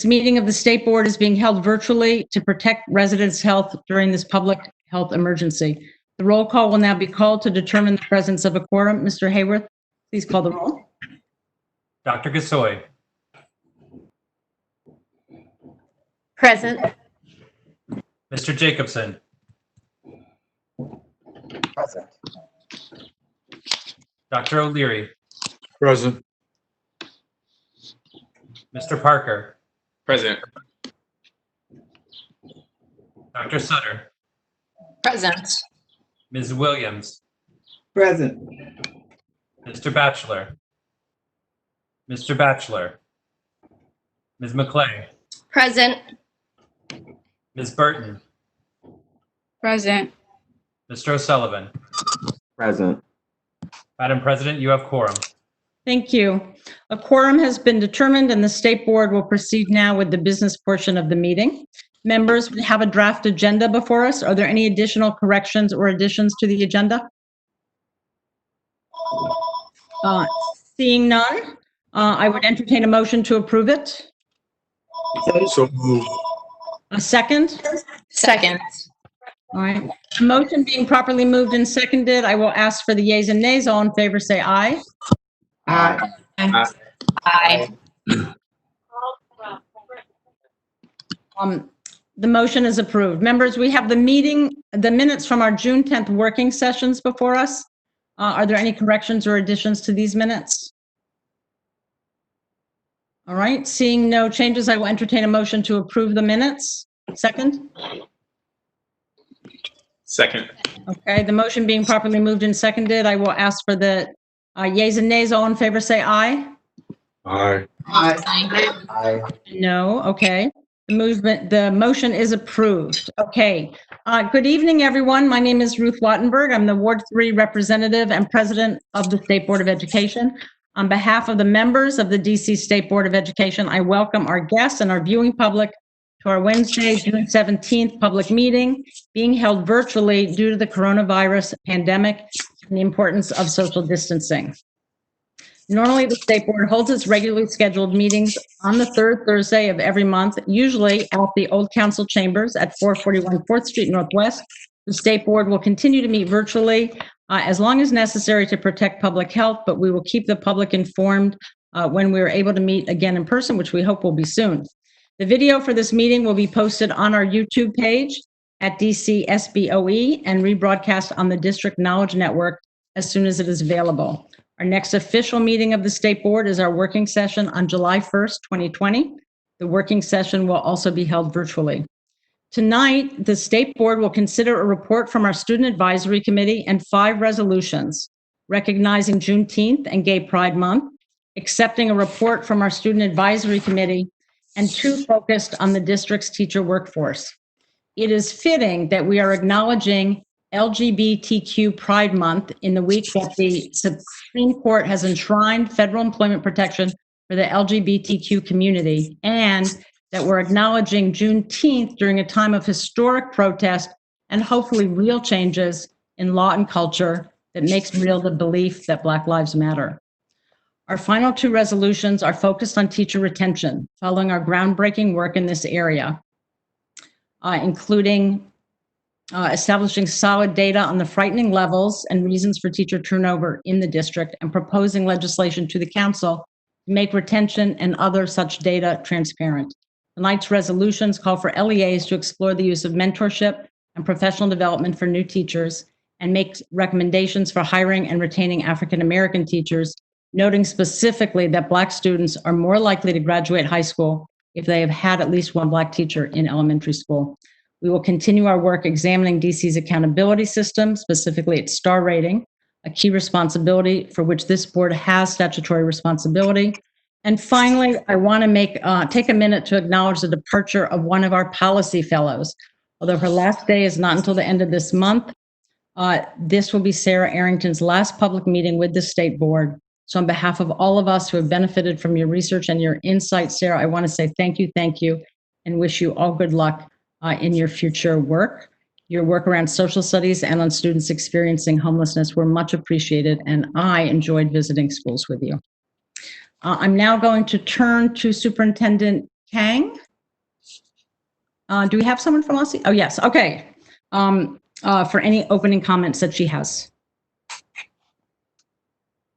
This meeting of the State Board is being held virtually to protect residents' health during this public health emergency. The roll call will now be called to determine the presence of a quorum. Mr. Hayworth, please call the roll. Dr. Gasoi. Present. Mr. Jacobson. Present. Dr. O'Leary. Present. Mr. Parker. Present. Dr. Sutter. Present. Ms. Williams. Present. Mr. Batchelor. Mr. Batchelor. Ms. McClay. Present. Ms. Burton. Present. Mr. O'Sullivan. Present. Madam President, you have quorum. Thank you. A quorum has been determined and the State Board will proceed now with the business portion of the meeting. Members, we have a draft agenda before us. Are there any additional corrections or additions to the agenda? Seeing none, I would entertain a motion to approve it. So moved. A second? Second. All right. The motion being properly moved and seconded, I will ask for the yeas and nays. All in favor, say aye. Aye. Aye. The motion is approved. Members, we have the minutes from our June 10th working sessions before us. Are there any corrections or additions to these minutes? All right, seeing no changes, I will entertain a motion to approve the minutes. Second? Second. Okay, the motion being properly moved and seconded, I will ask for the yeas and nays. All in favor, say aye. Aye. Aye. No, okay. The motion is approved. Okay. Good evening, everyone. My name is Ruth Wattenberg. I'm the Ward 3 representative and president of the State Board of Education. On behalf of the members of the DC State Board of Education, I welcome our guests and our viewing public to our Wednesday, June 17th public meeting being held virtually due to the coronavirus pandemic and the importance of social distancing. Normally, the State Board holds its regularly scheduled meetings on the third Thursday of every month, usually at the Old Council Chambers at 441 4th Street Northwest. The State Board will continue to meet virtually as long as necessary to protect public health, but we will keep the public informed when we are able to meet again in person, which we hope will be soon. The video for this meeting will be posted on our YouTube page at DCSBOE and rebroadcast on the District Knowledge Network as soon as it is available. Our next official meeting of the State Board is our working session on July 1st, 2020. The working session will also be held virtually. Tonight, the State Board will consider a report from our Student Advisory Committee and 5 resolutions recognizing Juneteenth and Gay Pride Month, accepting a report from our Student Advisory Committee, and 2 focused on the district's teacher workforce. It is fitting that we are acknowledging LGBTQ Pride Month in the week that the Supreme Court has enshrined federal employment protection for the LGBTQ community, and that we're acknowledging Juneteenth during a time of historic protest and hopefully real changes in law and culture that makes real the belief that Black Lives Matter. Our final 2 resolutions are focused on teacher retention, following our groundbreaking work in this area, including establishing solid data on the frightening levels and reasons for teacher turnover in the district, and proposing legislation to the council to make retention and other such data transparent. Tonight's resolutions call for LEAs to explore the use of mentorship and professional development for new teachers and make recommendations for hiring and retaining African American teachers, noting specifically that Black students are more likely to graduate high school if they have had at least one Black teacher in elementary school. We will continue our work examining DC's accountability system, specifically its star rating, a key responsibility for which this board has statutory responsibility. And finally, I want to take a minute to acknowledge the departure of one of our policy fellows. Although her last day is not until the end of this month, this will be Sarah Arrington's last public meeting with the State Board. So on behalf of all of us who have benefited from your research and your insight, Sarah, I want to say thank you, and wish you all good luck in your future work. Your work around social studies and on students experiencing homelessness were much appreciated, and I enjoyed visiting schools with you. I'm now going to turn to Superintendent Kang? Do we have someone from OSSI? Oh, yes. Okay. For any opening comments that she has.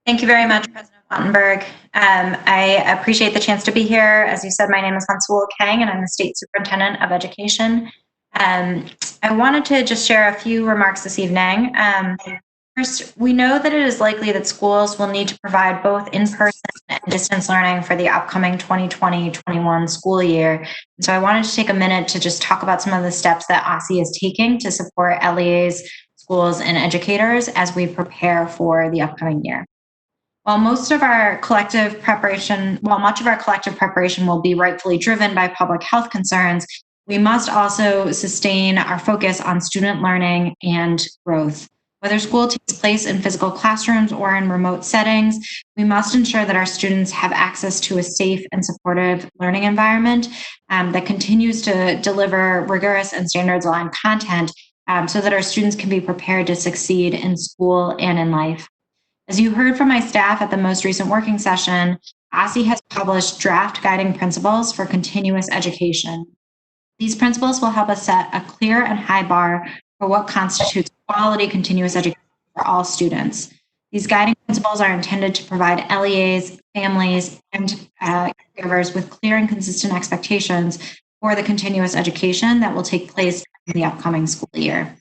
Thank you very much, President Wattenberg. I appreciate the chance to be here. As you said, my name is Consuelo Kang, and I'm the State Superintendent of Education. I wanted to just share a few remarks this evening. First, we know that it is likely that schools will need to provide both in-person and distance learning for the upcoming 2020-21 school year. And so I wanted to take a minute to just talk about some of the steps that OSSI is taking to support LEAs, schools, and educators as we prepare for the upcoming year. While much of our collective preparation will be rightfully driven by public health concerns, we must also sustain our focus on student learning and growth. Whether school takes place in physical classrooms or in remote settings, we must ensure that our students have access to a safe and supportive learning environment that continues to deliver rigorous and standards-aligned content so that our students can be prepared to succeed in school and in life. As you heard from my staff at the most recent working session, OSSI has published draft guiding principles for continuous education. These principles will help us set a clear and high bar for what constitutes quality continuous education for all students. These guiding principles are intended to provide LEAs, families, and caregivers with clear and consistent expectations for the continuous education that will take place in the upcoming school year.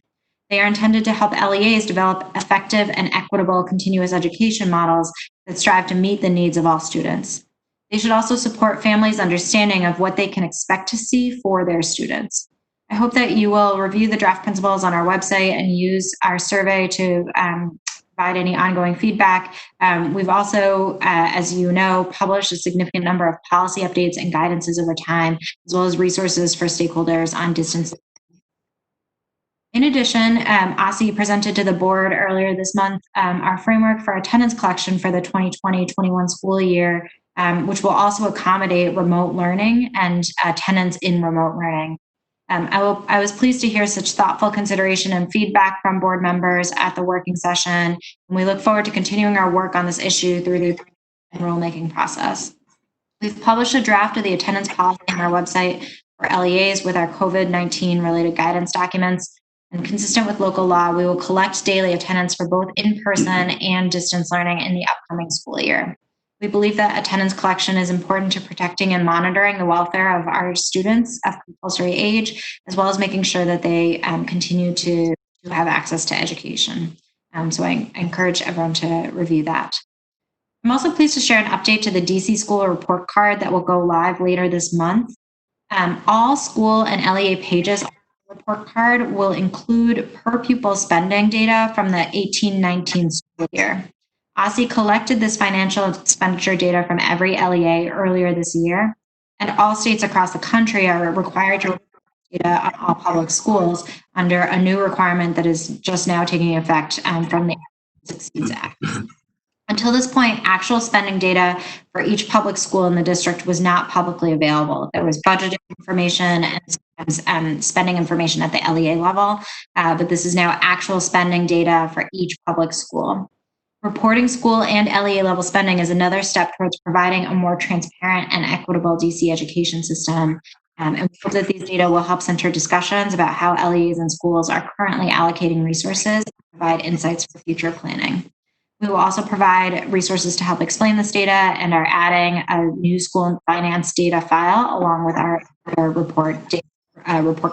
They are intended to help LEAs develop effective and equitable continuous education models that strive to meet the needs of all students. They should also support families' understanding of what they can expect to see for their students. I hope that you will review the draft principles on our website and use our survey to provide any ongoing feedback. We've also, as you know, published a significant number of policy updates and guidances over time, as well as resources for stakeholders on distance. In addition, OSSI presented to the board earlier this month our framework for attendance collection for the 2020-21 school year, which will also accommodate remote learning and attendance in remote learning. I was pleased to hear such thoughtful consideration and feedback from board members at the working session, and we look forward to continuing our work on this issue through the rulemaking process. We've published a draft of the attendance policy on our website for LEAs with our COVID-19 related guidance documents. And consistent with local law, we will collect daily attendance for both in-person and distance learning in the upcoming school year. We believe that attendance collection is important to protecting and monitoring the welfare of our students of compulsory age, as well as making sure that they continue to have access to education. So I encourage everyone to review that. I'm also pleased to share an update to the DC School report card that will go live later this month. All school and LEA pages report card will include per pupil spending data from the 18-19 school year. OSSI collected this financial expenditure data from every LEA earlier this year, and all states across the country are required to report data on all public schools under a new requirement that is just now taking effect from the Succeeds Act. Until this point, actual spending data for each public school in the district was not publicly available. There was budgeting information and spending information at the LEA level, but this is now actual spending data for each public school. Reporting school and LEA level spending is another step towards providing a more transparent and equitable DC education system. And we hope that these data will help center discussions about how LEAs and schools are currently allocating resources and provide insights for future planning. We will also provide resources to help explain this data and are adding a new school and finance data file along with our report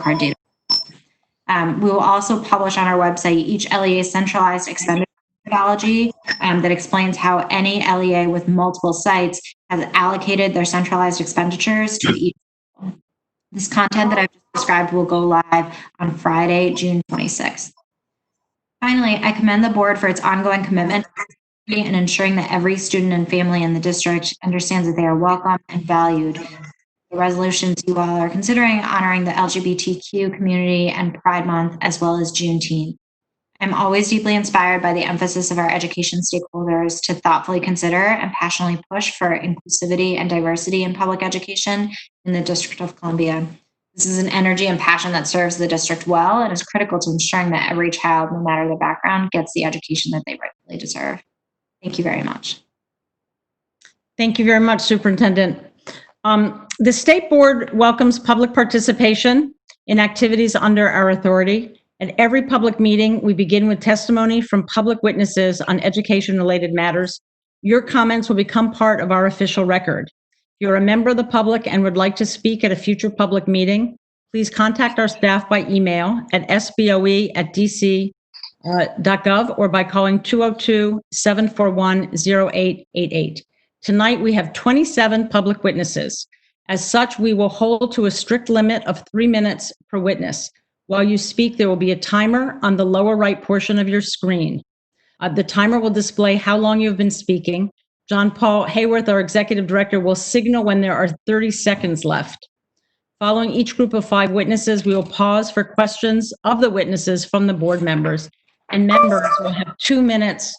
card data. We will also publish on our website each LEA's centralized expenditure methodology that explains how any LEA with multiple sites has allocated their centralized expenditures to each school. This content that I've just described will go live on Friday, June 26th. Finally, I commend the board for its ongoing commitment in ensuring that every student and family in the district understands that they are welcome and valued. The resolutions you all are considering honoring the LGBTQ community and Pride Month, as well as Juneteenth. I'm always deeply inspired by the emphasis of our education stakeholders to thoughtfully consider and passionately push for inclusivity and diversity in public education in the District of Columbia. This is an energy and passion that serves the district well and is critical to ensuring that every child, no matter their background, gets the education that they rightfully deserve. Thank you very much. Thank you very much, Superintendent. The State Board welcomes public participation in activities under our authority. At every public meeting, we begin with testimony from public witnesses on education-related matters. Your comments will become part of our official record. If you're a member of the public and would like to speak at a future public meeting, please contact our staff by email at sboe@dc.gov or by calling 202-741-0888. Tonight, we have 27 public witnesses. As such, we will hold to a strict limit of 3 minutes per witness. While you speak, there will be a timer on the lower right portion of your screen. The timer will display how long you've been speaking. John Paul Hayworth, our executive director, will signal when there are 30 seconds left. Following each group of 5 witnesses, we will pause for questions of the witnesses from the board members, and members will have 2 minutes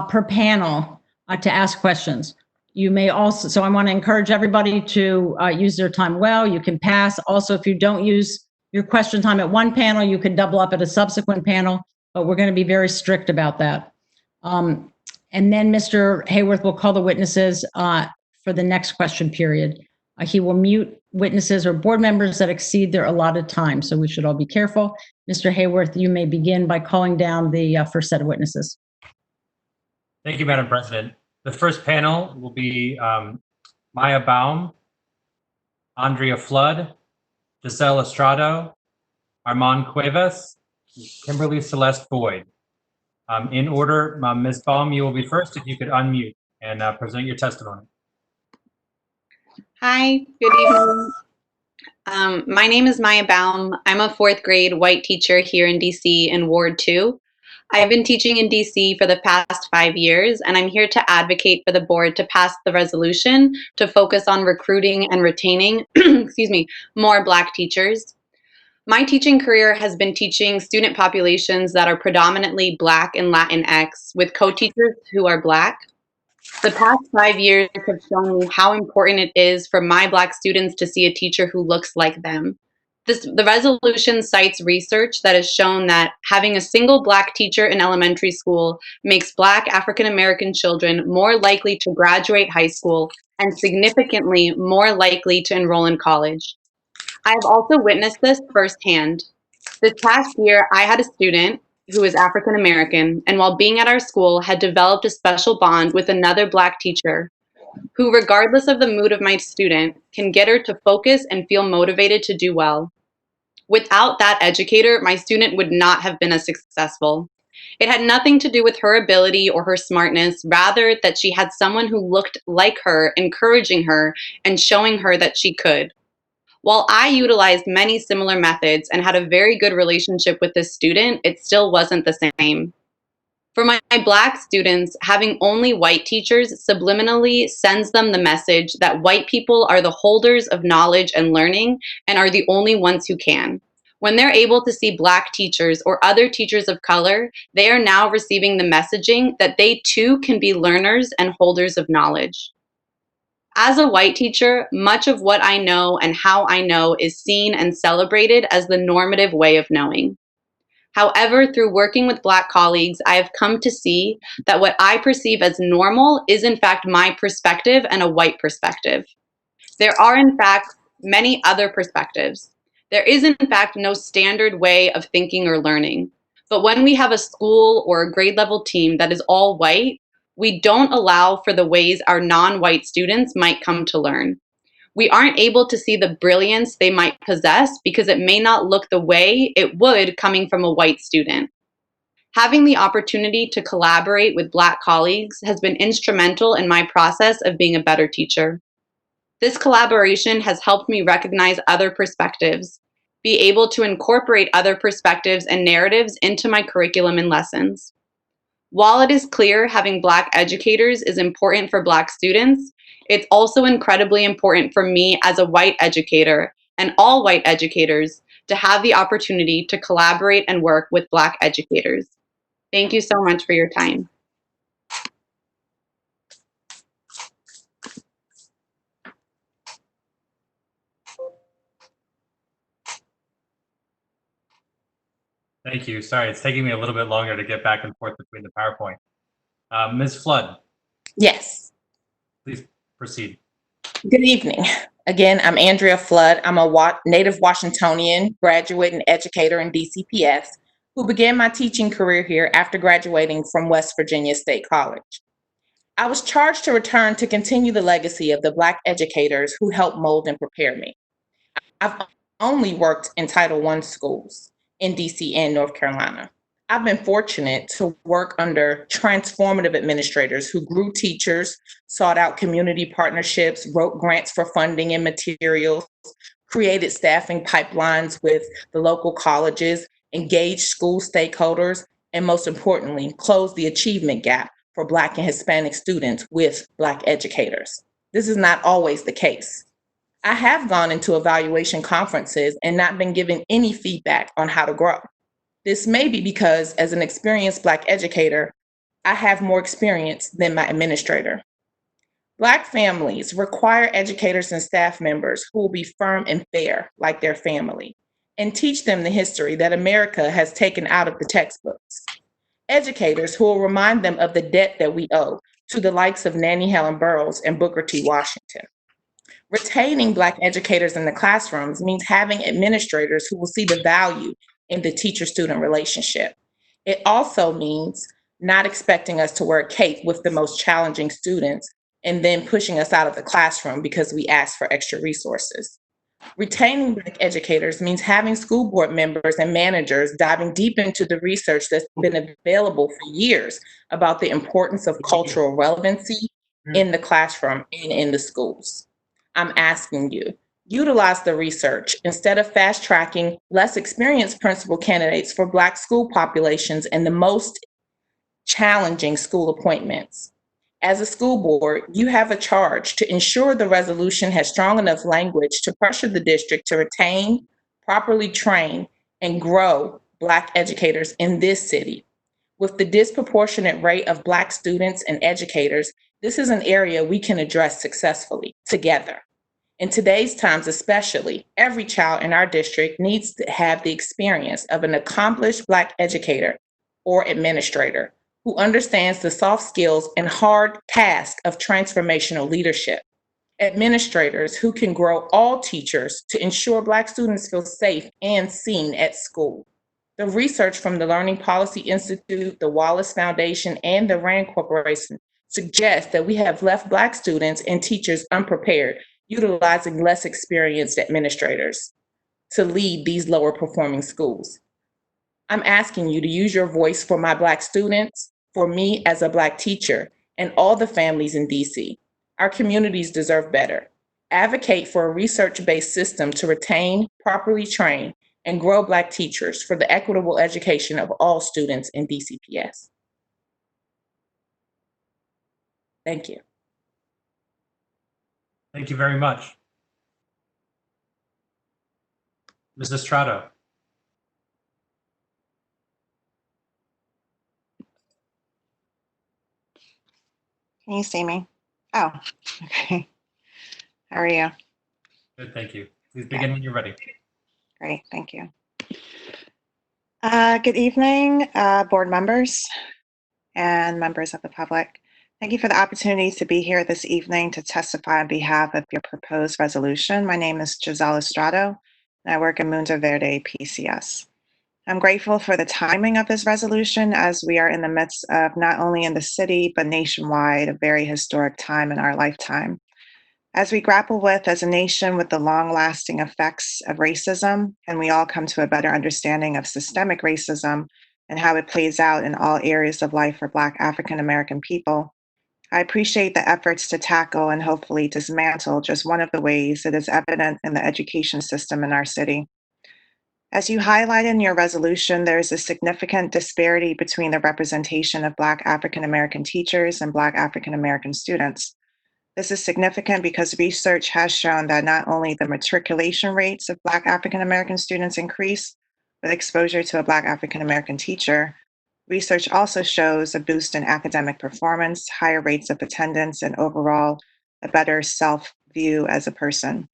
per panel to ask questions. You may also, so I want to encourage everybody to use their time well. You can pass. Also, if you don't use your question time at one panel, you can double up at a subsequent panel, but we're going to be very strict about that. And then Mr. Hayworth will call the witnesses for the next question period. He will mute witnesses or board members that exceed their allotted time, so we should all be careful. Mr. Hayworth, you may begin by calling down the first set of witnesses. Thank you, Madam President. The first panel will be Maya Baum, Andrea Flood, Jezelle Estrado, Armand Cuevas, Kimberly-Celeste Boyd. In order, Ms. Baum, you will be first if you could unmute and present your testimony. Hi, good evening. My name is Maya Baum. I'm a 4th grade white teacher here in DC in Ward 2. I've been teaching in DC for the past 5 years, and I'm here to advocate for the board to pass the resolution to focus on recruiting and retaining, more Black teachers. My teaching career has been teaching student populations that are predominantly Black and Latinx with co-teachers who are Black. The past 5 years have shown me how important it is for my Black students to see a teacher who looks like them. The resolution cites research that has shown that having a single Black teacher in elementary school makes Black African American children more likely to graduate high school and significantly more likely to enroll in college. I have also witnessed this firsthand. This past year, I had a student who is African American, and while being at our school, had developed a special bond with another Black teacher who, regardless of the mood of my student, can get her to focus and feel motivated to do well. Without that educator, my student would not have been as successful. It had nothing to do with her ability or her smartness, rather that she had someone who looked like her, encouraging her and showing her that she could. While I utilized many similar methods and had a very good relationship with this student, it still wasn't the same. For my Black students, having only white teachers subliminally sends them the message that white people are the holders of knowledge and learning and are the only ones who can. When they're able to see Black teachers or other teachers of color, they are now receiving the messaging that they too can be learners and holders of knowledge. As a white teacher, much of what I know and how I know is seen and celebrated as the normative way of knowing. However, through working with Black colleagues, I have come to see that what I perceive as normal is in fact my perspective and a white perspective. There are in fact many other perspectives. There is in fact no standard way of thinking or learning. But when we have a school or a grade level team that is all white, we don't allow for the ways our non-white students might come to learn. We aren't able to see the brilliance they might possess because it may not look the way it would coming from a white student. Having the opportunity to collaborate with Black colleagues has been instrumental in my process of being a better teacher. This collaboration has helped me recognize other perspectives, be able to incorporate other perspectives and narratives into my curriculum and lessons. While it is clear having Black educators is important for Black students, it's also incredibly important for me as a white educator and all white educators to have the opportunity to collaborate and work with Black educators. Thank you so much for your time. Thank you. Sorry, it's taking me a little bit longer to get back and forth between the PowerPoint. Ms. Flood, Yes. please proceed. Good evening. Again, I'm Andrea Flood. I'm a native Washingtonian, graduate and educator in DCPS, who began my teaching career here after graduating from West Virginia State College. I was charged to return to continue the legacy of the Black educators who helped mold and prepare me. I've only worked in Title I schools in DC and North Carolina. I've been fortunate to work under transformative administrators who grew teachers, sought out community partnerships, wrote grants for funding and materials, created staffing pipelines with the local colleges, engaged school stakeholders, and most importantly, closed the achievement gap for Black and Hispanic students with Black educators. This is not always the case. I have gone into evaluation conferences and not been given any feedback on how to grow. This may be because, as an experienced Black educator, I have more experience than my administrator. Black families require educators and staff members who will be firm and fair like their family and teach them the history that America has taken out of the textbooks. Educators who will remind them of the debt that we owe to the likes of Nannie Helen Burroughs and Booker T. Washington. Retaining Black educators in the classrooms means having administrators who will see the value in the teacher-student relationship. It also means not expecting us to wear a cape with the most challenging students and then pushing us out of the classroom because we asked for extra resources. Retaining Black educators means having school board members and managers diving deep into the research that's been available for years about the importance of cultural relevancy in the classroom and in the schools. I'm asking you, utilize the research instead of fast tracking less experienced principal candidates for Black school populations and the most challenging school appointments. As a school board, you have a charge to ensure the resolution has strong enough language to pressure the district to retain, properly train, and grow Black educators in this city. With the disproportionate rate of Black students and educators, this is an area we can address successfully together. In today's times especially, every child in our district needs to have the experience of an accomplished Black educator or administrator who understands the soft skills and hard task of transformational leadership. Administrators who can grow all teachers to ensure Black students feel safe and seen at school. The research from the Learning Policy Institute, the Wallace Foundation, and the RAND Corporation suggests that we have left Black students and teachers unprepared, utilizing less experienced administrators to lead these lower performing schools. I'm asking you to use your voice for my Black students, for me as a Black teacher, and all the families in DC. Our communities deserve better. Advocate for a research-based system to retain, properly train, and grow Black teachers for the equitable education of all students in DCPS. Thank you. Thank you very much. Ms. Estrado. Can you see me? Oh, okay. How are you? Good, thank you. Please begin when you're ready. Great, thank you. Good evening, board members and members of the public. Thank you for the opportunity to be here this evening to testify on behalf of your proposed resolution. My name is Jezelle Estrado, and I work in Mundo, Verde, PCS. I'm grateful for the timing of this resolution as we are in the midst of not only in the city, but nationwide, a very historic time in our lifetime. As we grapple with as a nation with the long-lasting effects of racism, and we all come to a better understanding of systemic racism and how it plays out in all areas of life for Black African American people, I appreciate the efforts to tackle and hopefully dismantle just one of the ways it is evident in the education system in our city. As you highlight in your resolution, there is a significant disparity between the representation of Black African American teachers and Black African American students. This is significant because research has shown that not only the matriculation rates of Black African American students increase with exposure to a Black African American teacher, research also shows a boost in academic performance, higher rates of attendance, and overall a better self-view as a person.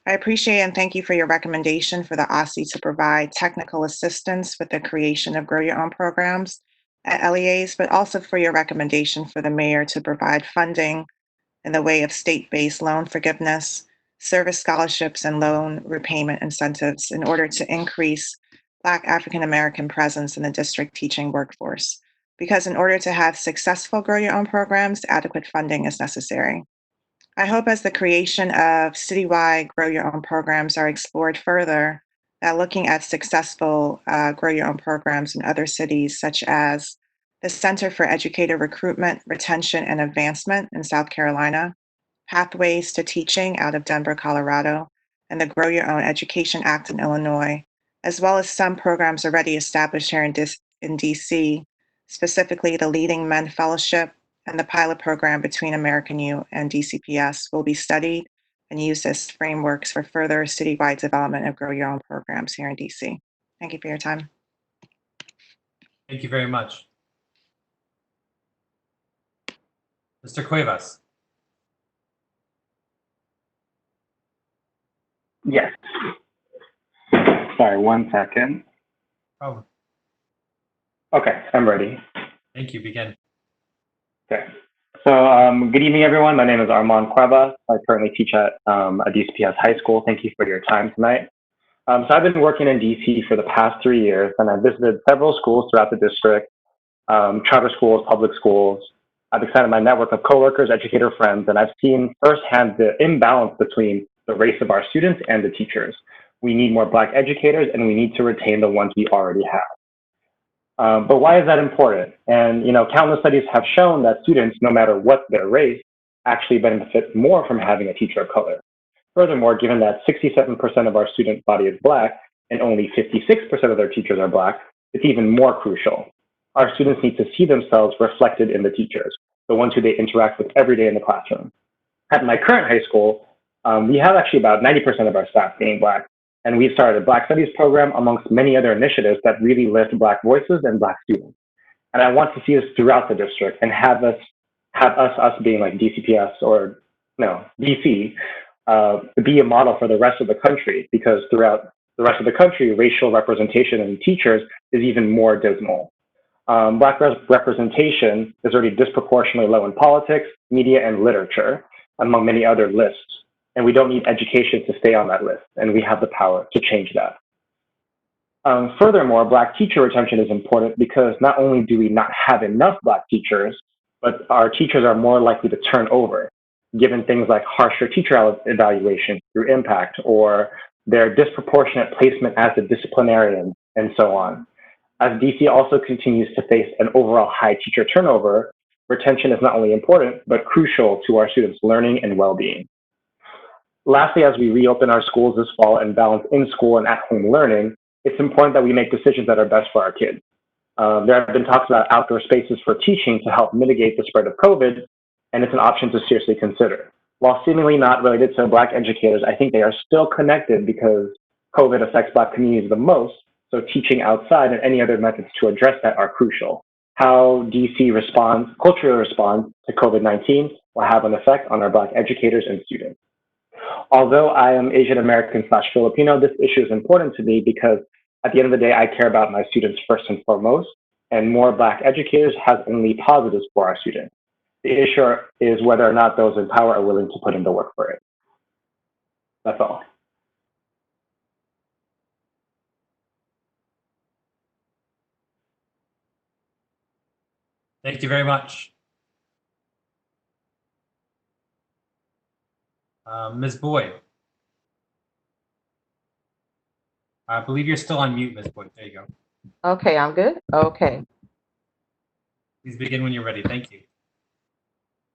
I appreciate and thank you for your recommendation for the OSSI to provide technical assistance with the creation of Grow Your Own programs at LEAs, but also for your recommendation for the mayor to provide funding in the way of state-based loan forgiveness service scholarships, and loan repayment incentives in order to increase Black African American presence in the district teaching workforce. Because in order to have successful Grow Your Own programs, adequate funding is necessary. I hope as the creation of citywide Grow Your Own programs are explored further, that looking at successful Grow Your Own programs in other cities, such as the Center for Educator Recruitment, Retention, and Advancement in South Carolina, Pathways to Teaching out of Denver, Colorado, and the Grow Your Own Education Act in Illinois, as well as some programs already established here in DC, specifically the Leading Men Fellowship and the pilot program between American U and DCPS, will be studied and used as frameworks for further citywide development of Grow Your Own programs here in DC. Thank you for your time. Thank you very much. Mr. Cuevas. Yes. Sorry, 1 second. Oh, Okay, I'm ready. thank you. Begin. Okay. So good evening, everyone. My name is Armand Cuevas. I currently teach at a DCPS high school. Thank you for your time tonight. So I've been working in DC for the past 3 years, and I've visited several schools throughout the district, charter schools, public schools. I've expanded my network of coworkers, educator friends, and I've seen firsthand the imbalance between the race of our students and the teachers. We need more Black educators, and we need to retain the ones we already have. But why is that important? And countless studies have shown that students, no matter what their race, actually benefit more from having a teacher of color. Furthermore, given that 67% of our student body is Black and only 56% of their teachers are Black, it's even more crucial. Our students need to see themselves reflected in the teachers, the ones who they interact with every day in the classroom. At my current high school, we have actually about 90% of our staff being Black, and we've started a Black Studies program amongst many other initiatives that really lift Black voices and Black students. And I want to see us throughout the district and have us being like DCPS or DC, be a model for the rest of the country, because throughout the rest of the country, racial representation in teachers is even more dismal. Black representation is already disproportionately low in politics, media, and literature, among many other lists. And we don't need education to stay on that list, and we have the power to change that. Furthermore, Black teacher retention is important because not only do we not have enough Black teachers, but our teachers are more likely to turn over, given things like harsher teacher evaluation through impact or their disproportionate placement as a disciplinarian, and so on. As DC also continues to face an overall high teacher turnover, retention is not only important, but crucial to our students' learning and well-being. Lastly, as we reopen our schools this fall and balance in-school and at-home learning, it's important that we make decisions that are best for our kids. There have been talks about outdoor spaces for teaching to help mitigate the spread of COVID, and it's an option to seriously consider. While seemingly not related to Black educators, I think they are still connected because COVID affects Black communities the most, so teaching outside and any other methods to address that are crucial. How DC culturally responds to COVID-19 will have an effect on our Black educators and students. Although I am Asian American/Filipino, this issue is important to me because at the end of the day, I care about my students first and foremost, and more Black educators has only positives for our students. The issue is whether or not those in power are willing to put in the work for it. That's all. Thank you very much. Ms. Boyd. I believe you're still on mute, Ms. Boyd. There you go. Okay, I'm good. Okay. Please begin when you're ready. Thank you.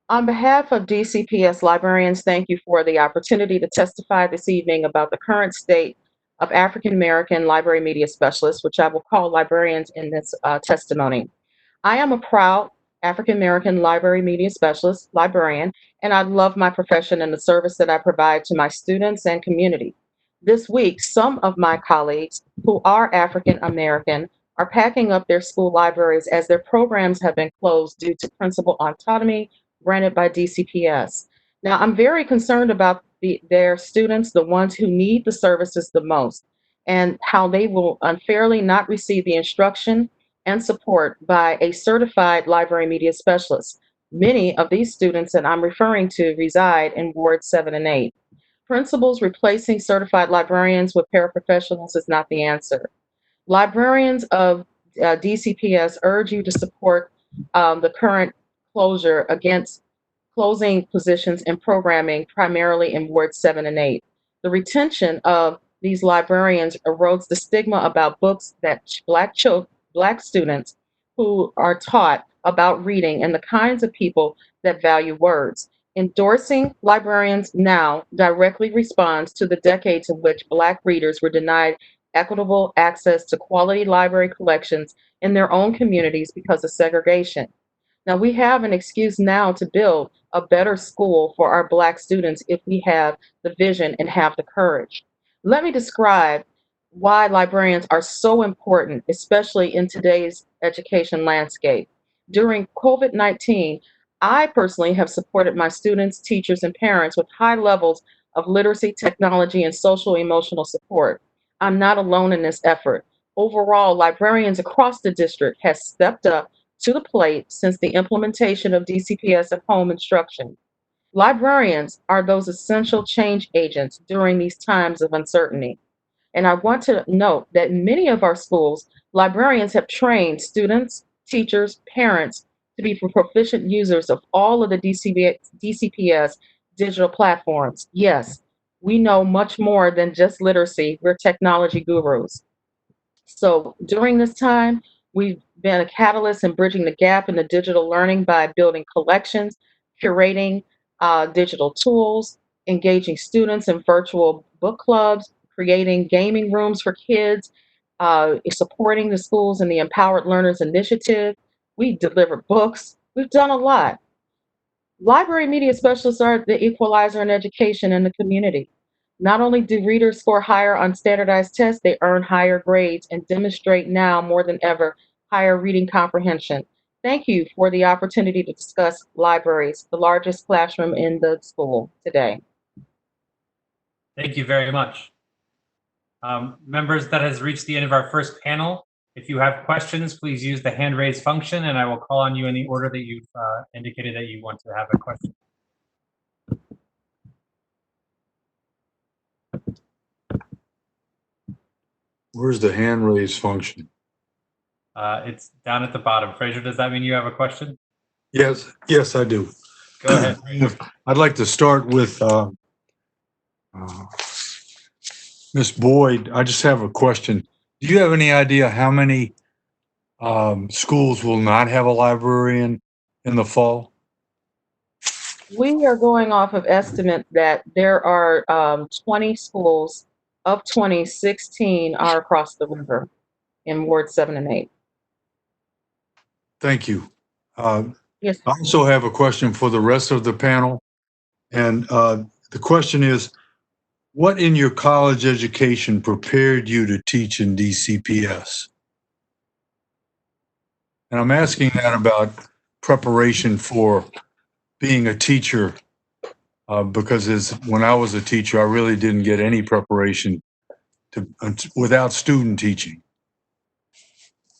On behalf of DCPS librarians, thank you for the opportunity to testify this evening about the current state of African American library media specialists, which I will call librarians in this testimony. I am a proud African American library media specialist, librarian, and I love my profession and the service that I provide to my students and community. This week, some of my colleagues who are African American are packing up their school libraries as their programs have been closed due to principal autonomy granted by DCPS. Now, I'm very concerned about their students, the ones who need the services the most, and how they will unfairly not receive the instruction and support by a certified library media specialist. Many of these students that I'm referring to reside in Ward 7 and 8. Principals replacing certified librarians with paraprofessionals is not the answer. Librarians of DCPS urge you to support the current closure against closing positions in programming, primarily in Ward 7 and 8. The retention of these librarians erodes the stigma about books that Black students who are taught about reading and the kinds of people that value words. Endorsing librarians now directly responds to the decades in which Black readers were denied equitable access to quality library collections in their own communities because of segregation. Now, we have an excuse now to build a better school for our Black students if we have the vision and have the courage. Let me describe why librarians are so important, especially in today's education landscape. During COVID-19, I personally have supported my students, teachers, and parents with high levels of literacy, technology, and social emotional support. I'm not alone in this effort. Overall, librarians across the district have stepped up to the plate since the implementation of DCPS at home instruction. Librarians are those essential change agents during these times of uncertainty. And I want to note that in many of our schools, librarians have trained students, teachers, parents to be proficient users of all of the DCPS digital platforms. Yes, we know much more than just literacy. We're technology gurus. So during this time, we've been a catalyst in bridging the gap in the digital learning by building collections, curating digital tools, engaging students in virtual book clubs, creating gaming rooms for kids, supporting the schools in the Empowered Learners Initiative. We deliver books. We've done a lot. Library media specialists are the equalizer in education in the community. Not only do readers score higher on standardized tests, they earn higher grades and demonstrate now more than ever higher reading comprehension. Thank you for the opportunity to discuss libraries, the largest classroom in the school today. Thank you very much. Members, that has reached the end of our first panel. If you have questions, please use the hand raise function and I will call on you in the order that you've indicated that you want to have a question. Where's the hand raise function? It's down at the bottom. Fraser, does that mean you have a question? Yes, I do. Go ahead. I'd like to start with Ms. Boyd. I just have a question. Do you have any idea how many schools will not have a librarian in the fall? We are going off of estimates that there are 20 schools. Of 20, 16 are across the river in Ward 7 and 8. Thank you. Yes. I also have a question for the rest of the panel. And the question is, what in your college education prepared you to teach in DCPS? And I'm asking that about preparation for being a teacher, because when I was a teacher, I really didn't get any preparation without student teaching.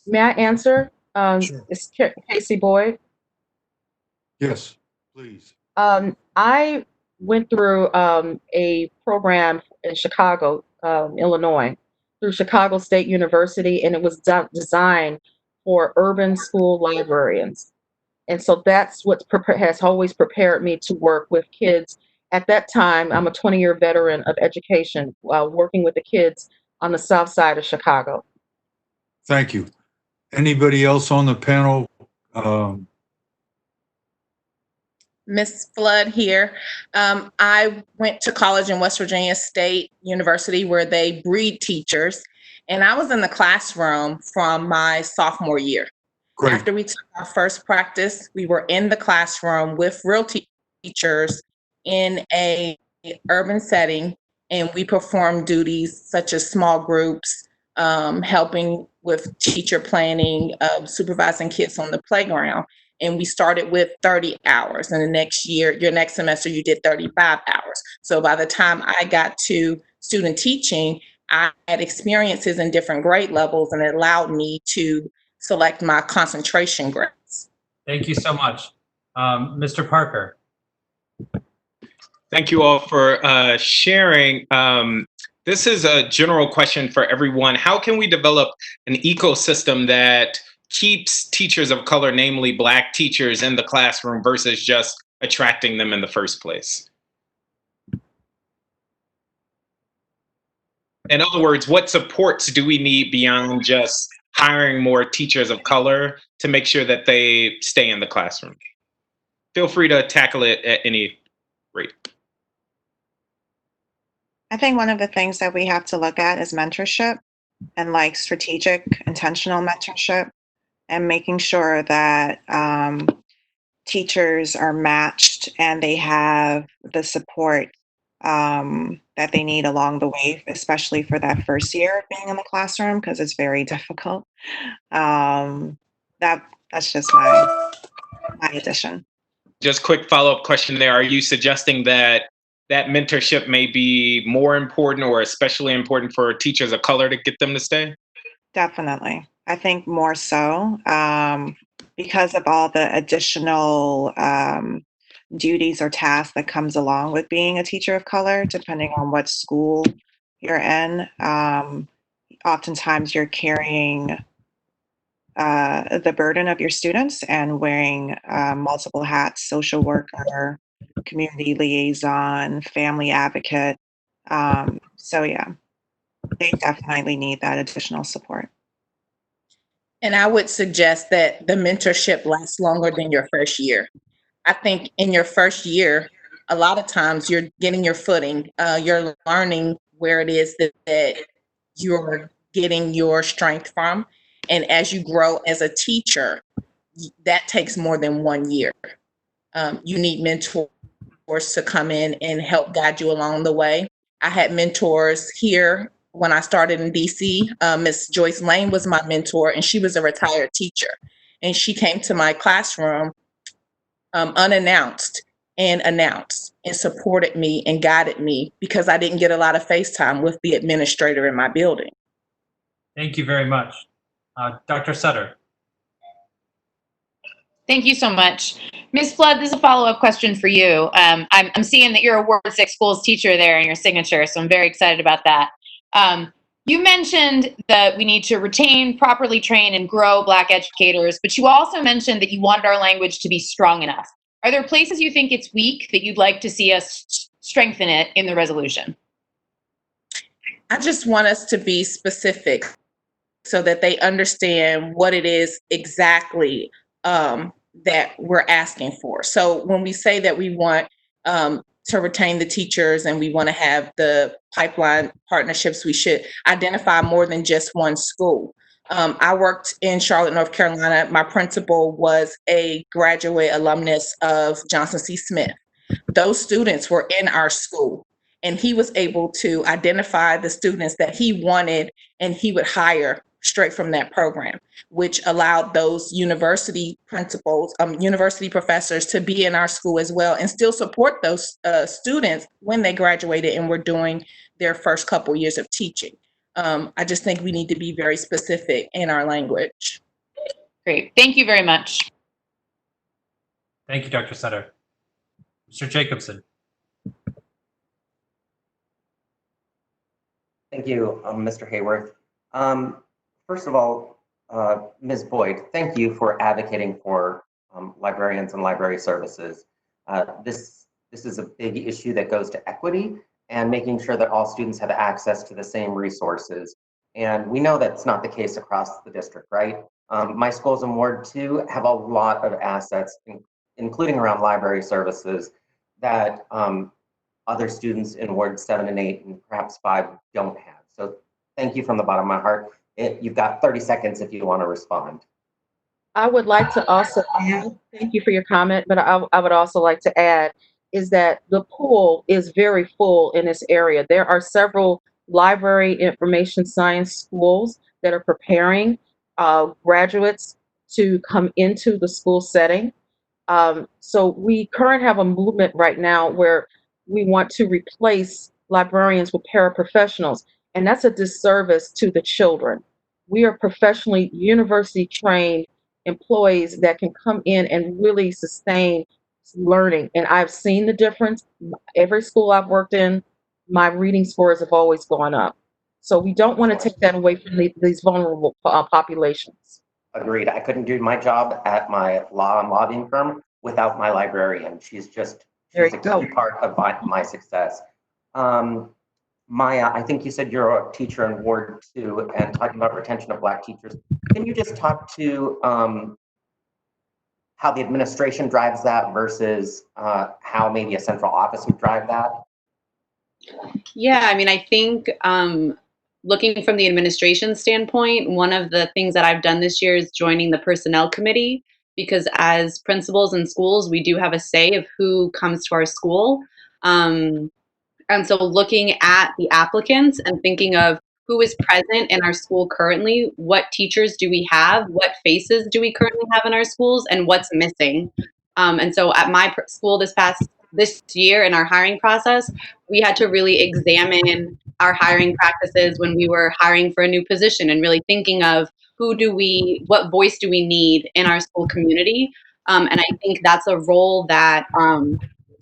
May I answer? Sure. It's Casey Boyd. Yes, please. I went through a program in Chicago, Illinois, through Chicago State University, and it was designed for urban school librarians. And so that's what has always prepared me to work with kids. At that time, I'm a 20-year veteran of education, working with the kids on the south side of Chicago. Thank you. Anybody else on the panel? Miss Flood here. I went to college in West Virginia State University where they breed teachers, and I was in the classroom from my sophomore year. Great. After we took our first practice, we were in the classroom with real teachers in a urban setting, and we performed duties such as small groups, helping with teacher planning, supervising kids on the playground. And we started with 30 hours. And the next year, your next semester, you did 35 hours. So by the time I got to student teaching, I had experiences in different grade levels, and it allowed me to select my concentration grades. Thank you so much. Mr. Parker. Thank you all for sharing. This is a general question for everyone. How can we develop an ecosystem that keeps teachers of color, namely Black teachers, in the classroom versus just attracting them in the first place? In other words, what supports do we need beyond just hiring more teachers of color to make sure that they stay in the classroom? Feel free to tackle it at any rate. I think one of the things that we have to look at is mentorship and like strategic, intentional mentorship, and making sure that teachers are matched and they have the support that they need along the way, especially for that first year of being in the classroom, because it's very difficult. That's just my addition. Just quick follow-up question there. Are you suggesting that that mentorship may be more important or especially important for teachers of color to get them to stay? Definitely. I think more so because of all the additional duties or tasks that comes along with being a teacher of color, depending on what school you're in. Oftentimes you're carrying the burden of your students and wearing multiple hats: social worker, community liaison, family advocate. So yeah, they definitely need that additional support. And I would suggest that the mentorship lasts longer than your first year. I think in your first year, a lot of times you're getting your footing, you're learning where it is that you're getting your strength from. And as you grow as a teacher, that takes more than 1 year. You need mentors to come in and help guide you along the way. I had mentors here when I started in DC. Miss Joyce Lane was my mentor, and she was a retired teacher. And she came to my classroom unannounced and announced and supported me and guided me because I didn't get a lot of face time with the administrator in my building. Thank you very much. Dr. Sutter. Thank you so much. Ms. Flood, this is a follow-up question for you. I'm seeing that you're a Ward 6 schools teacher there in your signature, so I'm very excited about that. You mentioned that we need to retain, properly train, and grow Black educators, but you also mentioned that you wanted our language to be strong enough. Are there places you think it's weak that you'd like to see us strengthen it in the resolution? I just want us to be specific so that they understand what it is exactly that we're asking for. So when we say that we want to retain the teachers and we want to have the pipeline partnerships, we should identify more than just one school. I worked in Charlotte, North Carolina. My principal was a graduate alumnus of Johnson C. Smith. Those students were in our school, and he was able to identify the students that he wanted, and he would hire straight from that program, which allowed those university principals, university professors to be in our school as well and still support those students when they graduated and were doing their first couple years of teaching. I just think we need to be very specific in our language. Great. Thank you very much. Thank you, Dr. Sutter. Mr. Jacobson. Thank you, Mr. Hayworth. First of all, Ms. Boyd, thank you for advocating for librarians and library services. This is a big issue that goes to equity and making sure that all students have access to the same resources. And we know that's not the case across the district, right? My schools in Ward 2 have a lot of assets, including around library services, that other students in Ward 7 and 8 and perhaps 5 don't have. So thank you from the bottom of my heart. You've got 30 seconds if you want to respond. I would like to also add, thank you for your comment, but I would also like to add is that the pool is very full in this area. There are several library information science schools that are preparing graduates to come into the school setting. So we currently have a movement right now where we want to replace librarians with paraprofessionals, and that's a disservice to the children. We are professionally university trained employees that can come in and really sustain learning. And I've seen the difference. Every school I've worked in, my reading scores have always gone up. So we don't want to take that away from these vulnerable populations. Agreed. I couldn't do my job at my law and lobbying firm without my librarian. She's a key part of my success. Maya, I think you said you're a teacher in Ward 2 and talking about retention of Black teachers. Can you just talk to how the administration drives that versus how maybe a central office would drive that? Yeah, I mean, I think looking from the administration standpoint, one of the things that I've done this year is joining the personnel committee, because as principals in schools, we do have a say of who comes to our school. And so looking at the applicants and thinking of who is present in our school currently, what teachers do we have, what faces do we currently have in our schools, and what's missing. And so at my school this year in our hiring process, we had to really examine our hiring practices when we were hiring for a new position and really thinking of what voice do we need in our school community. And I think that's a role that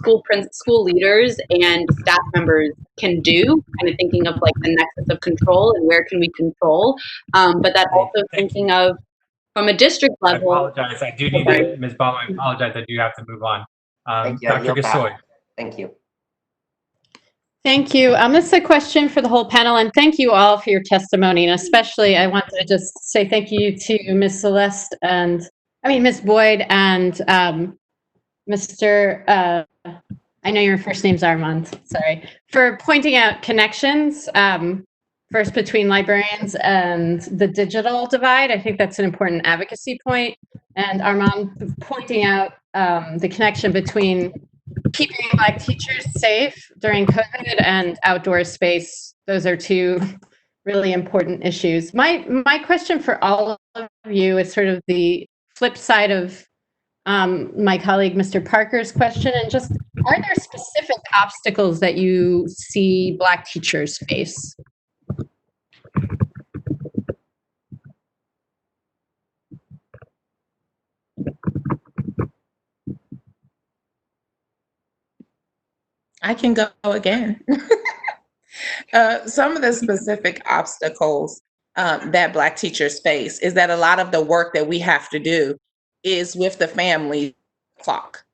school leaders and staff members can do, kind of thinking of like the nexus of control and where can we control. But that also thinking of from a district level. I apologize. I do need to, Ms. Baum, I apologize. I do have to move on. Dr. Gasoi. Thank you. Thank you. This is a question for the whole panel, and thank you all for your testimony. And especially, I want to just say thank you to Ms. Ms. Boyd and Mr. I know your first name's Armand, sorry, for pointing out connections, first between librarians and the digital divide. I think that's an important advocacy point. And Armand pointing out the connection between keeping Black teachers safe during COVID and outdoor space. Those are two really important issues. My question for all of you is sort of the flip side of my colleague, Mr. Parker's question, and just, are there specific obstacles that you see Black teachers face? I can go again. Some of the specific obstacles that Black teachers face is that a lot of the work that we have to do is with the family clock.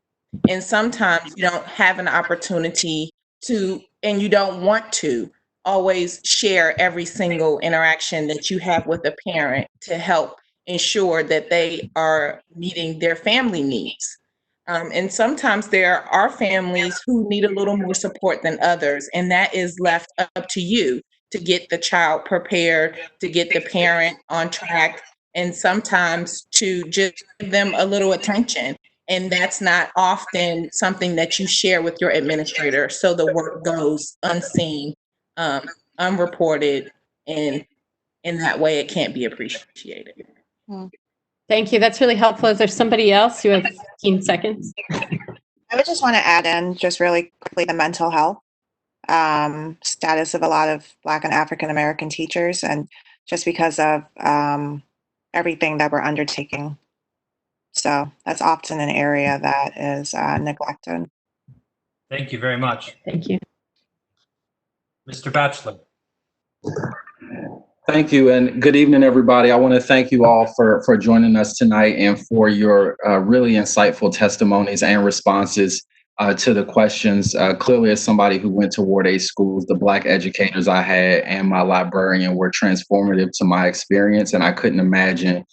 And sometimes you don't have an opportunity to, and you don't want to, always share every single interaction that you have with a parent to help ensure that they are meeting their family needs. And sometimes there are families who need a little more support than others, and that is left up to you to get the child prepared, to get the parent on track, and sometimes to just give them a little attention. And that's not often something that you share with your administrator. So the work goes unseen, unreported, and in that way it can't be appreciated. Thank you. That's really helpful. Is there somebody else who has 15 seconds? I would just want to add in just really quickly the mental health status of a lot of Black and African American teachers, and just because of everything that we're undertaking. So that's often an area that is neglected. Thank you very much. Thank you. Mr. Batchelor. Thank you, and good evening, everybody. I want to thank you all for joining us tonight and for your really insightful testimonies and responses to the questions. Clearly, as somebody who went to Ward 8 schools, the Black educators I had and my librarian were transformative to my experience, and I couldn't imagine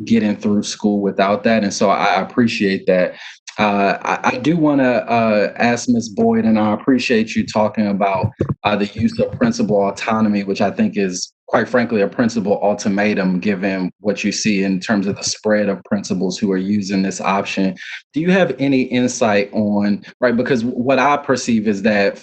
getting through school without that. And so I appreciate that. I do want to ask Ms. Boyd, and I appreciate you talking about the use of principal autonomy, which I think is, quite frankly, a principal ultimatum, given what you see in terms of the spread of principals who are using this option. Do you have any insight on, right, because what I perceive is that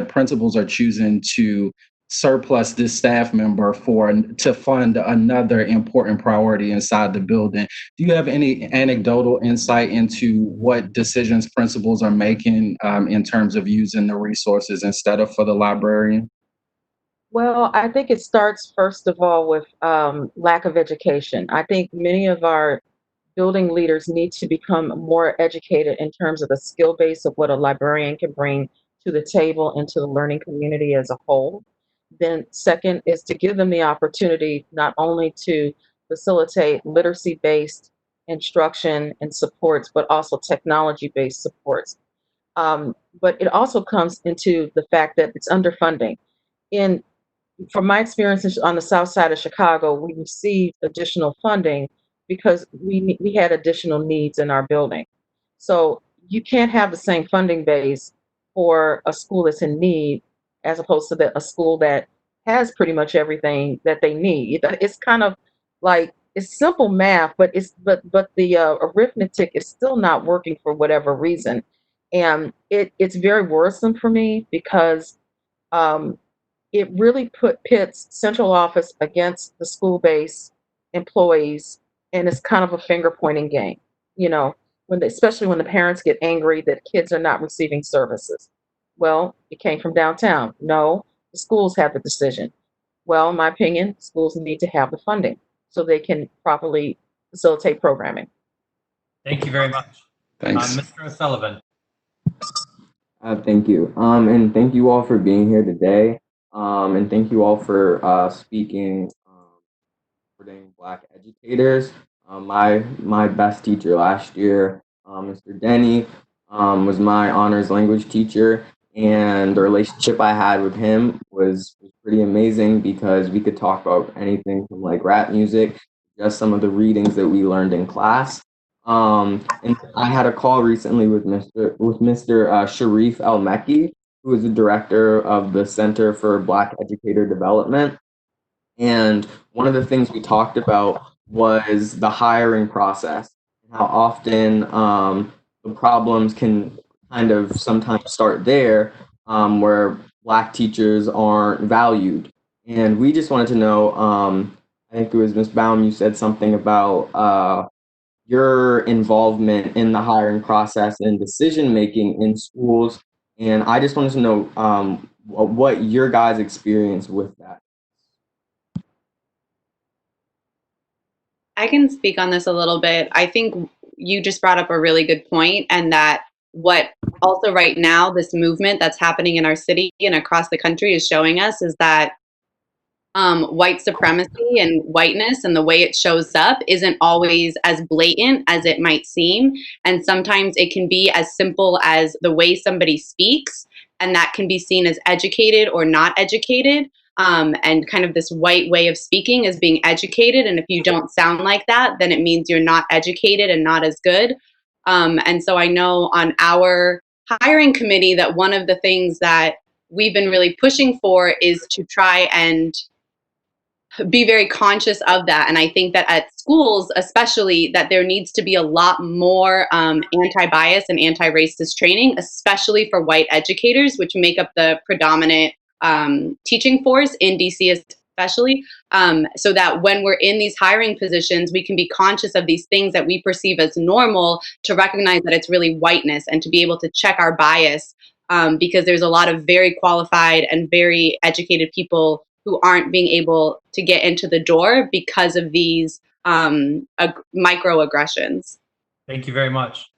principals are choosing to surplus this staff member to fund another important priority inside the building. Do you have any anecdotal insight into what decisions principals are making in terms of using the resources instead of for the librarian? Well, I think it starts first of all with lack of education. I think many of our building leaders need to become more educated in terms of the skill base of what a librarian can bring to the table and to the learning community as a whole. Then second is to give them the opportunity not only to facilitate literacy-based instruction and supports, but also technology-based supports. But it also comes into the fact that it's underfunding. From my experiences on the south side of Chicago, we received additional funding because we had additional needs in our building. So you can't have the same funding base for a school that's in need as opposed to a school that has pretty much everything that they need. It's kind of like, it's simple math, but the arithmetic is still not working for whatever reason. And it's very worrisome for me because it really pits central office against the school-based employees, and it's kind of a finger-pointing game, especially when the parents get angry that kids are not receiving services. Well, it came from downtown. No, the schools have the decision. Well, in my opinion, schools need to have the funding so they can properly facilitate programming. Thank you very much. Thanks. Mr. O'Sullivan. Thank you. And thank you all for being here today. And thank you all for speaking supporting Black educators. My best teacher last year, Mr. Denny, was my honors language teacher, and the relationship I had with him was pretty amazing because we could talk about anything from like rap music, just some of the readings that we learned in class. And I had a call recently with Mr. Sharif El-Mekki, who is the director of the Center for Black Educator Development. And one of the things we talked about was the hiring process, how often the problems can kind of sometimes start there, where Black teachers aren't valued. And we just wanted to know, I think it was Ms. Baum, you said something about your involvement in the hiring process and decision-making in schools. And I just wanted to know what your guys' experience with that. I can speak on this a little bit. I think you just brought up a really good point, and that what also right now, this movement that's happening in our city and across the country is showing us is that white supremacy and whiteness and the way it shows up isn't always as blatant as it might seem. And sometimes it can be as simple as the way somebody speaks, and that can be seen as educated or not educated. And kind of this white way of speaking is being educated. And if you don't sound like that, then it means you're not educated and not as good. And so I know on our hiring committee that one of the things that we've been really pushing for is to try and be very conscious of that. And I think that at schools, especially, that there needs to be a lot more anti-bias and anti-racist training, especially for white educators, which make up the predominant teaching force in DC especially, so that when we're in these hiring positions, we can be conscious of these things that we perceive as normal, to recognize that it's really whiteness and to be able to check our bias, because there's a lot of very qualified and very educated people who aren't being able to get into the door because of these microaggressions. Thank you very much.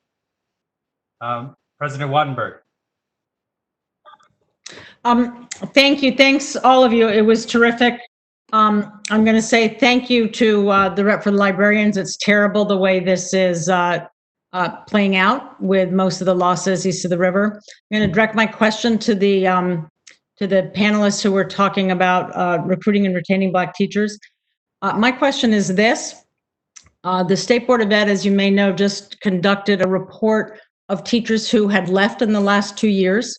President Wattenberg. Thank you. Thanks, all of you. It was terrific. I'm going to say thank you to the rep for the librarians. It's terrible the way this is playing out with most of the losses east of the river. I'm going to direct my question to the panelists who were talking about recruiting and retaining Black teachers. My question is this. The State Board of Ed, as you may know, just conducted a report of teachers who had left in the last 2 years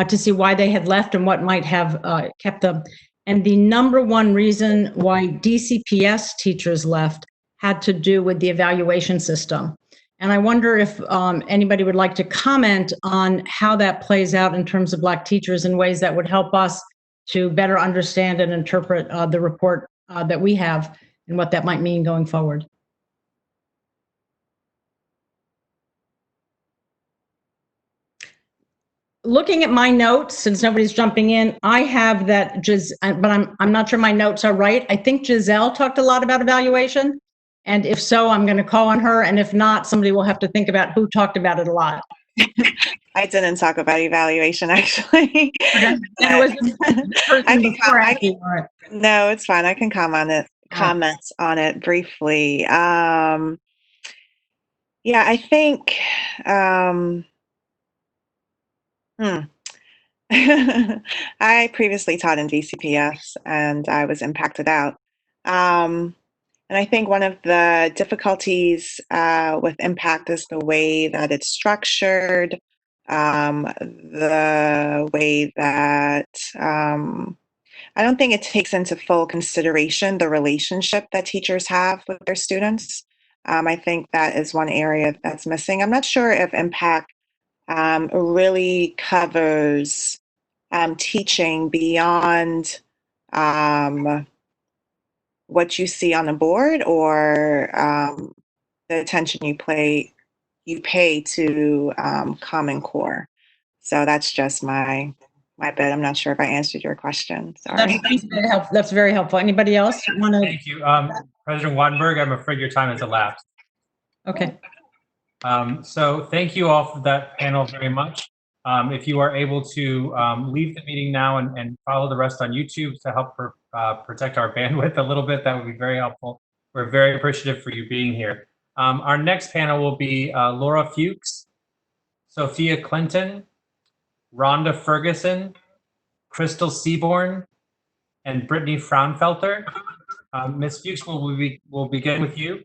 to see why they had left and what might have kept them. And the number one reason why DCPS teachers left had to do with the evaluation system. And I wonder if anybody would like to comment on how that plays out in terms of Black teachers in ways that would help us to better understand and interpret the report that we have and what that might mean going forward. Looking at my notes, since nobody's jumping in, I have that, but I'm not sure my notes are right. I think Jezelle talked a lot about evaluation, And if so, I'm going to call on her. And if not, somebody will have to think about who talked about it a lot. I didn't talk about evaluation, actually. Then it was the person before Abby. All right. No, it's fine. I can comment on it briefly. Yeah, I think I previously taught in DCPS and I was impacted out. And I think one of the difficulties with impact is the way that it's structured, the way that I don't think it takes into full consideration the relationship that teachers have with their students. I think that is one area that's missing. I'm not sure if impact really covers teaching beyond what you see on the board or the attention you pay to Common Core. So that's just my bit. I'm not sure if I answered your question. Sorry. That's very helpful. Anybody else want to? Thank you. President Wattenberg, I'm afraid your time has elapsed. Okay. So thank you all for that panel very much. If you are able to leave the meeting now and follow the rest on YouTube to help protect our bandwidth a little bit, that would be very helpful. We're very appreciative for you being here. Our next panel will be Laura Fuchs, Sophia Clinton, Rhonda Ferguson, Crystal Seaborn, and Brittany Frownfelter. Ms. Fuchs, we'll begin with you.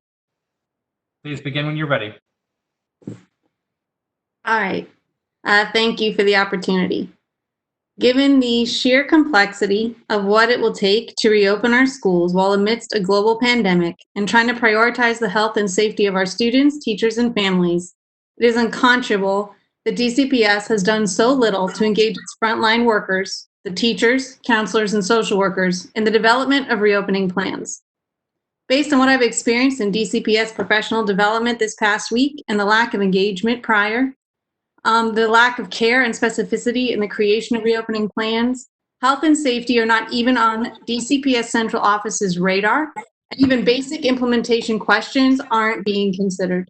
Please begin when you're ready. All right. Thank you for the opportunity. Given the sheer complexity of what it will take to reopen our schools while amidst a global pandemic and trying to prioritize the health and safety of our students, teachers, and families, it is unconscionable that DCPS has done so little to engage its frontline workers, the teachers, counselors, and social workers in the development of reopening plans. Based on what I've experienced in DCPS professional development this past week and the lack of engagement prior, the lack of care and specificity in the creation of reopening plans, health and safety are not even on DCPS Central Office's radar, and even basic implementation questions aren't being considered.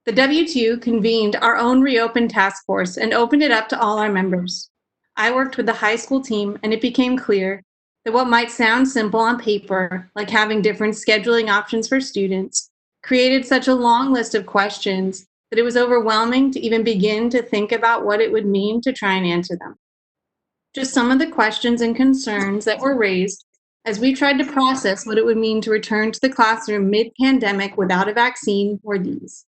The W2 convened our own reopen task force and opened it up to all our members. I worked with the high school team, and it became clear that what might sound simple on paper, like having different scheduling options for students, created such a long list of questions that it was overwhelming to even begin to think about what it would mean to try and answer them. Just some of the questions and concerns that were raised as we tried to process what it would mean to return to the classroom mid-pandemic without a vaccine were these.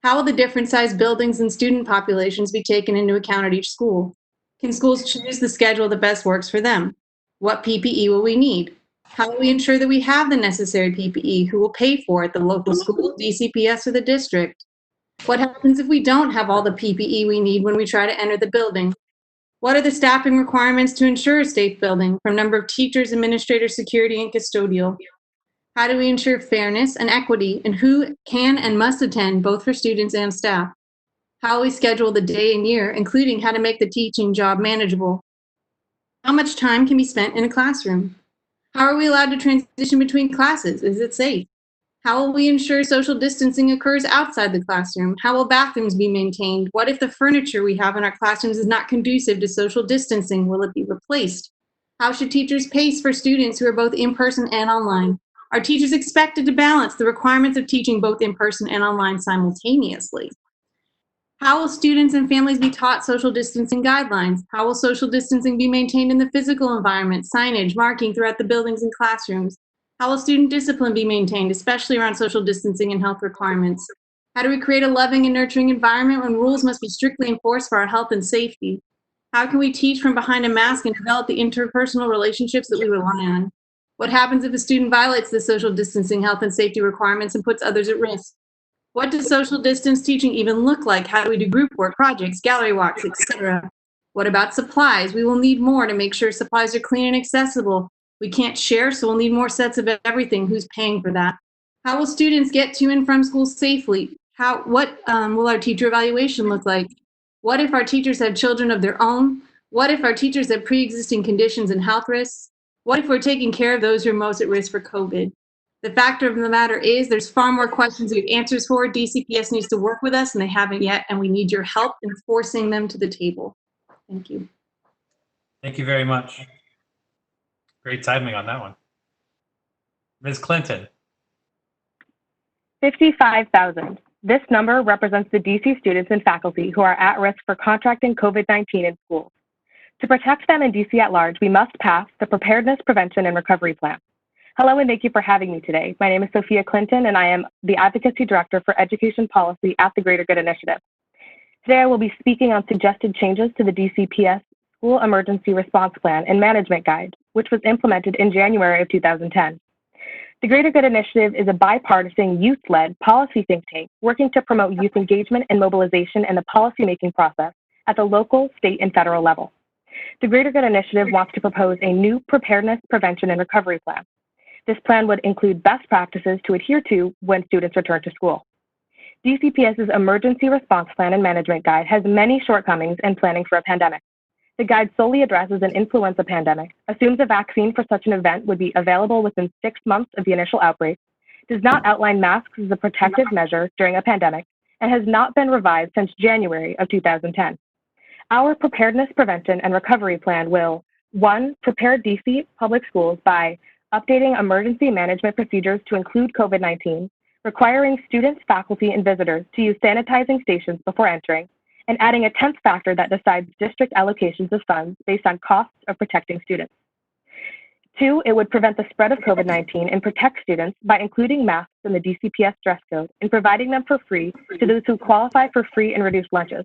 How will the different sized buildings and student populations be taken into account at each school? Can schools choose the schedule that best works for them? What PPE will we need? How will we ensure that we have the necessary PPE? Who will pay for it, the local school, DCPS, or the district? What happens if we don't have all the PPE we need when we try to enter the building? What are the staffing requirements to ensure a safe building, from number of teachers, administrators, security, and custodial? How do we ensure fairness and equity in who can and must attend, both for students and staff? How will we schedule the day and year, including how to make the teaching job manageable? How much time can be spent in a classroom? How are we allowed to transition between classes? Is it safe? How will we ensure social distancing occurs outside the classroom? How will bathrooms be maintained? What if the furniture we have in our classrooms is not conducive to social distancing? Will it be replaced? How should teachers pace for students who are both in person and online? Are teachers expected to balance the requirements of teaching both in person and online simultaneously? How will students and families be taught social distancing guidelines? How will social distancing be maintained in the physical environment, signage, marking throughout the buildings and classrooms? How will student discipline be maintained, especially around social distancing and health requirements? How do we create a loving and nurturing environment when rules must be strictly enforced for our health and safety? How can we teach from behind a mask and develop the interpersonal relationships that we rely on? What happens if a student violates the social distancing, health, and safety requirements and puts others at risk? What does social distance teaching even look like? How do we do group work, projects, gallery walks, etc.? What about supplies? We will need more to make sure supplies are clean and accessible. We can't share, so we'll need more sets of everything. Who's paying for that? How will students get to and from school safely? What will our teacher evaluation look like? What if our teachers had children of their own? What if our teachers have pre-existing conditions and health risks? What if we're taking care of those who are most at risk for COVID? The fact of the matter is there's far more questions we have answers for. DCPS needs to work with us, and they haven't yet, and we need your help in forcing them to the table. Thank you. Thank you very much. Great timing on that one. Ms. Clinton. 55,000. This number represents the DC students and faculty who are at risk for contracting COVID-19 in schools. To protect them in DC at large, we must pass the Preparedness, Prevention, and Recovery Plan. Hello, and thank you for having me today. My name is Sophia Clinton, and I am the Advocacy Director for Education Policy at the Greater Good Initiative. Today, I will be speaking on suggested changes to the DCPS School Emergency Response Plan and Management Guide, which was implemented in January of 2010. The Greater Good Initiative is a bipartisan, youth-led policy think tank working to promote youth engagement and mobilization in the policymaking process at the local, state, and federal level. The Greater Good Initiative wants to propose a new Preparedness, Prevention, and Recovery Plan. This plan would include best practices to adhere to when students return to school. DCPS's Emergency Response Plan and Management Guide has many shortcomings in planning for a pandemic. The guide solely addresses an influenza pandemic, assumes a vaccine for such an event would be available within 6 months of the initial outbreak, does not outline masks as a protective measure during a pandemic, and has not been revised since January of 2010. Our Preparedness, Prevention, and Recovery Plan will, 1, prepare DC public schools by updating emergency management procedures to include COVID-19, requiring students, faculty, and visitors to use sanitizing stations before entering, and adding a 10th factor that decides district allocations of funds based on costs of protecting students. 2, it would prevent the spread of COVID-19 and protect students by including masks in the DCPS dress code and providing them for free to those who qualify for free and reduced lunches,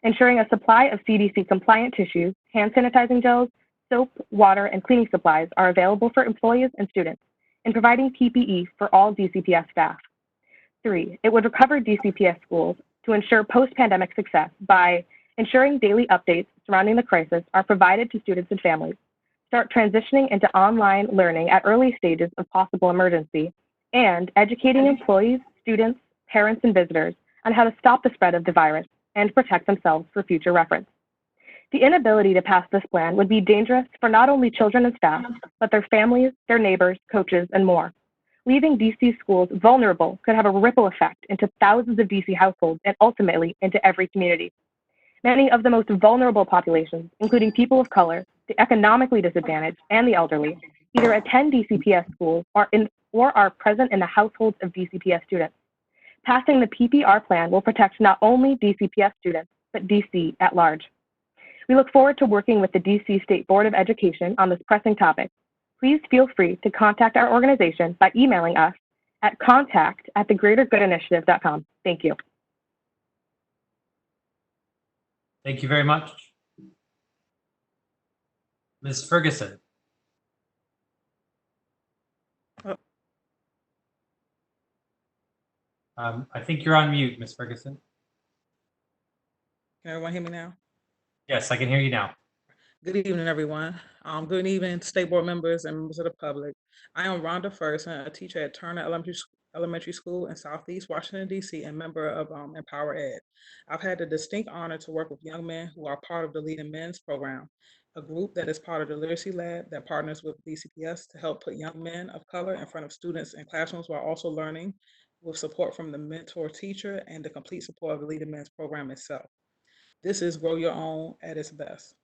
ensuring a supply of CDC-compliant tissues, hand sanitizing gels, soap, water, and cleaning supplies are available for employees and students, and providing PPE for all DCPS staff. 3, it would recover DCPS schools to ensure post-pandemic success by ensuring daily updates surrounding the crisis are provided to students and families, start transitioning into online learning at early stages of possible emergency, and educating employees, students, parents, and visitors on how to stop the spread of the virus and protect themselves for future reference. The inability to pass this plan would be dangerous for not only children and staff, but their families, their neighbors, coaches, and more. Leaving DC schools vulnerable could have a ripple effect into thousands of DC households and ultimately into every community. Many of the most vulnerable populations, including people of color, the economically disadvantaged, and the elderly, either attend DCPS schools or are present in the households of DCPS students. Passing the PPR plan will protect not only DCPS students, but DC at large. We look forward to working with the DC State Board of Education on this pressing topic. Please feel free to contact our organization by emailing us at contact@thegreatergoodinitiative.com. Thank you. Thank you very much. Ms. Ferguson. I think you're on mute, Ms. Ferguson. Can everyone hear me now? Yes, I can hear you now. Good evening, everyone. Good evening, State Board members and members of the public. I am Rhonda Ferguson, a teacher at Turner Elementary School in Southeast Washington, D.C., and member of Empower Ed. I've had the distinct honor to work with young men who are part of the Leading Men's program, a group that is part of the Literacy Lab that partners with DCPS to help put young men of color in front of students in classrooms while also learning with support from the mentor teacher and the complete support of the Leading Men's program itself. This is Grow Your Own at its best.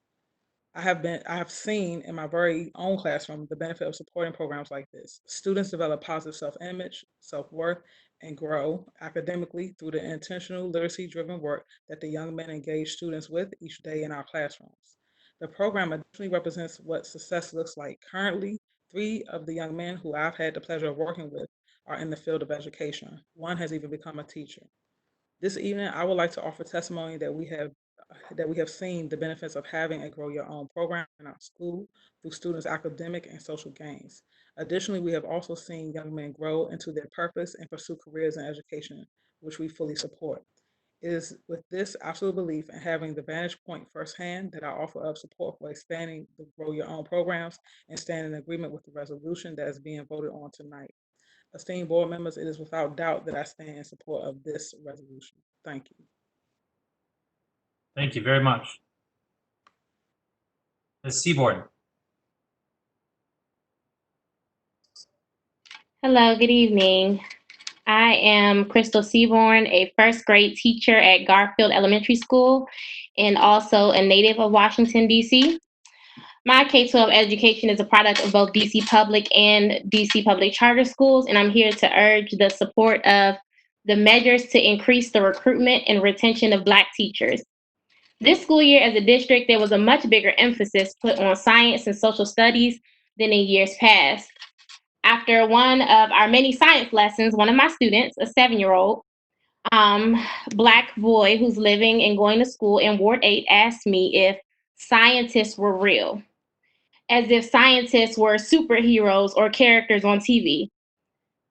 I have seen in my very own classroom the benefit of supporting programs like this. Students develop positive self-image, self-worth, and grow academically through the intentional literacy-driven work that the young men engage students with each day in our classrooms. The program additionally represents what success looks like. Currently, 3 of the young men who I've had the pleasure of working with are in the field of education. 1 has even become a teacher. This evening, I would like to offer testimony that we have seen the benefits of having a Grow Your Own program in our school through students' academic and social gains. Additionally, we have also seen young men grow into their purpose and pursue careers in education, which we fully support. It is with this absolute belief in having the vantage point firsthand that I offer up support for expanding the Grow Your Own programs and stand in agreement with the resolution that is being voted on tonight. Esteemed board members, it is without doubt that I stand in support of this resolution. Thank you. Thank you very much. Ms. Seaborn. Hello, good evening. I am Crystal Seaborn, a first grade teacher at Garfield Elementary School and also a native of Washington, D.C. My K-12 education is a product of both DC Public and DC Public Charter Schools, and I'm here to urge the support of the measures to increase the recruitment and retention of Black teachers. This school year as a district, there was a much bigger emphasis put on science and social studies than in years past. After one of our many science lessons, one of my students, a 7-year-old, Black boy who's living and going to school in Ward 8, asked me if scientists were real, as if scientists were superheroes or characters on TV.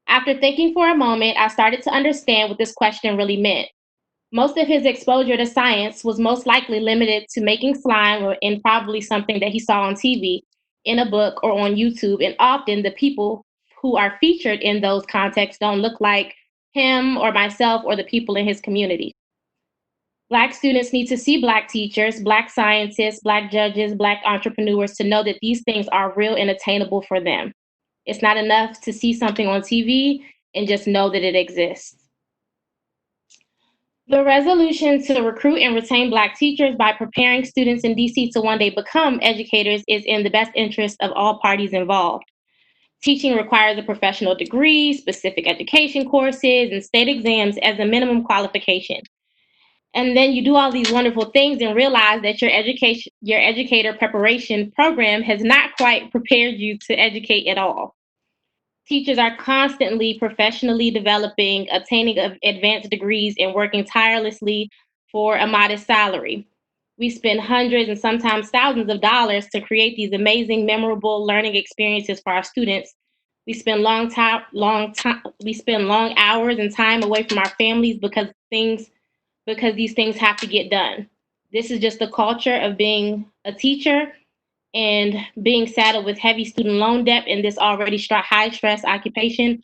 After thinking for a moment, I started to understand what this question really meant. Most of his exposure to science was most likely limited to making slime or in probably something that he saw on TV, in a book, or on YouTube, and often the people who are featured in those contexts don't look like him or myself or the people in his community. Black students need to see Black teachers, Black scientists, Black judges, Black entrepreneurs to know that these things are real and attainable for them. It's not enough to see something on TV and just know that it exists. The resolution to recruit and retain Black teachers by preparing students in DC to one day become educators is in the best interest of all parties involved. Teaching requires a professional degree, specific education courses, and state exams as a minimum qualification. And then you do all these wonderful things and realize that your educator preparation program has not quite prepared you to educate at all. Teachers are constantly professionally developing, obtaining advanced degrees, and working tirelessly for a modest salary. We spend hundreds and sometimes thousands of dollars to create these amazing, memorable learning experiences for our students. We spend long hours and time away from our families because these things have to get done. This is just the culture of being a teacher and being saddled with heavy student loan debt in this already high stress occupation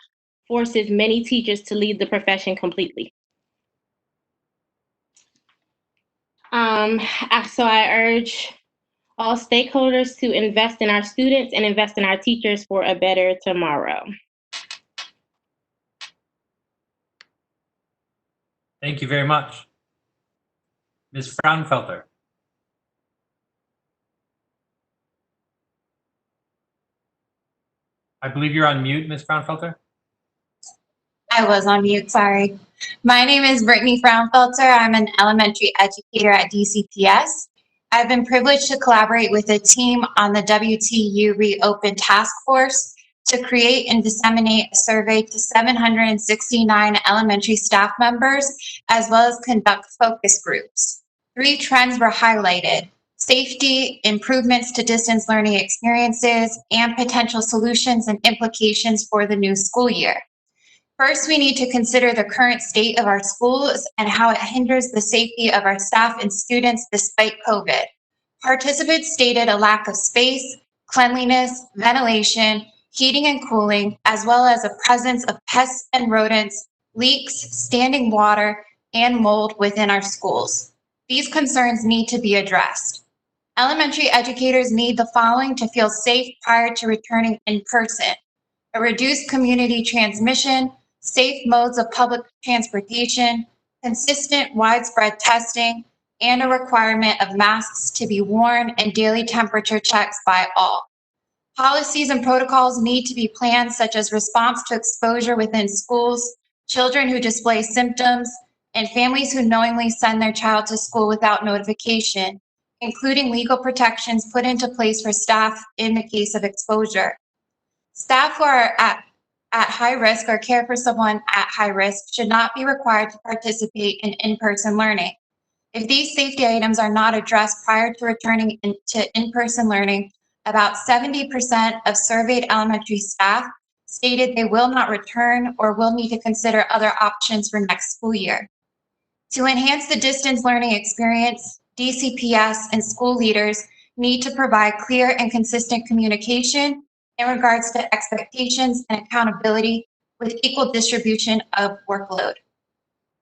forces many teachers to leave the profession completely. So I urge all stakeholders to invest in our students and invest in our teachers for a better tomorrow. Thank you very much. Ms. Frownfelter. I believe you're on mute, Ms. Frownfelter. I was on mute, sorry. My name is Brittany Frownfelter. I'm an elementary educator at DCPS. I've been privileged to collaborate with a team on the WTU Reopen Task Force to create and disseminate a survey to 769 elementary staff members, as well as conduct focus groups. 3 trends were highlighted: safety, improvements to distance learning experiences, and potential solutions and implications for the new school year. First, we need to consider the current state of our schools and how it hinders the safety of our staff and students despite COVID. Participants stated a lack of space, cleanliness, ventilation, heating and cooling, as well as a presence of pests and rodents, leaks, standing water, and mold within our schools. These concerns need to be addressed. Elementary educators need the following to feel safe prior to returning in person: a reduced community transmission, safe modes of public transportation, consistent widespread testing, and a requirement of masks to be worn and daily temperature checks by all. Policies and protocols need to be planned, such as response to exposure within schools, children who display symptoms, and families who knowingly send their child to school without notification, including legal protections put into place for staff in the case of exposure. Staff who are at high risk or care for someone at high risk should not be required to participate in in-person learning. If these safety items are not addressed prior to returning to in-person learning, about 70% of surveyed elementary staff stated they will not return or will need to consider other options for next school year. To enhance the distance learning experience, DCPS and school leaders need to provide clear and consistent communication in regards to expectations and accountability with equal distribution of workload.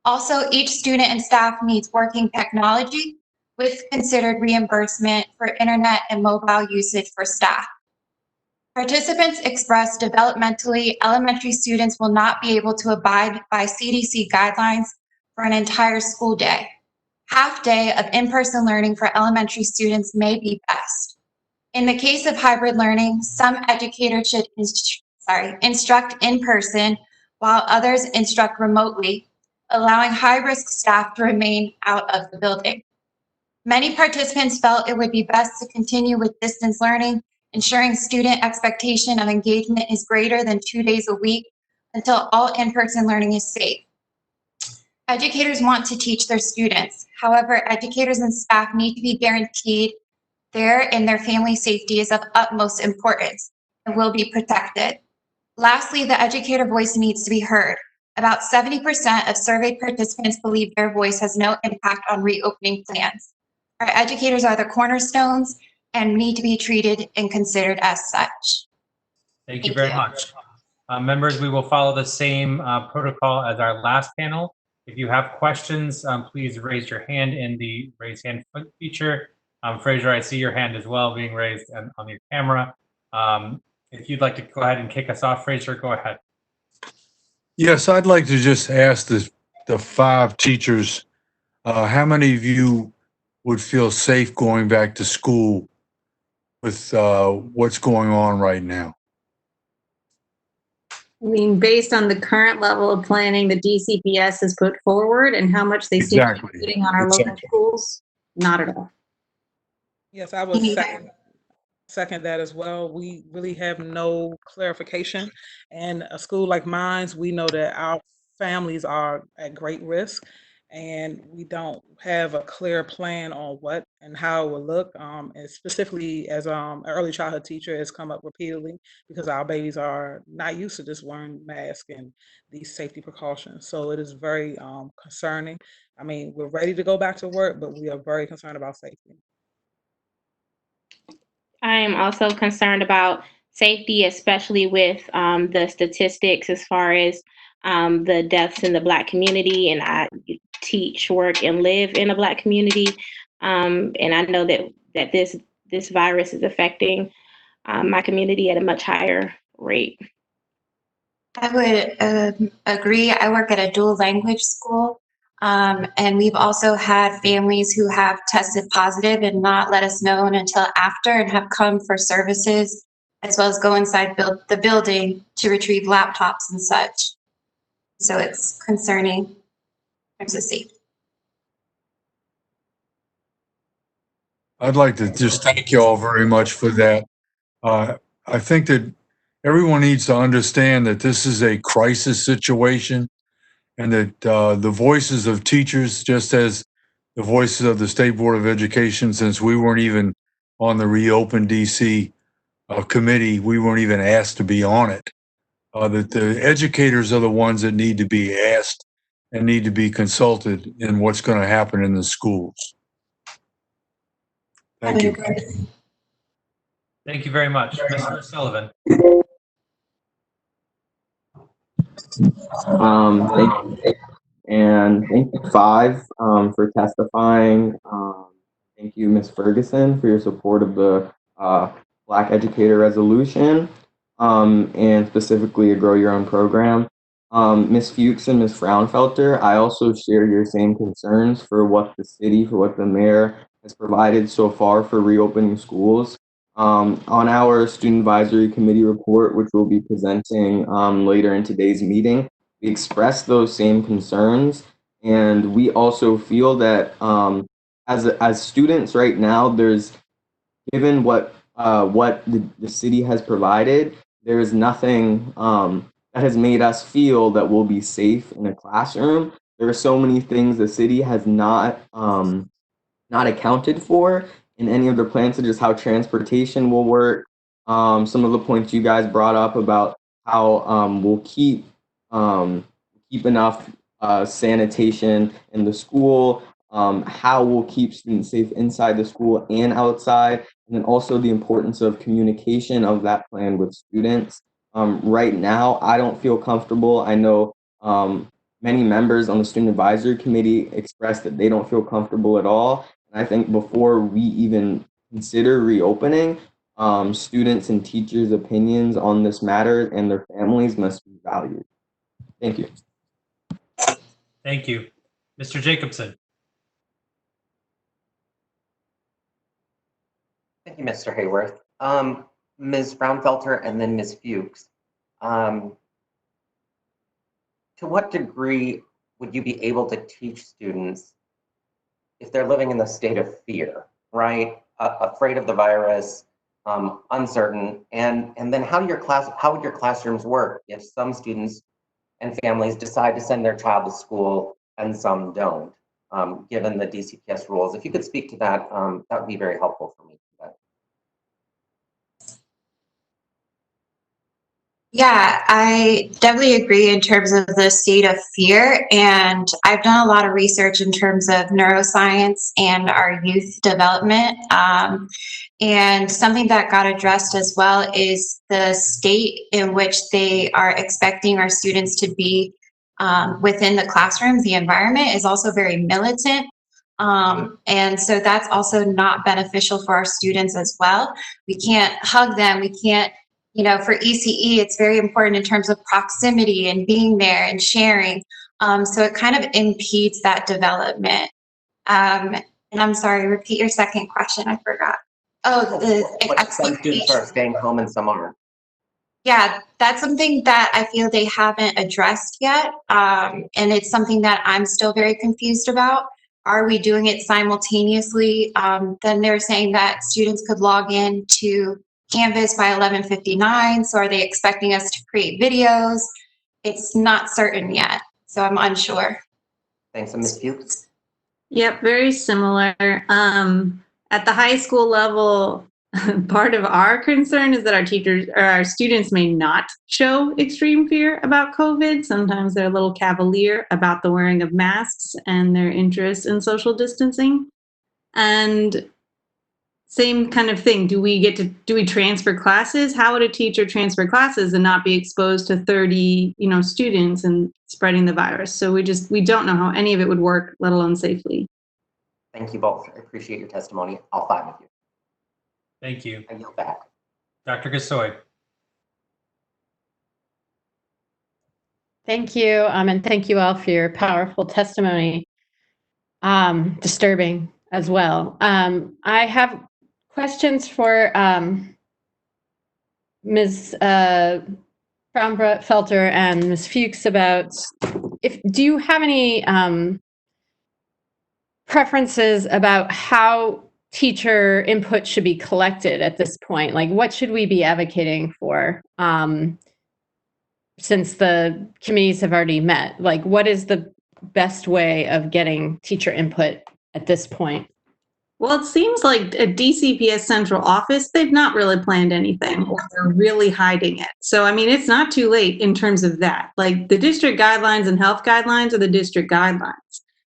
Also, each student and staff needs working technology with considered reimbursement for internet and mobile usage for staff. Participants expressed developmentally elementary students will not be able to abide by CDC guidelines for an entire school day. Half day of in-person learning for elementary students may be best. In the case of hybrid learning, some educators should instruct in person while others instruct remotely, allowing high-risk staff to remain out of the building. Many participants felt it would be best to continue with distance learning, ensuring student expectation of engagement is greater than 2 days a week until all in-person learning is safe. Educators want to teach their students. However, educators and staff need to be guaranteed their and their family safety is of utmost importance and will be protected. Lastly, the educator voice needs to be heard. About 70% of surveyed participants believe their voice has no impact on reopening plans. Our educators are the cornerstones and need to be treated and considered as such. Thank you very much. Members, we will follow the same protocol as our last panel. If you have questions, please raise your hand in the raise hand feature. Fraser, I see your hand as well being raised on your camera. If you'd like to go ahead and kick us off, Fraser, go ahead. Yes, I'd like to just ask the 5 teachers, how many of you would feel safe going back to school with what's going on right now? I mean, based on the current level of planning the DCPS has put forward and how much they seem to be putting on our local schools, not at all. Yes, I would second that as well. We really have no clarification. And a school like mine, we know that our families are at great risk, and we don't have a clear plan on what and how it will look. And specifically, as an early childhood teacher, has come up repeatedly because our babies are not used to just wearing masks and these safety precautions. So it is very concerning. I mean, we're ready to go back to work, but we are very concerned about safety. I am also concerned about safety, especially with the statistics as far as the deaths in the Black community. And I teach, work, and live in a Black community. And I know that this virus is affecting my community at a much higher rate. I would agree. I work at a dual language school. And we've also had families who have tested positive and not let us know until after and have come for services, as well as go inside the building to retrieve laptops and such. So it's concerning in terms of safety. I'd like to just thank you all very much for that. I think that everyone needs to understand that this is a crisis situation, and that the voices of teachers, just as the voices of the State Board of Education, since we weren't even on the Reopen DC committee, we weren't even asked to be on it, that the educators are the ones that need to be asked and need to be consulted in what's going to happen in the schools. Thank you. Thank you very much. Mr. Sullivan. Thank you. And thank you, 5, for testifying. Thank you, Ms. Ferguson, for your support of the Black Educator Resolution, and specifically a Grow Your Own program. Ms. Fuchs and Ms. Frownfelter, I also share your same concerns for what the city, for what the mayor has provided so far for reopening schools. On our Student Advisory Committee report, which we'll be presenting later in today's meeting, we express those same concerns, and we also feel that as students right now, there's, given what the city has provided, there is nothing that has made us feel that we'll be safe in a classroom. There are so many things the city has not accounted for in any of their plans, such as how transportation will work. Some of the points you guys brought up about how we'll keep enough sanitation in the school, how we'll keep students safe inside the school and outside, and then also the importance of communication of that plan with students. Right now, I don't feel comfortable. I know many members on the Student Advisory Committee expressed that they don't feel comfortable at all. And I think before we even consider reopening, Students and teachers' opinions on this matter and their families must be valued. Thank you. Thank you. Mr. Jacobson. Thank you, Mr. Hayworth. Ms. Frownfelter and then Ms. Fuchs. To what degree would you be able to teach students if they're living in the state of fear, right? Afraid of the virus, uncertain, and then how would your classrooms work if some students and families decide to send their child to school and some don't, given the DCPS rules? If you could speak to that, that would be very helpful for me. Yeah, I definitely agree in terms of the state of fear. And I've done a lot of research in terms of neuroscience and our youth development. And something that got addressed as well is the state in which they are expecting our students to be within the classroom. The environment is also very militant. And so that's also not beneficial for our students as well. We can't hug them. We can't, for ECE, it's very important in terms of proximity and being there and sharing. So it kind of impedes that development. And I'm sorry, repeat your second question. I forgot. Some students are staying home and some aren't. Yeah, that's something that I feel they haven't addressed yet. And it's something that I'm still very confused about. Are we doing it simultaneously? Then they're saying that students could log in to Canvas by 11:59. So are they expecting us to create videos? It's not certain yet. So I'm unsure. Thanks, Ms. Fuchs. Yep, very similar. At the high school level, part of our concern is that our teachers or our students may not show extreme fear about COVID. Sometimes they're a little cavalier about the wearing of masks and their interest in social distancing. And same kind of thing. Do we transfer classes? How would a teacher transfer classes and not be exposed to 30, students and spreading the virus? So we don't know how any of it would work, let alone safely. Thank you both. I appreciate your testimony, all five of you. Thank you. I yield back. Dr. Gasoi. Thank you, and thank you all for your powerful testimony. Disturbing as well. I have questions for Ms. Frownfelter and Ms. Fuchs about do you have any preferences about how teacher input should be collected at this point? Like, what should we be advocating for? Since the committees have already met, like, what is the best way of getting teacher input at this point? Well, it seems like at DCPS central office, they've not really planned anything, or they're really hiding it. So, I mean, it's not too late in terms of that. Like, the district guidelines and health guidelines are the district guidelines.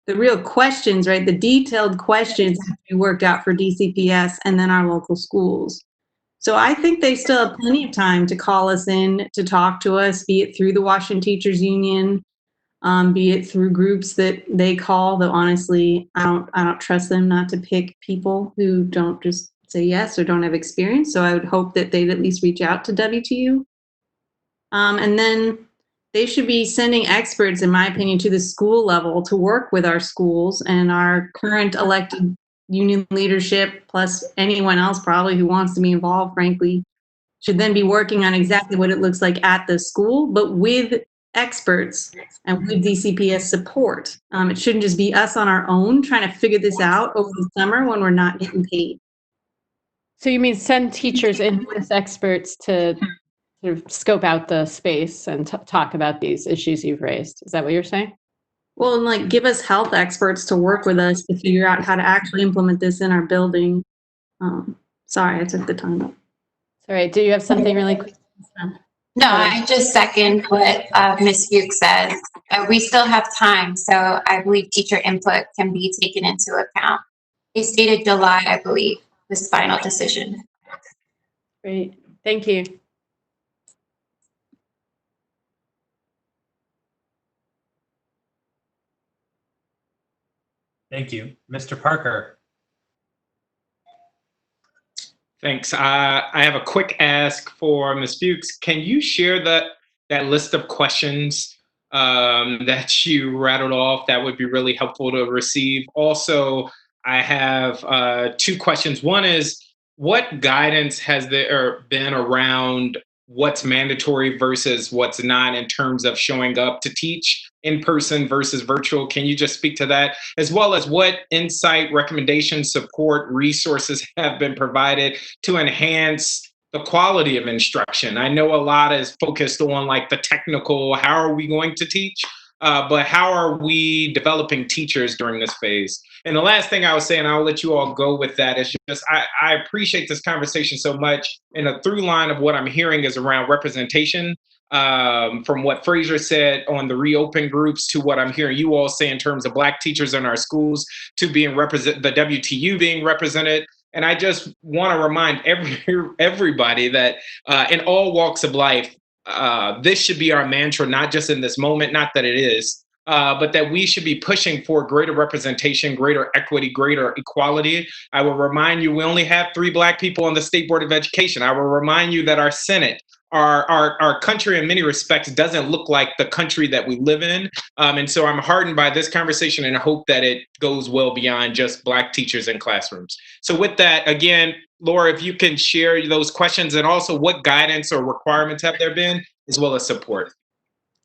The real questions, right, the detailed questions have to be worked out for DCPS and then our local schools. So I think they still have plenty of time to call us in, to talk to us, be it through the Washington Teachers Union, be it through groups that they call, though honestly, I don't trust them not to pick people who don't just say yes or don't have experience. So I would hope that they'd at least reach out to WTU. And then they should be sending experts, in my opinion, to the school level to work with our schools and our current elected union leadership, plus anyone else probably who wants to be involved, frankly, should then be working on exactly what it looks like at the school, but with experts and with DCPS support. It shouldn't just be us on our own trying to figure this out over the summer when we're not getting paid. So you mean send teachers in with experts to sort of scope out the space and talk about these issues you've raised? Is that what you're saying? Well, and like give us health experts to work with us to figure out how to actually implement this in our building. Sorry, I took the time up. Sorry, do you have something really quick? No, I just second what Ms. Fuchs said. We still have time, so I believe teacher input can be taken into account. They stated July, I believe, was final decision. Great, thank you. Thank you. Mr. Parker. Thanks. I have a quick ask for Ms. Fuchs. Can you share that list of questions that you rattled off? That would be really helpful to receive. Also, I have two questions. One is, what guidance has there been around what's mandatory versus what's not in terms of showing up to teach in person versus virtual? Can you just speak to that, as well as what insight, recommendations, support, resources have been provided to enhance the quality of instruction? I know a lot is focused on like the technical, how are we going to teach? But how are we developing teachers during this phase? And the last thing I would say, and I'll let you all go with that, is just I appreciate this conversation so much. And a through line of what I'm hearing is around representation, from what Fraser said on the reopen groups to what I'm hearing you all say in terms of Black teachers in our schools, to being the WTU being represented. And I just want to remind everybody that in all walks of life, this should be our mantra, not just in this moment, not that it is, but that we should be pushing for greater representation, greater equity, greater equality. I will remind you, we only have 3 Black people on the State Board of Education. I will remind you that our Senate, our country in many respects doesn't look like the country that we live in. And so I'm heartened by this conversation and I hope that it goes well beyond just Black teachers in classrooms. So with that, again, Laura, if you can share those questions and also what guidance or requirements have there been, as well as support.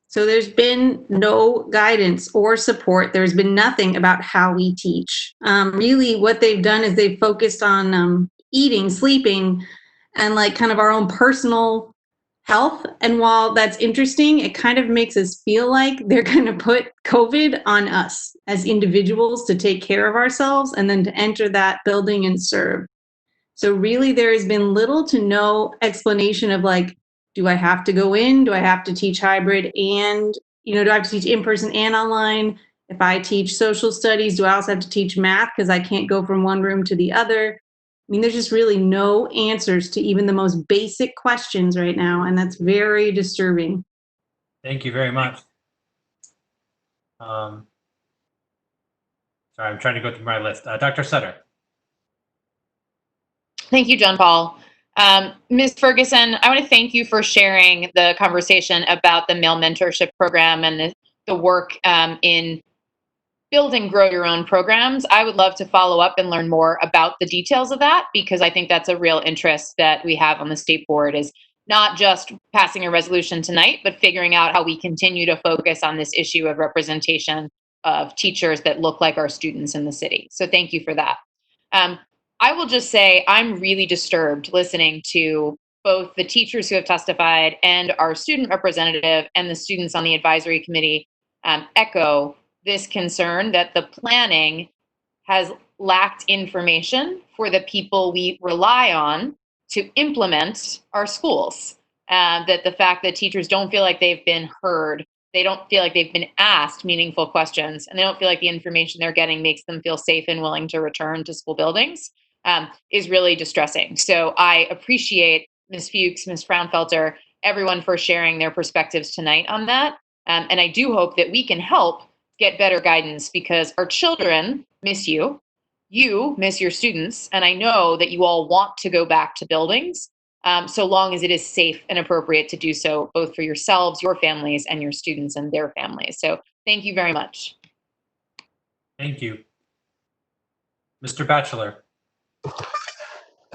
So there's been no guidance or support. There's been nothing about how we teach. Really what they've done is they've focused on eating, sleeping, and like kind of our own personal health. And while that's interesting, it kind of makes us feel like they're going to put COVID on us as individuals to take care of ourselves and then to enter that building and serve. So really there has been little to no explanation of like, do I have to go in? Do I have to teach hybrid? And, do I have to teach in person and online? If I teach social studies, do I also have to teach math because I can't go from one room to the other? I mean, there's just really no answers to even the most basic questions right now. And that's very disturbing. Thank you very much. Sorry, I'm trying to go through my list. Dr. Sutter. Thank you, John Paul. Ms. Ferguson, I want to thank you for sharing the conversation about the male mentorship program and the work in build and grow your own programs. I would love to follow up and learn more about the details of that, because I think that's a real interest that we have on the state board, is not just passing a resolution tonight, but figuring out how we continue to focus on this issue of representation of teachers that look like our students in the city. So thank you for that. I will just say I'm really disturbed listening to both the teachers who have testified and our student representative and the students on the advisory committee echo this concern that the planning has lacked information for the people we rely on to implement our schools. That the fact that teachers don't feel like they've been heard, they don't feel like they've been asked meaningful questions, and they don't feel like the information they're getting makes them feel safe and willing to return to school buildings is really distressing. So I appreciate Ms. Fuchs, Ms. Frownfelter, everyone for sharing their perspectives tonight on that. And I do hope that we can help get better guidance, because our children miss you, you miss your students, and I know that you all want to go back to buildings so long as it is safe and appropriate to do so, both for yourselves, your families, and your students and their families. So thank you very much. Thank you. Mr. Batchelor.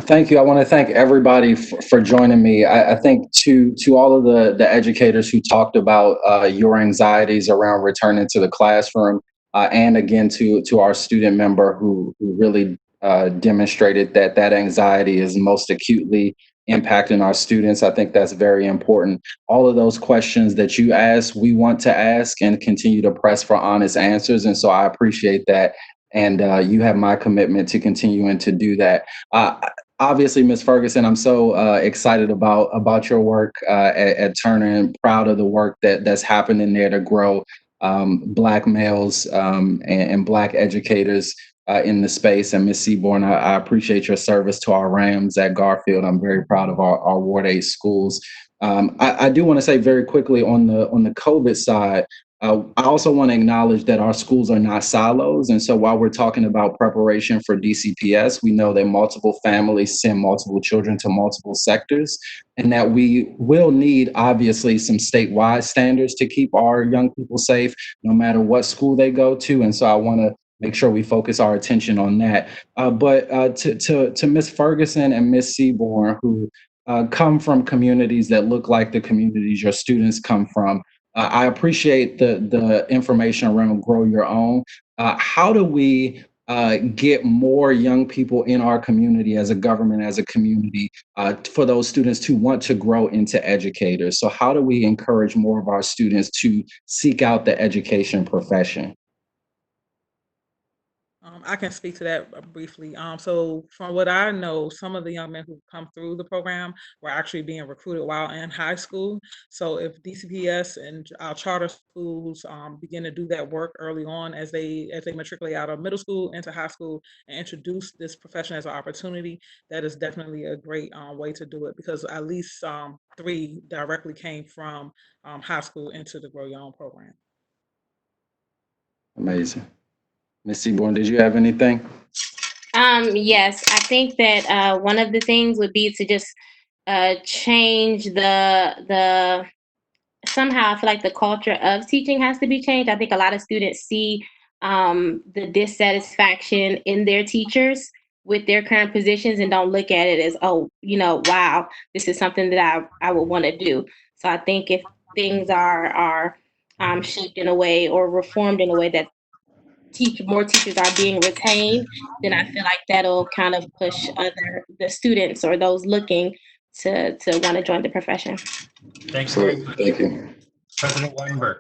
Thank you. I want to thank everybody for joining me. I think to all of the educators who talked about your anxieties around returning to the classroom, and again to our student member who really demonstrated that anxiety is most acutely impacting our students. I think that's very important. All of those questions that you asked, we want to ask and continue to press for honest answers. And so I appreciate that. And you have my commitment to continuing to do that. Obviously, Ms. Ferguson, I'm so excited about your work at Turner, and proud of the work that's happening there to grow Black males and Black educators in the space. And Ms. Seaborn, I appreciate your service to our Rams at Garfield. I'm very proud of our Ward 8 schools. I do want to say very quickly on the COVID side, I also want to acknowledge that our schools are not silos. And so while we're talking about preparation for DCPS, we know that multiple families send multiple children to multiple sectors, and that we will need, obviously, some statewide standards to keep our young people safe, no matter what school they go to. And so I want to make sure we focus our attention on that. But to Ms. Ferguson and Ms. Seaborn, who come from communities that look like the communities your students come from, I appreciate the information around Grow Your Own. How do we get more young people in our community as a government, as a community, for those students to want to grow into educators? So how do we encourage more of our students to seek out the education profession? I can speak to that briefly. So from what I know, some of the young men who come through the program were actually being recruited while in high school. So if DCPS and our charter schools begin to do that work early on as they matriculate out of middle school into high school and introduce this profession as an opportunity, that is definitely a great way to do it, because at least 3 directly came from high school into the Grow Your Own program. Amazing. Ms. Seaborn, did you have anything? Yes, I think that one of the things would be to just change the somehow I feel like the culture of teaching has to be changed. I think a lot of students see the dissatisfaction in their teachers with their current positions and don't look at it as, oh, wow, this is something that I would want to do. So I think if things are shaped in a way or reformed in a way that more teachers are being retained, then I feel like that'll kind of push the students or those looking to want to join the profession. Thanks very much. Thank you. President Wattenberg.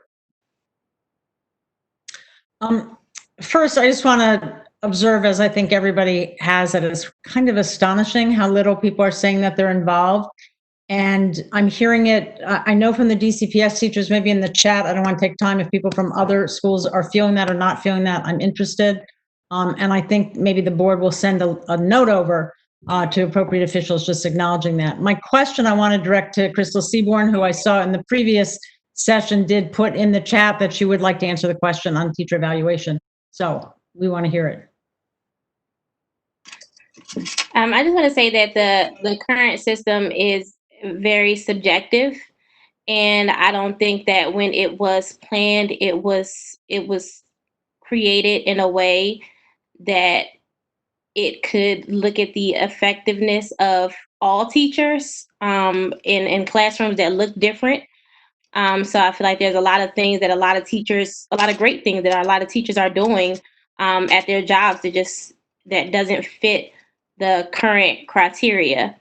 First, I just want to observe, as I think everybody has, that it's kind of astonishing how little people are saying that they're involved. And I'm hearing it, I know from the DCPS teachers, maybe in the chat. I don't want to take time if people from other schools are feeling that or not feeling that. I'm interested. And I think maybe the board will send a note over to appropriate officials just acknowledging that. My question I want to direct to Crystal Seaborn, who I saw in the previous session did put in the chat that she would like to answer the question on teacher evaluation. So we want to hear it. I just want to say that the current system is very subjective, and I don't think that when it was planned, it was created in a way that it could look at the effectiveness of all teachers in classrooms that look different. So I feel like there's a lot of things that a lot of great things that a lot of teachers are doing at their jobs that doesn't fit the current criteria.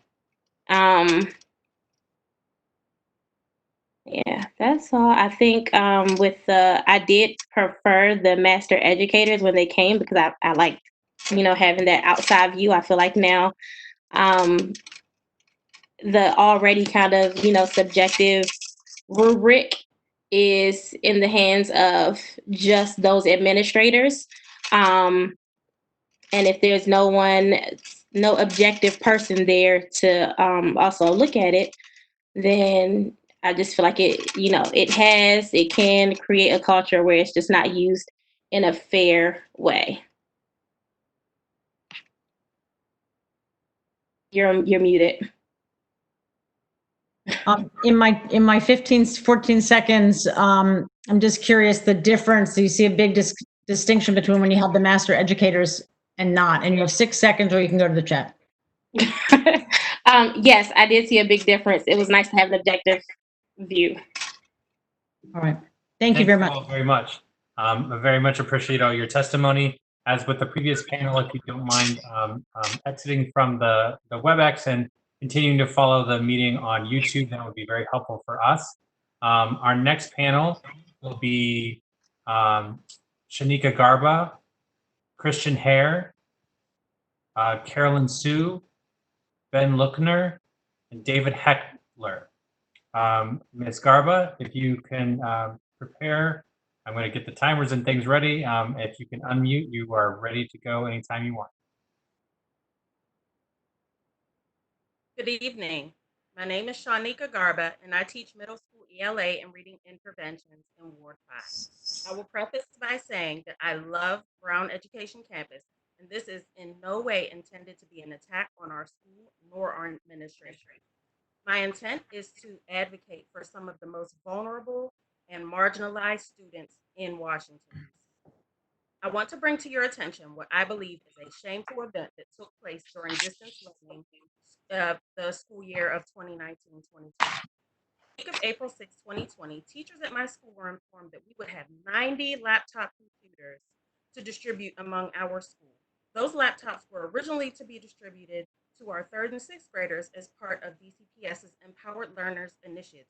Yeah, that's all. I think I did prefer the master educators when they came, because I liked, having that outside view. I feel like now the already kind of, subjective rubric is in the hands of just those administrators. And if there's no objective person there to also look at it, then I just feel like it can create a culture where it's just not used in a fair way. You're muted. In my 14 seconds, I'm just curious the difference. Do you see a big distinction between when you have the master educators and not? And you have 6 seconds, or you can go to the chat. Yes, I did see a big difference. It was nice to have an objective view. All right. Thank you very much. All very much. I very much appreciate all your testimony. As with the previous panel, if you don't mind exiting from the WebEx and continuing to follow the meeting on YouTube, that would be very helpful for us. Our next panel will be Shanika Garba, Christian Hare, Carolyn Sue, Ben Lookner, and David Heckler. Ms. Garba, if you can prepare, I'm going to get the timers and things ready. If you can unmute, you are ready to go anytime you want. Good evening. My name is Shawnika Garba, and I teach middle school ELA and reading interventions in Ward 5. I will preface by saying that I love Brown Education Campus, and this is in no way intended to be an attack on our school nor our administration. My intent is to advocate for some of the most vulnerable and marginalized students in Washington, D.C. I want to bring to your attention what I believe is a shameful event that took place during distance learning the school year of 2019-2020. The week of April 6, 2020, teachers at my school were informed that we would have 90 laptop computers to distribute among our school. Those laptops were originally to be distributed to our 3rd and 6th graders as part of DCPS's Empowered Learners Initiative.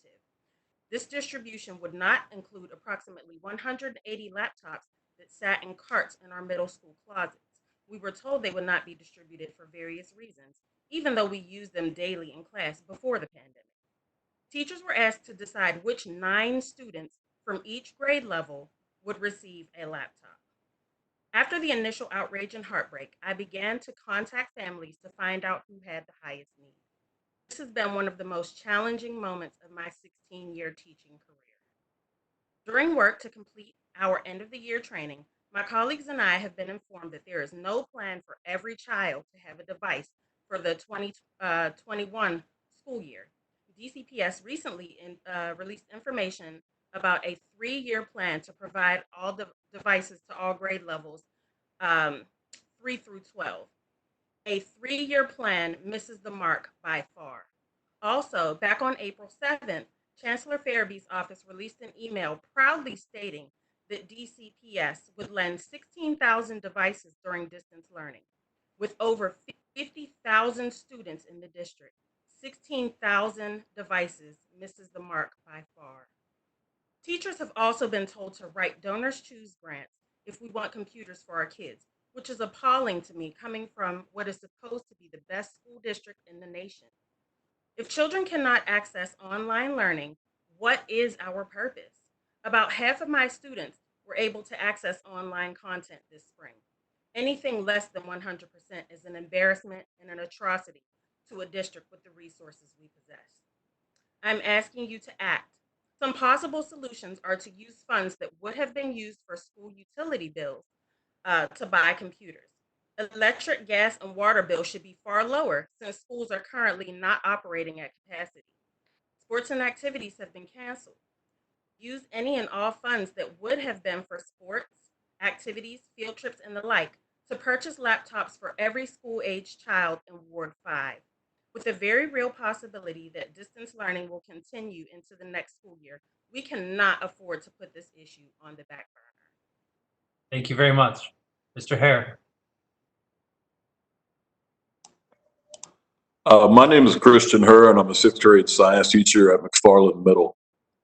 This distribution would not include approximately 180 laptops that sat in carts in our middle school closets. We were told they would not be distributed for various reasons, even though we used them daily in class before the pandemic. Teachers were asked to decide which 9 students from each grade level would receive a laptop. After the initial outrage and heartbreak, I began to contact families to find out who had the highest need. This has been one of the most challenging moments of my 16-year teaching career. During work to complete our end-of-the-year training, my colleagues and I have been informed that there is no plan for every child to have a device for the 2021 school year. DCPS recently released information about a 3-year plan to provide all the devices to all grade levels 3 through 12. A 3-year plan misses the mark by far. Also, back on April 7th, Chancellor Farabee's office released an email proudly stating that DCPS would lend 16,000 devices during distance learning. With over 50,000 students in the district, 16,000 devices misses the mark by far. Teachers have also been told to write donors choose grants if we want computers for our kids, which is appalling to me coming from what is supposed to be the best school district in the nation. If children cannot access online learning, what is our purpose? About half of my students were able to access online content this spring. Anything less than 100% is an embarrassment and an atrocity to a district with the resources we possess. I'm asking you to act. Some possible solutions are to use funds that would have been used for school utility bills to buy computers. Electric, gas, and water bills should be far lower since schools are currently not operating at capacity. Sports and activities have been canceled. Use any and all funds that would have been for sports, activities, field trips, and the like to purchase laptops for every school-aged child in Ward 5, with a very real possibility that distance learning will continue into the next school year. We cannot afford to put this issue on the back burner. Thank you very much. Mr. Hare. My name is Christian Herr, and I'm a 6th grade science teacher at McFarland Middle.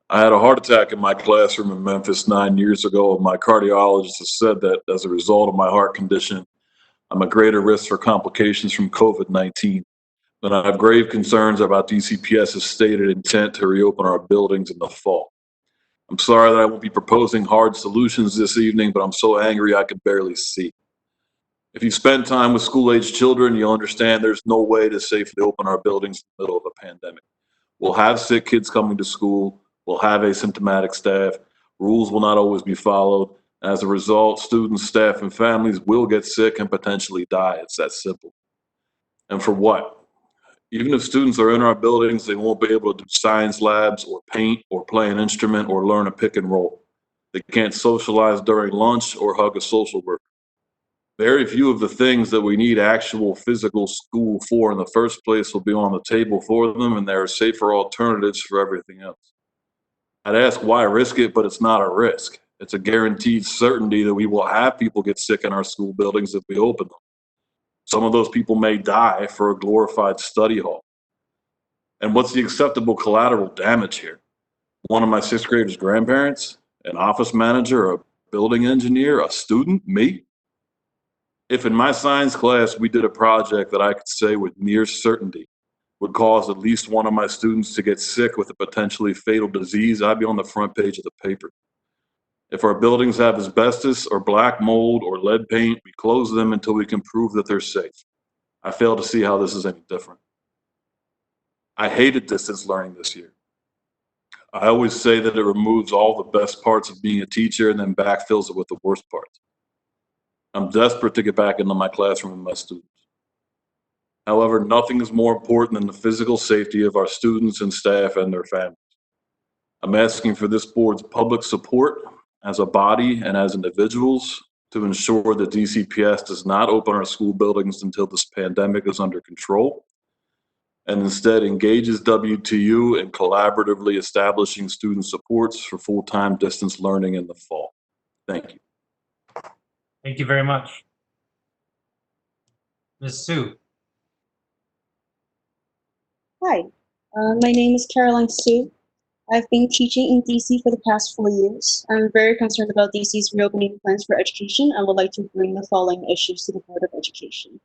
I had a heart attack in my classroom in Memphis 9 years ago, and my cardiologist has said that as a result of my heart condition, I'm at greater risk for complications from COVID-19. But I have grave concerns about DCPS's stated intent to reopen our buildings in the fall. I'm sorry that I won't be proposing hard solutions this evening, but I'm so angry I could barely see. If you spend time with school-aged children, you'll understand there's no way to safely open our buildings in the middle of a pandemic. We'll have sick kids coming to school. We'll have asymptomatic staff. Rules will not always be followed. As a result, students, staff, and families will get sick and potentially die. It's that simple. And for what? Even if students are in our buildings, they won't be able to do science labs or paint or play an instrument or learn a pick and roll. They can't socialize during lunch or hug a social worker. Very few of the things that we need actual physical school for in the first place will be on the table for them, and there are safer alternatives for everything else. I'd ask why risk it, but it's not a risk. It's a guaranteed certainty that we will have people get sick in our school buildings if we open them. Some of those people may die for a glorified study hall. And what's the acceptable collateral damage here? One of my 6th graders' grandparents, an office manager, a building engineer, a student, me? If in my science class we did a project that I could say with near certainty would cause at least one of my students to get sick with a potentially fatal disease, I'd be on the front page of the paper. If our buildings have asbestos or black mold or lead paint, we close them until we can prove that they're safe. I fail to see how this is any different. I hated distance learning this year. I always say that it removes all the best parts of being a teacher and then backfills it with the worst parts. I'm desperate to get back into my classroom with my students. However, nothing is more important than the physical safety of our students and staff and their families. I'm asking for this board's public support as a body and as individuals to ensure that DCPS does not open our school buildings until this pandemic is under control, and instead engages WTU in collaboratively establishing student supports for full-time distance learning in the fall. Thank you. Thank you very much. Ms. Sue. Hi, my name is Caroline Sue. I've been teaching in DC for the past 4 years. I'm very concerned about DC's reopening plans for education and would like to bring the following issues to the Board of Education.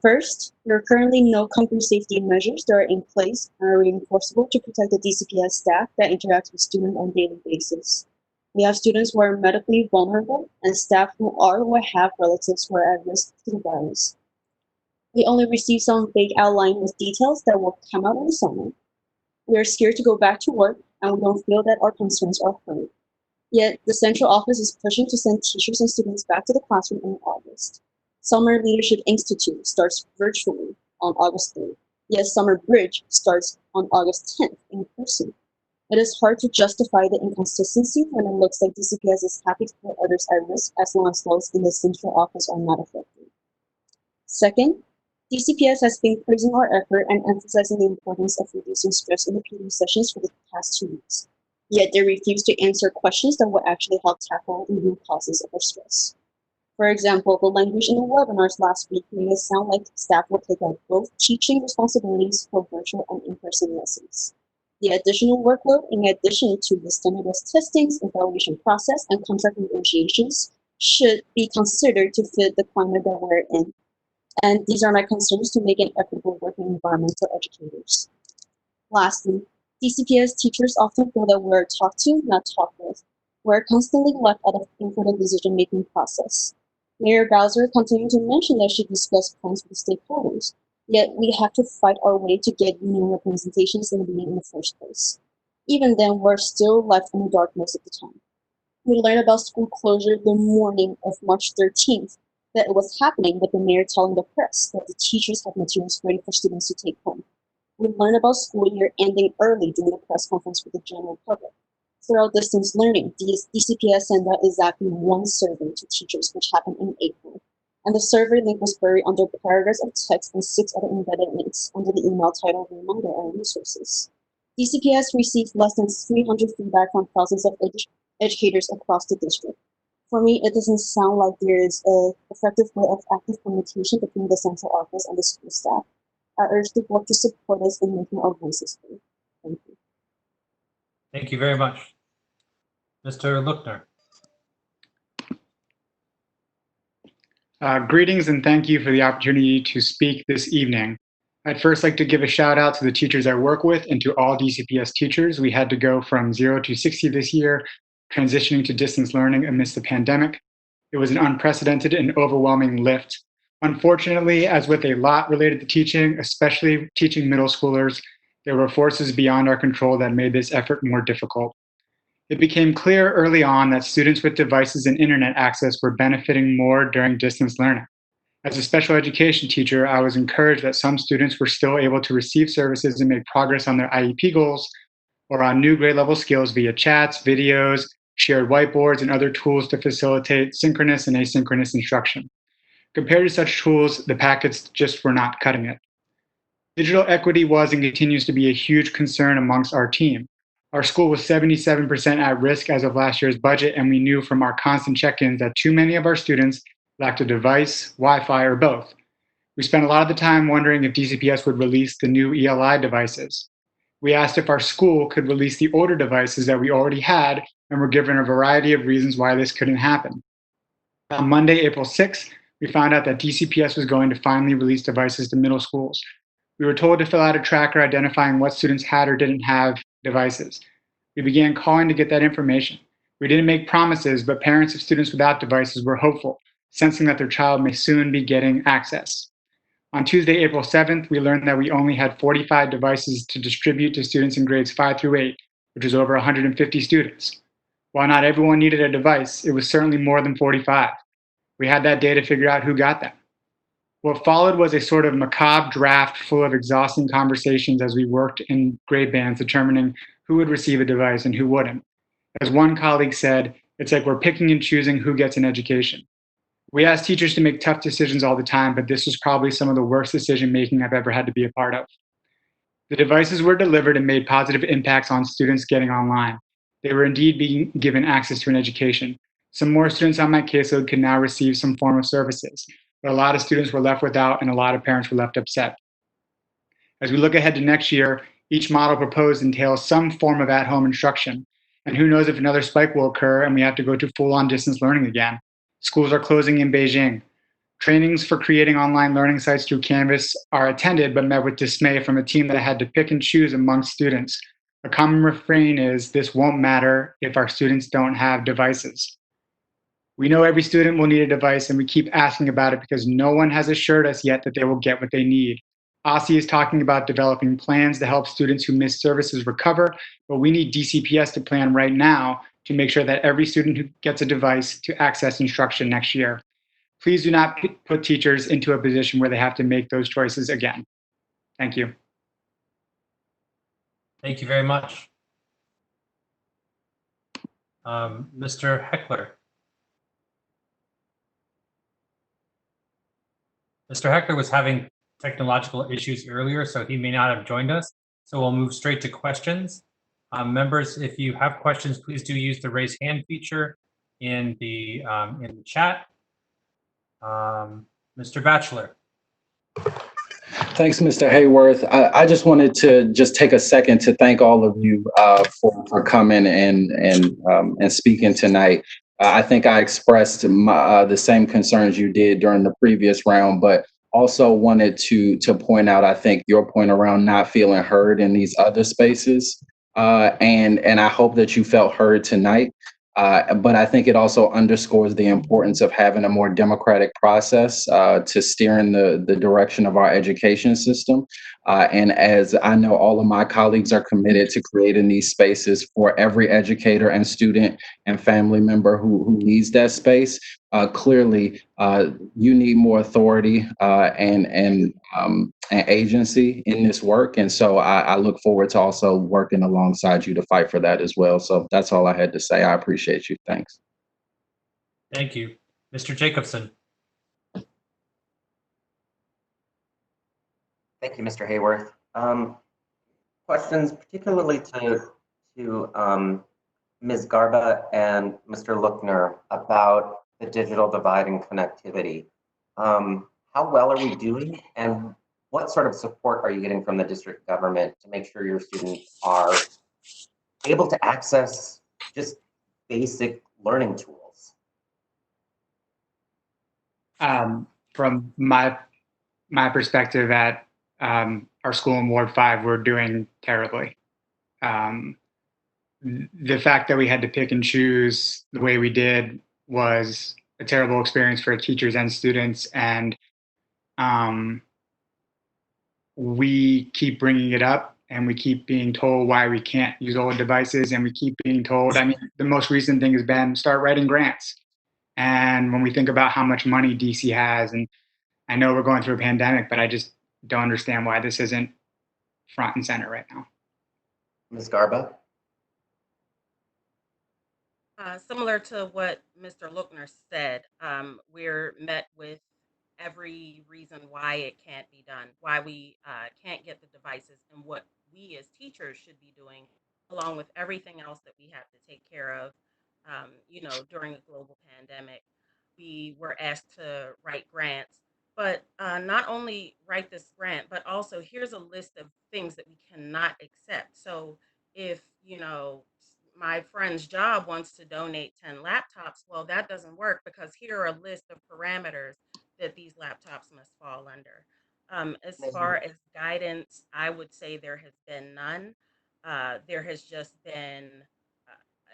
First, there are currently no concrete safety measures that are in place and are reinforceable to protect the DCPS staff that interacts with students on a daily basis. We have students who are medically vulnerable and staff who are or have relatives who are at risk to the virus. We only received some vague outline with details that will come out in the summer. We are scared to go back to work and we don't feel that our concerns are heard. Yet, the central office is pushing to send teachers and students back to the classroom in August. Summer Leadership Institute starts virtually on August 3rd, yet Summer Bridge starts on August 10th in person. It is hard to justify the inconsistency when it looks like DCPS is happy to put others at risk as long as those in the central office are not affected. Second, DCPS has been praising our effort and emphasizing the importance of reducing stress in the PD sessions for the past 2 weeks. Yet they refuse to answer questions that will actually help tackle the root causes of our stress. For example, the language in the webinars last week made it sound like staff will take on both teaching responsibilities for virtual and in-person lessons. The additional workload, in addition to the standardized testings, evaluation process, and contract negotiations, should be considered to fit the climate that we're in. And these are my concerns to make an equitable working environment for educators. Lastly, DCPS teachers often feel that we're talked to, not talked with. We're constantly left out of important decision-making process. Mayor Bowser continued to mention that she discussed plans with stakeholders, yet we have to fight our way to get union representations in the meeting in the first place. Even then, we're still left in the dark most of the time. We learned about school closure the morning of March 13th, that it was happening with the mayor telling the press that the teachers have materials ready for students to take home. We learned about school year ending early during the press conference with the general public. Throughout distance learning, DCPS sent out exactly one survey to teachers, which happened in April. And the survey link was buried under paragraphs of text and 6 other embedded links under the email titled Reminder and Resources. DCPS received less than 300 feedback from thousands of educators across the district. For me, it doesn't sound like there is an effective way of active communication between the central office and the school staff. I urge the board to support us in making our voices heard. Thank you. Thank you very much. Mr. Luckner. Greetings and thank you for the opportunity to speak this evening. I'd first like to give a shout out to the teachers I work with and to all DCPS teachers. We had to go from 0 to 60 this year, transitioning to distance learning amidst the pandemic. It was an unprecedented and overwhelming lift. Unfortunately, as with a lot related to teaching, especially teaching middle schoolers, there were forces beyond our control that made this effort more difficult. It became clear early on that students with devices and internet access were benefiting more during distance learning. As a special education teacher, I was encouraged that some students were still able to receive services and make progress on their IEP goals or on new grade level skills via chats, videos, shared whiteboards, and other tools to facilitate synchronous and asynchronous instruction. Compared to such tools, the packets just were not cutting it. Digital equity was and continues to be a huge concern amongst our team. Our school was 77% at risk as of last year's budget, and we knew from our constant check-ins that too many of our students lacked a device, Wi-Fi, or both. We spent a lot of the time wondering if DCPS would release the new ELI devices. We asked if our school could release the older devices that we already had, and were given a variety of reasons why this couldn't happen. On Monday, April 6th, we found out that DCPS was going to finally release devices to middle schools. We were told to fill out a tracker identifying what students had or didn't have devices. We began calling to get that information. We didn't make promises, but parents of students without devices were hopeful, sensing that their child may soon be getting access. On Tuesday, April 7th, we learned that we only had 45 devices to distribute to students in grades 5 through 8, which is over 150 students. While not everyone needed a device, it was certainly more than 45. We had that day to figure out who got them. What followed was a sort of macabre draft full of exhausting conversations as we worked in grade bands determining who would receive a device and who wouldn't. As one colleague said, it's like we're picking and choosing who gets an education. We ask teachers to make tough decisions all the time, but this was probably some of the worst decision making I've ever had to be a part of. The devices were delivered and made positive impacts on students getting online. They were indeed being given access to an education. Some more students on my caseload can now receive some form of services, but a lot of students were left without and a lot of parents were left upset. As we look ahead to next year, each model proposed entails some form of at-home instruction, and who knows if another spike will occur and we have to go to full-on distance learning again. Schools are closing in Beijing. Trainings for creating online learning sites through Canvas are attended but met with dismay from a team that had to pick and choose among students. A common refrain is, this won't matter if our students don't have devices. We know every student will need a device and we keep asking about it because no one has assured us yet that they will get what they need. OSSI is talking about developing plans to help students who miss services recover, but we need DCPS to plan right now to make sure that every student who gets a device to access instruction next year. Please do not put teachers into a position where they have to make those choices again. Thank you. Thank you very much. Mr. Heckler. Mr. Heckler was having technological issues earlier, so he may not have joined us. So we'll move straight to questions. Members, if you have questions, please do use the raise hand feature in the chat. Mr. Batchelor. Thanks, Mr. Hayworth. I just wanted to just take a second to thank all of you for coming and speaking tonight. I think I expressed the same concerns you did during the previous round, but also wanted to point out, I think, your point around not feeling heard in these other spaces. And I hope that you felt heard tonight. But I think it also underscores the importance of having a more democratic process to steering the direction of our education system. And as I know all of my colleagues are committed to creating these spaces for every educator and student and family member who needs that space, clearly you need more authority and agency in this work. And so I look forward to also working alongside you to fight for that as well. So that's all I had to say. I appreciate you. Thanks. Thank you. Mr. Jacobson. Thank you, Mr. Hayworth. Questions particularly to Ms. Garba and Mr. Lookner about the digital divide and connectivity. How well are we doing, and what sort of support are you getting from the district government to make sure your students are able to access just basic learning tools? From my perspective at our school in Ward 5, we're doing terribly. The fact that we had to pick and choose the way we did was a terrible experience for teachers and students, and we keep bringing it up and we keep being told why we can't use old devices, and we keep being told, I mean, the most recent thing has been start writing grants. And when we think about how much money DC has, and I know we're going through a pandemic, but I just don't understand why this isn't front and center right now. Ms. Garba? Similar to what Mr. Lookner said, we're met with every reason why it can't be done, why we can't get the devices, and what we as teachers should be doing, along with everything else that we have to take care of, during a global pandemic. We were asked to write grants, but not only write this grant, but also here's a list of things that we cannot accept. So if, my friend's job wants to donate 10 laptops, well, that doesn't work because here are a list of parameters that these laptops must fall under. As far as guidance, I would say there has been none. There has just been,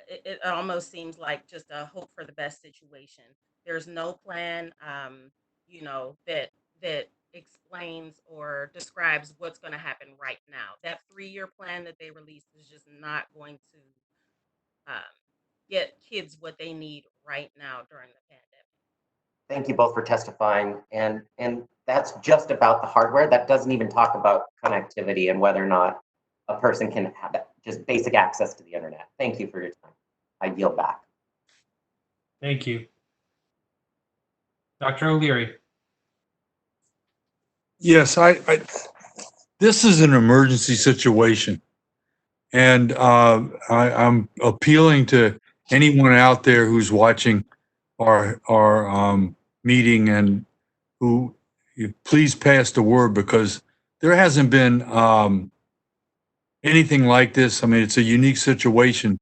it almost seems like just a hope for the best situation. There's no plan, that explains or describes what's going to happen right now. That 3-year plan that they released is just not going to get kids what they need right now during the pandemic. Thank you both for testifying. And that's just about the hardware. That doesn't even talk about connectivity and whether or not a person can have just basic access to the internet. Thank you for your time. I yield back. Thank you. Dr. O'Leary. Yes, this is an emergency situation. And I'm appealing to anyone out there who's watching our meeting and who you please pass the word, because there hasn't been anything like this. I mean, it's a unique situation,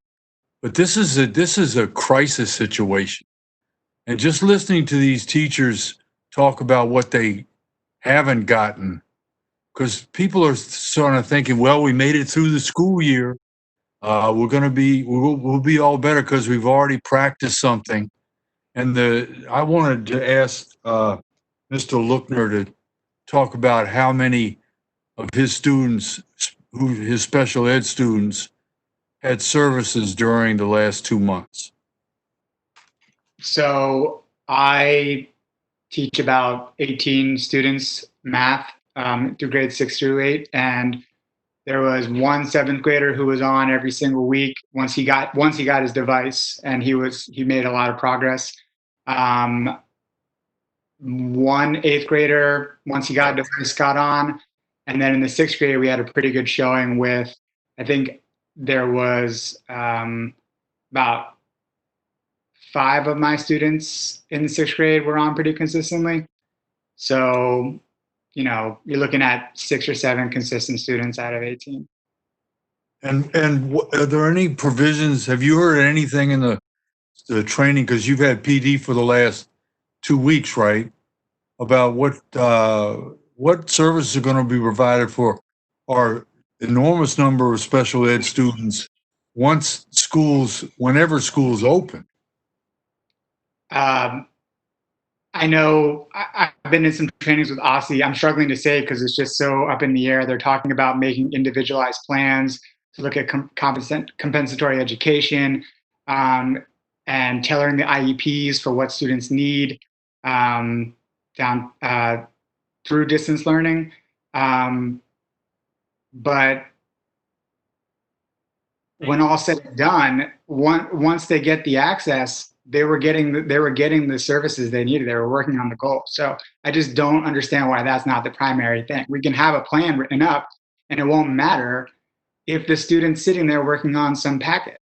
but this is a crisis situation. And just listening to these teachers talk about what they haven't gotten, because people are sort of thinking, well, we made it through the school year. We'll be all better because we've already practiced something. And I wanted to ask Mr. Lookner to talk about how many of his students, his special ed students, had services during the last 2 months. So I teach about 18 students math through grades 6 through 8, and there was one 7th grader who was on every single week once he got his device, and he made a lot of progress. One 8th grader, once he got a device, got on, and then in the 6th grade we had a pretty good showing with, I think there was about 5 of my students in the 6th grade were on pretty consistently. So, you're looking at 6 or 7 consistent students out of 18. And are there any provisions? Have you heard anything in the training, because you've had PD for the last 2 weeks, right? About what services are going to be provided for our enormous number of special ed students whenever schools open? I know I've been in some trainings with OSSI. I'm struggling to say because it's just so up in the air. They're talking about making individualized plans to look at compensatory education and tailoring the IEPs for what students need down through distance learning. But when all said and done, once they get the access, they were getting the services they needed. They were working on the goal. So I just don't understand why that's not the primary thing. We can have a plan written up, and it won't matter if the student's sitting there working on some packet.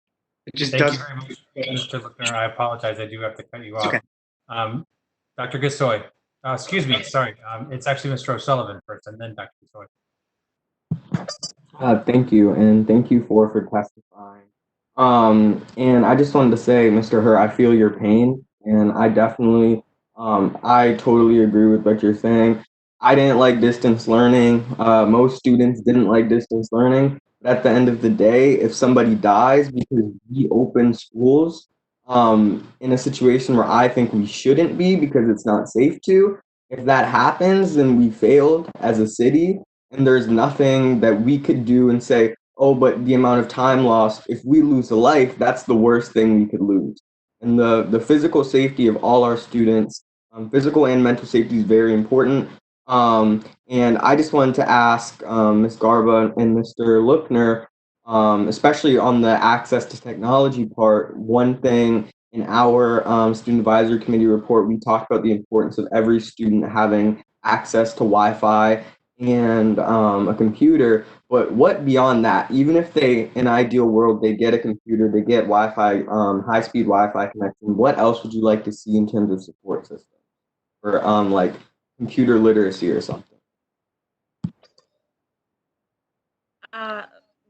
It just doesn't. Thank you very much, Mr. Lookner. I apologize. I do have to cut you off. Okay. Dr. Gasoi. Excuse me. Sorry. It's actually Mr. O'Sullivan first, and then Dr. Gasoi. Thank you, and thank you for testifying. And I just wanted to say, Mr. Hur, I feel your pain, and I definitely, I totally agree with what you're saying. I didn't like distance learning. Most students didn't like distance learning. But at the end of the day, if somebody dies because we open schools in a situation where I think we shouldn't be because it's not safe to, if that happens, then we failed as a city. And there's nothing that we could do and say, oh, but the amount of time lost, if we lose a life, that's the worst thing we could lose. And the physical safety of all our students, physical and mental safety is very important. And I just wanted to ask Ms. Garba and Mr. Lookner, especially on the access to technology part, one thing in our student advisory committee report, we talked about the importance of every student having access to Wi-Fi and a computer. But what beyond that? Even if they, in an ideal world, they get a computer, they get Wi-Fi, high-speed Wi-Fi connection, what else would you like to see in terms of support systems for like computer literacy or something?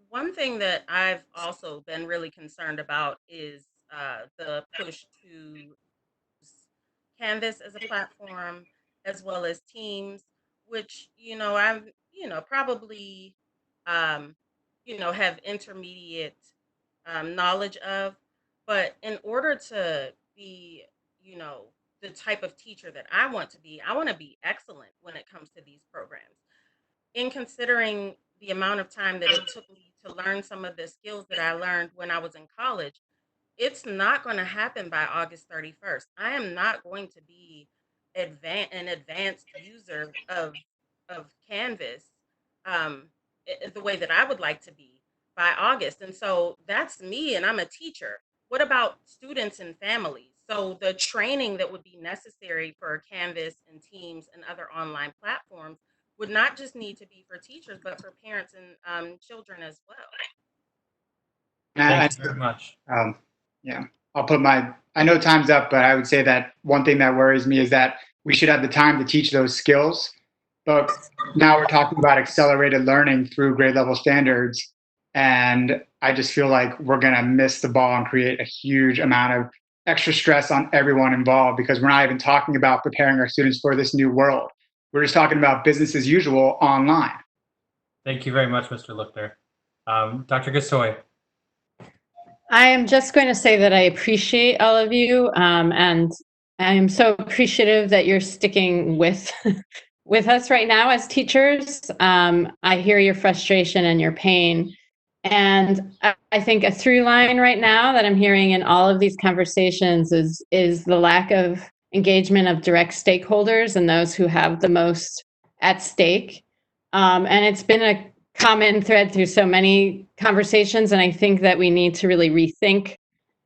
One thing that I've also been really concerned about is the push to Canvas as a platform, as well as Teams, which, I'm, probably, have intermediate knowledge of. But in order to be, the type of teacher that I want to be. I want to be excellent when it comes to these programs. In considering the amount of time that it took me to learn some of the skills that I learned when I was in college, it's not going to happen by August 31st. I am not going to be an advanced user of Canvas the way that I would like to be by August. And so that's me, and I'm a teacher. What about students and families? So the training that would be necessary for Canvas and Teams and other online platforms would not just need to be for teachers, but for parents and children as well. Thanks very much. Yeah, I'll put I know time's up, but I would say that one thing that worries me is that we should have the time to teach those skills. But now we're talking about accelerated learning through grade level standards. And I just feel like we're going to miss the ball and create a huge amount of extra stress on everyone involved, because we're not even talking about preparing our students for this new world. We're just talking about business as usual online. Thank you very much, Mr. Luckner. Dr. Gasoi. I am just going to say that I appreciate all of you, and I am so appreciative that you're sticking with with us right now as teachers. I hear your frustration and your pain, and I think a through line right now that I'm hearing in all of these conversations is the lack of engagement of direct stakeholders and those who have the most at stake. And it's been a common thread through so many conversations, and I think that we need to really rethink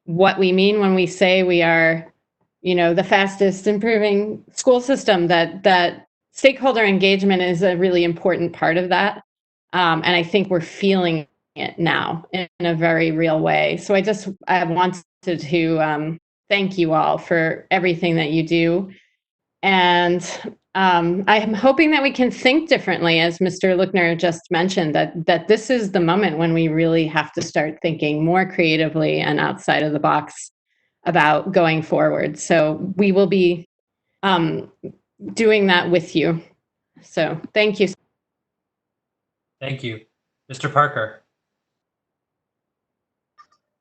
what we mean when we say we are, the fastest improving school system. That stakeholder engagement is a really important part of that, and I think we're feeling it now in a very real way. So I wanted to thank you all for everything that you do. And I am hoping that we can think differently, as Mr. Luckner just mentioned, that this is the moment when we really have to start thinking more creatively and outside of the box about going forward. So we will be doing that with you. So thank you. Thank you. Mr. Parker.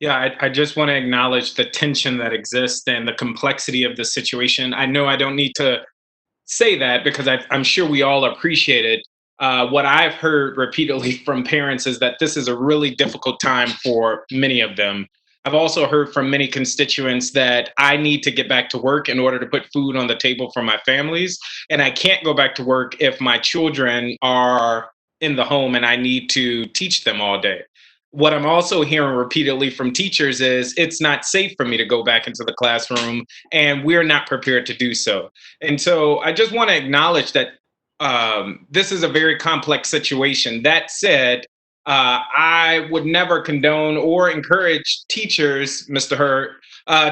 Yeah, I just want to acknowledge the tension that exists and the complexity of the situation. I know I don't need to say that because I'm sure we all appreciate it. What I've heard repeatedly from parents is that this is a really difficult time for many of them. I've also heard from many constituents that I need to get back to work in order to put food on the table for my families. And I can't go back to work if my children are in the home and I need to teach them all day. What I'm also hearing repeatedly from teachers is it's not safe for me to go back into the classroom, and we're not prepared to do so. And so I just want to acknowledge that this is a very complex situation. That said, I would never condone or encourage teachers, Mr. Hurt,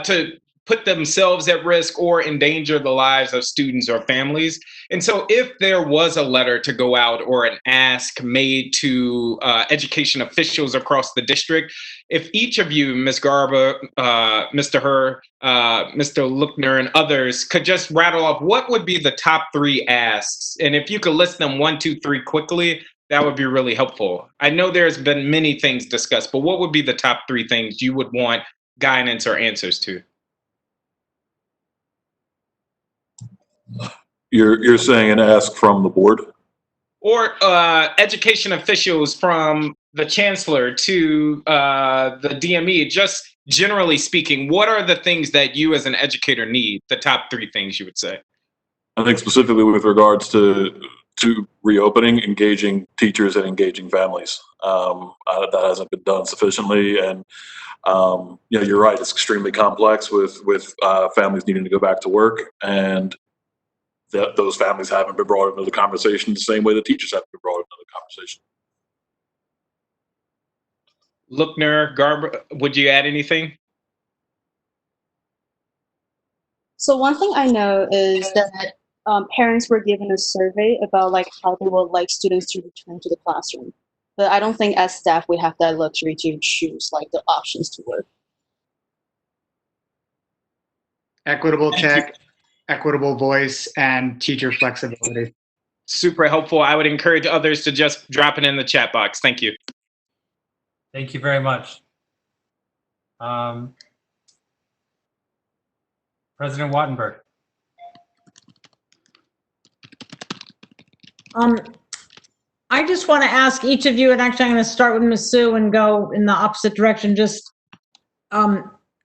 to put themselves at risk or endanger the lives of students or families. And so if there was a letter to go out or an ask made to education officials across the district, if each of you, Ms. Garba, Mr. Hurt, Mr. Luckner, and others could just rattle off what would be the top 3 asks. And if you could list them 1, 2, 3 quickly, that would be really helpful. I know there's been many things discussed, but what would be the top 3 things you would want guidance or answers to? You're saying an ask from the board? Or education officials, from the chancellor to the DME, just generally speaking, what are the things that you as an educator need, the top 3 things you would say? I think specifically with regards to reopening, engaging teachers and engaging families. That hasn't been done sufficiently. And you're right, it's extremely complex with families needing to go back to work, and those families haven't been brought into the conversation the same way the teachers haven't been brought into the conversation. Luckner, Garber, would you add anything? So one thing I know is that parents were given a survey about how they would like students to return to the classroom. But I don't think as staff we have that luxury to choose the options to work. Equitable check, equitable voice, and teacher flexibility. Super helpful. I would encourage others to just drop it in the chat box. Thank you. Thank you very much. President Wattenberg. I just want to ask each of you, and actually I'm going to start with Ms. Sue and go in the opposite direction. Just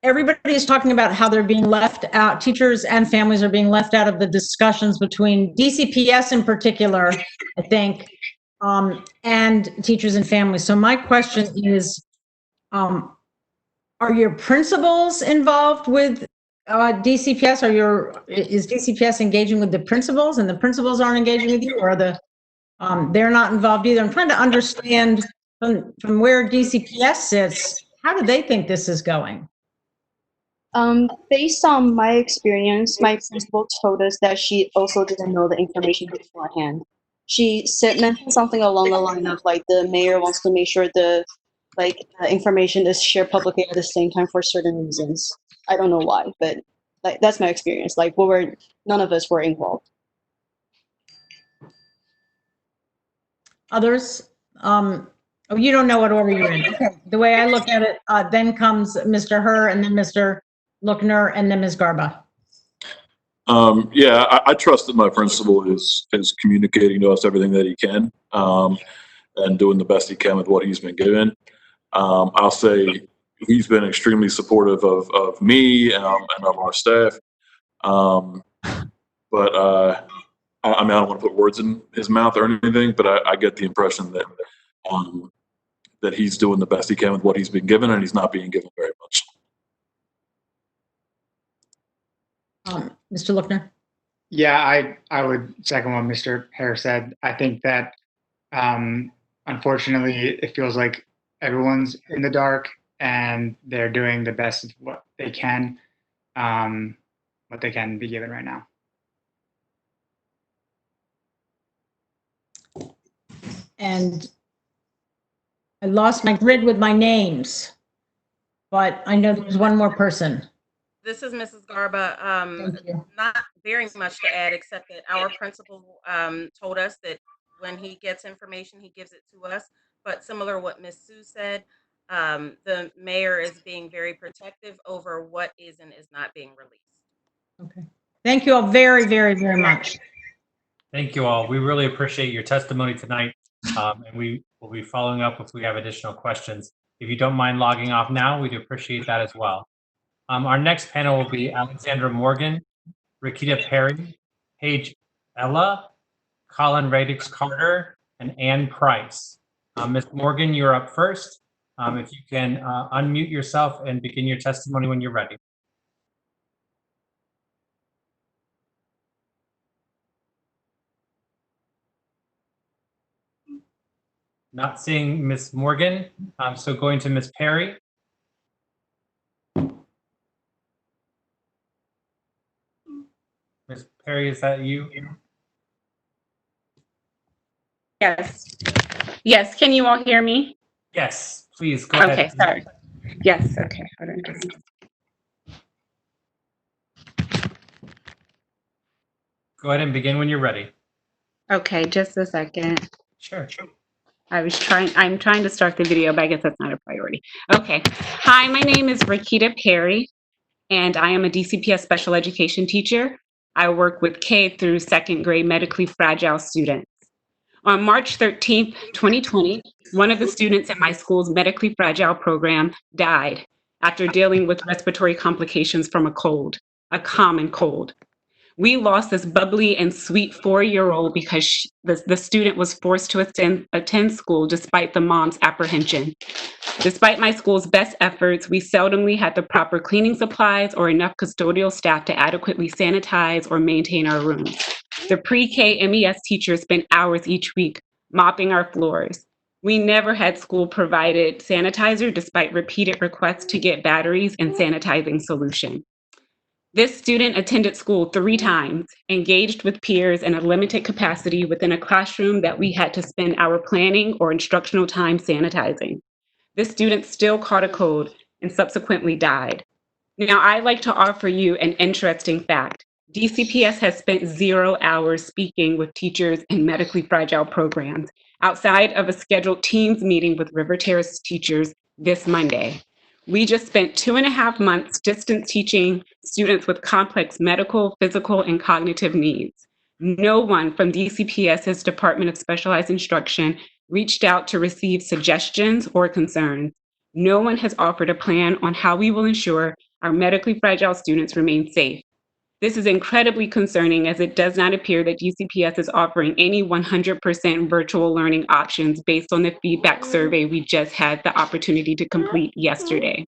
everybody is talking about how they're being left out. Teachers and families are being left out of the discussions between DCPS in particular, I think, and teachers and families. So my question is, are your principals involved with DCPS? Is DCPS engaging with the principals and the principals aren't engaging with you, or they're not involved either? I'm trying to understand from where DCPS sits, how do they think this is going? Based on my experience, my principal told us that she also didn't know the information beforehand. She mentioned something along the line of like the mayor wants to make sure the information is shared publicly at the same time for certain reasons. I don't know why, but that's my experience. Like none of us were involved. Others? Oh, you don't know what order you're in. Okay. The way I look at it, then comes Mr. Herr, and then Mr. Lookner, and then Ms. Garba. Yeah, I trust that my principal is communicating to us everything that he can, and doing the best he can with what he's been given. I'll say he's been extremely supportive of me and of our staff. But I mean, I don't want to put words in his mouth or anything, but I get the impression that that he's doing the best he can with what he's been given, and he's not being given very much. Mr. Lookner? Yeah, I would second what Mr. Herr said. I think that unfortunately it feels like everyone's in the dark and they're doing the best of what they can be given right now. And I lost my grid with my names, but I know there's one more person. This is Mrs. Garba. Not very much to add, except that our principal told us that when he gets information, he gives it to us. But similar to what Ms. Sue said, the mayor is being very protective over what is and is not being released. Okay. Thank you all very, very, very much. Thank you all. We really appreciate your testimony tonight, and we will be following up if we have additional questions. If you don't mind logging off now, we'd appreciate that as well. Our next panel will be Alexandra Morgan, Rakita Perry, Paige Ela, Colin Radix Carter, and Ann Price. Ms. Morgan, you're up first. If you can unmute yourself and begin your testimony when you're ready. Not seeing Ms. Morgan, so going to Ms. Perry. Ms. Perry, is that you? Yes. Yes. Can you all hear me? Yes, please go ahead. Okay, sorry. Yes. Okay. Hold on just a second. Go ahead and begin when you're ready. Okay, just a second. Sure. I'm trying to start the video, but I guess that's not a priority. Okay. Hi, my name is Rakita Perry, and I am a DCPS special education teacher. I work with K through second grade medically fragile students. On March 13th, 2020, one of the students in my school's medically fragile program died after dealing with respiratory complications from a common cold. We lost this bubbly and sweet 4-year-old because the student was forced to attend school despite the mom's apprehension. Despite my school's best efforts, we seldomly had the proper cleaning supplies or enough custodial staff to adequately sanitize or maintain our rooms. The pre-K MES teachers spent hours each week mopping our floors. We never had school provided sanitizer despite repeated requests to get batteries and sanitizing solution. This student attended school 3 times, engaged with peers in a limited capacity within a classroom that we had to spend our planning or instructional time sanitizing. This student still caught a cold and subsequently died. Now, I'd like to offer you an interesting fact. DCPS has spent 0 hours speaking with teachers in medically fragile programs outside of a scheduled Teams meeting with River Terrace teachers this Monday. We just spent 2.5 months distance teaching students with complex medical, physical, and cognitive needs. No one from DCPS's Department of Specialized Instruction reached out to receive suggestions or concerns. No one has offered a plan on how we will ensure our medically fragile students remain safe. This is incredibly concerning as it does not appear that DCPS is offering any 100% virtual learning options based on the feedback survey we just had the opportunity to complete yesterday.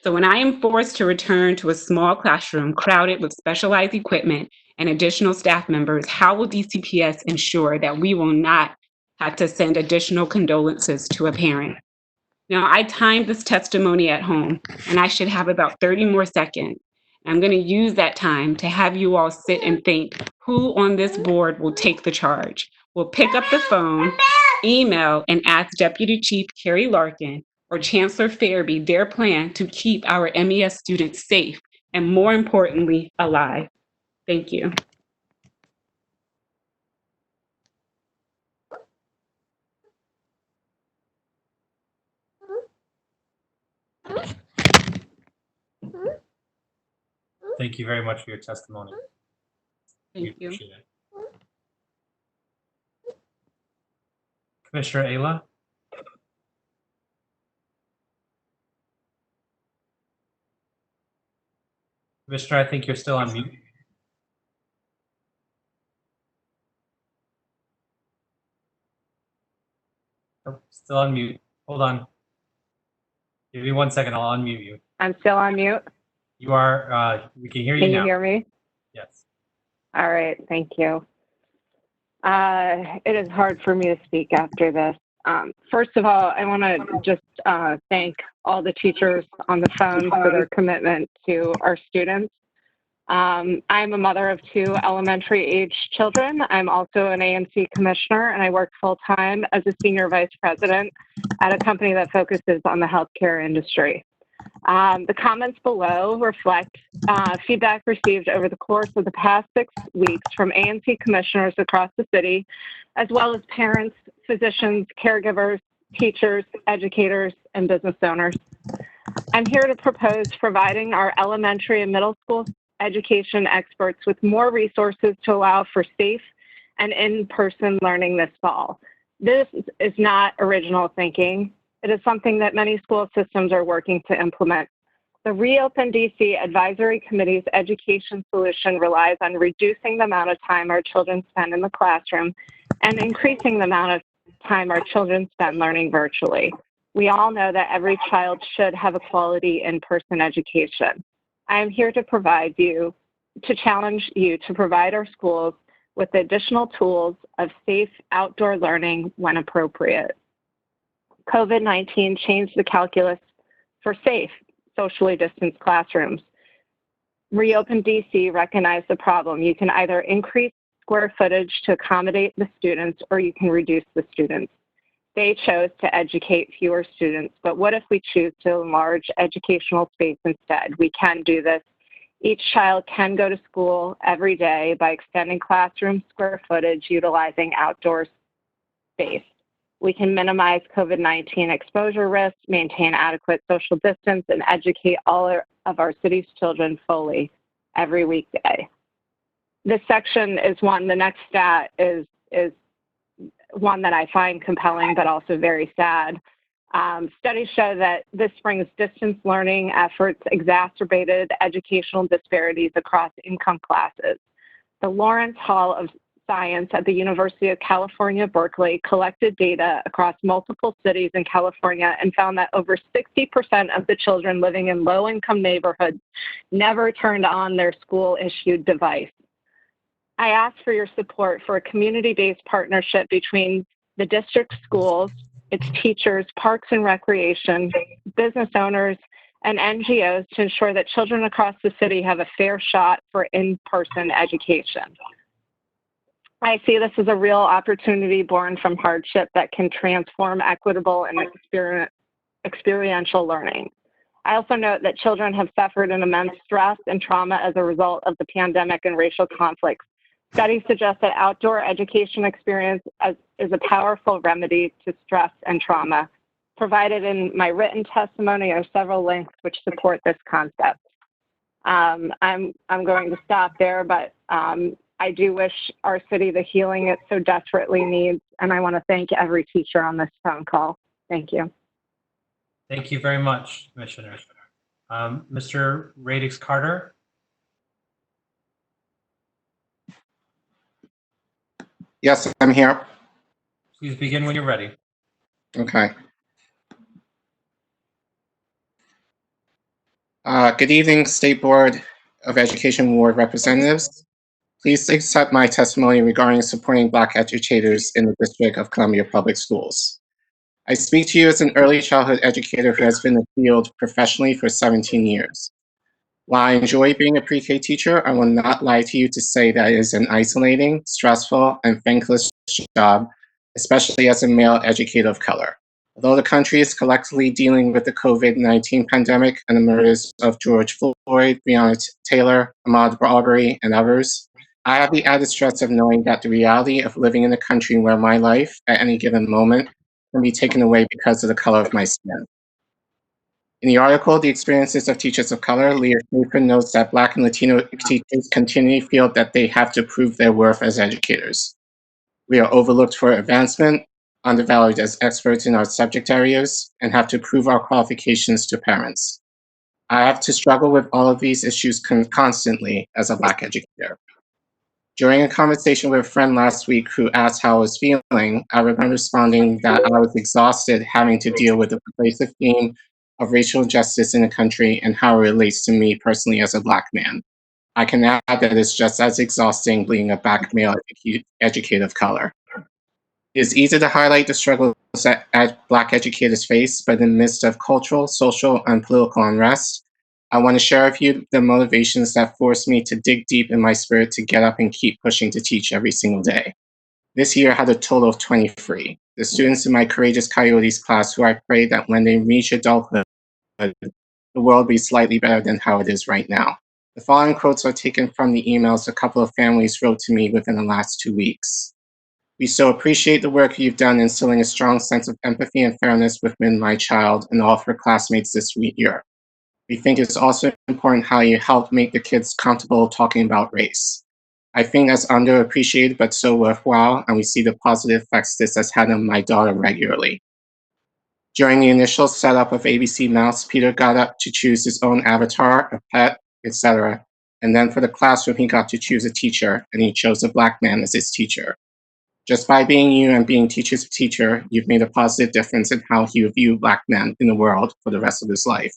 So when I am forced to return to a small classroom crowded with specialized equipment and additional staff members, how will DCPS ensure that we will not have to send additional condolences to a parent? Now, I timed this testimony at home, and I should have about 30 more seconds. I'm going to use that time to have you all sit and think who on this board will take the charge. Will pick up the phone, email, and ask Deputy Chief Carrie Larkin or Chancellor Fairby their plan to keep our MES students safe and, more importantly, alive. Thank you. Thank you very much for your testimony. We Thank you. appreciate it. Commissioner Ela? Commissioner, I think you're still on mute. Oh, still on mute. Hold on. Give me 1 second. I'll unmute you. I'm still on mute. You are, we can hear you Can now. you hear me? Yes. All right, thank you. It is hard for me to speak after this. First of all, I want to just thank all the teachers on the phone for their commitment to our students. I'm a mother of 2 elementary age children. I'm also an ANC commissioner, and I work full-time as a senior vice president at a company that focuses on the healthcare industry. The comments below reflect feedback received over the course of the past 6 weeks from ANC commissioners across the city, as well as parents, physicians, caregivers, teachers, educators, and business owners. I'm here to propose providing our elementary and middle school education experts with more resources to allow for safe and in-person learning this fall. This is not original thinking. It is something that many school systems are working to implement. The Reopen DC Advisory Committee's education solution relies on reducing the amount of time our children spend in the classroom and increasing the amount of time our children spend learning virtually. We all know that every child should have a quality in-person education. I am here to challenge you to provide our schools with additional tools of safe outdoor learning when appropriate. COVID-19 changed the calculus for safe, socially distanced classrooms. Reopen DC recognized the problem. You can either increase square footage to accommodate the students, or you can reduce the students. They chose to educate fewer students, but what if we choose to enlarge educational space instead? We can do this. Each child can go to school every day by extending classroom square footage, utilizing outdoor space. We can minimize COVID-19 exposure risks, maintain adequate social distance, and educate all of our city's children fully every weekday. This section is one, the next stat is one that I find compelling, but also very sad. Studies show that this spring's distance learning efforts exacerbated educational disparities across income classes. The Lawrence Hall of Science at the University of California, Berkeley collected data across multiple cities in California and found that over 60% of the children living in low-income neighborhoods never turned on their school-issued device. I ask for your support for a community-based partnership between the district schools, its teachers, parks and recreation, business owners, and NGOs to ensure that children across the city have a fair shot for in-person education. I see this as a real opportunity born from hardship that can transform equitable and experiential learning. I also note that children have suffered an immense stress and trauma as a result of the pandemic and racial conflicts. Studies suggest that outdoor education experience is a powerful remedy to stress and trauma. Provided in my written testimony are several links which support this concept. I'm going to stop there, but I do wish our city the healing it so desperately needs. And I want to thank every teacher on this phone call. Thank you. Thank you very much, Commissioner. Mr. Radix Carter. Yes, I'm here. Please begin when you're ready. Okay. Good evening, State Board of Education Ward representatives. Please accept my testimony regarding supporting Black educators in the District of Columbia Public Schools. I speak to you as an early childhood educator who has been in the field professionally for 17 years. While I enjoy being a pre-K teacher, I will not lie to you to say that it is an isolating, stressful, and thankless job, especially as a male educator of color. Although the country is collectively dealing with the COVID-19 pandemic and the murders of George Floyd, Breonna Taylor, Ahmaud Arbery, and others, I have the added stress of knowing that the reality of living in a country where my life, at any given moment, can be taken away because of the color of my skin. In the article, The Experiences of Teachers of Color, Leah Schaefer notes that Black and Latino teachers continually feel that they have to prove their worth as educators. We are overlooked for advancement, undervalued as experts in our subject areas, and have to prove our qualifications to parents. I have to struggle with all of these issues constantly as a Black educator. During a conversation with a friend last week who asked how I was feeling, I remember responding that I was exhausted having to deal with the pervasive theme of racial injustice in the country and how it relates to me personally as a Black man. I can add that it's just as exhausting being a Black male educator of color. It is easy to highlight the struggles that Black educators face, but in the midst of cultural, social, and political unrest, I want to share with you the motivations that forced me to dig deep in my spirit to get up and keep pushing to teach every single day. This year I had a total of 23. The students in my Courageous Coyotes class who I pray that when they reach adulthood, the world will be slightly better than how it is right now. The following quotes are taken from the emails a couple of families wrote to me within the last 2 weeks. We so appreciate the work you've done instilling a strong sense of empathy and fairness within my child and all of her classmates this year. We think it's also important how you help make the kids comfortable talking about race. I think that's underappreciated but so worthwhile, and we see the positive effects this has had on my daughter regularly. During the initial setup of ABC Mouse, Peter got up to choose his own avatar, a pet, etc. And then for the classroom, he got to choose a teacher, and he chose a Black man as his teacher. Just by being you and being teacher's teacher, you've made a positive difference in how he will view Black men in the world for the rest of his life.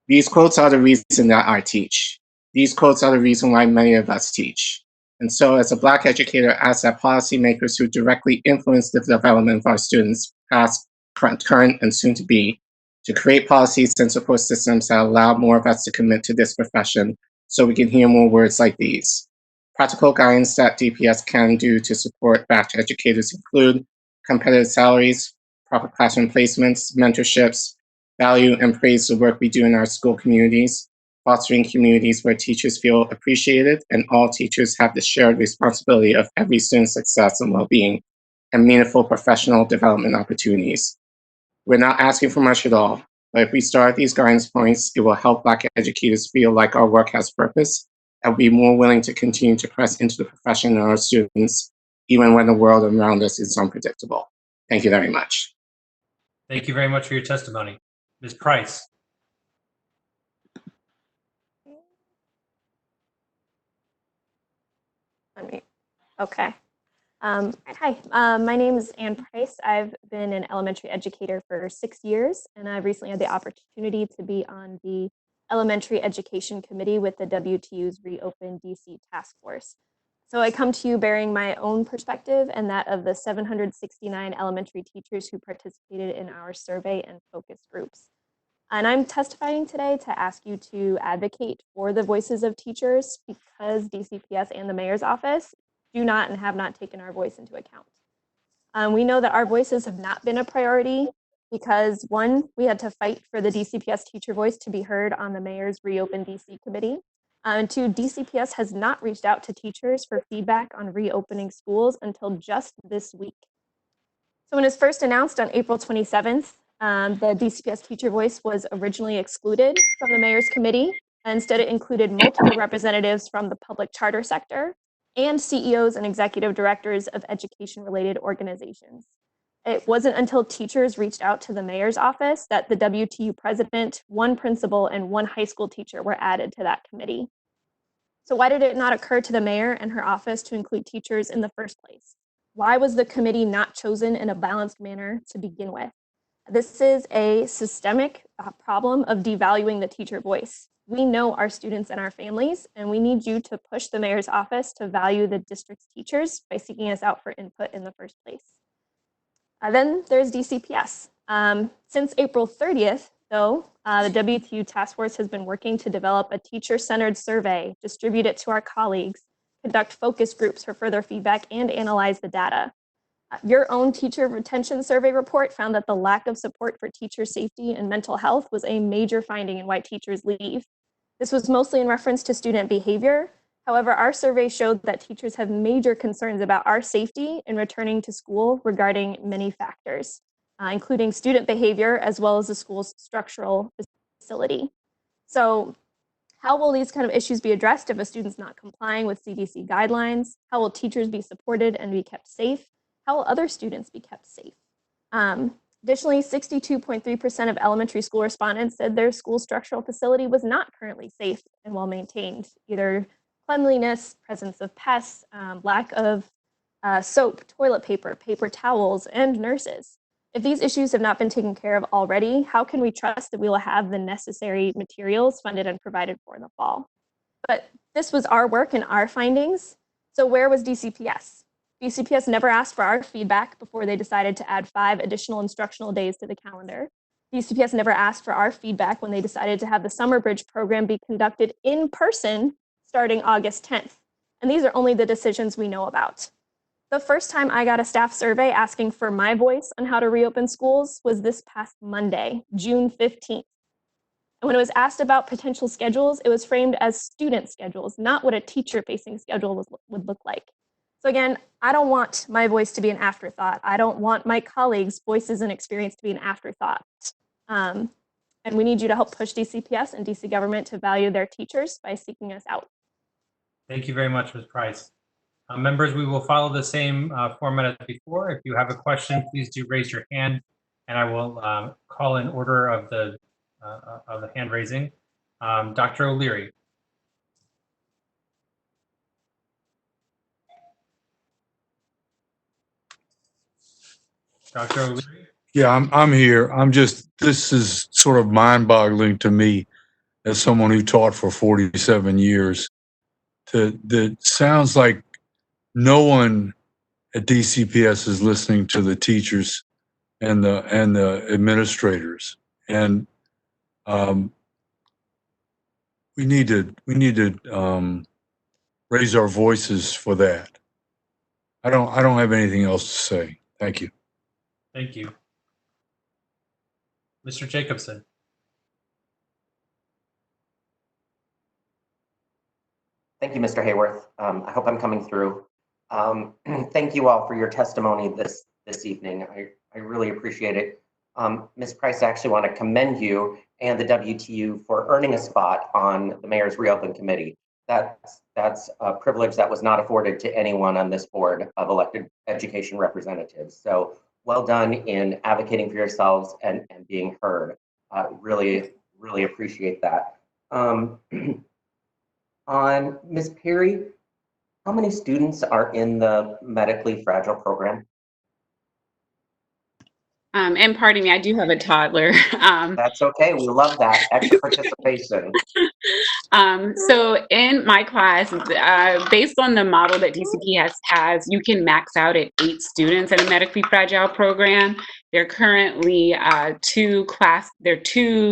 These quotes are the reason that I teach. These quotes are the reason why many of us teach. And so as a Black educator, I ask that policymakers who directly influence the development of our students, past, current, and soon to be, to create policies and support systems that allow more of us to commit to this profession so we can hear more words like these. Practical guidance that DPS can do to support Black educators include competitive salaries, proper classroom placements, mentorships, value and praise the work we do in our school communities, fostering communities where teachers feel appreciated and all teachers have the shared responsibility of every student's success and well-being, and meaningful professional development opportunities. We're not asking for much at all, but if we start these guidance points, it will help Black educators feel like our work has purpose and be more willing to continue to press into the profession and our students, even when the world around us is unpredictable. Thank you very much. Thank you very much for your testimony. Ms. Price. Okay. Hi, my name is Ann Price. I've been an elementary educator for 6 years, and I've recently had the opportunity to be on the Elementary Education Committee with the WTU's Reopen DC Task Force. So I come to you bearing my own perspective and that of the 769 elementary teachers who participated in our survey and focus groups. And I'm testifying today to ask you to advocate for the voices of teachers because DCPS and the mayor's office do not and have not taken our voice into account. We know that our voices have not been a priority because one, we had to fight for the DCPS teacher voice to be heard on the mayor's Reopen DC committee. And two, DCPS has not reached out to teachers for feedback on reopening schools until just this week. So when it was first announced on April 27th, the DCPS teacher voice was originally excluded from the mayor's committee Instead, it included multiple representatives from the public charter sector and CEOs and executive directors of education-related organizations. It wasn't until teachers reached out to the mayor's office that the WTU president, one principal, and one high school teacher were added to that committee. So why did it not occur to the mayor and her office to include teachers in the first place? Why was the committee not chosen in a balanced manner to begin with? This is a systemic problem of devaluing the teacher voice. We know our students and our families, and we need you to push the mayor's office to value the district's teachers by seeking us out for input in the first place. Then there's DCPS. Since April 30th, though, the WTU task force has been working to develop a teacher-centered survey, distribute it to our colleagues, conduct focus groups for further feedback, and analyze the data. Your own teacher retention survey report found that the lack of support for teacher safety and mental health was a major finding in why teachers leave. This was mostly in reference to student behavior. However, our survey showed that teachers have major concerns about our safety in returning to school regarding many factors, including student behavior as well as the school's structural facility. So how will these kind of issues be addressed if a student's not complying with CDC guidelines? How will teachers be supported and be kept safe? How will other students be kept safe? Additionally, 62.3% of elementary school respondents said their school structural facility was not currently safe and well maintained, either cleanliness, presence of pests, lack of soap, toilet paper, paper towels, and nurses. If these issues have not been taken care of already, how can we trust that we will have the necessary materials funded and provided for in the fall? But this was our work and our findings. So where was DCPS? DCPS never asked for our feedback before they decided to add 5 additional instructional days to the calendar. DCPS never asked for our feedback when they decided to have the Summer Bridge program be conducted in person starting August 10th. And these are only the decisions we know about. The first time I got a staff survey asking for my voice on how to reopen schools was this past Monday, June 15th. And when it was asked about potential schedules, it was framed as student schedules, not what a teacher-facing schedule would look like. So again, I don't want my voice to be an afterthought. I don't want my colleagues' voices and experience to be an afterthought. And we need you to help push DCPS and DC government to value their teachers by seeking us out. Thank you very much, Ms. Price. Members, we will follow the same format as before. If you have a question, please do raise your hand, and I will call in order of the hand raising. Dr. O'Leary. Dr. O'Leary? Yeah, I'm here. This is sort of mind-boggling to me as someone who taught for 47 years. That sounds like no one at DCPS is listening to the teachers and the administrators. And we need to raise our voices for that. I don't have anything else to say. Thank you. Thank you. Mr. Jacobson. Thank you, Mr. Hayworth. I hope I'm coming through. Thank you all for your testimony this evening. I really appreciate it. Ms. Price, I actually want to commend you and the WTU for earning a spot on the Mayor's Reopen Committee. That's a privilege that was not afforded to anyone on this board of elected education representatives. So well done in advocating for yourselves and being heard. Really appreciate that. On Ms. Perry, how many students are in the medically fragile program? And pardon me, I do have a toddler. That's okay. We love that extra participation. So in my class, based on the model that DCPS has, you can max out at 8 students in a medically fragile program. There are currently 2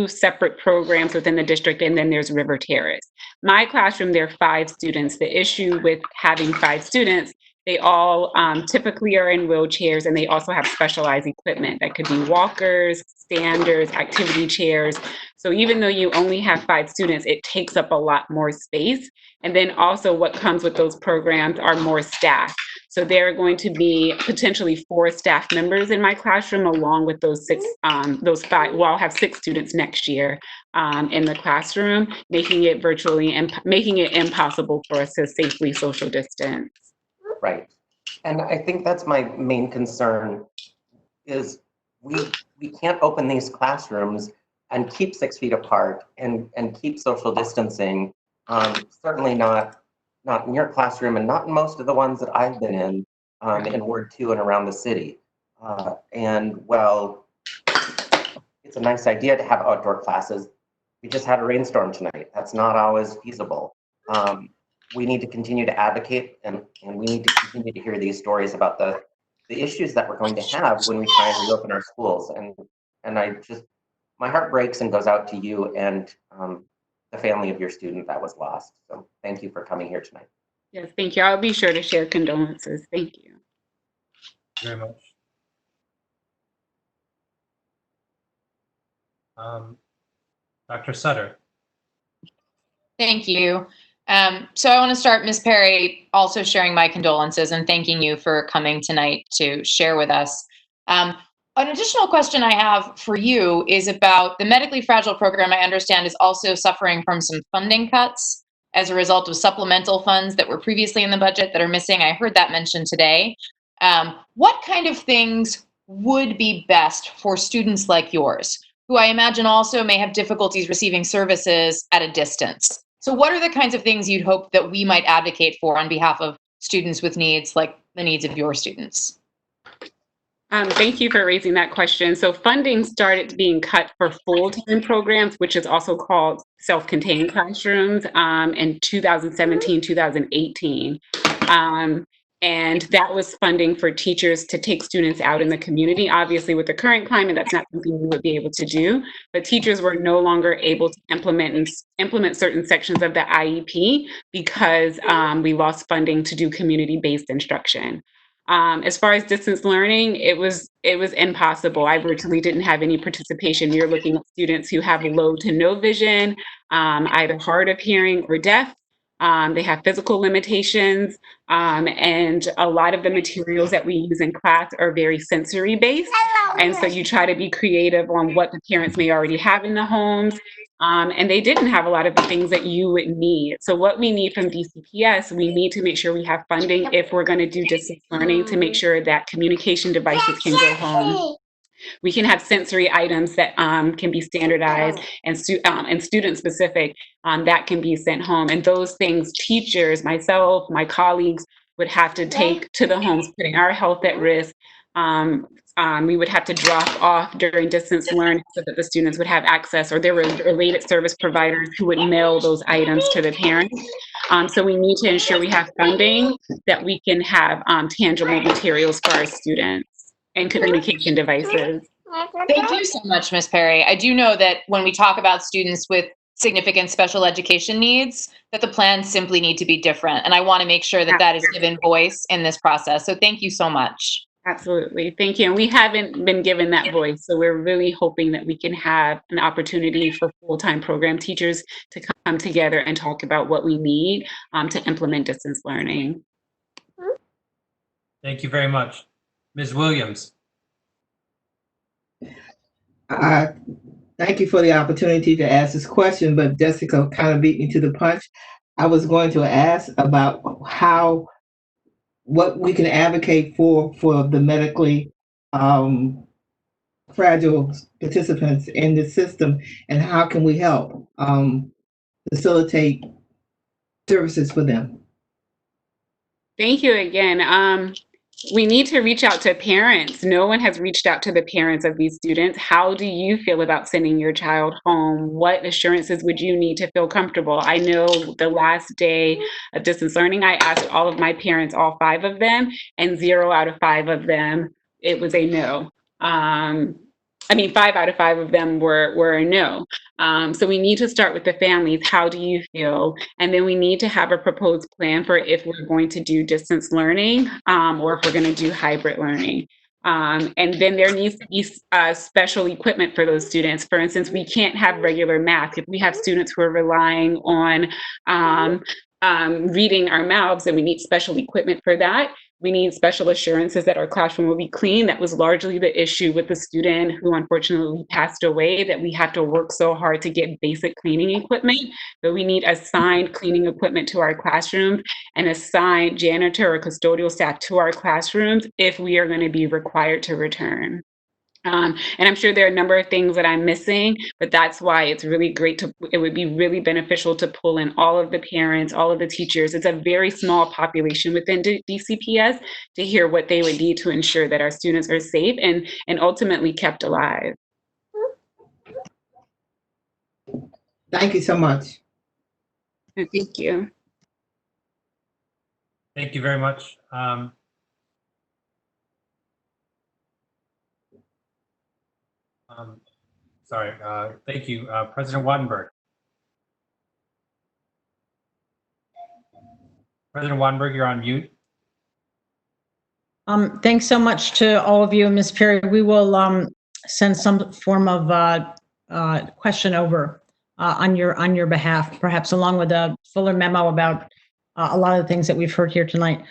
separate programs within the district, and then there's River Terrace. My classroom, there are 5 students. The issue with having 5 students They all typically are in wheelchairs, and they also have specialized equipment that could be walkers, standers, activity chairs. So even though you only have 5 students, it takes up a lot more space. And then also what comes with those programs are more staff. So there are going to be potentially 4 staff members in my classroom, along with those 5. Well, I'll have 6 students next year in the classroom, making it making it impossible for us to safely social distance. Right. And I think that's my main concern is we can't open these classrooms and keep 6 feet apart and keep social distancing. Certainly not in your classroom and not in most of the ones that I've been in Ward 2 and around the city. And well, it's a nice idea to have outdoor classes. We just had a rainstorm tonight. That's not always feasible. We need to continue to advocate, and we need to continue to hear these stories about the issues that we're going to have when we try and reopen our schools. And I just, my heart breaks and goes out to you and the family of your student that was lost. So thank you for coming here tonight. Yes, thank you. I'll be sure to share condolences. Thank you. Very much. Dr. Sutter. Thank you. So I want to start, Ms. Perry, also sharing my condolences and thanking you for coming tonight to share with us. An additional question I have for you is about the medically fragile program. I understand is also suffering from some funding cuts as a result of supplemental funds that were previously in the budget that are missing. I heard that mentioned today. What kind of things would be best for students like yours, who I imagine also may have difficulties receiving services at a distance? So what are the kinds of things you'd hope that we might advocate for on behalf of students with needs like the needs of your students? Thank you for raising that question. So funding started being cut for full-time programs, which is also called self-contained classrooms, in 2017, 2018. And that was funding for teachers to take students out in the community. Obviously, with the current climate, that's not something we would be able to do, but teachers were no longer able to implement certain sections of the IEP because we lost funding to do community-based instruction. As far as distance learning, it was impossible. I virtually didn't have any participation. You're looking at students who have low to no vision, either hard of hearing or deaf. They have physical limitations, and a lot of the materials that we use in class are very sensory based. And so you try to be creative on what the parents may already have in the homes. And they didn't have a lot of the things that you would need. So what we need from DCPS, we need to make sure we have funding if we're going to do distance learning to make sure that communication devices can go home. We can have sensory items that can be standardized and student specific that can be sent home. And those things teachers, myself, my colleagues would have to take to the homes, putting our health at risk. We would have to drop off during distance learning so that the students would have access, or there were related service providers who would mail those items to the parents. So we need to ensure we have funding that we can have tangible materials for our students and communication devices. Thank you so much, Ms. Perry. I do know that when we talk about students with significant special education needs, that the plans simply need to be different. And I want to make sure that that is given voice in this process. So thank you so much. Absolutely. Thank you. And we haven't been given that voice. So we're really hoping that we can have an opportunity for full-time program teachers to come together and talk about what we need to implement distance learning. Thank you very much. Ms. Williams. Thank you for the opportunity to ask this question, but Jessica kind of beat me to the punch. I was going to ask about what we can advocate for the medically fragile participants in the system, and how can we help facilitate services for them. Thank you again. We need to reach out to parents. No one has reached out to the parents of these students. How do you feel about sending your child home? What assurances would you need to feel comfortable? I know the last day of distance learning, I asked all of my parents, all 5 of them, and 0 out of 5 of them, it was a no. 5 out of 5 of them were a no. So we need to start with the families. How do you feel? And then we need to have a proposed plan for if we're going to do distance learning or if we're going to do hybrid learning. And then there needs to be special equipment for those students. For instance, we can't have regular math. If we have students who are relying on reading our mouths, and we need special equipment for that. We need special assurances that our classroom will be clean. That was largely the issue with the student who unfortunately passed away, that we have to work so hard to get basic cleaning equipment. But we need assigned cleaning equipment to our classrooms and assigned janitor or custodial staff to our classrooms if we are going to be required to return. And I'm sure there are a number of things that I'm missing, but that's why it's really great it would be really beneficial to pull in all of the parents, all of the teachers. It's a very small population within DCPS to hear what they would need to ensure that our students are safe and ultimately kept alive. Thank you so much. Thank you. Thank you very much. Sorry, thank you. President Wattenberg. President Wattenberg, you're on mute. Thanks so much to all of you, Ms. Perry. We will send some form of question over on your behalf, perhaps along with a fuller memo about a lot of the things that we've heard here tonight.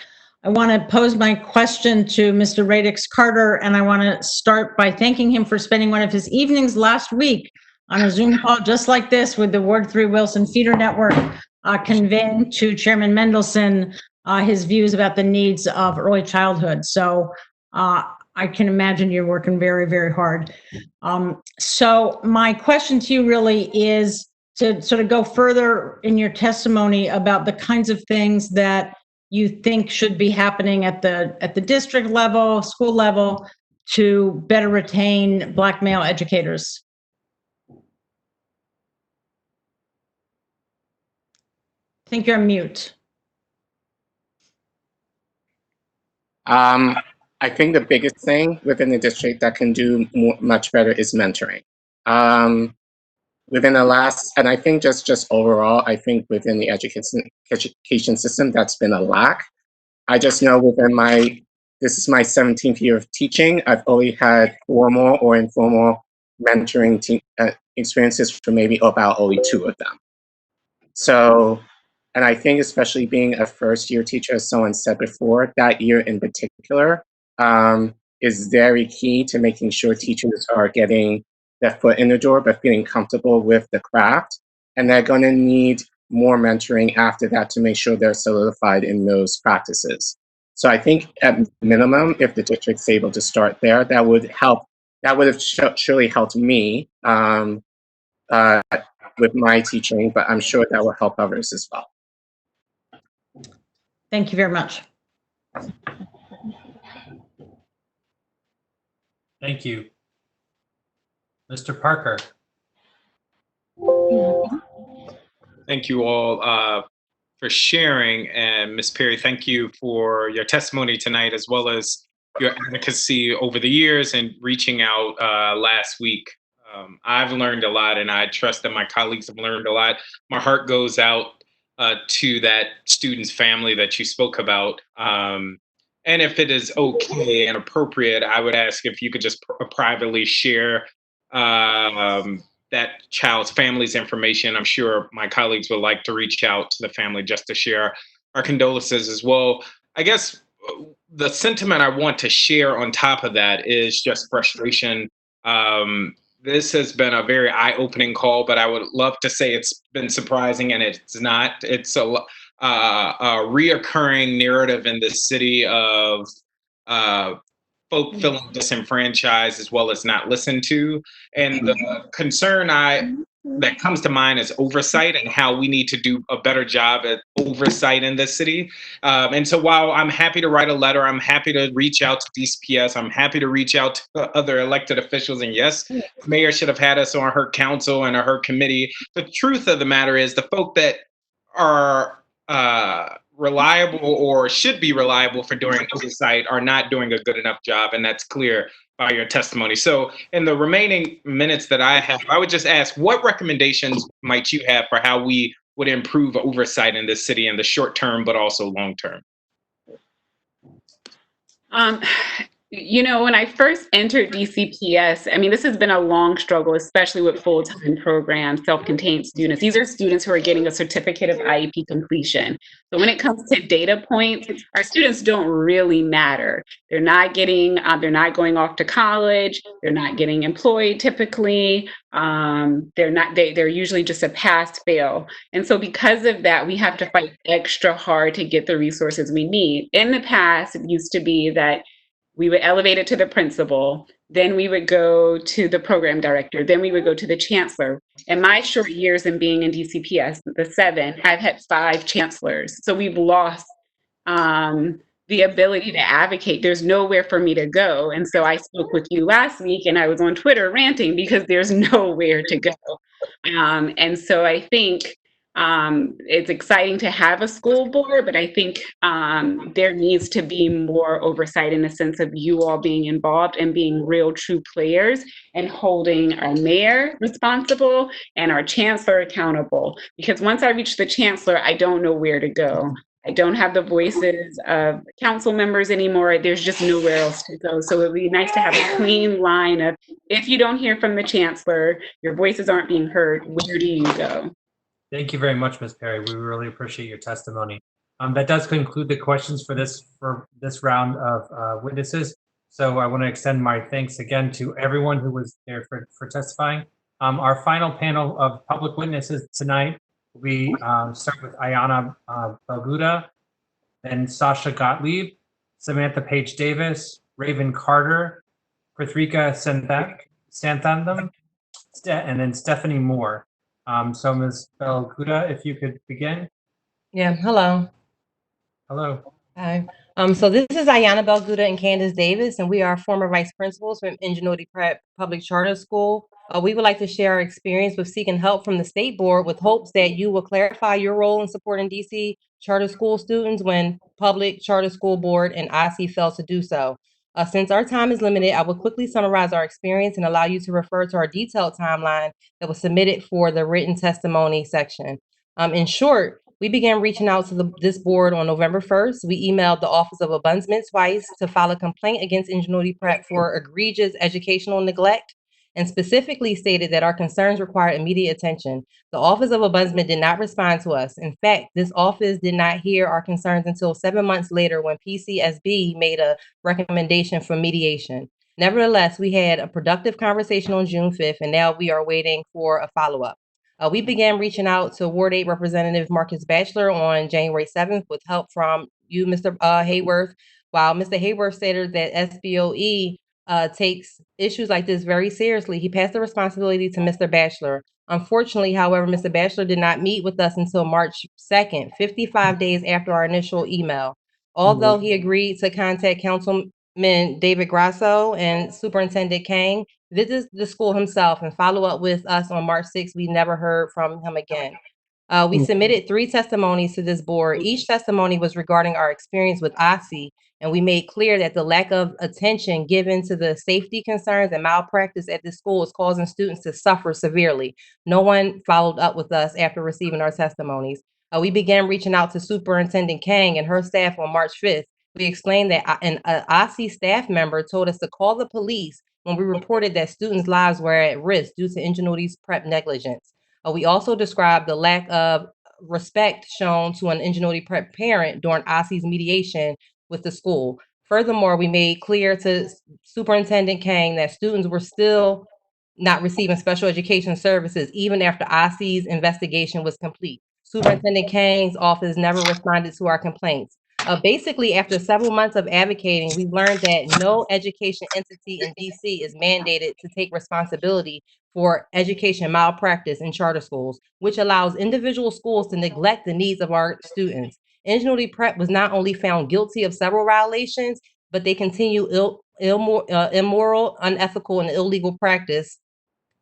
I want to pose my question to Mr. Radix Carter, and I want to start by thanking him for spending one of his evenings last week on a Zoom call just like this with the Ward 3 Wilson Feeder Network, conveying to Chairman Mendelson his views about the needs of early childhood. So I can imagine you're working very, very hard. So my question to you really is to sort of go further in your testimony about the kinds of things that you think should be happening at the district level, school level, to better retain Black male educators. I think you're on mute. I think the biggest thing within the district that can do much better is mentoring. Within the last, and I think just overall, I think within the education system, that's been a lack. I just know within this is my 17th year of teaching, I've only had formal or informal mentoring experiences for maybe about only 2 of them. So, and I think especially being a first year teacher, as someone said before, that year in particular is very key to making sure teachers are getting their foot in the door, but feeling comfortable with the craft. And they're going to need more mentoring after that to make sure they're solidified in those practices. So I think at minimum, if the district's able to start there, that would help. That would have surely helped me with my teaching, but I'm sure that will help others as well. Thank you very much. Thank you. Mr. Parker. Thank you all for sharing. And Ms. Perry, thank you for your testimony tonight, as well as your advocacy over the years and reaching out last week. I've learned a lot, and I trust that my colleagues have learned a lot. My heart goes out to that student's family that you spoke about. And if it is okay and appropriate, I would ask if you could just privately share that child's family's information. I'm sure my colleagues would like to reach out to the family just to share our condolences as well. I guess the sentiment I want to share on top of that is just frustration. This has been a very eye-opening call, but I would love to say it's been surprising, and it's not. It's a reoccurring narrative in the city of folk feeling disenfranchised as well as not listened to. And the concern that comes to mind is oversight, and how we need to do a better job at oversight in this city. And so while I'm happy to write a letter, I'm happy to reach out to DCPS, I'm happy to reach out to other elected officials. And yes, the mayor should have had us on her council and her committee. The truth of the matter is the folk that are reliable or should be reliable for doing oversight are not doing a good enough job, and that's clear by your testimony. So in the remaining minutes that I have, I would just ask, what recommendations might you have for how we would improve oversight in this city in the short term, but also long term? When I first entered DCPS, I mean, this has been a long struggle, especially with full-time programs, self-contained students. These are students who are getting a certificate of IEP completion. So when it comes to data points, our students don't really matter. They're not getting, they're not going off to college. They're not getting employed typically. They're usually just a pass fail. And so because of that, we have to fight extra hard to get the resources we need. In the past, it used to be that we would elevate it to the principal, then we would go to the program director, then we would go to the chancellor. In my short years in being in DCPS, the 7, I've had 5 chancellors. So we've lost the ability to advocate. There's nowhere for me to go. And so I spoke with you last week and I was on Twitter ranting because there's nowhere to go. And so I think it's exciting to have a school board, but I think there needs to be more oversight in the sense of you all being involved and being real true players and holding our mayor responsible and our chancellor accountable. Because once I reach the chancellor, I don't know where to go. I don't have the voices of council members anymore. There's just nowhere else to go. So it would be nice to have a clean line of, if you don't hear from the chancellor, your voices aren't being heard, where do you go? Thank you very much, Ms. Perry. We really appreciate your testimony. That does conclude the questions for this round of witnesses. So I want to extend my thanks again to everyone who was there for testifying. Our final panel of public witnesses tonight will be start with Ayana Balguda, then Sasha Gottlieb, Samantha Paige Davis, Raven Carter, Prithika Santhandam, and then Stephanie Moore. So Ms. Balguda, if you could begin. Yeah, hello. Hello. Hi. So this is Ayana Balguda and Candace Davis, and we are former vice principals from Ingenuity Prep Public Charter School. We would like to share our experience with seeking help from the state board with hopes that you will clarify your role in supporting DC charter school students when Public Charter School Board and IC fails to do so. Since our time is limited, I will quickly summarize our experience and allow you to refer to our detailed timeline that was submitted for the written testimony section. In short, we began reaching out to this board on November 1st. We emailed the Office of Ombudsman twice to file a complaint against Ingenuity Prep for egregious educational neglect, and specifically stated that our concerns required immediate attention. The Office of Ombudsman did not respond to us. In fact, this office did not hear our concerns until 7 months later when PCSB made a recommendation for mediation. Nevertheless, we had a productive conversation on June 5th, and now we are waiting for a follow-up. We began reaching out to Ward 8 Representative Marcus Batchelor on January 7th with help from you, Mr. Hayworth. While Mr. Hayworth stated that SBOE takes issues like this very seriously, he passed the responsibility to Mr. Batchelor. Unfortunately, however, Mr. Batchelor did not meet with us until March 2nd, 55 days after our initial email. Although he agreed to contact Councilman David Grasso and Superintendent Kang, visit the school himself and follow up with us on March 6th, we never heard from him again. We submitted 3 testimonies to this board. Each testimony was regarding our experience with OSCE, and we made clear that the lack of attention given to the safety concerns and malpractice at this school is causing students to suffer severely. No one followed up with us after receiving our testimonies. We began reaching out to Superintendent Kang and her staff on March 5th. We explained that an OSCE staff member told us to call the police when we reported that students' lives were at risk due to Ingenuity's prep negligence. We also described the lack of respect shown to an Ingenuity Prep parent during OSCE's mediation with the school. Furthermore, we made clear to Superintendent Kang that students were still not receiving special education services even after OSCE's investigation was complete. Superintendent Kang's office never responded to our complaints. Basically, after several months of advocating, we've learned that no education entity in DC is mandated to take responsibility for education malpractice in charter schools, which allows individual schools to neglect the needs of our students. Ingenuity Prep was not only found guilty of several violations, but they continue immoral, unethical, and illegal practice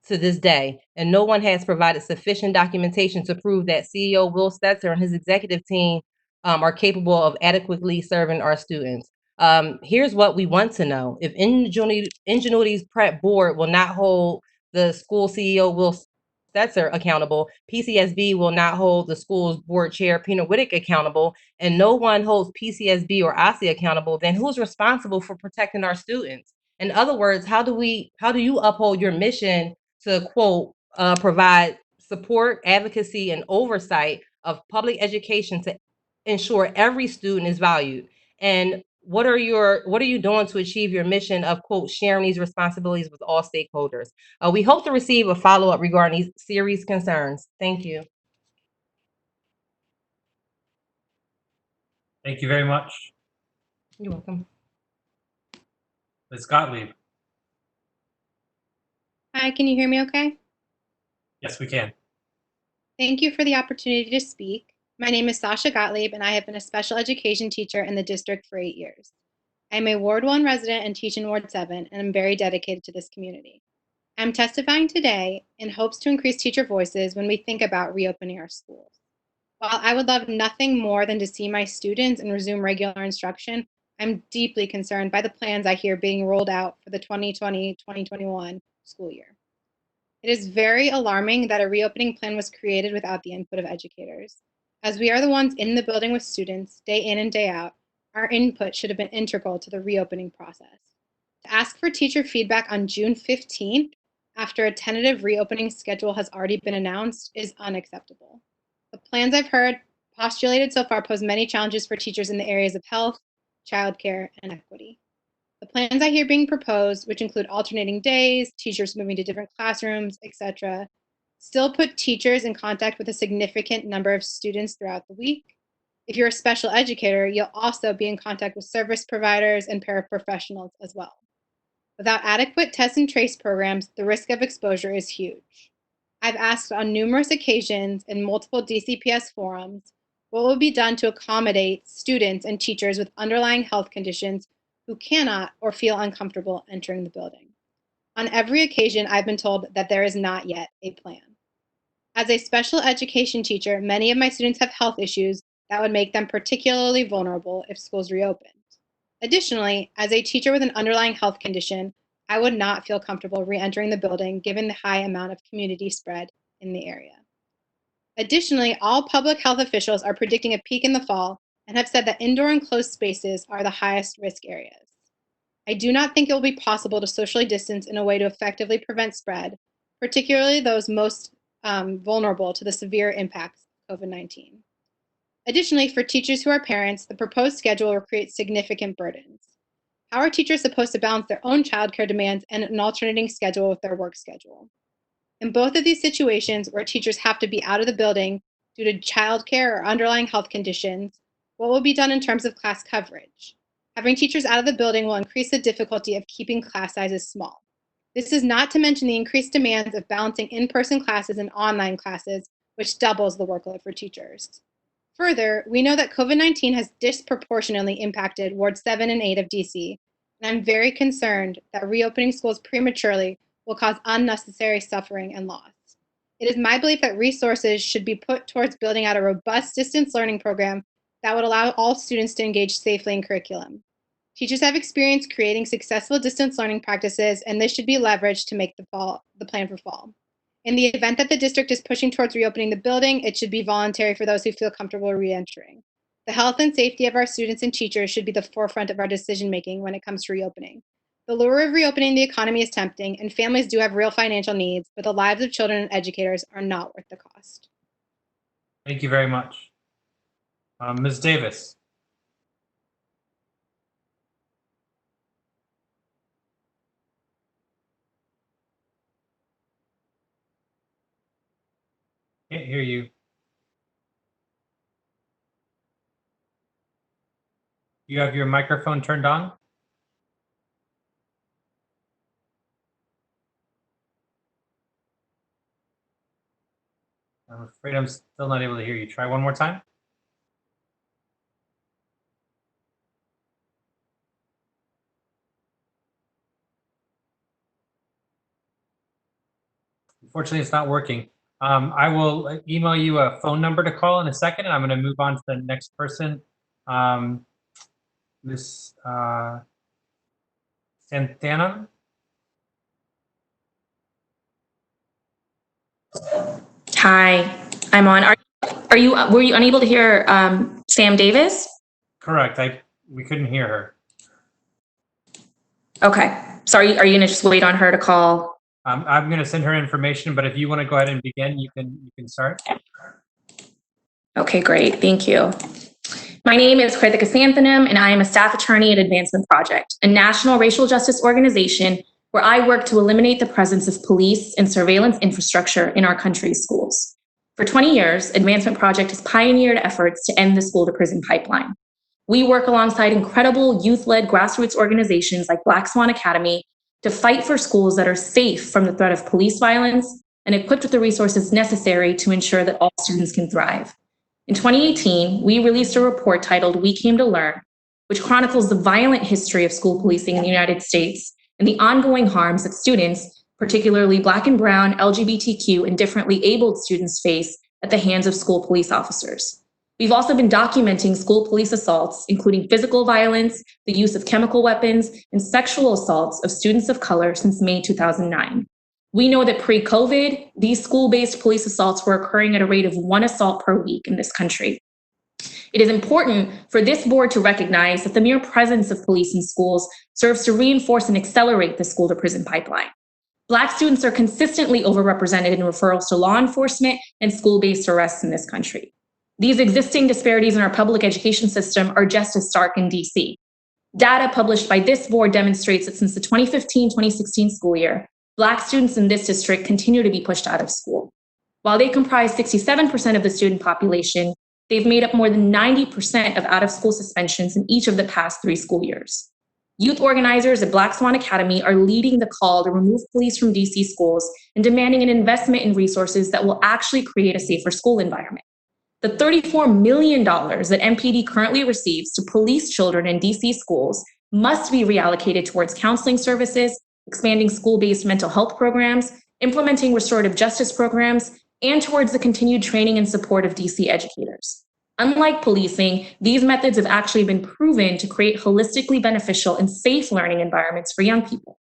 to this day, and no one has provided sufficient documentation to prove that CEO Will Stetzer and his executive team are capable of adequately serving our students. Here's what we want to know. If Ingenuity's prep board will not hold the school CEO, Will Stetzer, accountable, PCSB will not hold the school's board chair, Pina Whittick, accountable, and no one holds PCSB or OSSI accountable, then who's responsible for protecting our students? In other words, how do you uphold your mission to, quote, provide support, advocacy, and oversight of public education to ensure every student is valued? And what are you doing to achieve your mission of, quote, sharing these responsibilities with all stakeholders? We hope to receive a follow-up regarding these serious concerns. Thank you. Thank you very much. You're welcome. Ms. Gottlieb. Hi, can you hear me okay? Yes, we can. Thank you for the opportunity to speak. My name is Sasha Gottlieb, and I have been a special education teacher in the district for 8 years. I'm a Ward 1 resident and teach in Ward 7, and I'm very dedicated to this community. I'm testifying today in hopes to increase teacher voices when we think about reopening our schools. While I would love nothing more than to see my students and resume regular instruction, I'm deeply concerned by the plans I hear being rolled out for the 2020-2021 school year. It is very alarming that a reopening plan was created without the input of educators. As we are the ones in the building with students, day in and day out, our input should have been integral to the reopening process. To ask for teacher feedback on June 15th, after a tentative reopening schedule has already been announced, is unacceptable. The plans I've heard postulated so far pose many challenges for teachers in the areas of health, childcare, and equity. The plans I hear being proposed, which include alternating days, teachers moving to different classrooms, etc., still put teachers in contact with a significant number of students throughout the week. If you're a special educator, you'll also be in contact with service providers and paraprofessionals as well. Without adequate test and trace programs, the risk of exposure is huge. I've asked on numerous occasions in multiple DCPS forums what will be done to accommodate students and teachers with underlying health conditions who cannot or feel uncomfortable entering the building. On every occasion, I've been told that there is not yet a plan. As a special education teacher, many of my students have health issues that would make them particularly vulnerable if schools reopened. Additionally, as a teacher with an underlying health condition, I would not feel comfortable re-entering the building given the high amount of community spread in the area. Additionally, all public health officials are predicting a peak in the fall and have said that indoor enclosed spaces are the highest risk areas. I do not think it will be possible to socially distance in a way to effectively prevent spread, particularly those most vulnerable to the severe impacts of COVID-19. Additionally, for teachers who are parents, the proposed schedule will create significant burdens. How are teachers supposed to balance their own childcare demands and an alternating schedule with their work schedule? In both of these situations where teachers have to be out of the building due to childcare or underlying health conditions, what will be done in terms of class coverage? Having teachers out of the building will increase the difficulty of keeping class sizes small. This is not to mention the increased demands of balancing in-person classes and online classes, which doubles the workload for teachers. Further, we know that COVID-19 has disproportionately impacted Ward 7 and 8 of DC, and I'm very concerned that reopening schools prematurely will cause unnecessary suffering and loss. It is my belief that resources should be put towards building out a robust distance learning program that would allow all students to engage safely in curriculum. Teachers have experience creating successful distance learning practices, and this should be leveraged to make the plan for fall. In the event that the district is pushing towards reopening the building, it should be voluntary for those who feel comfortable re-entering. The health and safety of our students and teachers should be the forefront of our decision-making when it comes to reopening. The lure of reopening the economy is tempting, and families do have real financial needs, but the lives of children and educators are not worth the cost. Thank you very much. Ms. Davis. Can't hear you. You have your microphone turned on? I'm afraid I'm still not able to hear you. Try one more time. Unfortunately, it's not working. I will email you a phone number to call in a second, and I'm going to move on to the next person. Ms. Santana. Hi, I'm on. Were you unable to hear Sam Davis? Correct. We couldn't hear her. Okay. Sorry, are you gonna just wait on her to call? I'm going to send her information, but if you want to go ahead and begin, you can start. Okay, great. Thank you. My name is Kritika Santhanam, and I am a staff attorney at Advancement Project, a national racial justice organization where I work to eliminate the presence of police and surveillance infrastructure in our country's schools. For 20 years, Advancement Project has pioneered efforts to end the school-to-prison pipeline. We work alongside incredible youth-led grassroots organizations like Black Swan Academy to fight for schools that are safe from the threat of police violence and equipped with the resources necessary to ensure that all students can thrive. In 2018, we released a report titled We Came to Learn, which chronicles the violent history of school policing in the United States and the ongoing harms that students, particularly Black and Brown, LGBTQ, and differently abled students face at the hands of school police officers. We've also been documenting school police assaults, including physical violence, the use of chemical weapons, and sexual assaults of students of color since May 2009. We know that pre-COVID, these school-based police assaults were occurring at a rate of 1 assault per week in this country. It is important for this board to recognize that the mere presence of police in schools serves to reinforce and accelerate the school-to-prison pipeline. Black students are consistently overrepresented in referrals to law enforcement and school-based arrests in this country. These existing disparities in our public education system are just as stark in DC. Data published by this board demonstrates that since the 2015-2016 school year, Black students in this district continue to be pushed out of school. While they comprise 67% of the student population, they've made up more than 90% of out-of-school suspensions in each of the past 3 school years. Youth organizers at Black Swan Academy are leading the call to remove police from DC schools and demanding an investment in resources that will actually create a safer school environment. The $34 million that MPD currently receives to police children in DC schools must be reallocated towards counseling services, expanding school-based mental health programs, implementing restorative justice programs, and towards the continued training and support of DC educators. Unlike policing, these methods have actually been proven to create holistically beneficial and safe learning environments for young people.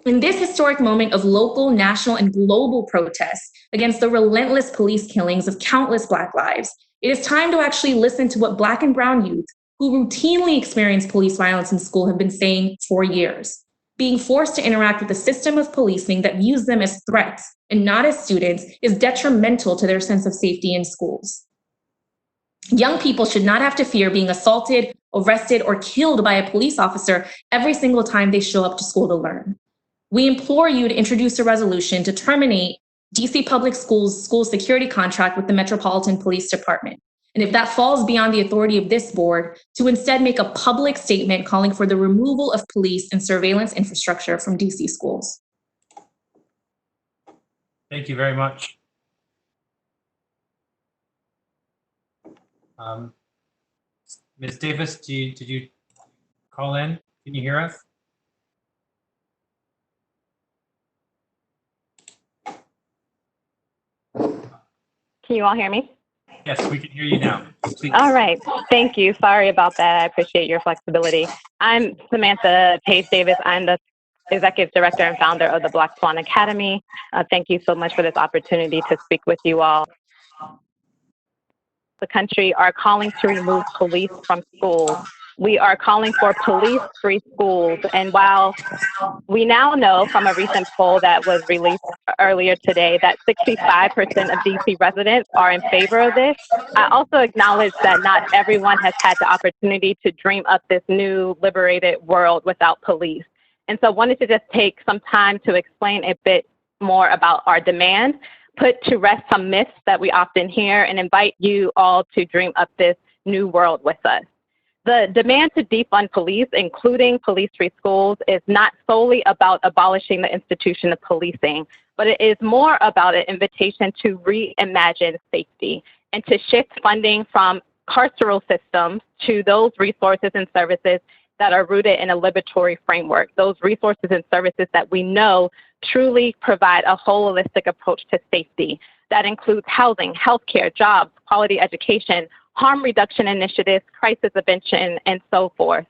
In this historic moment of local, national, and global protests against the relentless police killings of countless Black lives, it is time to actually listen to what Black and Brown youth who routinely experience police violence in school have been saying for years. Being forced to interact with a system of policing that views them as threats and not as students is detrimental to their sense of safety in schools. Young people should not have to fear being assaulted, arrested, or killed by a police officer every single time they show up to school to learn. We implore you to introduce a resolution to terminate DC Public Schools' school security contract with the Metropolitan Police Department. And if that falls beyond the authority of this board, to instead make a public statement calling for the removal of police and surveillance infrastructure from DC schools. Thank you very much. Ms. Davis, did you call in? Can you hear us? Can you all hear me? Yes, we can hear you now. Please. All right. Thank you. Sorry about that. I appreciate your flexibility. I'm Samantha Paige Davis. I'm the Executive Director and founder of the Black Swan Academy. Thank you so much for this opportunity to speak with you all. The country are calling to remove police from schools. We are calling for police-free schools. And while we now know from a recent poll that was released earlier today that 65% of DC residents are in favor of this, I also acknowledge that not everyone has had the opportunity to dream up this new liberated world without police. And so I wanted to just take some time to explain a bit more about our demand, put to rest some myths that we often hear, and invite you all to dream up this new world with us. The demand to defund police, including police-free schools, is not solely about abolishing the institution of policing, but it is more about an invitation to reimagine safety and to shift funding from carceral systems to those resources and services that are rooted in a liberatory framework, those resources and services that we know truly provide a holistic approach to safety. That includes housing, healthcare, jobs, quality education, harm reduction initiatives, crisis prevention, and so forth.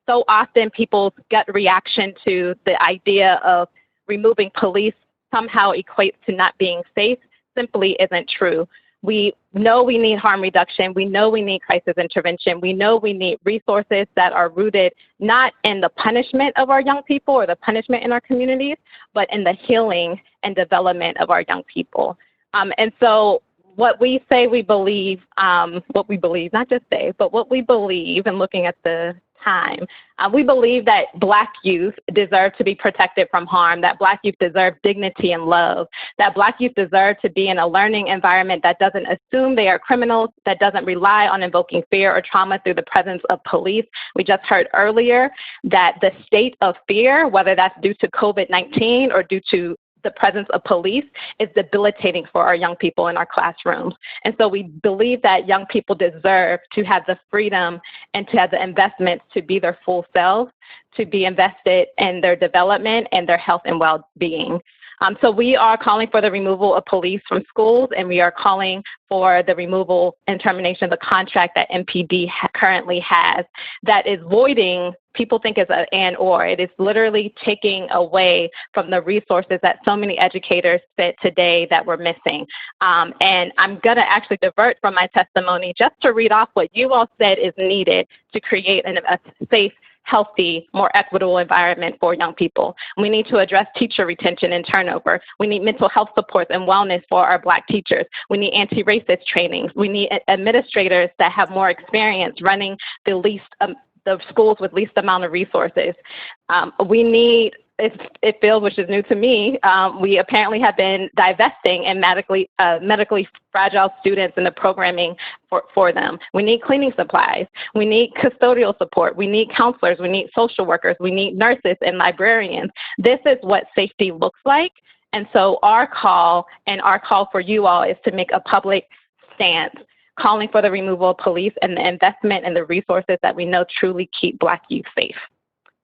So often people's gut reaction to the idea of removing police somehow equates to not being safe simply isn't true. We know we need harm reduction. We know we need crisis intervention. We know we need resources that are rooted not in the punishment of our young people or the punishment in our communities, but in the healing and development of our young people. And so what we say we believe, not just say, but what we believe, and looking at the time, we believe that Black youth deserve to be protected from harm, that Black youth deserve dignity and love, that Black youth deserve to be in a learning environment that doesn't assume they are criminals, that doesn't rely on invoking fear or trauma through the presence of police. We just heard earlier that the state of fear, whether that's due to COVID-19 or due to the presence of police, is debilitating for our young people in our classrooms. And so we believe that young people deserve to have the freedom and to have the investments to be their full selves, to be invested in their development and their health and well-being. So we are calling for the removal of police from schools, and we are calling for the removal and termination of the contract that MPD currently has that is voiding, people think it's an and or, it is literally taking away from the resources that so many educators said today that we're missing. And I'm gonna actually divert from my testimony just to read off what you all said is needed to create a safe, healthy, more equitable environment for young people. We need to address teacher retention and turnover. We need mental health supports and wellness for our Black teachers. We need anti-racist trainings. We need administrators that have more experience running the schools with least amount of resources. We need, it feels, which is new to me, we apparently have been divesting in medically fragile students in the programming for them. We need cleaning supplies. We need custodial support. We need counselors. We need social workers. We need nurses and librarians. This is what safety looks like. And so our call for you all is to make a public stance, calling for the removal of police and the investment in the resources that we know truly keep Black youth safe.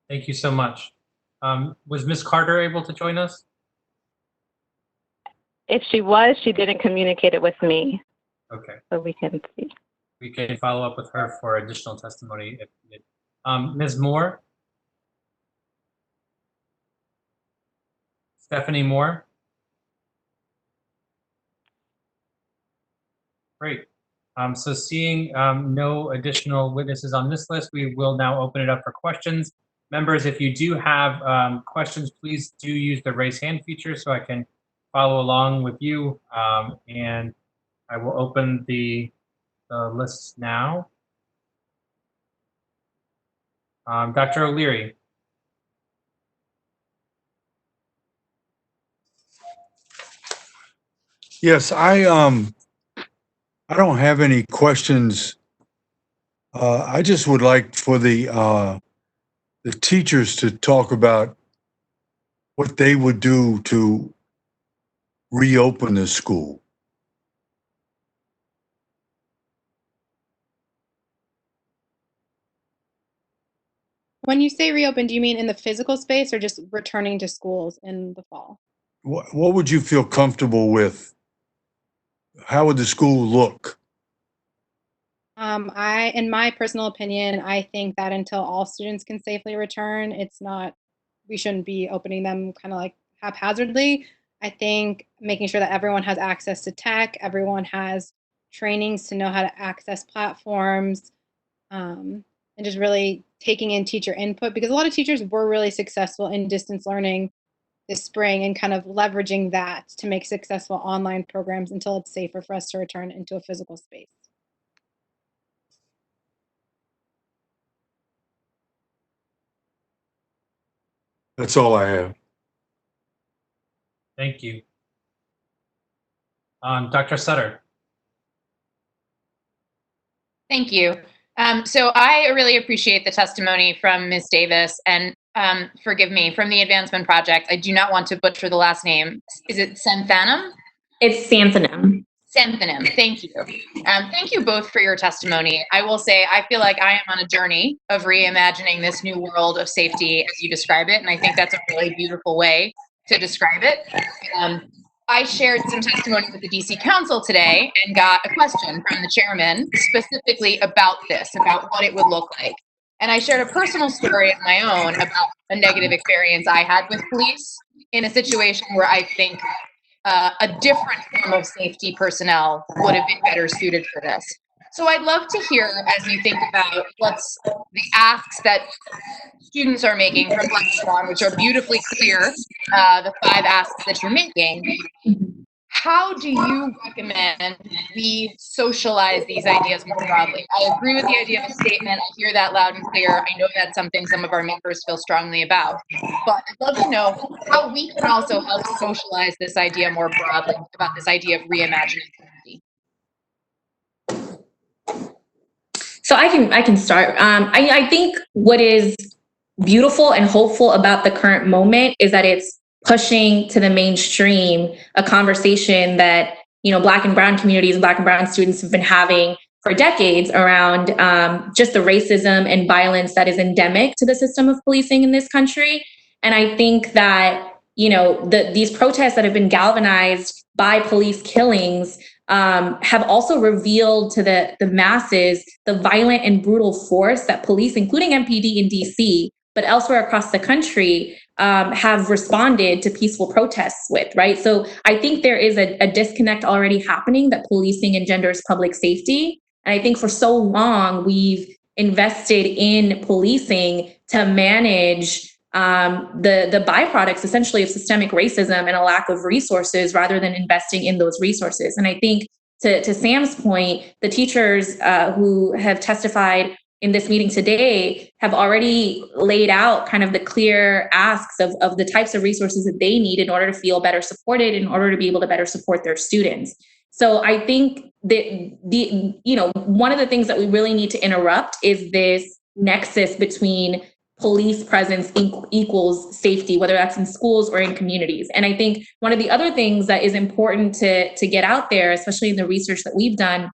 Thank you so much. Was Ms. Carter able to join us? If she was, she didn't communicate it with me. Okay. So we can see. We can follow up with her for additional testimony if needed. Ms. Moore? Stephanie Moore? Great. So seeing no additional witnesses on this list, we will now open it up for questions. Members, if you do have questions, please do use the raise hand feature so I can follow along with you. And I will open the list now. Dr. O'Leary. Yes, I don't have any questions. I just would like for the teachers to talk about what they would do to reopen the school. When you say reopen, do you mean in the physical space or just returning to schools in the fall? What would you feel comfortable with? How would the school look? In my personal opinion, I think that until all students can safely return, we shouldn't be opening them kind of like haphazardly. I think making sure that everyone has access to tech, everyone has trainings to know how to access platforms, and just really taking in teacher input, because a lot of teachers were really successful in distance learning this spring and kind of leveraging that to make successful online programs until it's safer for us to return into a physical space. That's all I have. Thank you. Dr. Sutter. Thank you. So I really appreciate the testimony from Ms. Davis, and forgive me, from the Advancement Project. I do not want to butcher the last name. Is it Santhanum? It's Santhanum. Santhanum, thank you. Thank you both for your testimony. I will say, I feel like I am on a journey of reimagining this new world of safety as you describe it, and I think that's a really beautiful way to describe it. I shared some testimony with the DC Council today and got a question from the chairman specifically about this, about what it would look like. And I shared a personal story of my own about a negative experience I had with police in a situation where I think a different form of safety personnel would have been better suited for this. So I'd love to hear, as you think about the asks that students are making from Black Swan, which are beautifully clear, the 5 asks that you're making. How do you recommend we socialize these ideas more broadly? I agree with the idea of a statement. I hear that loud and clear. I know that's something some of our members feel strongly about. But I'd love to know how we can also help socialize this idea more broadly about this idea of reimagining community. So I can start. I think what is beautiful and hopeful about the current moment is that it's pushing to the mainstream a conversation that, you know, Black and brown communities and Black and brown students have been having for decades around just the racism and violence that is endemic to the system of policing in this country. And I think that, you know, these protests that have been galvanized by police killings have also revealed to the masses the violent and brutal force that police, including MPD in DC, but elsewhere across the country, have responded to peaceful protests with, right? So I think there is a disconnect already happening that policing engenders public safety. And I think for so long, we've invested in policing to manage the byproducts essentially of systemic racism and a lack of resources rather than investing in those resources. And I think to Sam's point, the teachers who have testified in this meeting today have already laid out kind of the clear asks of the types of resources that they need in order to feel better supported, in order to be able to better support their students. So I think that one of the things that we really need to interrupt is this nexus between police presence equals safety, whether that's in schools or in communities. And I think one of the other things that is important to get out there, especially in the research that we've done,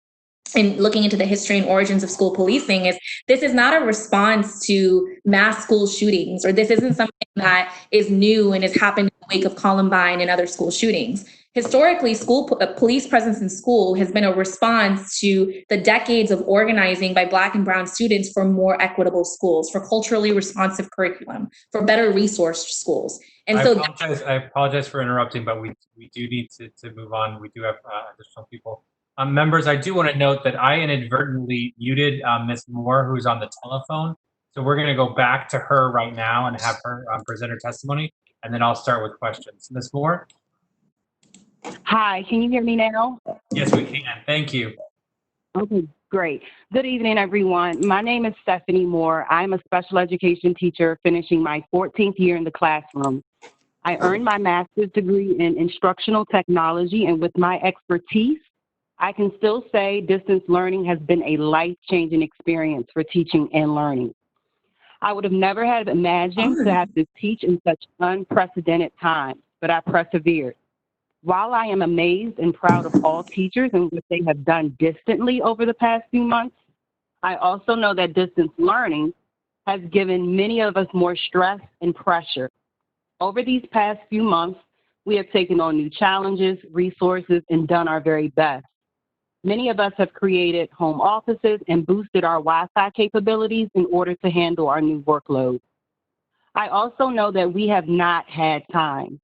and looking into the history and origins of school policing, is this is not a response to mass school shootings, or this isn't something that is new and has happened in the wake of Columbine and other school shootings. Historically, police presence in school has been a response to the decades of organizing by Black and brown students for more equitable schools, for culturally responsive curriculum, for better resourced schools. And I apologize for interrupting, but we do need to move on. We do have additional people. Members, I do want to note that I inadvertently muted Ms. Moore, who's on the telephone. So we're going to go back to her right now and have her present her testimony, and then I'll start with questions. Ms. Moore? Hi, can you hear me now? Yes, we can. Thank you. Okay, great. Good evening, everyone. My name is Stephanie Moore. I'm a special education teacher finishing my 14th year in the classroom. I earned my master's degree in instructional technology, and with my expertise, I can still say distance learning has been a life-changing experience for teaching and learning. I would have never have imagined to have to teach in such unprecedented times, but I persevered. While I am amazed and proud of all teachers and what they have done distantly over the past few months, I also know that distance learning has given many of us more stress and pressure. Over these past few months, we have taken on new challenges, resources, and done our very best. Many of us have created home offices and boosted our Wi-Fi capabilities in order to handle our new workload. I also know that we have not had time.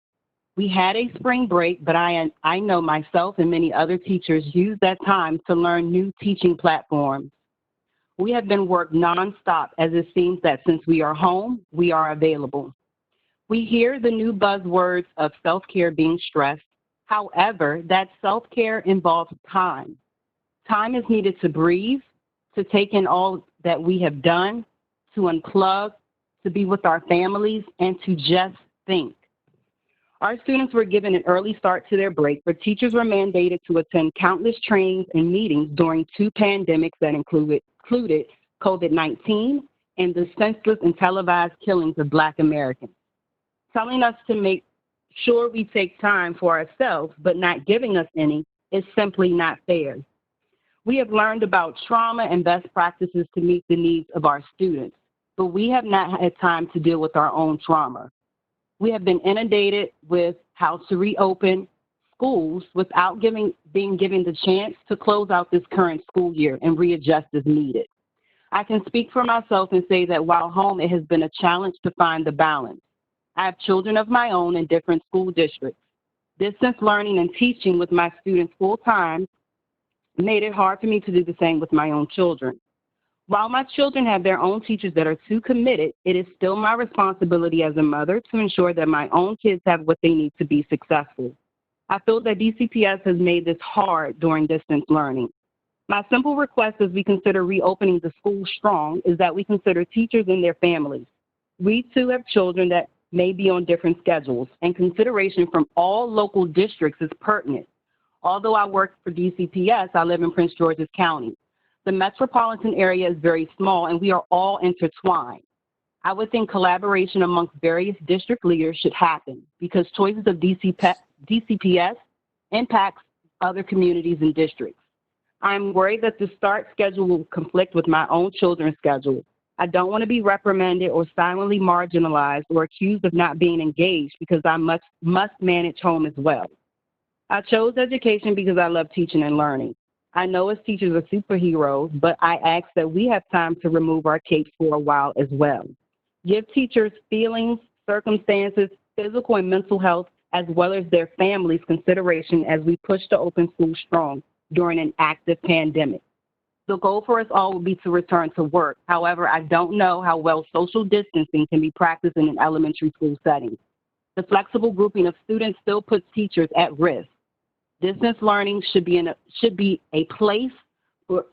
We had a spring break, but I know myself and many other teachers used that time to learn new teaching platforms. We have been worked nonstop, as it seems that since we are home, we are available. We hear the new buzzwords of self-care being stressed. However, that self-care involves time. Time is needed to breathe, to take in all that we have done, to unplug, to be with our families, and to just think. Our students were given an early start to their break, but teachers were mandated to attend countless trainings and meetings during 2 pandemics that included COVID-19 and the senseless and televised killings of Black Americans. Telling us to make sure we take time for ourselves, but not giving us any, is simply not fair. We have learned about trauma and best practices to meet the needs of our students, but we have not had time to deal with our own trauma. We have been inundated with how to reopen schools without being given the chance to close out this current school year and readjust as needed. I can speak for myself and say that while home, it has been a challenge to find the balance. I have children of my own in different school districts. Distance learning and teaching with my students full-time made it hard for me to do the same with my own children. While my children have their own teachers that are too committed, it is still my responsibility as a mother to ensure that my own kids have what they need to be successful. I feel that DCPS has made this hard during distance learning. My simple request as we consider reopening the school strong is that we consider teachers and their families. We too have children that may be on different schedules, and consideration from all local districts is pertinent. Although I work for DCPS, I live in Prince George's County. The metropolitan area is very small and we are all intertwined. I would think collaboration amongst various district leaders should happen because choices of DCPS impacts other communities and districts. I'm worried that the start schedule will conflict with my own children's schedule. I don't want to be reprimanded or silently marginalized or accused of not being engaged because I must manage home as well. I chose education because I love teaching and learning. I know as teachers are superheroes, but I ask that we have time to remove our capes for a while as well. Give teachers feelings, circumstances, physical and mental health, as well as their families consideration as we push to open schools strong during an active pandemic. The goal for us all will be to return to work. However, I don't know how well social distancing can be practiced in an elementary school setting. The flexible grouping of students still puts teachers at risk. Distance learning should be a place for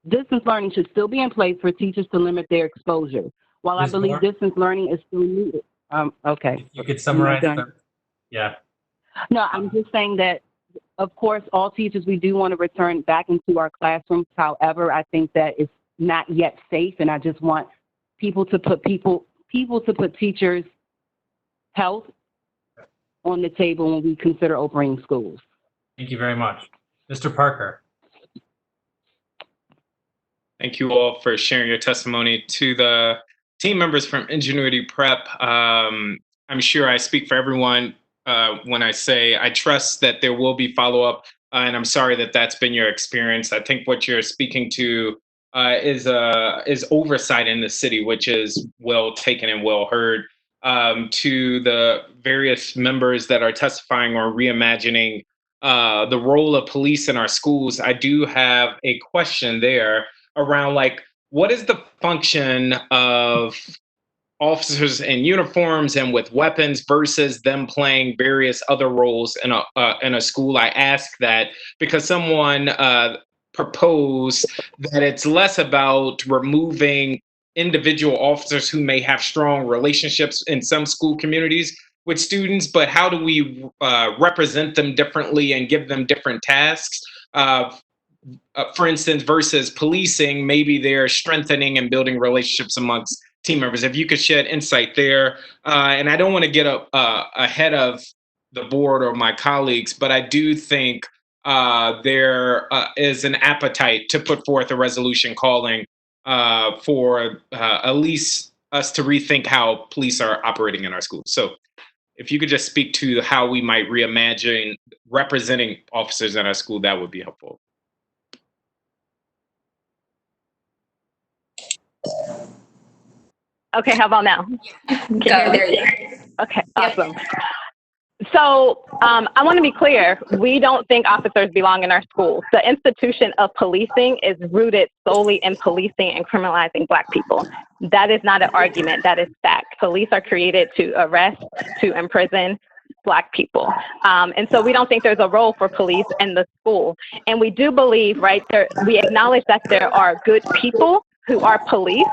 distance learning should still be in place for teachers to limit their exposure. While I believe distance learning is still needed. Okay. You could summarize that. Yeah. No, I'm just saying that, of course, all teachers, we do want to return back into our classrooms. However, I think that it's not yet safe, and I just want people to put teachers' health on the table when we consider opening schools. Thank you very much. Mr. Parker. Thank you all for sharing your testimony. To the team members from Ingenuity Prep, I'm sure I speak for everyone when I say I trust that there will be follow-up, and I'm sorry that that's been your experience. I think what you're speaking to is oversight in the city, which is well taken and well heard. To the various members that are testifying or reimagining the role of police in our schools, I do have a question there around, like, what is the function of officers in uniforms and with weapons versus them playing various other roles in a school? I ask that because someone proposed that it's less about removing individual officers who may have strong relationships in some school communities with students, but how do we represent them differently and give them different tasks? For instance, versus policing, maybe they're strengthening and building relationships amongst team members. If you could shed insight there. And I don't want to get ahead of the board or my colleagues, but I do think there is an appetite to put forth a resolution calling for at least us to rethink how police are operating in our schools. So if you could just speak to how we might reimagine representing officers in our school, that would be helpful. Okay, how about now? There you go. Okay, awesome. So I want to be clear. We don't think officers belong in our schools. The institution of policing is rooted solely in policing and criminalizing Black people. That is not an argument. That is fact. Police are created to arrest, to imprison Black people. And so we don't think there's a role for police in the school. And we do believe, right, we acknowledge that there are good people who are police,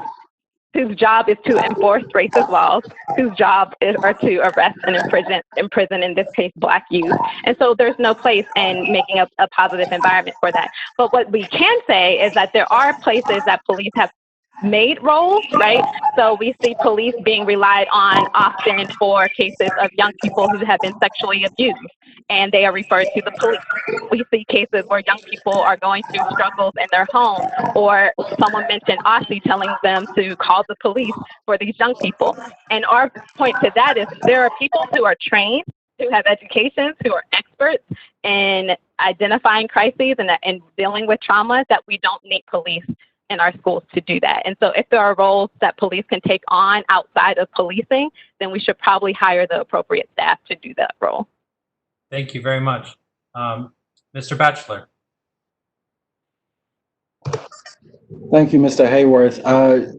whose job is to enforce racist laws, whose job are to arrest and imprison, in this case, Black youth. And so there's no place in making a positive environment for that. But what we can say is that there are places that police have made roles, right? So we see police being relied on often for cases of young people who have been sexually abused, and they are referred to the police. We see cases where young people are going through struggles in their home, or someone mentioned Aussie telling them to call the police for these young people. And our point to that is there are people who are trained who have educations, who are experts in identifying crises and dealing with traumas, that we don't need police in our schools to do that. And so if there are roles that police can take on outside of policing, then we should probably hire the appropriate staff to do that role. Thank you very much. Mr. Batchelor. Thank you, Mr. Hayworth.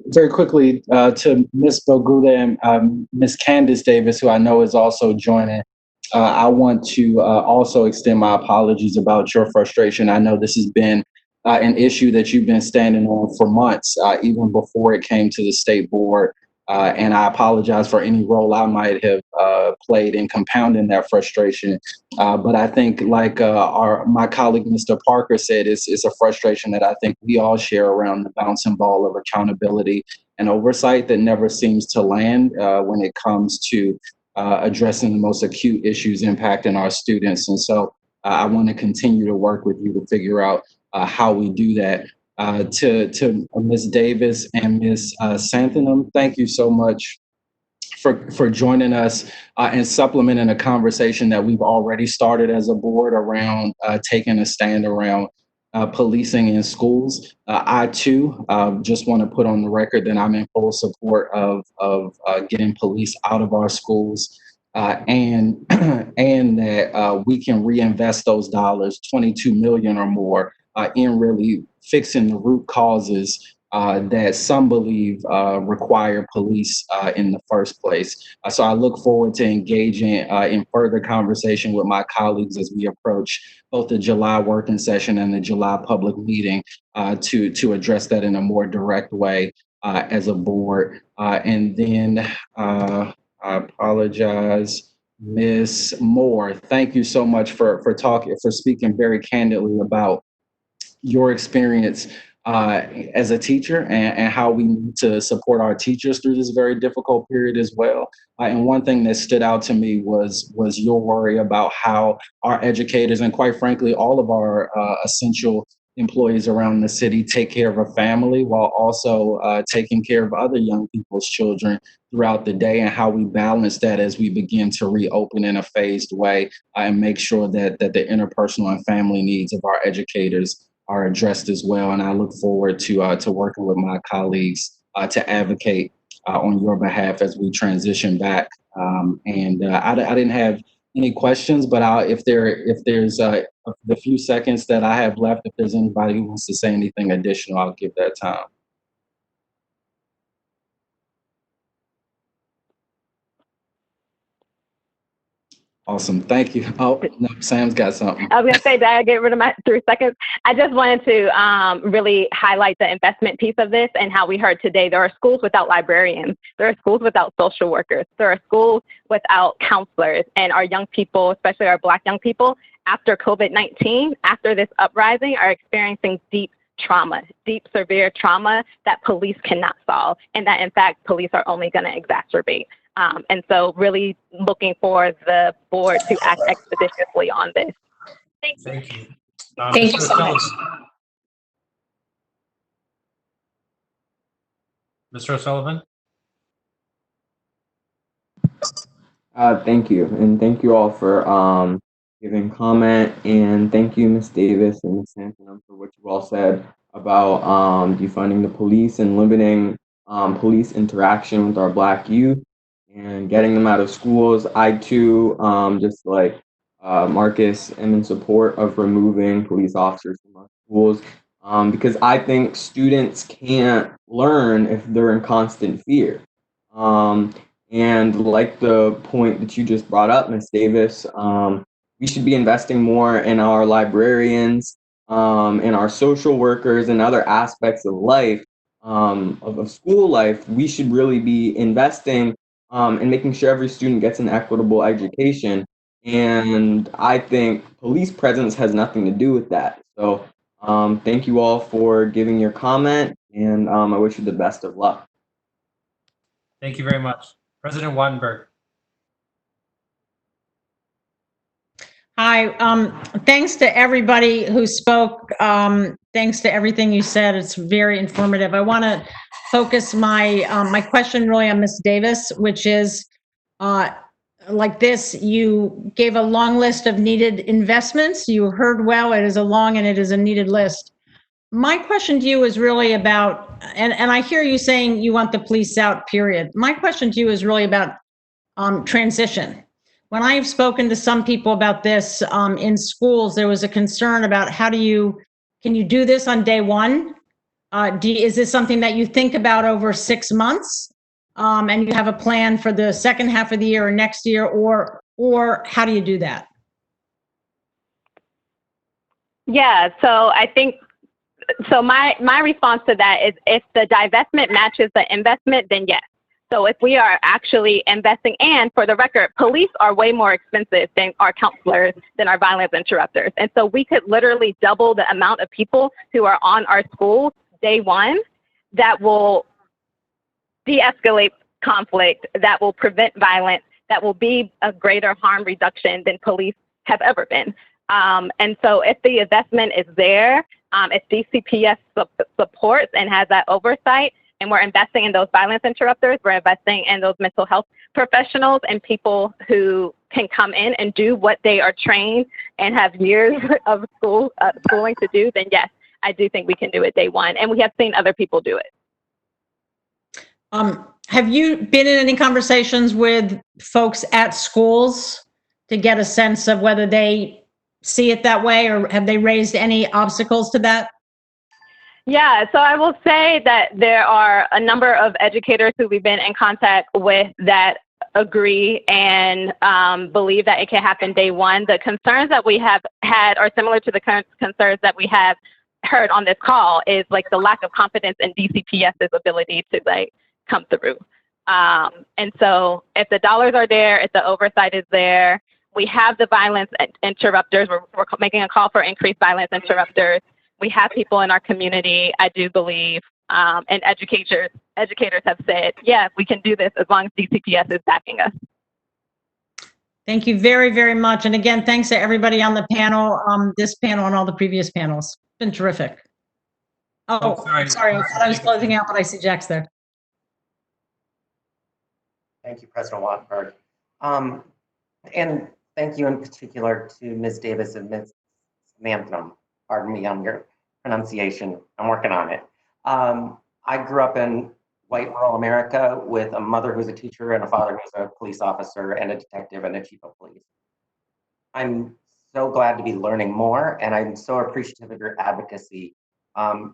Very quickly to Ms. Boguda and Ms. Candace Davis, who I know is also joining. I want to also extend my apologies about your frustration. I know this has been an issue that you've been standing on for months, even before it came to the state board. And I apologize for any role I might have played in compounding that frustration. But I think, like my colleague, Mr. Parker, said, it's a frustration that I think we all share around the bouncing ball of accountability and oversight that never seems to land when it comes to addressing the most acute issues impacting our students. And so I want to continue to work with you to figure out how we do that. To Ms. Davis and Ms. Santhanam, thank you so much for joining us and supplementing a conversation that we've already started as a board around taking a stand around policing in schools. I too just want to put on the record that I'm in full support of getting police out of our schools and that we can reinvest those dollars, 22 million or more, in really fixing the root causes that some believe require police in the first place. So I look forward to engaging in further conversation with my colleagues as we approach both the July working session and the July public meeting to address that in a more direct way as a board. And then I apologize, Ms. Moore, thank you so much for speaking very candidly about your experience as a teacher and how we need to support our teachers through this very difficult period as well. And one thing that stood out to me was your worry about how our educators and, quite frankly, all of our essential employees around the city take care of a family while also taking care of other young people's children throughout the day, and how we balance that as we begin to reopen in a phased way and make sure that the interpersonal and family needs of our educators are addressed as well. And I look forward to working with my colleagues to advocate on your behalf as we transition back. I didn't have any questions, but if there's the few seconds that I have left, if there's anybody who wants to say anything additional, I'll give that time. Awesome, thank you. Oh, no, Sam's got something. I was gonna say, did I get rid of my 3 seconds? I just wanted to really highlight the investment piece of this and how we heard today there are schools without librarians, there are schools without social workers, there are schools without counselors, and our young people, especially our Black young people, after COVID-19, after this uprising, are experiencing deep trauma, deep severe trauma that police cannot solve, and that in fact police are only going to exacerbate. And so really looking for the board to act expeditiously on this. Thank you. Thank you. Thank you so much. Mr. O'Sullivan? Thank you. And thank you all for giving comment. And thank you, Ms. Davis and Ms. Santhanam, for what you all said about defunding the police and limiting police interaction with our Black youth and getting them out of schools. I too, just like Marcus, am in support of removing police officers from our schools because I think students can't learn if they're in constant fear. And like the point that you just brought up, Ms. Davis, we should be investing more in our librarians, in our social workers, and other aspects of life, of school life. We should really be investing in making sure every student gets an equitable education. And I think police presence has nothing to do with that. So thank you all for giving your comment, and I wish you the best of luck. Thank you very much. President Wattenberg. Hi, thanks to everybody who spoke. Thanks to everything you said. It's very informative. I want to focus my question really on Ms. Davis, which is like this, you gave a long list of needed investments. You heard well, it is a long and it is a needed list. My question to you is really about, and I hear you saying you want the police out, period. My question to you is really about transition. When I have spoken to some people about this in schools, there was a concern about can you do this on day one? Is this something that you think about over 6 months? And you have a plan for the second half of the year or next year, or how do you do that? Yeah, so I think, so my response to that is if the divestment matches the investment, then yes. So if we are actually investing, and for the record, police are way more expensive than our counselors, than our violence interrupters. And so we could literally double the amount of people who are on our schools day one that will de-escalate conflict, that will prevent violence, that will be a greater harm reduction than police have ever been. And so if the investment is there, if DCPS supports and has that oversight, and we're investing in those violence interrupters, we're investing in those mental health professionals and people who can come in and do what they are trained and have years of schooling to do, then yes, I do think we can do it day one. And we have seen other people do it. Have you been in any conversations with folks at schools to get a sense of whether they see it that way, or have they raised any obstacles to that? Yeah, so I will say that there are a number of educators who we've been in contact with that agree and believe that it can happen day one. The concerns that we have had are similar to the concerns that we have heard on this call, is like the lack of confidence in DCPS's ability to like come through. And so if the dollars are there, if the oversight is there, we have the violence interrupters. We're making a call for increased violence interrupters. We have people in our community, I do believe, and educators have said, yeah, we can do this as long as DCPS is backing us. Thank you very, very much. And again, thanks to everybody on the panel, this panel and all the previous panels. It's been terrific. Oh, sorry, I thought I was closing out, but I see Jack's there. Thank you, President Wattenberg. And thank you in particular to Ms. Davis and Ms. Mantham. Pardon me on your pronunciation. I'm working on it. I grew up in white rural America with a mother who's a teacher and a father who's a police officer and a detective and a chief of police. I'm so glad to be learning more, and I'm so appreciative of your advocacy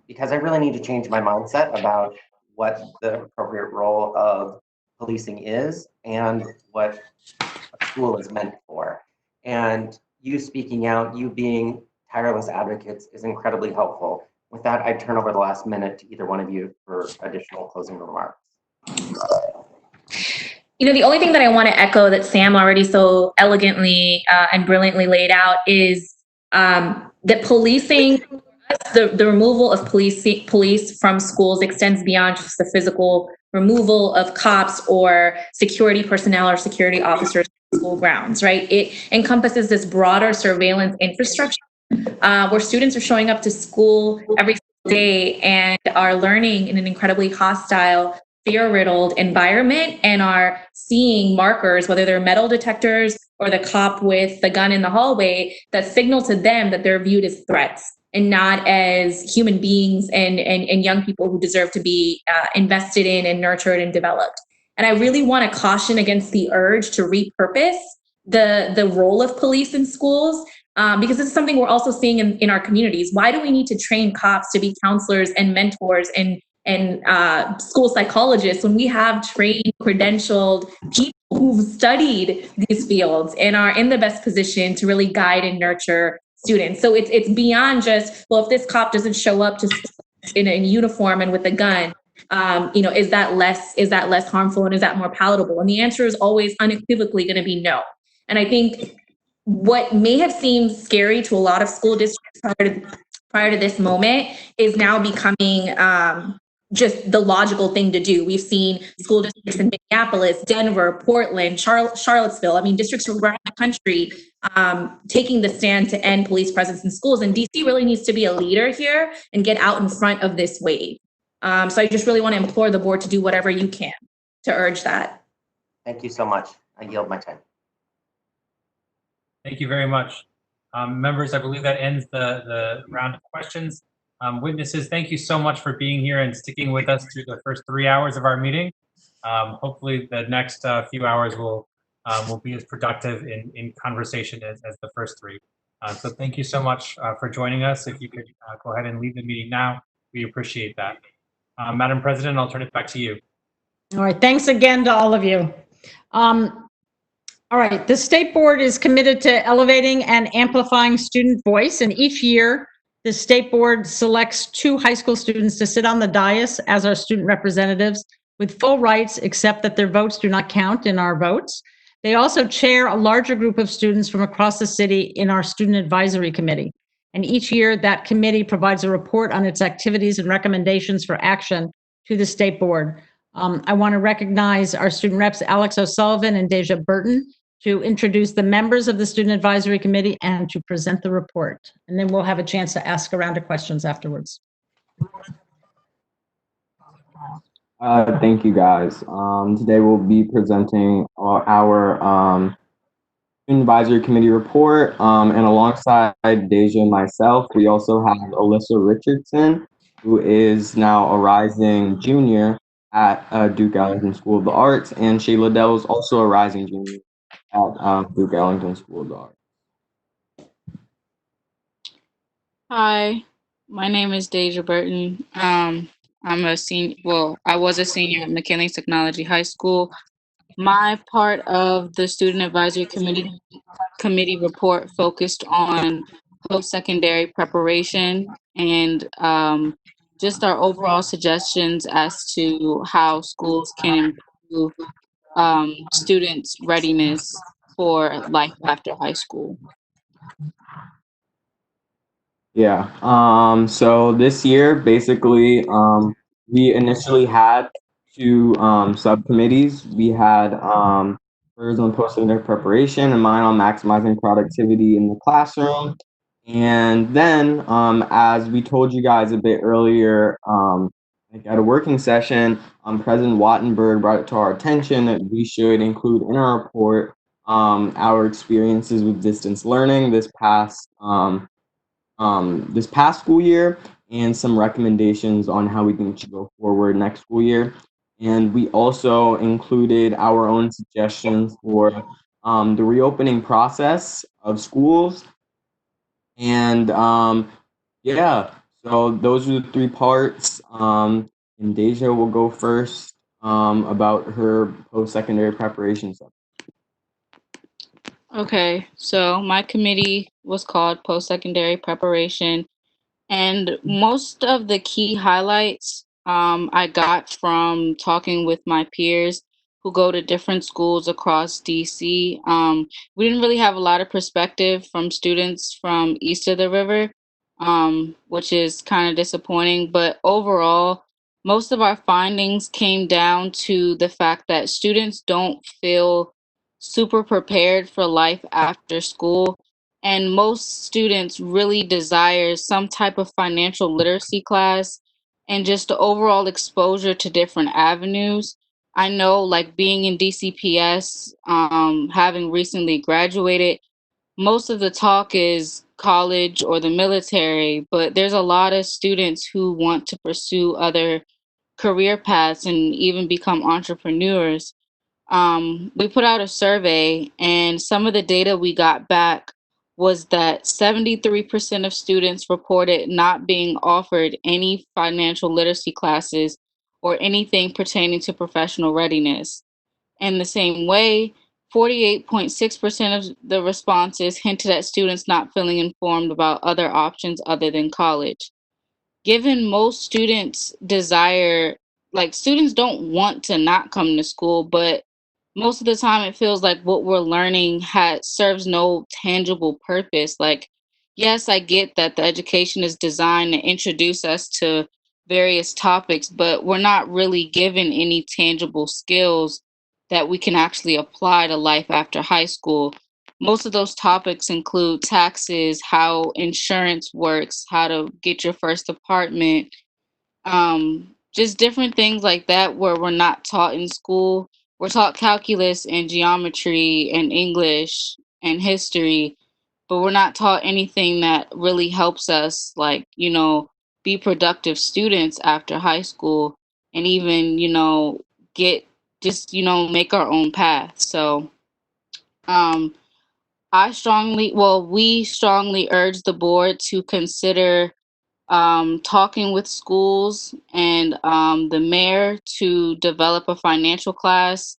because I really need to change my mindset about what the appropriate role of policing is and what a school is meant for. And you speaking out, you being tireless advocates is incredibly helpful. With that, I turn over the last minute to either one of you for additional closing remarks. You know, the only thing that I want to echo that Sam already so elegantly and brilliantly laid out is that policing, the removal of police from schools extends beyond just the physical removal of cops or security personnel or security officers from school grounds, right? It encompasses this broader surveillance infrastructure where students are showing up to school every day and are learning in an incredibly hostile, fear-riddled environment and are seeing markers, whether they're metal detectors or the cop with the gun in the hallway, that signal to them that they're viewed as threats and not as human beings and young people who deserve to be invested in and nurtured and developed. And I really want to caution against the urge to repurpose the role of police in schools, because this is something we're also seeing in our communities. Why do we need to train cops to be counselors and mentors and school psychologists when we have trained, credentialed people who've studied these fields and are in the best position to really guide and nurture students? So it's beyond just, well, if this cop doesn't show up to in a uniform and with a gun, is that less harmful and is that more palatable? And the answer is always unequivocally going to be no. And I think what may have seemed scary to a lot of school districts prior to this moment is now becoming just the logical thing to do. We've seen school districts in Minneapolis, Denver, Portland, Charlottesville. I mean, districts around the country taking the stand to end police presence in schools. And DC really needs to be a leader here and get out in front of this wave. So I just really want to implore the board to do whatever you can to urge that. Thank you so much. I yield my time. Thank you very much. Members, I believe that ends the round of questions. Witnesses, thank you so much for being here and sticking with us through the first 3 hours of our meeting. Hopefully the next few hours will be as productive in conversation as the first three. So thank you so much for joining us. If you could go ahead and leave the meeting now, we appreciate that. Madam President, I'll turn it back to you. All right, thanks again to all of you. All right, the State Board is committed to elevating and amplifying student voice, and each year, the State Board selects 2 high school students to sit on the dais as our student representatives with full rights, except that their votes do not count in our votes. They also chair a larger group of students from across the city in our Student Advisory Committee. And each year, that committee provides a report on its activities and recommendations for action to the State Board. I want to recognize our student reps, Alex O'Sullivan and Deja Burton, to introduce the members of the Student Advisory Committee and to present the report. And then we'll have a chance to ask a round of questions afterwards. Thank you, guys. Today we'll be presenting our Student Advisory Committee report, and alongside Deja and myself, we also have Alyssa Richardson, who is now a rising junior at Duke Ellington School of the Arts, and Shayla Dell is also a rising junior at Duke Ellington School of the Arts. Hi, my name is Deja Burton. I'm a senior. Well, I was a senior at McKinley Technology High School. My part of the Student Advisory Committee report focused on post-secondary preparation and just our overall suggestions as to how schools can improve students' readiness for life after high school. Yeah, so this year, basically, we initially had 2 subcommittees. We had hers on post-secondary preparation and mine on maximizing productivity in the classroom. And then, as we told you guys a bit earlier, like at a working session, President Wattenberg brought it to our attention that we should include in our report our experiences with distance learning this past school year and some recommendations on how we think should go forward next school year. And we also included our own suggestions for the reopening process of schools. And yeah, so those are the 3 parts. And Deja will go first about her post-secondary preparation stuff. Okay, so my committee was called Post-Secondary Preparation, and most of the key highlights I got from talking with my peers who go to different schools across DC. We didn't really have a lot of perspective from students from east of the river, which is kind of disappointing, but overall, most of our findings came down to the fact that students don't feel super prepared for life after school, and most students really desire some type of financial literacy class and just the overall exposure to different avenues. I know, like being in DCPS, having recently graduated, most of the talk is college or the military, but there's a lot of students who want to pursue other career paths and even become entrepreneurs. We put out a survey, and some of the data we got back was that 73% of students reported not being offered any financial literacy classes or anything pertaining to professional readiness. In the same way, 48.6% of the responses hinted at students not feeling informed about other options other than college. Given most students desire, like students don't want to not come to school, but most of the time it feels like what we're learning serves no tangible purpose. Like, yes, I get that the education is designed to introduce us to various topics, but we're not really given any tangible skills that we can actually apply to life after high school. Most of those topics include taxes, how insurance works, how to get your first apartment, just different things like that where we're not taught in school. We're taught calculus and geometry and English and history, but we're not taught anything that really helps us, like, be productive students after high school and even, get just, make our own path. So, we strongly urge the board to consider talking with schools and the mayor to develop a financial class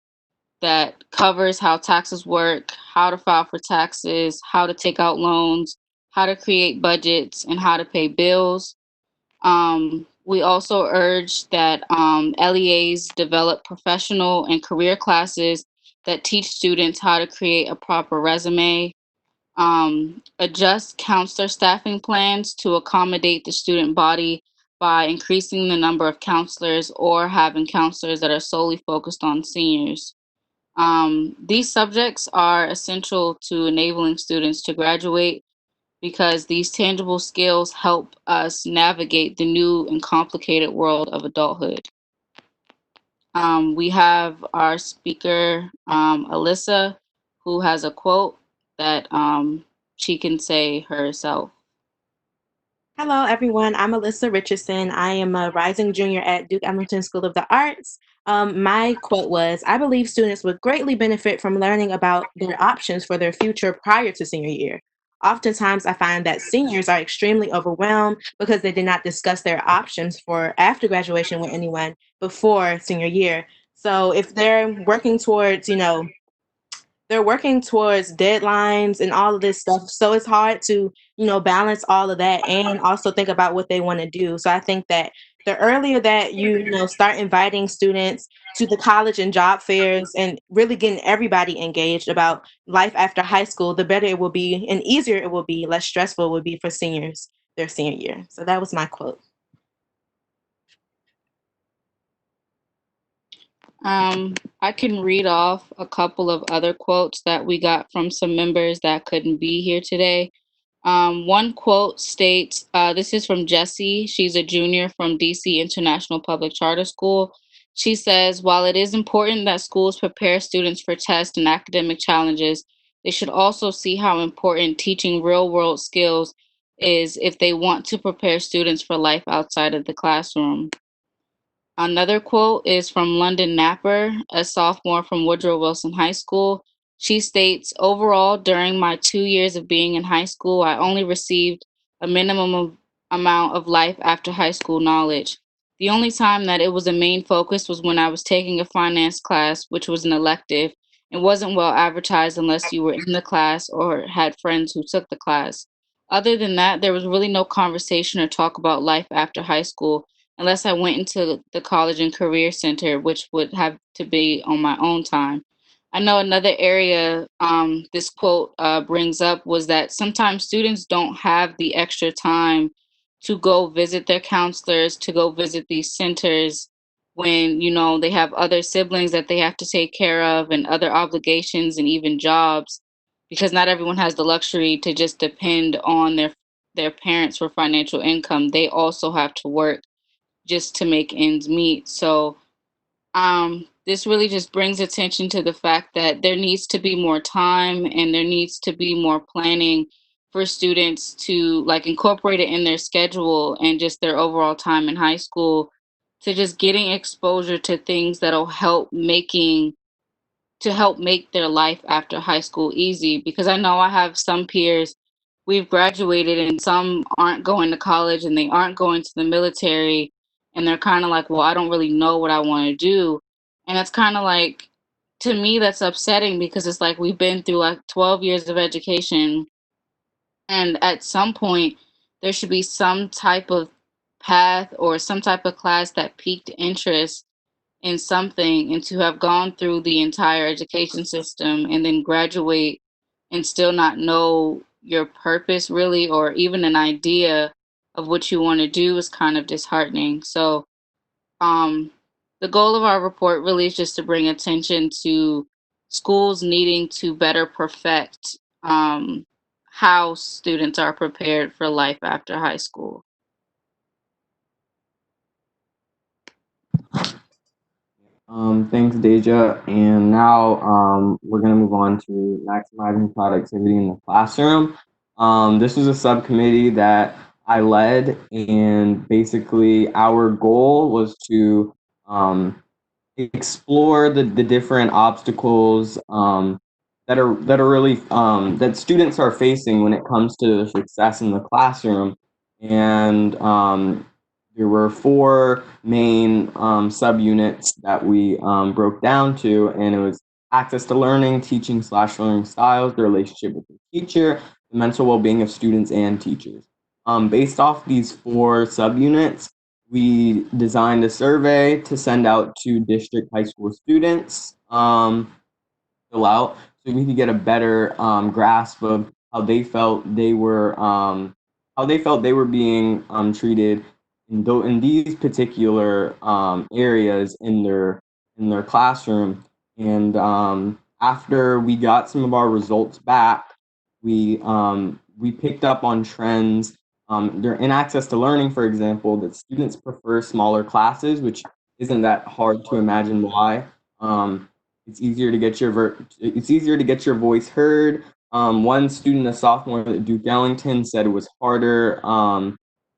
that covers how taxes work, how to file for taxes, how to take out loans, how to create budgets, and how to pay bills. We also urge that LEAs develop professional and career classes that teach students how to create a proper resume, adjust counselor staffing plans to accommodate the student body by increasing the number of counselors or having counselors that are solely focused on seniors. These subjects are essential to enabling students to graduate because these tangible skills help us navigate the new and complicated world of adulthood. We have our speaker, Alyssa, who has a quote that she can say herself. Hello, everyone. I'm Alyssa Richardson. I am a rising junior at Duke Ellington School of the Arts. My quote was, I believe students would greatly benefit from learning about their options for their future prior to senior year. Oftentimes, I find that seniors are extremely overwhelmed because they did not discuss their options for after graduation with anyone before senior year. So if they're working towards, they're working towards deadlines and all of this stuff. So it's hard to, balance all of that and also think about what they want to do. So I think that the earlier that start inviting students to the college and job fairs and really getting everybody engaged about life after high school, the better it will be and easier it will be, less stressful it will be for seniors their senior year. So that was my quote. I can read off a couple of other quotes that we got from some members that couldn't be here today. One quote states, this is from Jessie. She's a junior from DC International Public Charter School. She says, while it is important that schools prepare students for tests and academic challenges, they should also see how important teaching real-world skills is if they want to prepare students for life outside of the classroom. Another quote is from London Napper, a sophomore from Woodrow Wilson High School. She states, overall, during my 2 years of being in high school, I only received a minimum amount of life after high school knowledge. The only time that it was a main focus was when I was taking a finance class, which was an elective. It wasn't well advertised unless you were in the class or had friends who took the class. Other than that, there was really no conversation or talk about life after high school unless I went into the college and career center, which would have to be on my own time. I know another area this quote brings up was that sometimes students don't have the extra time to go visit their counselors, to go visit these centers when, they have other siblings that they have to take care of and other obligations and even jobs, because not everyone has the luxury to just depend on their parents for financial income. They also have to work just to make ends meet. So this really just brings attention to the fact that there needs to be more time and there needs to be more planning for students to like incorporate it in their schedule and just their overall time in high school to just getting exposure to things that'll help make their life after high school easy. Because I know I have some peers, we've graduated and some aren't going to college and they aren't going to the military, and they're kind of like, well, I don't really know what I want to do. And it's kind of like, to me, that's upsetting because it's like we've been through like 12 years of education, and at some point there should be some type of path or some type of class that piqued interest in something, and to have gone through the entire education system and then graduate and still not know your purpose really, or even an idea of what you want to do, is kind of disheartening. So the goal of our report really is just to bring attention to schools needing to better perfect how students are prepared for life after high school. Thanks, Deja. And now we're going to move on to maximizing productivity in the classroom. This was a subcommittee that I led, and basically our goal was to explore the different obstacles that are really that students are facing when it comes to their success in the classroom. And there were 4 main subunits that we broke down to, and it was access to learning, teaching/learning styles, the relationship with the teacher, the mental well-being of students and teachers. Based off these 4 subunits, we designed a survey to send out to district high school students, fill out, so we could get a better grasp of how they felt they were being treated in these particular areas in their classroom. And after we got some of our results back, we picked up on trends. They're in access to learning, for example, that students prefer smaller classes, which isn't that hard to imagine why. It's easier to get your voice heard. One student, a sophomore at Duke Ellington, said it was harder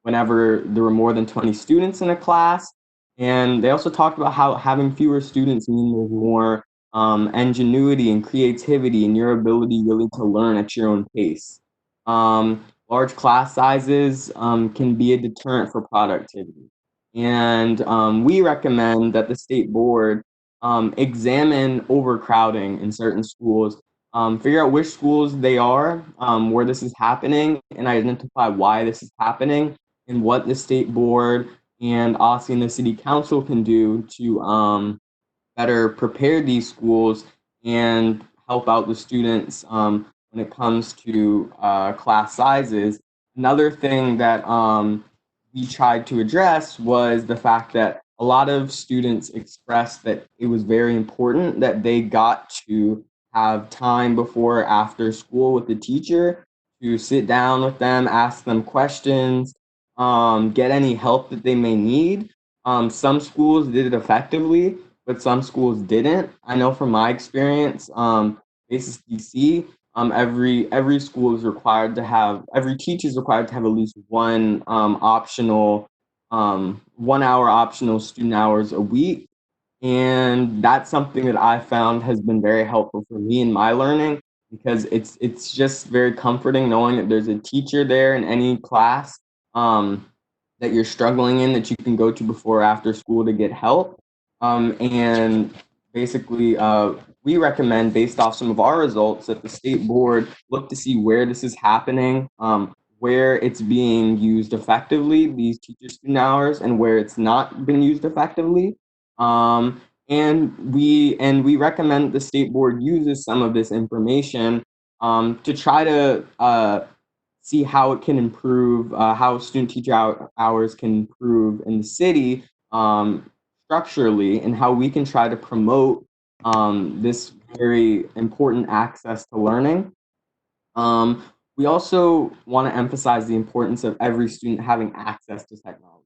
whenever there were more than 20 students in a class. And they also talked about how having fewer students means there's more ingenuity and creativity and your ability really to learn at your own pace. Large class sizes can be a deterrent for productivity. And we recommend that the state board examine overcrowding in certain schools, figure out which schools they are, where this is happening, and identify why this is happening, and what the state board and OSSI and the city council can do to better prepare these schools and help out the students when it comes to class sizes. Another thing that we tried to address was the fact that a lot of students expressed that it was very important that they got to have time before or after school with the teacher to sit down with them, ask them questions, get any help that they may need. Some schools did it effectively, but some schools didn't. I know from my experience, basis DC, every school is required to have, every teacher is required to have at least one optional 1 hour optional student hours a week. And that's something that I found has been very helpful for me in my learning, because it's just very comforting knowing that there's a teacher there in any class that you're struggling in that you can go to before or after school to get help. And basically, we recommend, based off some of our results, that the state board look to see where this is happening, where it's being used effectively, these teacher-student hours, and where it's not been used effectively. And we recommend the state board uses some of this information to try to see how it can improve, how student-teacher hours can improve in the city structurally, and how we can try to promote this very important access to learning. We also want to emphasize the importance of every student having access to technology.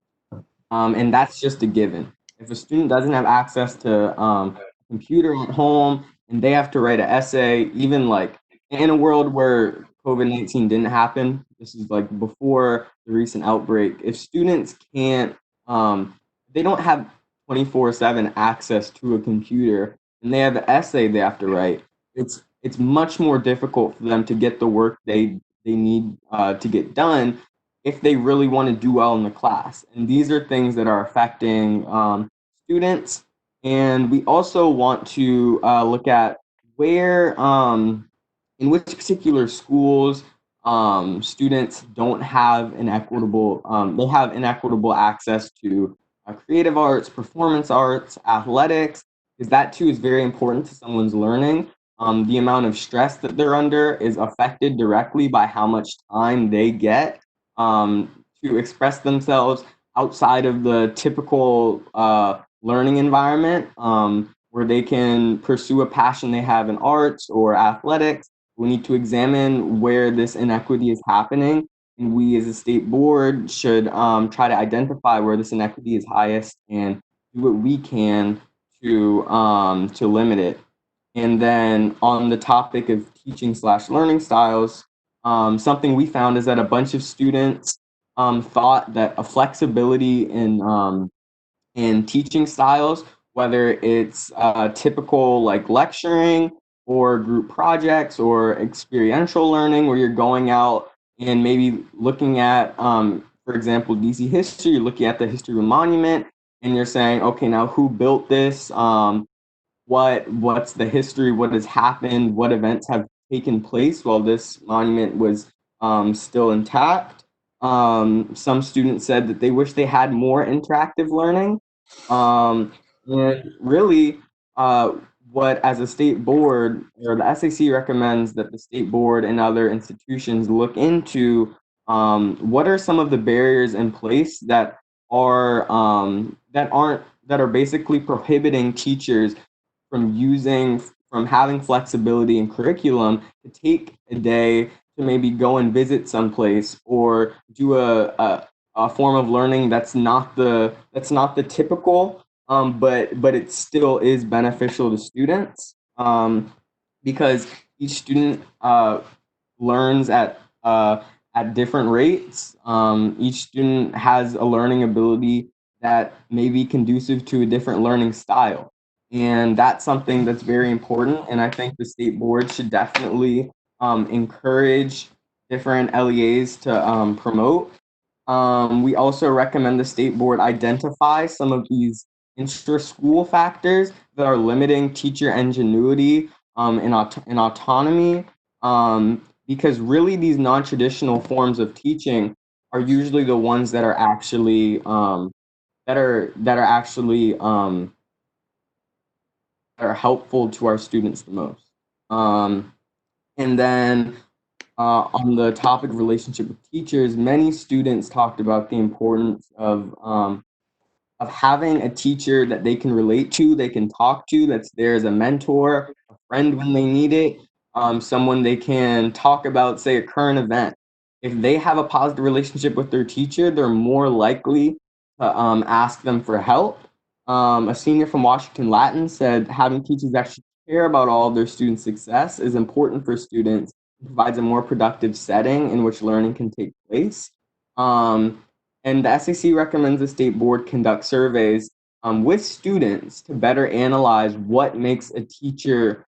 And that's just a given. If a student doesn't have access to a computer at home and they have to write an essay, even like in a world where COVID-19 didn't happen, this is like before the recent outbreak, if students can't, they don't have 24/7 access to a computer and they have an essay they have to write, it's much more difficult for them to get the work they need to get done if they really want to do well in the class. And these are things that are affecting students. And we also want to look at where, in which particular schools students don't have an equitable, they have inequitable access to creative arts, performance arts, athletics, because that too is very important to someone's learning. The amount of stress that they're under is affected directly by how much time they get to express themselves outside of the typical learning environment, where they can pursue a passion they have in arts or athletics. We need to examine where this inequity is happening, and we as a state board should try to identify where this inequity is highest and do what we can to limit it. And then on the topic of teaching/learning styles, something we found is that a bunch of students thought that a flexibility in teaching styles, whether it's typical like lecturing or group projects or experiential learning, where you're going out and maybe looking at, for example, DC history, you're looking at the history of a monument and you're saying, okay, now who built this? What's the history? What has happened? What events have taken place while this monument was still intact? Some students said that they wish they had more interactive learning. And really, what as a state board, or the SAC recommends that the state board and other institutions look into what are some of the barriers in place that are basically prohibiting teachers from having flexibility in curriculum to take a day to maybe go and visit someplace or do a form of learning that's not the typical, but it still is beneficial to students, because each student learns at different rates. Each student has a learning ability that may be conducive to a different learning style. And that's something that's very important. And I think the state board should definitely encourage different LEAs to promote. We also recommend the state board identify some of these intra-school factors that are limiting teacher ingenuity and autonomy, because really these non-traditional forms of teaching are usually the ones that are actually are helpful to our students the most. And then on the topic of relationship with teachers, many students talked about the importance of having a teacher that they can relate to, they can talk to, that's there as a mentor, a friend when they need it, someone they can talk about, say, a current event. If they have a positive relationship with their teacher, they're more likely to ask them for help. A senior from Washington Latin said having teachers actually care about all of their students' success is important for students. It provides a more productive setting in which learning can take place. And the SAC recommends the state board conduct surveys with students to better analyze what makes a teacher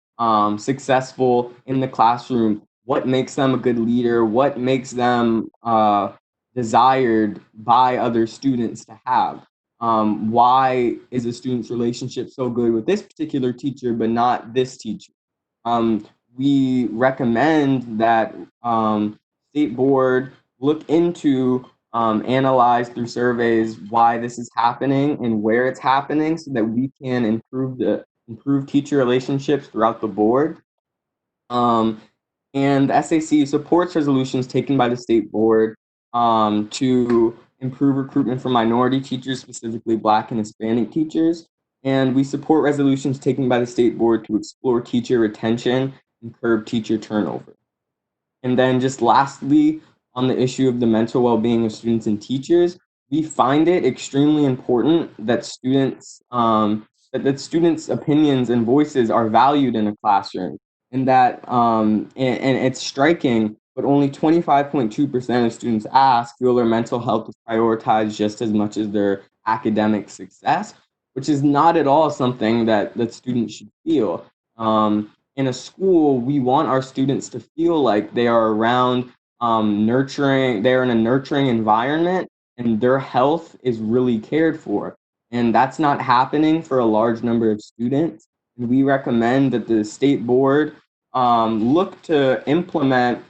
successful in the classroom, what makes them a good leader, what makes them desired by other students to have. Why is a student's relationship so good with this particular teacher, but not this teacher? We recommend that state board look into, analyze through surveys why this is happening and where it's happening, so that we can improve teacher relationships throughout the board. And the SAC supports resolutions taken by the state board to improve recruitment for minority teachers, specifically Black and Hispanic teachers. And we support resolutions taken by the state board to explore teacher retention and curb teacher turnover. And then just lastly, on the issue of the mental well-being of students and teachers, we find it extremely important that students' opinions and voices are valued in a classroom. And that and it's striking, but only 25.2% of students asked feel their mental health is prioritized just as much as their academic success, which is not at all something that students should feel. In a school, we want our students to feel like they are around they're in a nurturing environment and their health is really cared for. And that's not happening for a large number of students. And we recommend that the state board look to implement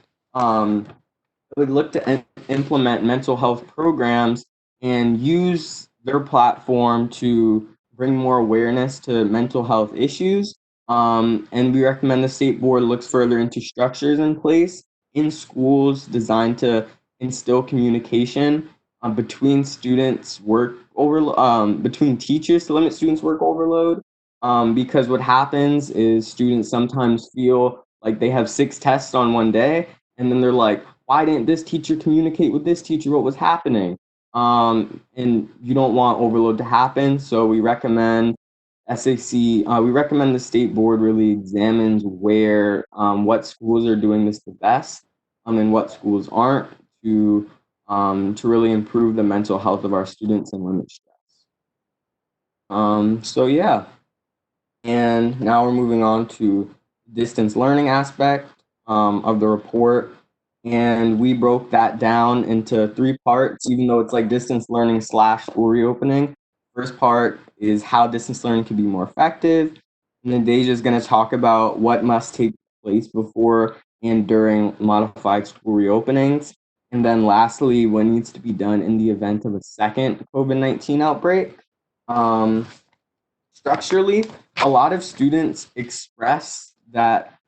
mental health programs and use their platform to bring more awareness to mental health issues. And we recommend the state board looks further into structures in place in schools designed to instill communication between students' between teachers to limit students' work overload. Because what happens is students sometimes feel like they have 6 tests on one day, and then they're like, why didn't this teacher communicate with this teacher what was happening? And you don't want overload to happen, so we recommend SAC, we recommend the state board really examines where what schools are doing this the best and what schools aren't to really improve the mental health of our students and limit stress. So yeah, and now we're moving on to distance learning aspect of the report. And we broke that down into 3 parts, even though it's like distance learning / school reopening. First part is how distance learning can be more effective. And then Deja is going to talk about what must take place before and during modified school reopenings. And then lastly, what needs to be done in the event of a second COVID-19 outbreak. Structurally, a lot of students express that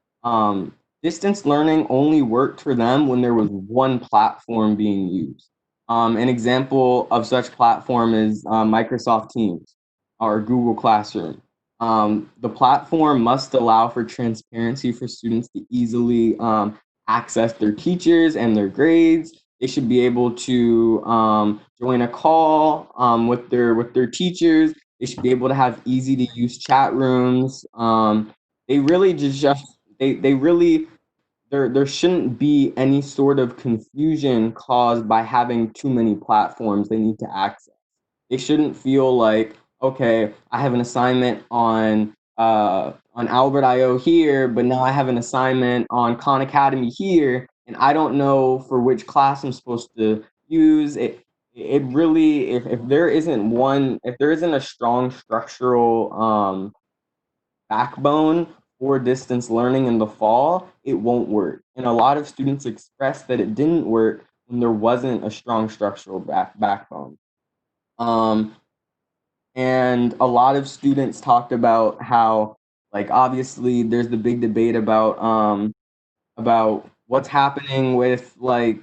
distance learning only worked for them when there was one platform being used. An example of such platform is Microsoft Teams or Google Classroom. The platform must allow for transparency for students to easily access their teachers and their grades. They should be able to join a call with their teachers. They should be able to have easy to use chat rooms. They really there shouldn't be any sort of confusion caused by having too many platforms they need to access. They shouldn't feel like, okay, I have an assignment on Albert IO here, but now I have an assignment on Khan Academy here, and I don't know for which class I'm supposed to use it. It really, if there isn't a strong structural backbone for distance learning in the fall, it won't work. And a lot of students expressed that it didn't work when there wasn't a strong structural backbone. And a lot of students talked about how, like, obviously there's the big debate about what's happening with with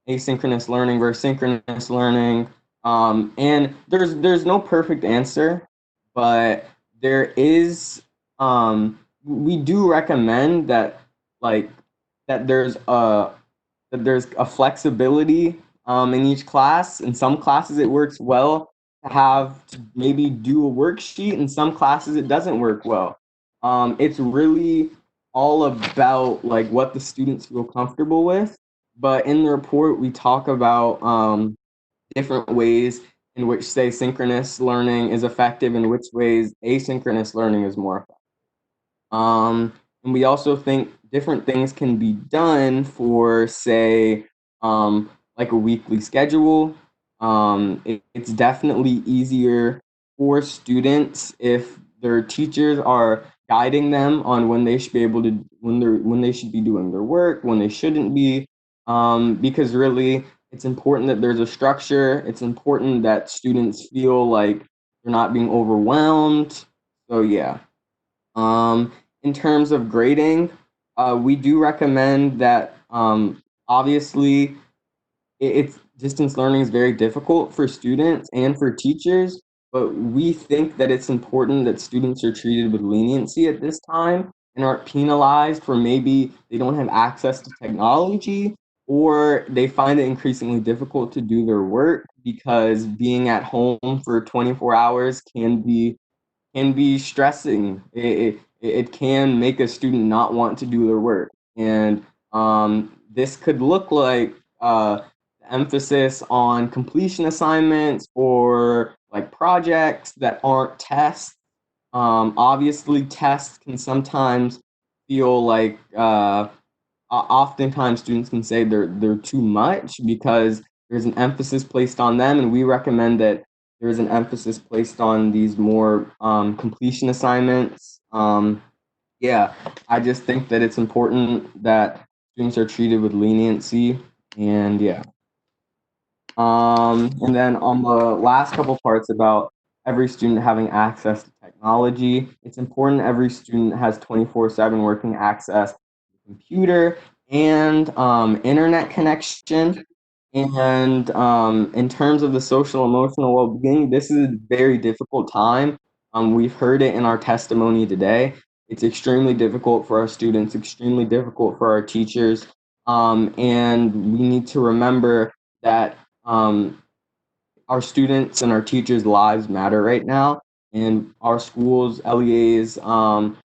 asynchronous learning versus synchronous learning. And there's no perfect answer, but there is we do recommend that that there's a flexibility in each class. In some classes it works well to have to maybe do a worksheet. In some classes it doesn't work well. It's really all about like what the students feel comfortable with. But in the report, we talk about different ways in which, say, synchronous learning is effective and which ways asynchronous learning is more effective. And we also think different things can be done for, say, like a weekly schedule. It's definitely easier for students if their teachers are guiding them on when they should be able to when they should be doing their work, when they shouldn't be, because really it's important that there's a structure. It's important that students feel like they're not being overwhelmed. So yeah. In terms of grading, we do recommend that obviously it's distance learning is very difficult for students and for teachers, but we think that it's important that students are treated with leniency at this time and aren't penalized for maybe they don't have access to technology or they find it increasingly difficult to do their work because being at home for 24 hours can be stressing. It can make a student not want to do their work. And this could look like emphasis on completion assignments or like projects that aren't tests. Obviously, tests can sometimes feel like oftentimes students can say they're too much because there's an emphasis placed on them, and we recommend that there's an emphasis placed on these more completion assignments. Yeah, I just think that it's important that students are treated with leniency, and yeah. And then on the last couple parts about every student having access to technology, it's important every student has 24/7 working access to the computer and internet connection. And in terms of the social emotional well-being, this is a very difficult time. We've heard it in our testimony today. It's extremely difficult for our students, extremely difficult for our teachers. And we need to remember that our students and our teachers' lives matter right now. and our schools, LEAs,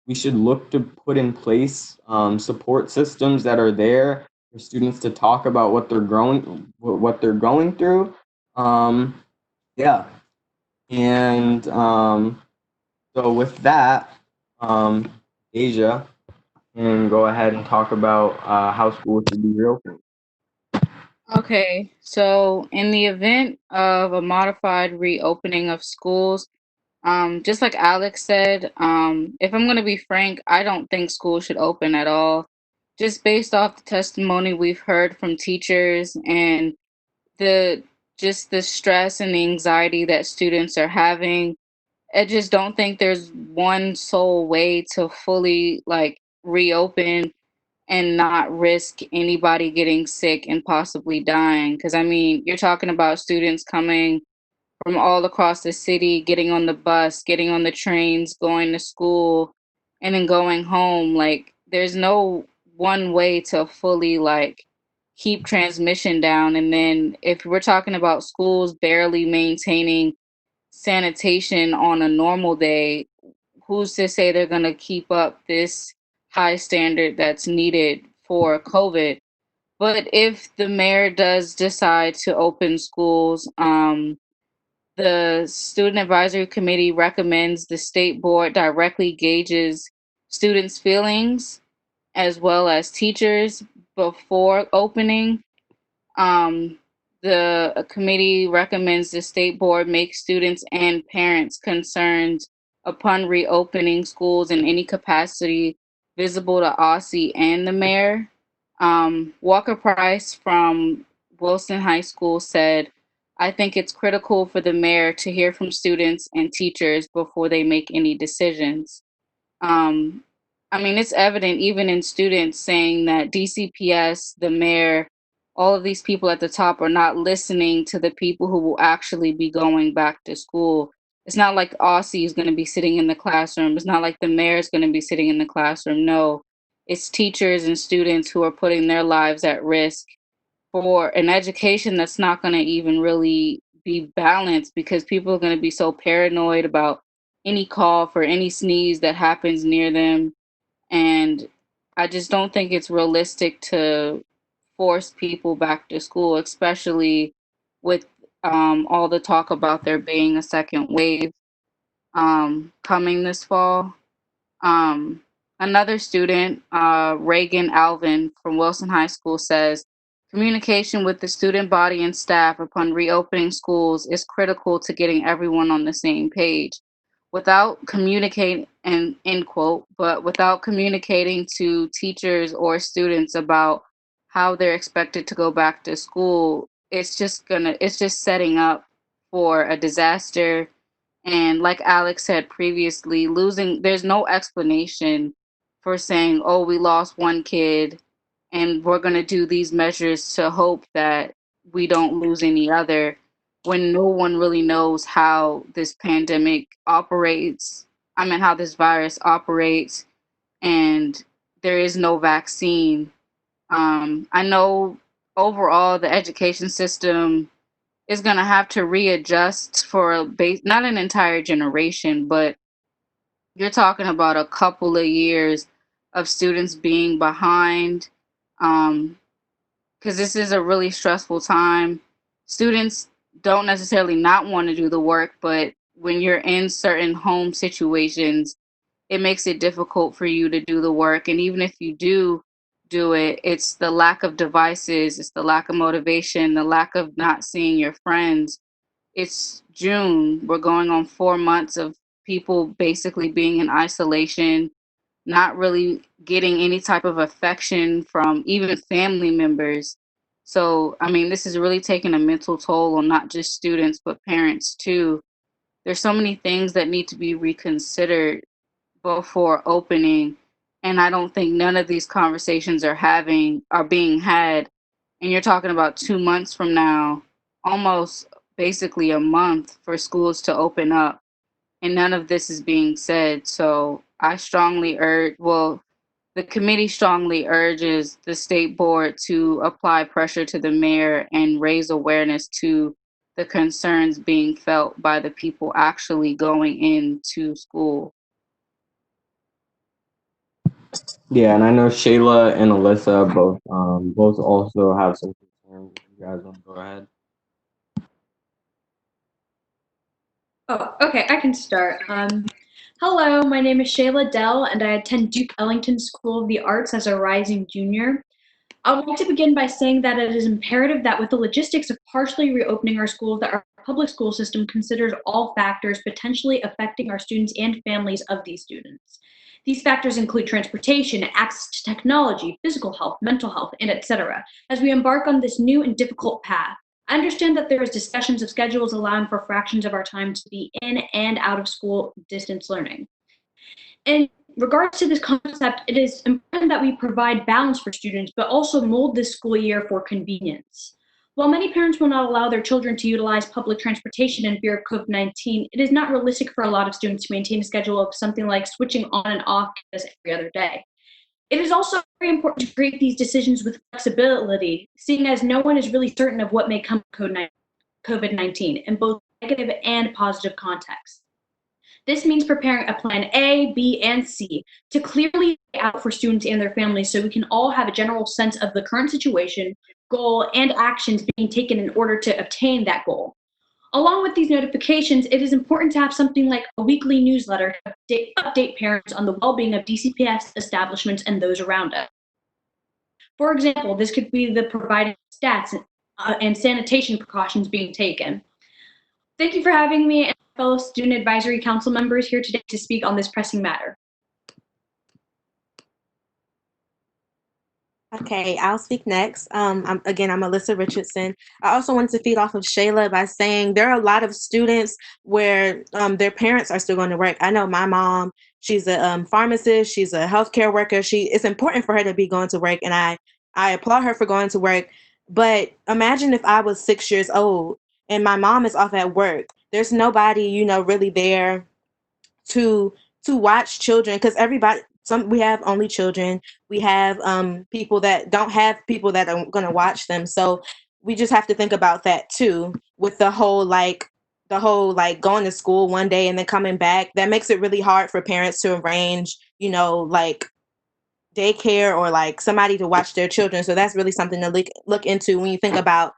we should look to put in place support systems that are there for students to talk about what they're going through. Yeah, and so with that, Asia can go ahead and talk about how schools should be reopened. Okay, so in the event of a modified reopening of schools, just like Alex said, if I'm going to be frank, I don't think schools should open at all. Just based off the testimony we've heard from teachers and the just the stress and the anxiety that students are having, I just don't think there's one sole way to fully like reopen and not risk anybody getting sick and possibly dying. Because I mean, you're talking about students coming from all across the city, getting on the bus, getting on the trains, going to school, and then going home. Like, there's no one way to fully like keep transmission down. And then if we're talking about schools barely maintaining sanitation on a normal day, who's to say they're going to keep up this high standard that's needed for COVID? But if the mayor does decide to open schools, the student advisory committee recommends the state board directly gauges students' feelings as well as teachers before opening. Um, the committee recommends the state board make students and parents' concerns upon reopening schools in any capacity visible to OSSI and the mayor. Walker Price from Wilson High School said, I think it's critical for the mayor to hear from students and teachers before they make any decisions. Um, I mean, it's evident even in students saying that DCPS, the mayor, all of these people at the top are not listening to the people who will actually be going back to school. It's not like Aussie is going to be sitting in the classroom. It's not like the mayor is going to be sitting in the classroom. No, it's teachers and students who are putting their lives at risk for an education that's not going to even really be balanced because people are going to be so paranoid about any cough or any sneeze that happens near them. And I just don't think it's realistic to force people back to school, especially with all the talk about there being a second wave coming this fall. Um, Another student, Reagan Alvin from Wilson High School, says communication with the student body and staff upon reopening schools is critical to getting everyone on the same page. Without communicating, and end quote, but without communicating to teachers or students about how they're expected to go back to school, it's just setting up for a disaster. And like Alex said previously, there's no explanation for saying, oh, we lost one kid and we're going to do these measures to hope that we don't lose any other, when no one really knows how this pandemic operates. I mean, how this virus operates, and there is no vaccine. I know overall the education system is going to have to readjust for not an entire generation, but you're talking about a couple of years of students being behind, because this is a really stressful time. Students don't necessarily not want to do the work, but when you're in certain home situations, it makes it difficult for you to do the work. And even if you do it, it's the lack of devices, it's the lack of motivation, the lack of not seeing your friends. It's June. We're going on 4 months of people basically being in isolation, not really getting any type of affection from even family members. So, I mean, this is really taking a mental toll on not just students, but parents too. There's so many things that need to be reconsidered before opening. And I don't think none of these conversations are being had. And you're talking about 2 months from now, almost basically a month for schools to open up, and none of this is being said. So I strongly urge, well, the committee strongly urges the state board to apply pressure to the mayor and raise awareness to the concerns being felt by the people actually going into school. Yeah, and I know Shayla and Alyssa both also have some concerns. If you guys want to go ahead. Oh, okay, I can start. Hello, my name is Shayla Dell, and I attend Duke Ellington School of the Arts as a rising junior. I would like to begin by saying that it is imperative that with the logistics of partially reopening our schools, that our public school system considers all factors potentially affecting our students and families of these students. These factors include transportation, access to technology, physical health, mental health, and etc. as we embark on this new and difficult path. I understand that there is discussions of schedules allowing for fractions of our time to be in and out of school distance learning. In regards to this concept, it is important that we provide balance for students, but also mold this school year for convenience. While many parents will not allow their children to utilize public transportation in fear of COVID-19, it is not realistic for a lot of students to maintain a schedule of something like switching on and off every other day. It is also very important to create these decisions with flexibility, seeing as no one is really certain of what may come of COVID-19 in both negative and positive contexts. This means preparing a plan A, B, and C to clearly lay out for students and their families so we can all have a general sense of the current situation, goal, and actions being taken in order to obtain that goal. Along with these notifications, it is important to have something like a weekly newsletter to update parents on the well-being of DCPS establishments and those around us. For example, this could be the providing stats and sanitation precautions being taken. Thank you for having me and fellow Student Advisory Council members here today to speak on this pressing matter. Okay, I'll speak next. I'm Alyssa Richardson. I also wanted to feed off of Shayla by saying there are a lot of students where their parents are still going to work. I know my mom, she's a pharmacist, she's a healthcare worker. It's important for her to be going to work, and I applaud her for going to work. But imagine if I was 6 years old and my mom is off at work. There's nobody, really there to watch children, because we have only children. We have people that don't have people that are going to watch them. So we just have to think about that too, with the whole going to school one day and then coming back. That makes it really hard for parents to arrange, daycare or somebody to watch their children. So that's really something to look into when you think about,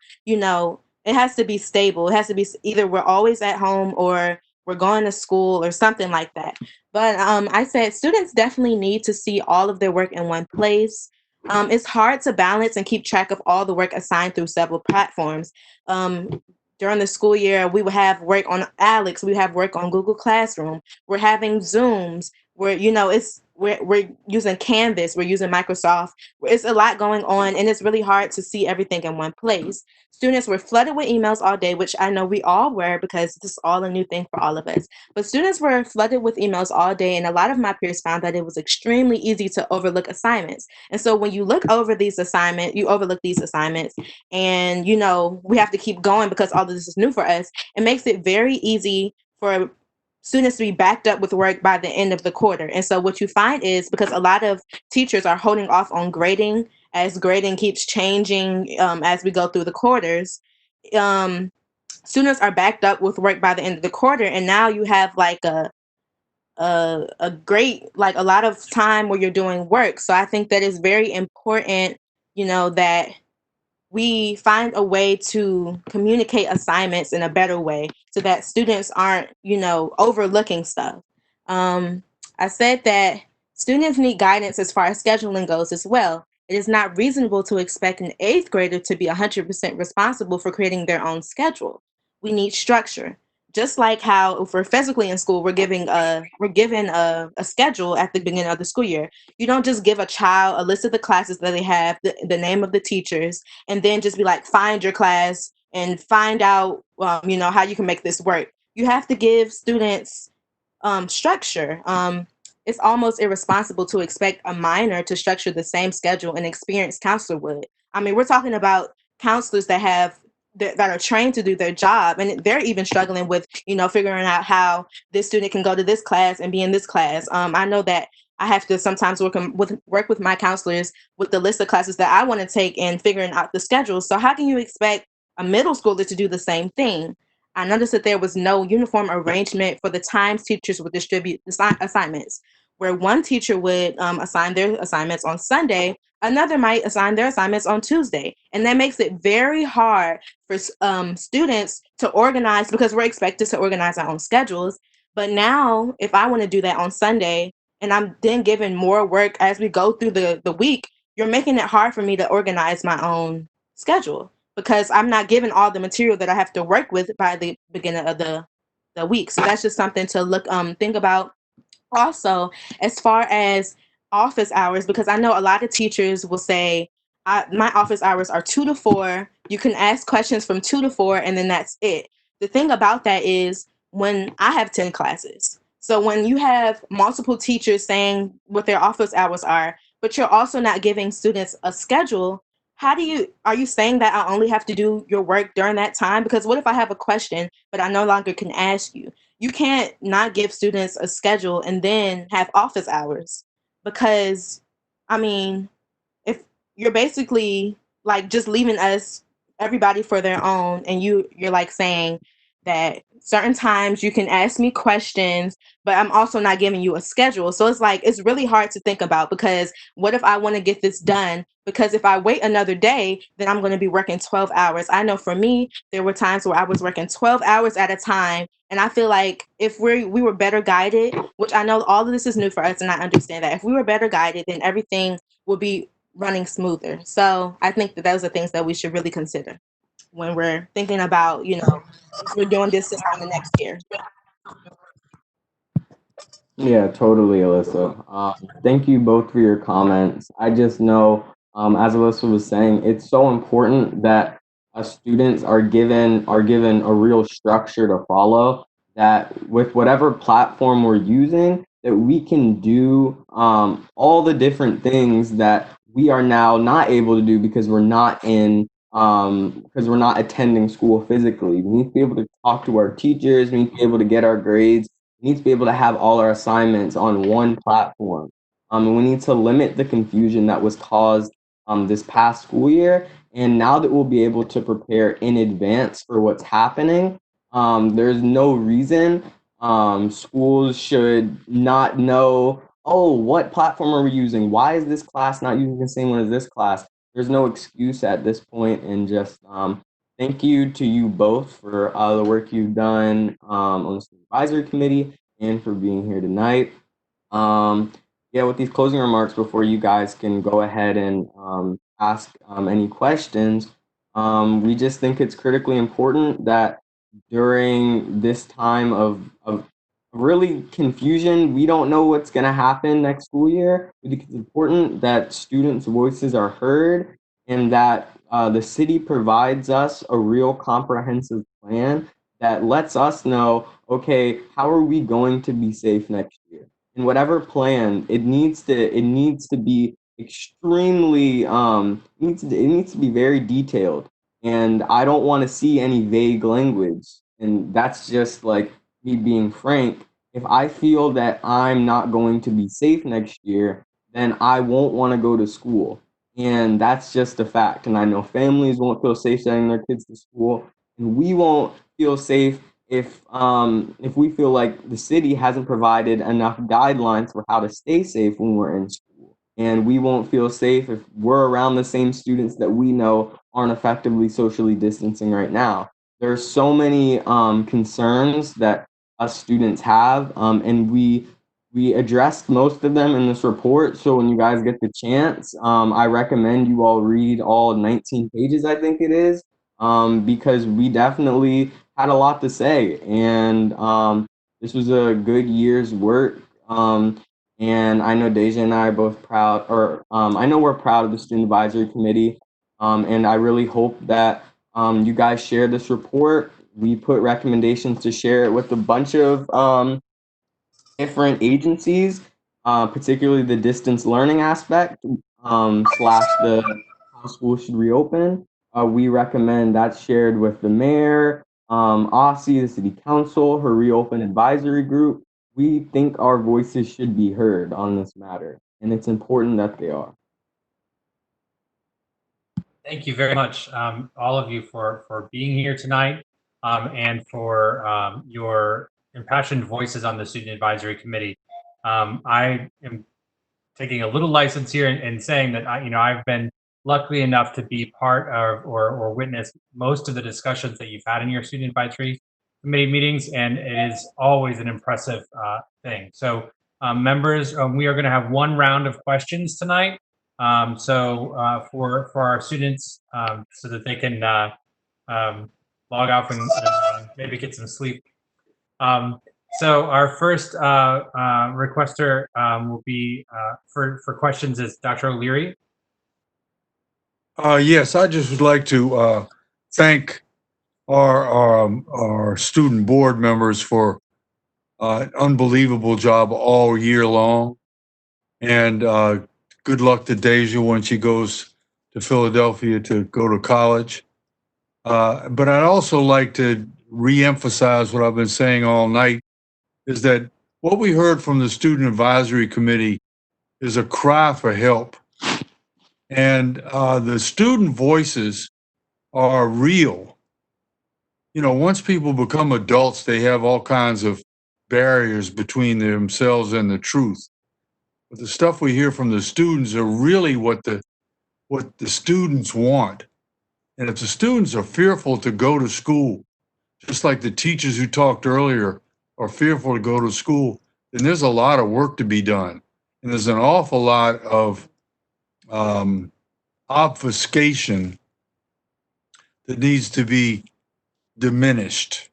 it has to be stable. It has to be either we're always at home or we're going to school or something like that. But I said students definitely need to see all of their work in one place. It's hard to balance and keep track of all the work assigned through several platforms. During the school year, we would have work on Alex, we have work on Google Classroom. We're having Zooms where, we're using Canvas, we're using Microsoft. It's a lot going on, and it's really hard to see everything in one place. Students were flooded with emails all day, which I know we all were because this is all a new thing for all of us. But students were flooded with emails all day, and a lot of my peers found that it was extremely easy to overlook assignments. And so when you look over these assignments, you overlook these assignments, and we have to keep going because all of this is new for us. It makes it very easy for students to be backed up with work by the end of the quarter. And so what you find is, because a lot of teachers are holding off on grading as grading keeps changing as we go through the quarters, students are backed up with work by the end of the quarter. And now you have a great, a lot of time where you're doing work. So I think that is very important, that we find a way to communicate assignments in a better way so that students aren't, overlooking stuff. I said that students need guidance as far as scheduling goes as well. It is not reasonable to expect an 8th grader to be 100% responsible for creating their own schedule. We need structure. Just like how if we're physically in school, we're given a schedule at the beginning of the school year. You don't just give a child a list of the classes that they have, the name of the teachers, and then just be like, find your class and find out, how you can make this work. You have to give students structure. It's almost irresponsible to expect a minor to structure the same schedule an experienced counselor would. I mean, we're talking about counselors that are trained to do their job, and they're even struggling with, figuring out how this student can go to this class and be in this class. I know that I have to sometimes work with my counselors with the list of classes that I want to take and figuring out the schedule. So how can you expect a middle schooler to do the same thing. I noticed that there was no uniform arrangement for the times teachers would distribute the assignments, where one teacher would assign their assignments on Sunday, another might assign their assignments on Tuesday. And that makes it very hard for students to organize because we're expected to organize our own schedules. But now, if I want to do that on Sunday and I'm then given more work as we go through the week, you're making it hard for me to organize my own schedule because I'm not given all the material that I have to work with by the beginning of the week. So that's just something to think about. Also, as far as office hours, because I know a lot of teachers will say, my office hours are 2 to 4. You can ask questions from 2 to 4, and then that's it. The thing about that is when I have 10 classes. So when you have multiple teachers saying what their office hours are, but you're also not giving students a schedule, are you saying that I only have to do your work during that time? Because what if I have a question, but I no longer can ask you? You can't not give students a schedule and then have office hours because, I mean, if you're basically like just leaving everybody for their own, and you're like saying that certain times you can ask me questions, but I'm also not giving you a schedule. So it's like, it's really hard to think about because what if I want to get this done? Because if I wait another day, then I'm going to be working 12 hours. I know for me, there were times where I was working 12 hours at a time. And I feel like if we were better guided, which I know all of this is new for us and I understand that, if we were better guided, then everything would be running smoother. So I think that those are things that we should really consider when we're thinking about, if we're doing this system the next year. Yeah, totally, Alyssa. Thank you both for your comments. I just know, as Alyssa was saying, it's so important that students are given a real structure to follow. That with whatever platform we're using, that we can do all the different things that we are now not able to do because we're not attending school physically. We need to be able to talk to our teachers. We need to be able to get our grades. We need to be able to have all our assignments on one platform. And we need to limit the confusion that was caused this past school year. And now that we'll be able to prepare in advance for what's happening, there's no reason schools should not know, oh, what platform are we using? Why is this class not using the same one as this class? There's no excuse at this point, and just thank you to you both for the work you've done on the student advisory committee and for being here tonight. Yeah, with these closing remarks before you guys can go ahead and ask any questions, we just think it's critically important that during this time of really confusion, we don't know what's going to happen next school year. We think it's important that students' voices are heard and that the city provides us a real comprehensive plan that lets us know, okay, how are we going to be safe next year? And whatever plan, it needs to be extremely it needs to be very detailed. And I don't want to see any vague language. And that's just like me being frank. If I feel that I'm not going to be safe next year, then I won't want to go to school. And that's just a fact. And I know families won't feel safe sending their kids to school, and we won't feel safe if we feel like the city hasn't provided enough guidelines for how to stay safe when we're in school. And we won't feel safe if we're around the same students that we know aren't effectively socially distancing right now. There's so many concerns that us students have, and we addressed most of them in this report. So when you guys get the chance, I recommend you all read all 19 pages, I think it is, because we definitely had a lot to say. And this was a good year's work. And I know Deja and I are both proud, or I know we're proud of the Student Advisory Committee. And I really hope that you guys share this report. We put recommendations to share it with a bunch of different agencies, particularly the distance learning aspect, slash the how schools should reopen. We recommend that's shared with the mayor, OSSI, the city council, her reopen advisory group. We think our voices should be heard on this matter, and it's important that they are. Thank you very much, all of you, for being here tonight, and for your impassioned voices on the Student Advisory Committee. I am taking a little license here and saying that I've been lucky enough to be part of or witness most of the discussions that you've had in your Student Advisory Committee meetings, and it is always an impressive thing. So, members, we are going to have one round of questions tonight. For our students, so that they can log off and maybe get some sleep. So our first requester will be for questions is Dr. O'Leary. Yes, I just would like to thank our student board members for an unbelievable job all year long. And good luck to Deja when she goes to Philadelphia to go to college. But I'd also like to reemphasize what I've been saying all night, is that what we heard from the Student Advisory Committee is a cry for help. And the student voices are real. You know, once people become adults, they have all kinds of barriers between themselves and the truth. But the stuff we hear from the students are really what the students want. And if the students are fearful to go to school, just like the teachers who talked earlier are fearful to go to school, then there's a lot of work to be done. And there's an awful lot of obfuscation that needs to be diminished.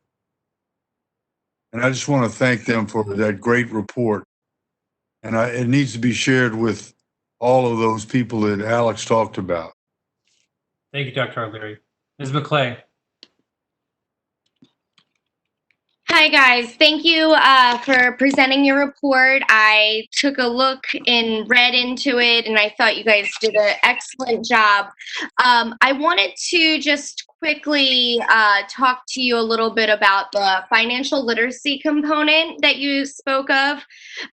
And I just want to thank them for that great report. And it needs to be shared with all of those people that Alex talked about. Thank you, Dr. O'Leary. Ms. McClay. Hi, guys. Thank you for presenting your report. I took a look and read into it, and I thought you guys did an excellent job. I wanted to just quickly talk to you a little bit about the financial literacy component that you spoke of.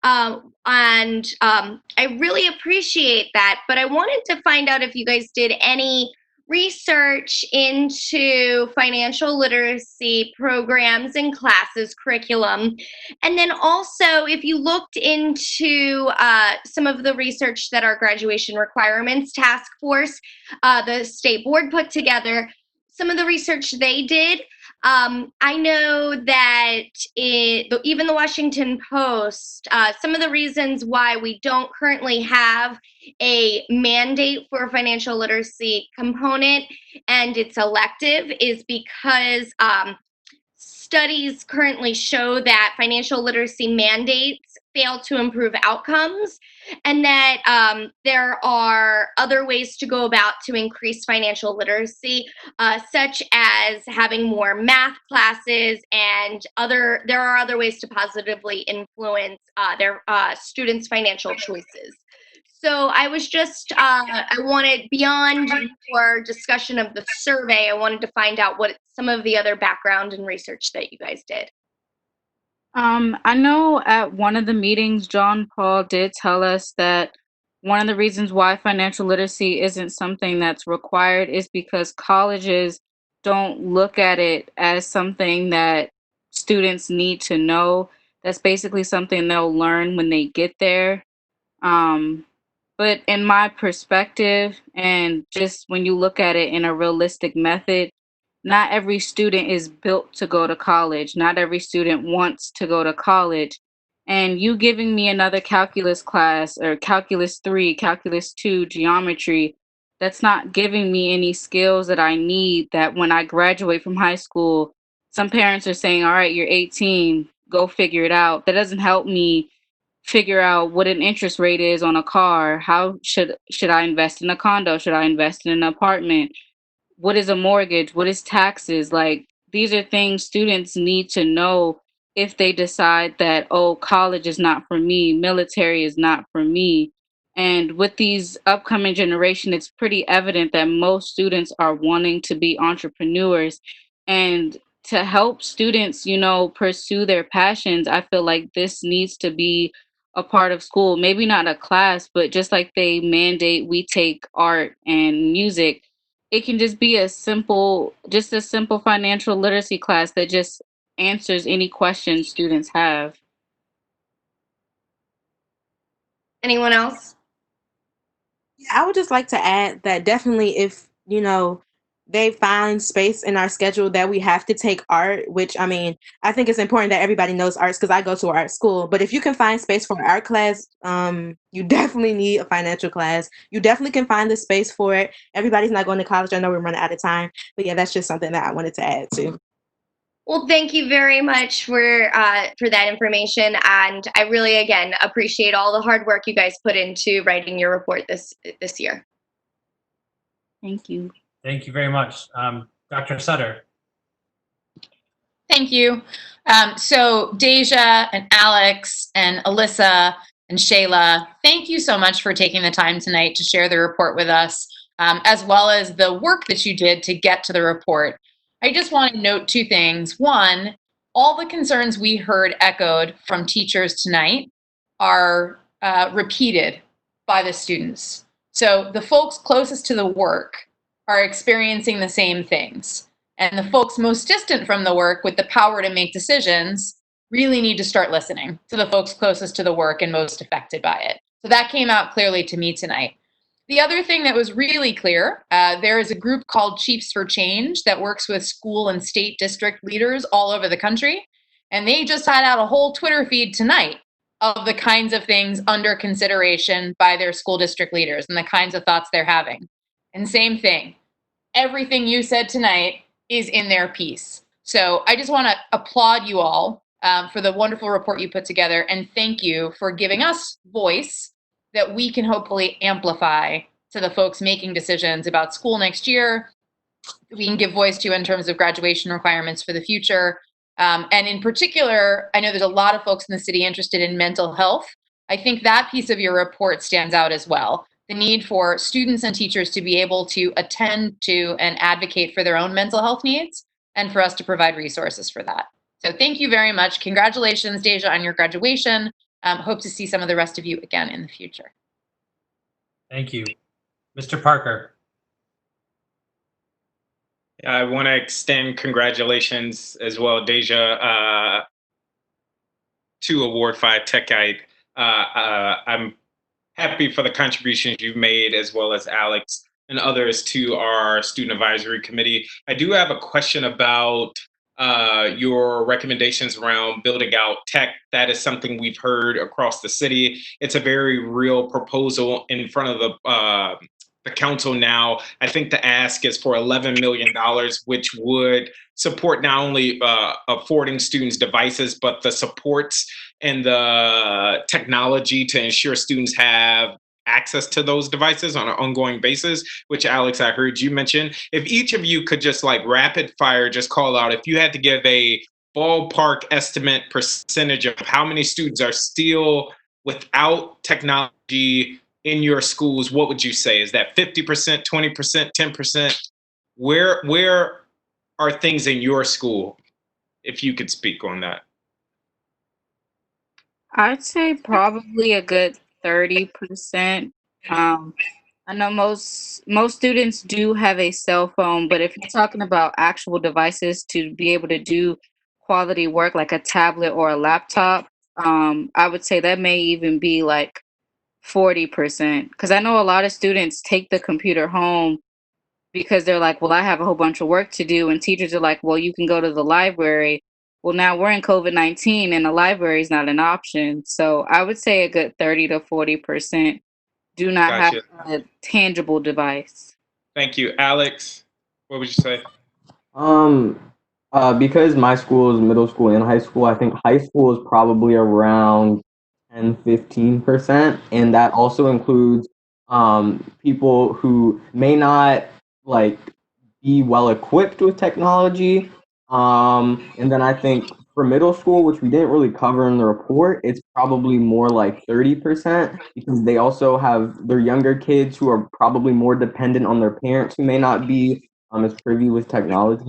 And I really appreciate that, but I wanted to find out if you guys did any research into financial literacy programs and classes, curriculum. And then also, if you looked into some of the research that our graduation requirements task force, the state board put together, some of the research they did, I know that even the Washington Post, some of the reasons why we don't currently have a mandate for a financial literacy component and it's elective is because studies currently show that financial literacy mandates fail to improve outcomes, and that there are other ways to go about to increase financial literacy, such as having more math classes, and there are other ways to positively influence their students' financial choices. So I was just, I wanted, beyond your discussion of the survey, I wanted to find out what some of the other background and research that you guys did. I know at one of the meetings, John Paul did tell us that one of the reasons why financial literacy isn't something that's required is because colleges don't look at it as something that students need to know. That's basically something they'll learn when they get there. But in my perspective, and just when you look at it in a realistic method, not every student is built to go to college. Not every student wants to go to college. And you giving me another calculus class or calculus 3, calculus 2, geometry, that's not giving me any skills that I need that when I graduate from high school, some parents are saying, all right, you're 18, go figure it out. That doesn't help me figure out what an interest rate is on a car. How should I invest in a condo? Should I invest in an apartment? What is a mortgage? What is taxes? Like, these are things students need to know if they decide that, oh, college is not for me, military is not for me. And with these upcoming generation, it's pretty evident that most students are wanting to be entrepreneurs. And to help students, pursue their passions, I feel like this needs to be a part of school. Maybe not a class, but just like they mandate we take art and music, it can just be a simple financial literacy class that just answers any questions students have. Anyone else? Yeah, I would just like to add that definitely if, they find space in our schedule that we have to take art, which I mean, I think it's important that everybody knows arts because I go to art school. But if you can find space for an art class, you definitely need a financial class. You definitely can find the space for it. Everybody's not going to college. I know we're running out of time. But yeah, that's just something that I wanted to add to. Well, thank you very much for that information, and I really, again, appreciate all the hard work you guys put into writing your report this year. Thank you. Thank you very much. Dr. Sutter. Thank you. So Deja and Alex and Alyssa and Shayla, thank you so much for taking the time tonight to share the report with us, as well as the work that you did to get to the report. I just want to note two things. One, all the concerns we heard echoed from teachers tonight are repeated by the students. So the folks closest to the work are experiencing the same things. And the folks most distant from the work with the power to make decisions really need to start listening to the folks closest to the work and most affected by it. So that came out clearly to me tonight. The other thing that was really clear, there is a group called Chiefs for Change that works with school and state district leaders all over the country. And they just had out a whole Twitter feed tonight of the kinds of things under consideration by their school district leaders and the kinds of thoughts they're having. And same thing, everything you said tonight is in their piece. So I just want to applaud you all for the wonderful report you put together, and thank you for giving us voice that we can hopefully amplify to the folks making decisions about school next year. We can give voice to in terms of graduation requirements for the future. And in particular, I know there's a lot of folks in the city interested in mental health. I think that piece of your report stands out as well. The need for students and teachers to be able to attend to and advocate for their own mental health needs, and for us to provide resources for that. So thank you very much. Congratulations, Deja, on your graduation. Hope to see some of the rest of you again in the future. Thank you. Mr. Parker. I want to extend congratulations as well, Deja, to Award 5 Tech Guide. I'm happy for the contributions you've made, as well as Alex and others, to our student advisory committee. I do have a question about your recommendations around building out tech. That is something we've heard across the city. It's a very real proposal in front of the council now. I think the ask is for $11 million, which would support not only affording students devices, but the supports and the technology to ensure students have access to those devices on an ongoing basis, which Alex, I heard you mention. If each of you could just like rapid fire, just call out, if you had to give a ballpark estimate percentage of how many students are still without technology in your schools, what would you say? Is that 50%, 20%, 10%? Where are things in your school, if you could speak on that? I'd say probably a good 30%. I know most students do have a cell phone, but if you're talking about actual devices to be able to do quality work like a tablet or a laptop, I would say that may even be like 40%. Because I know a lot of students take the computer home because they're like, well, I have a whole bunch of work to do. And teachers are like, well, you can go to the library. Well, now we're in COVID-19 and the library is not an option. So I would say a good 30 to 40% do not Gotcha. have a tangible device. Thank you. Alex, what would you say? Because my school is middle school and high school, I think high school is probably around 10-15%, and that also includes people who may not like be well equipped with technology. And then I think for middle school, which we didn't really cover in the report, it's probably more like 30% because they also have their younger kids who are probably more dependent on their parents who may not be as privy with technology.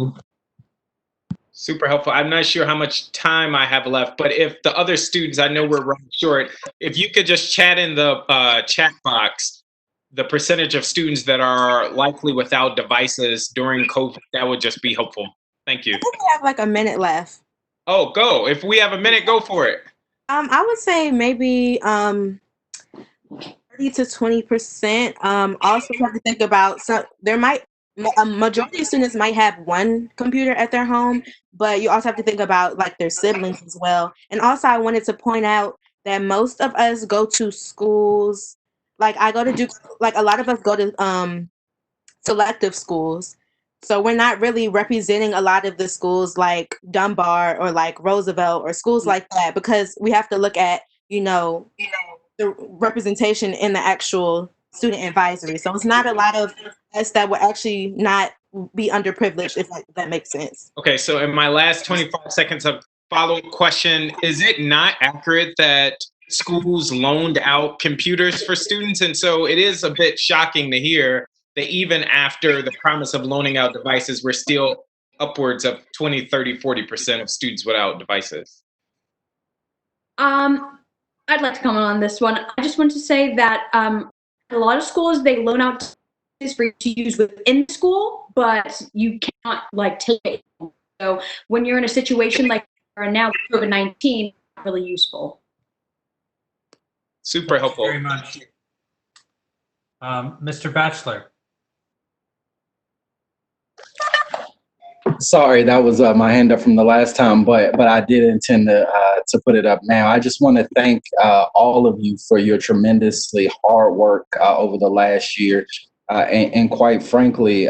Super helpful. I'm not sure how much time I have left, but if the other students, I know we're running short, if you could just chat in the chat box, the percentage of students that are likely without devices during COVID, that would just be helpful. Thank you. I think we have like a minute left. Oh, go. If we have a minute, go for it. I would say maybe 30 to 20%. Also, you have to think about, so there might a majority of students might have one computer at their home, but you also have to think about like their siblings as well. And also, I wanted to point out that most of us go to schools. Like I go to Duke. Like a lot of us go to selective schools. So we're not really representing a lot of the schools like Dunbar or like Roosevelt or schools like that, because we have to look at, the representation in the actual student advisory. So it's not a lot of us that will actually not be underprivileged, if that makes sense. Okay, so in my last 25 seconds of follow-up question, is it not accurate that schools loaned out computers for students? And so it is a bit shocking to hear that even after the promise of loaning out devices, we're still upwards of 20, 30, 40% of students without devices. I'd like to comment on this one. I just want to say that a lot of schools, they loan out devices for you to use within school, but you cannot like take it. So when you're in a situation like we are now with COVID-19, not really useful. Super helpful. Very much. Mr. Batchelor. Sorry, that was my hand up from the last time, but I did intend to put it up now. I just want to thank all of you for your tremendously hard work over the last year, and quite frankly,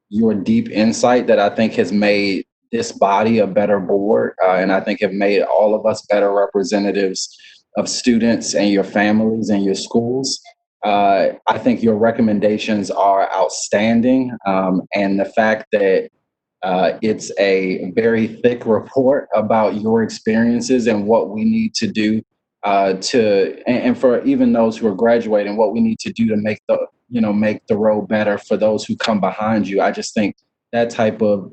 your deep insight that I think has made this body a better board, and I think have made all of us better representatives of students and your families and your schools. I think your recommendations are outstanding, and the fact that it's a very thick report about your experiences and what we need to do and for even those who are graduating, what we need to do to make the road better for those who come behind you. I just think that type of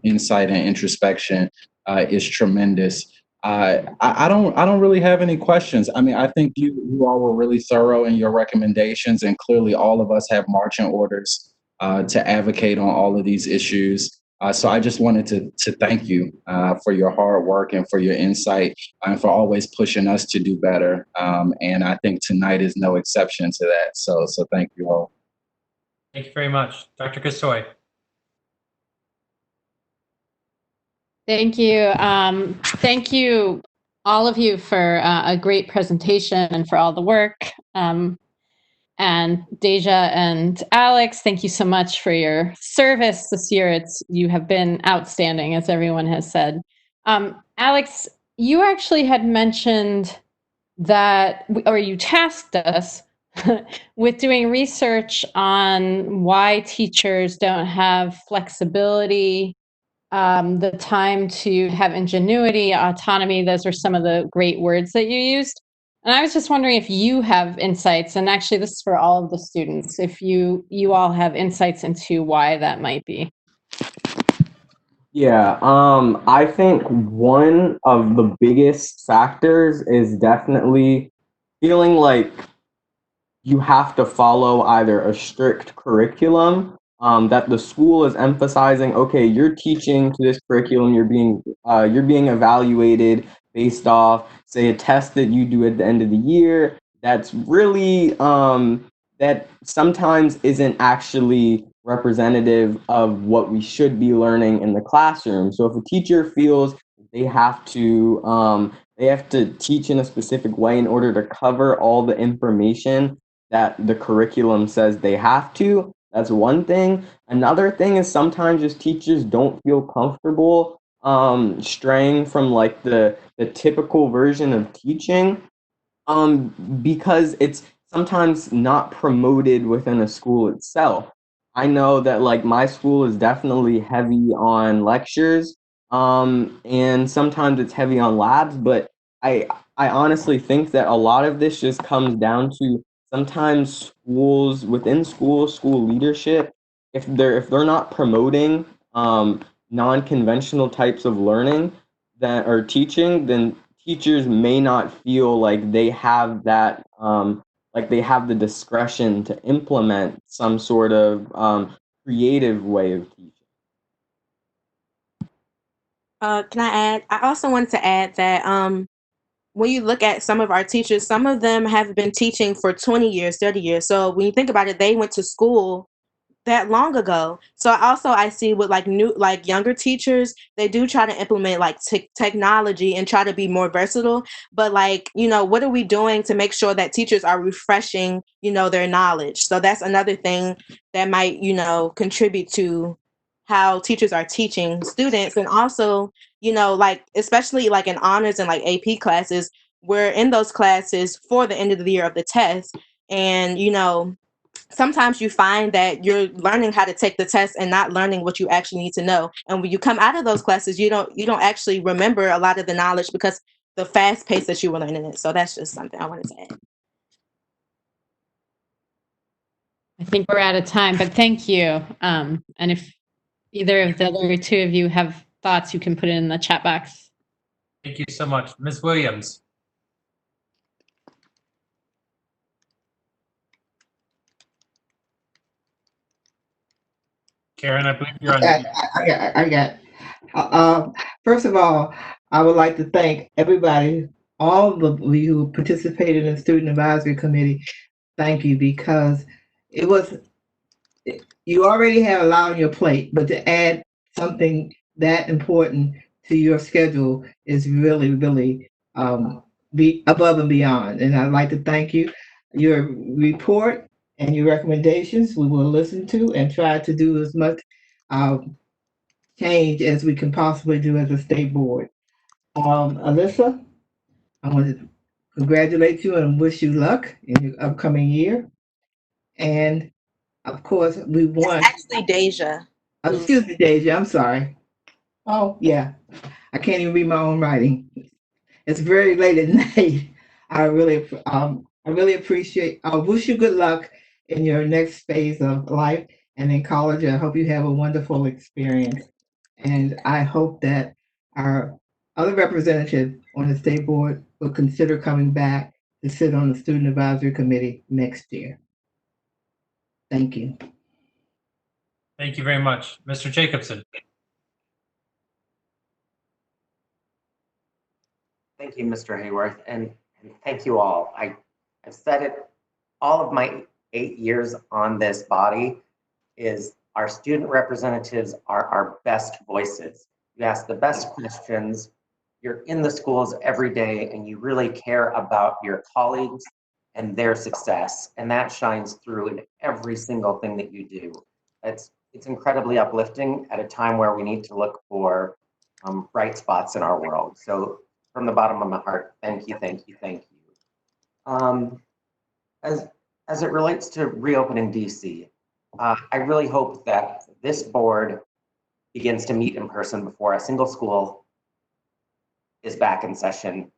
insight and introspection is tremendous. I don't really have any questions. I mean, I think you all were really thorough in your recommendations, and clearly all of us have marching orders to advocate on all of these issues. So I just wanted to thank you for your hard work and for your insight and for always pushing us to do better. And I think tonight is no exception to that. So thank you all. Thank you very much. Dr. Gasoi. Thank you. Thank you, all of you, for a great presentation and for all the work. And Deja and Alex, thank you so much for your service this year. You have been outstanding, as everyone has said. Alex, you actually had mentioned that, or you tasked us with doing research on why teachers don't have flexibility, the time to have ingenuity, autonomy. Those are some of the great words that you used. And I was just wondering if you have insights, and actually this is for all of the students, if you all have insights into why that might be. Yeah, I think one of the biggest factors is definitely feeling like you have to follow either a strict curriculum that the school is emphasizing. Okay, you're teaching to this curriculum. You're being evaluated based off, say, a test that you do at the end of the year. That's really that sometimes isn't actually representative of what we should be learning in the classroom. So if a teacher feels they have to teach in a specific way in order to cover all the information that the curriculum says they have to, that's one thing. Another thing is sometimes just teachers don't feel comfortable straying from like the typical version of teaching because it's sometimes not promoted within a school itself. I know that like my school is definitely heavy on lectures and sometimes it's heavy on labs, but I honestly think that a lot of this just comes down to sometimes schools within school leadership, if they're not promoting non-conventional types of learning that are teaching, then teachers may not feel like they have that like they have the discretion to implement some sort of creative way of teaching. Can I add? I also wanted to add that when you look at some of our teachers, some of them have been teaching for 20 years, 30 years. So when you think about it, they went to school that long ago. So I see with like younger teachers, they do try to implement like technology and try to be more versatile. But like, what are we doing to make sure that teachers are refreshing, their knowledge? So that's another thing that might, contribute to how teachers are teaching students. And also, like especially like in honors and like AP classes, we're in those classes for the end of the year of the test. And, sometimes you find that you're learning how to take the test and not learning what you actually need to know. And when you come out of those classes, you don't actually remember a lot of the knowledge because the fast pace that you were learning it. So that's just something I wanted to add. I think we're out of time, but thank you. And if either of the other two of you have thoughts, you can put it in the chat box. Thank you so much. Ms. Williams. Karen, I believe you're on. I got. First of all, I would like to thank everybody, all of you who participated in the Student Advisory Committee. Thank you, because you already have a lot on your plate, but to add something that important to your schedule is really, really be above and beyond. And I'd like to thank you. Your report and your recommendations we will listen to and try to do as much change as we can possibly do as a state board. Alyssa, I want to congratulate you and wish you luck in your upcoming year. And of course, we want. It's actually Deja. Excuse me, Deja, I'm sorry. Oh, yeah. I can't even read my own writing. It's very late at night. I really appreciate. I wish you good luck in your next phase of life and in college. I hope you have a wonderful experience. And I hope that our other representative on the state board will consider coming back to sit on the Student Advisory Committee next year. Thank you. Thank you very much. Mr. Jacobson. Thank you, Mr. Hayworth, and thank you all. I've said it, all of my 8 years on this body is our student representatives are our best voices. You ask the best questions, you're in the schools every day, and you really care about your colleagues and their success, and that shines through in every single thing that you do. It's incredibly uplifting at a time where we need to look for bright spots in our world. So from the bottom of my heart, thank you, thank you, thank you. As it relates to reopening DC, I really hope that this board begins to meet in person before a single school is back in session.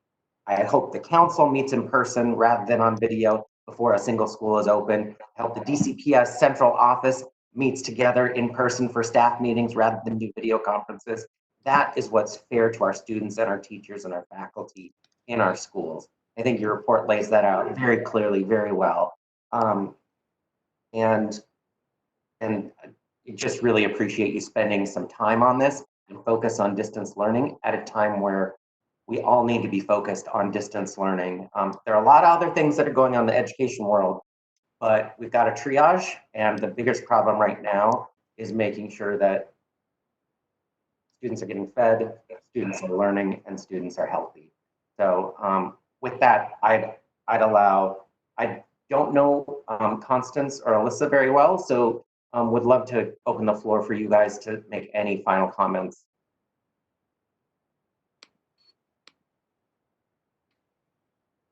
I hope the council meets in person rather than on video before a single school is open. I hope the DCPS central office meets together in person for staff meetings rather than do video conferences. That is what's fair to our students and our teachers and our faculty in our schools. I think your report lays that out very clearly, very well. And just really appreciate you spending some time on this and focus on distance learning at a time where we all need to be focused on distance learning. There are a lot of other things that are going on in the education world, but we've got a triage, and the biggest problem right now is making sure that students are getting fed, students are learning, and students are healthy. So with that, I don't know Constance or Alyssa very well, so would love to open the floor for you guys to make any final comments.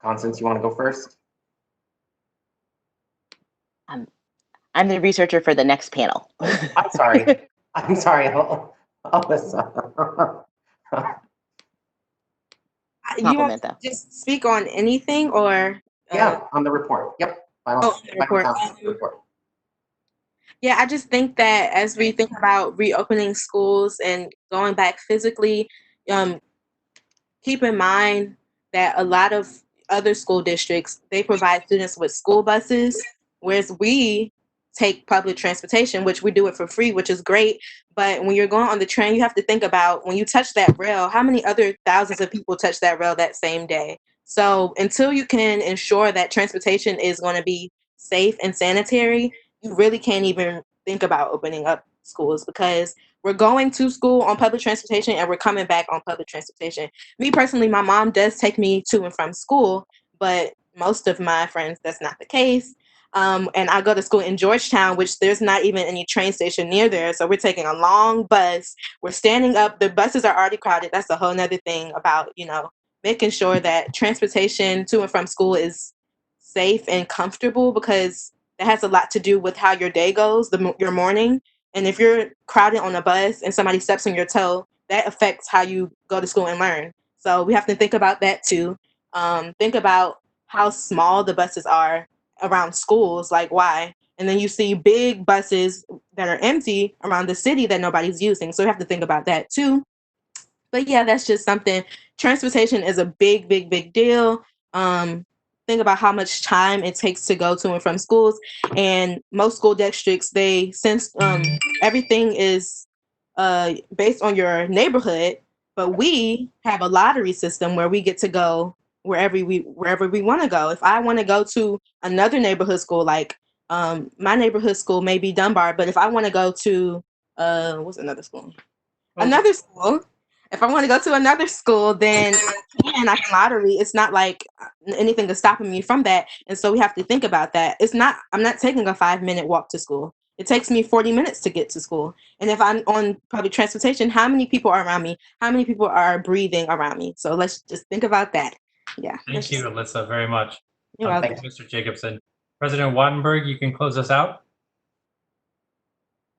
Constance, you want to go first? I'm the researcher for the next panel. I'm sorry. I'm sorry, Alyssa. You want to just speak on anything or? Yeah, on the report. Yep. Report. Yeah, I just think that as we think about reopening schools and going back physically, keep in mind that a lot of other school districts, they provide students with school buses, whereas we take public transportation, which we do it for free, which is great. But when you're going on the train, you have to think about when you touch that rail, how many other thousands of people touch that rail that same day? So until you can ensure that transportation is going to be safe and sanitary, you really can't even think about opening up schools, because we're going to school on public transportation and we're coming back on public transportation. Me personally, my mom does take me to and from school, but most of my friends, that's not the case. And I go to school in Georgetown, which there's not even any train station near there. So we're taking a long bus. We're standing up. The buses are already crowded. That's a whole nother thing about, making sure that transportation to and from school is safe and comfortable, because that has a lot to do with how your day goes, your morning. And if you're crowded on a bus and somebody steps on your toe, that affects how you go to school and learn. So we have to think about that too. Think about how small the buses are around schools, like why? And then you see big buses that are empty around the city that nobody's using. So we have to think about that too. But yeah, that's just something. Transportation is a big, big, big deal. Think about how much time it takes to go to and from schools. And most school districts, since everything is based on your neighborhood, but we have a lottery system where we get to go wherever we want to go. If I want to go to another neighborhood school, like my neighborhood school may be Dunbar, but if I want to go to what's another school? Another school. If I want to go to another school, then I can lottery. It's not like anything is stopping me from that. And so we have to think about that. I'm not taking a 5-minute walk to school. It takes me 40 minutes to get to school. And if I'm on public transportation, how many people are around me? How many people are breathing around me? So let's just think about that. Yeah. Thank you, Alyssa, very much. You're welcome. Thank you, Mr. Jacobson. President Wattenberg, you can close us out.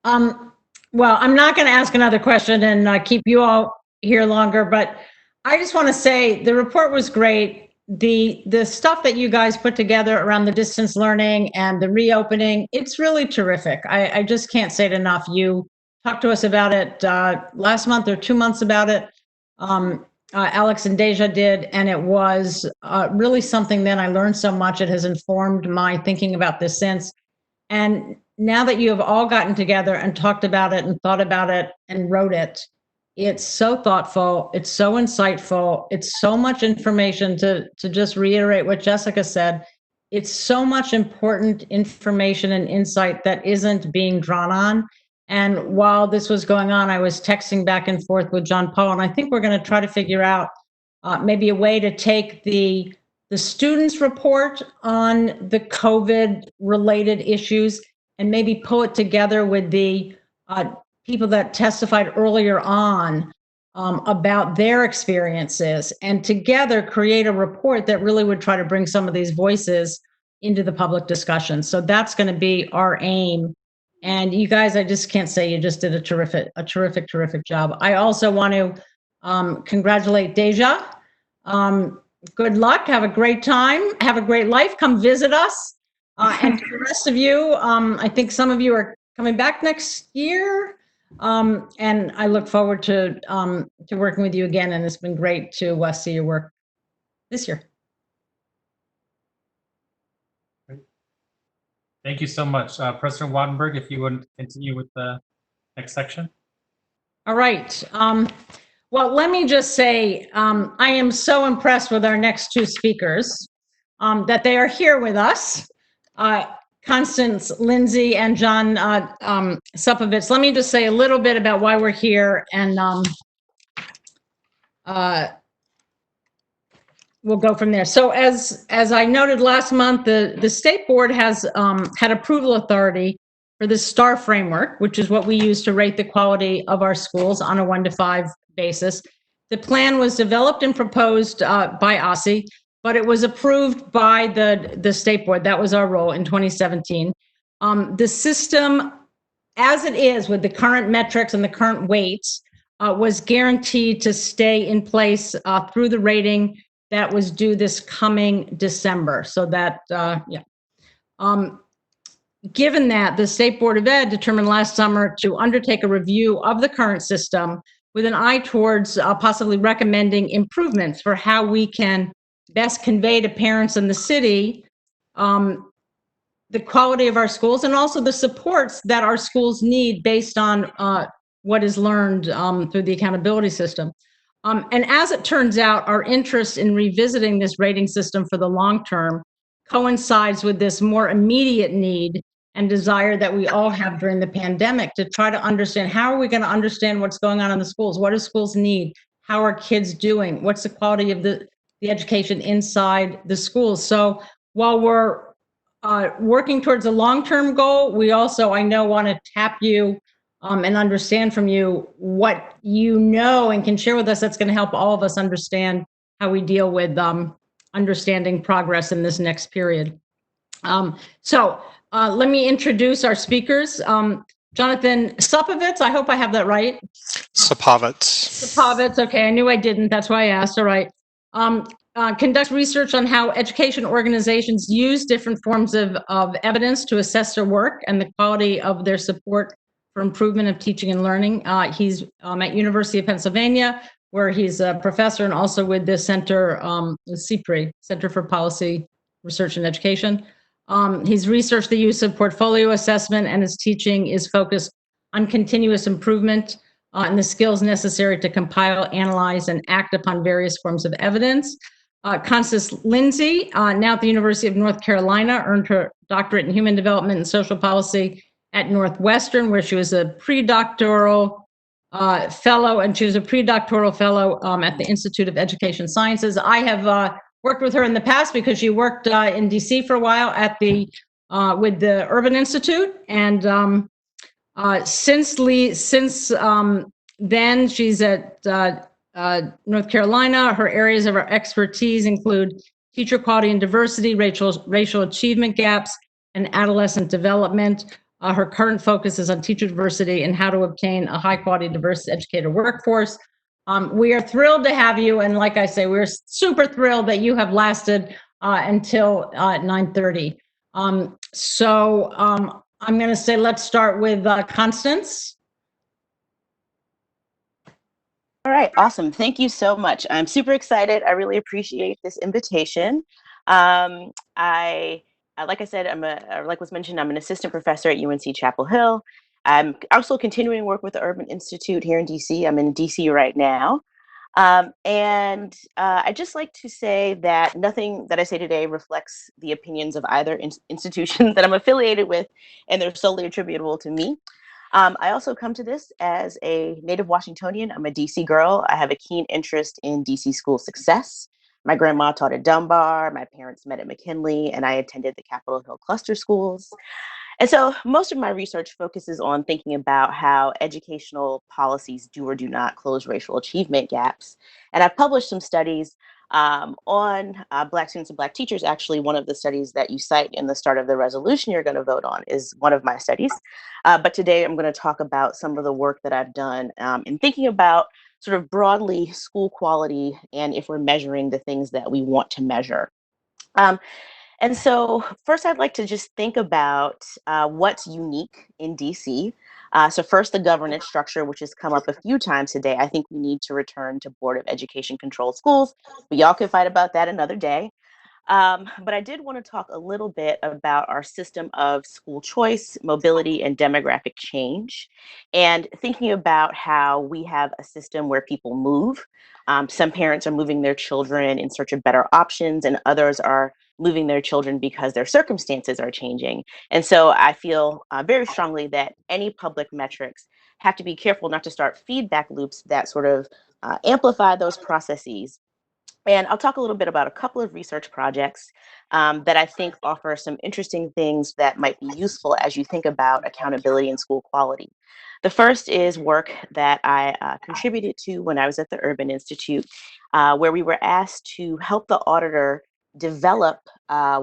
Well, I'm not going to ask another question and keep you all here longer, but I just want to say the report was great. The stuff that you guys put together around the distance learning and the reopening, it's really terrific. I just can't say it enough. You talked to us about it last month or 2 months about it. Alex and Deja did, and it was really something that I learned so much. It has informed my thinking about this since. And now that you have all gotten together and talked about it and thought about it and wrote it, it's so thoughtful, it's so insightful, it's so much information. To just reiterate what Jessica said, it's so much important information and insight that isn't being drawn on. And while this was going on, I was texting back and forth with John Paul, and I think we're going to try to figure out maybe a way to take the students' report on the COVID-related issues and maybe pull it together with the people that testified earlier on about their experiences, and together create a report that really would try to bring some of these voices into the public discussion. So that's going to be our aim. And you guys, I just can't say you just did a terrific job. I also want to congratulate Deja. Good luck. Have a great time. Have a great life. Come visit us. And to the rest of you, I think some of you are coming back next year. And I look forward to working with you again. And it's been great to see your work this year. Thank you so much. President Wattenberg, if you would continue with the next section. All right. Well, let me just say, I am so impressed with our next two speakers, that they are here with us, Constance Lindsay and John Supovitz. Let me just say a little bit about why we're here, and we'll go from there. So as I noted last month, the state board has had approval authority for the STAR framework, which is what we use to rate the quality of our schools on a 1 to 5 basis. The plan was developed and proposed by OSSI, but it was approved by the state board. That was our role in 2017. The system, as it is with the current metrics and the current weights, was guaranteed to stay in place through the rating that was due this coming December. So that, given that, the State Board of Ed determined last summer to undertake a review of the current system with an eye towards possibly recommending improvements for how we can best convey to parents in the city the quality of our schools and also the supports that our schools need based on what is learned through the accountability system. And as it turns out, our interest in revisiting this rating system for the long term coincides with this more immediate need and desire that we all have during the pandemic to try to understand how are we going to understand what's going on in the schools? What do schools need? How are kids doing? What's the quality of the education inside the schools? So while we're working towards a long-term goal, we also, I know, want to tap you and understand from you what you know and can share with us that's going to help all of us understand how we deal with understanding progress in this next period. So let me introduce our speakers. Jonathan Supovitz, I hope I have that right. Supovitz, okay, I knew I didn't, that's why I asked, all right. Conducts research on how education organizations use different forms of evidence to assess their work and the quality of their support for improvement of teaching and learning. He's at University of Pennsylvania, where he's a professor and also with the Center, CPRE, Center for Policy Research and Education. He's researched the use of portfolio assessment, and his teaching is focused on continuous improvement and the skills necessary to compile, analyze, and act upon various forms of evidence. Constance Lindsay, now at the University of North Carolina, earned her doctorate in human development and social policy at Northwestern, where she was a pre-doctoral fellow, and she was a pre-doctoral fellow at the Institute of Education Sciences. I have worked with her in the past because she worked in DC for a while at the with the Urban Institute, and since then she's at North Carolina. Her areas of expertise include teacher quality and diversity, racial achievement gaps, and adolescent development. Her current focus is on teacher diversity and how to obtain a high quality, diverse educator workforce. We are thrilled to have you, and like I say, we're super thrilled that you have lasted until 9:30. So I'm going to say let's start with Constance. All right, awesome. Thank you so much. I'm super excited. I really appreciate this invitation. Like I said, like was mentioned, I'm an assistant professor at UNC Chapel Hill. I'm also continuing work with the Urban Institute here in DC. I'm in DC right now. I'd just like to say that nothing that I say today reflects the opinions of either institutions that I'm affiliated with, and they're solely attributable to me. I also come to this as a native Washingtonian. I'm a DC girl. I have a keen interest in DC school success. My grandma taught at Dunbar, my parents met at McKinley, and I attended the Capitol Hill cluster schools. And so most of my research focuses on thinking about how educational policies do or do not close racial achievement gaps. And I've published some studies on Black students and Black teachers. Actually, one of the studies that you cite in the start of the resolution you're going to vote on is one of my studies. But today I'm going to talk about some of the work that I've done in thinking about sort of broadly school quality and if we're measuring the things that we want to measure. And so first I'd like to just think about what's unique in DC. So first, the governance structure, which has come up a few times today. I think we need to return to Board of Education controlled schools, but y'all can fight about that another day. But I did want to talk a little bit about our system of school choice, mobility, and demographic change, and thinking about how we have a system where people move. Some parents are moving their children in search of better options, and others are moving their children because their circumstances are changing. And so I feel very strongly that any public metrics have to be careful not to start feedback loops that sort of amplify those processes. And I'll talk a little bit about a couple of research projects that I think offer some interesting things that might be useful as you think about accountability and school quality. The first is work that I contributed to when I was at the Urban Institute, where we were asked to help the auditor develop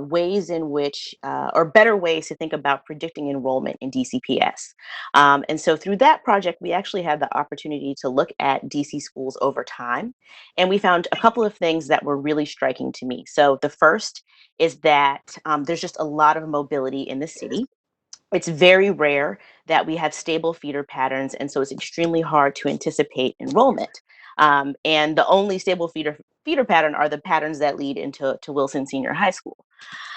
ways in which, or better ways to think about predicting enrollment in DCPS. And so through that project, we actually had the opportunity to look at DC schools over time. And we found a couple of things that were really striking to me. So the first is that there's just a lot of mobility in the city. It's very rare that we have stable feeder patterns, and so it's extremely hard to anticipate enrollment. And the only stable feeder feeder pattern are the patterns that lead into Wilson Senior High School.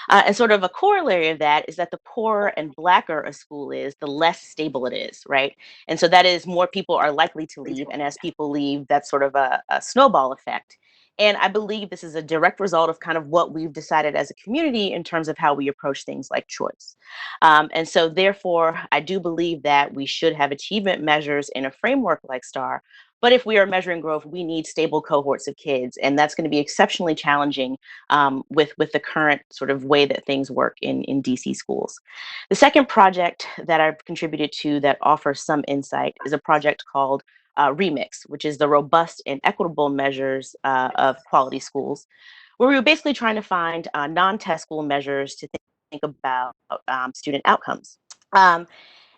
And sort of a corollary of that is that the poorer and blacker a school is, the less stable it is, right? And so that is more people are likely to leave. And as people leave, that's sort of a snowball effect. And I believe this is a direct result of kind of what we've decided as a community in terms of how we approach things like choice. And so therefore, I do believe that we should have achievement measures in a framework like STAR. But if we are measuring growth, we need stable cohorts of kids. And that's going to be exceptionally challenging with the current sort of way that things work in DC schools. The second project that I've contributed to that offers some insight is a project called Remix, which is the robust and equitable measures of quality schools, where we were basically trying to find non-test school measures to think about student outcomes.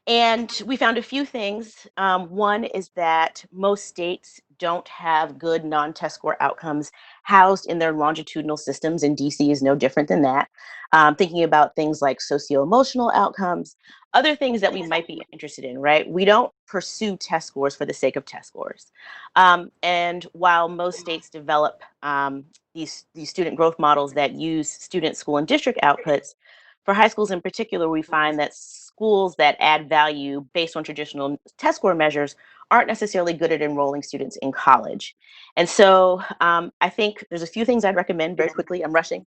And we found a few things. One is that most states don't have good non-test score outcomes housed in their longitudinal systems, and DC is no different than that. Thinking about things like socio-emotional outcomes, other things that we might be interested in, right? We don't pursue test scores for the sake of test scores. And while most states develop these student growth models that use student, school, and district outputs, for high schools in particular, we find that schools that add value based on traditional test score measures aren't necessarily good at enrolling students in college. And so I think there's a few things I'd recommend very quickly. I'm rushing.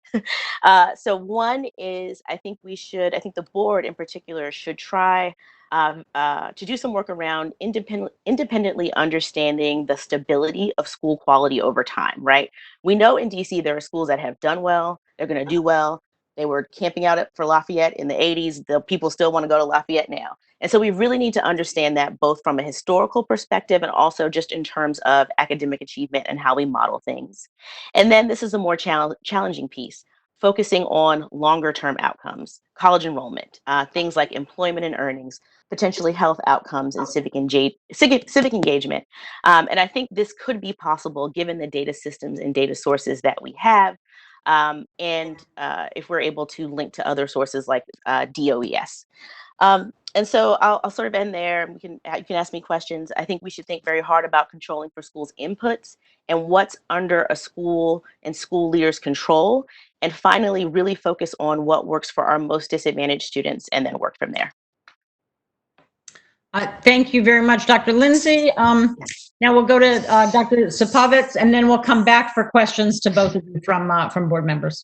So one is I think the board in particular should try to do some work around independently understanding the stability of school quality over time, right? We know in DC there are schools that have done well, they're going to do well. They were camping out for Lafayette in the 80s. The people still want to go to Lafayette now. And so we really need to understand that both from a historical perspective and also just in terms of academic achievement and how we model things. And then this is a more challenging piece, focusing on longer term outcomes, college enrollment, things like employment and earnings, potentially health outcomes and civic engagement. And I think this could be possible given the data systems and data sources that we have. And if we're able to link to other sources like DOES. And so I'll sort of end there. You can ask me questions. I think we should think very hard about controlling for schools' inputs and what's under a school and school leaders' control. And finally, really focus on what works for our most disadvantaged students and then work from there. Thank you very much, Dr. Lindsay. Now we'll go to Dr. Sapovitz, and then we'll come back for questions to both of you from board members.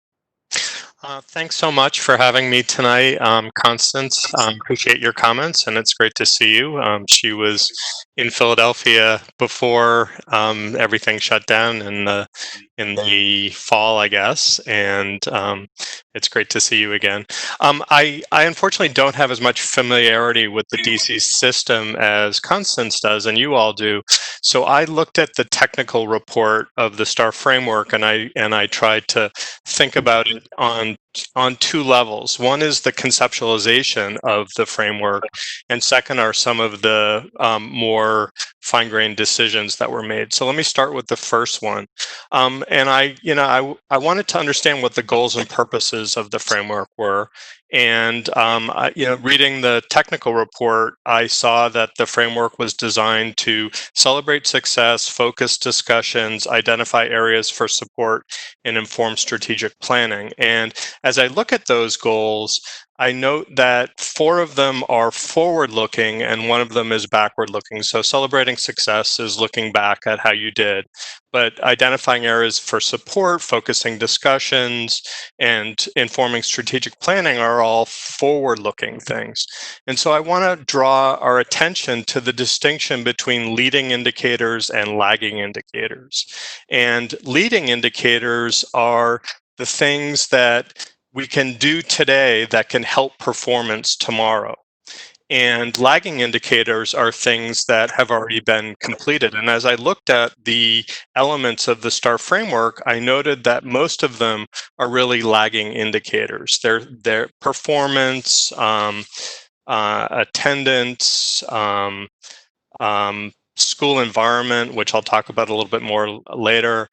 Thanks so much for having me tonight, Constance. Appreciate your comments, and it's great to see you. She was in Philadelphia before everything shut down in the fall, I guess, and it's great to see you again. I unfortunately don't have as much familiarity with the DC system as Constance does, and you all do. So I looked at the technical report of the STAR framework, and I tried to think about it on two levels. One is the conceptualization of the framework, and second are some of the more fine-grained decisions that were made. So let me start with the first one. And I wanted to understand what the goals and purposes of the framework were. And reading the technical report, I saw that the framework was designed to celebrate success, focus discussions, identify areas for support, and inform strategic planning. And as I look at those goals, I note that 4 of them are forward-looking and 1 of them is backward-looking. So celebrating success is looking back at how you did, but identifying areas for support, focusing discussions, and informing strategic planning are all forward-looking things. And so I want to draw our attention to the distinction between leading indicators and lagging indicators. And leading indicators are the things that we can do today that can help performance tomorrow. And lagging indicators are things that have already been completed. And as I looked at the elements of the STAR framework, I noted that most of them are really lagging indicators. Their performance, attendance, school environment, which I'll talk about a little bit more later.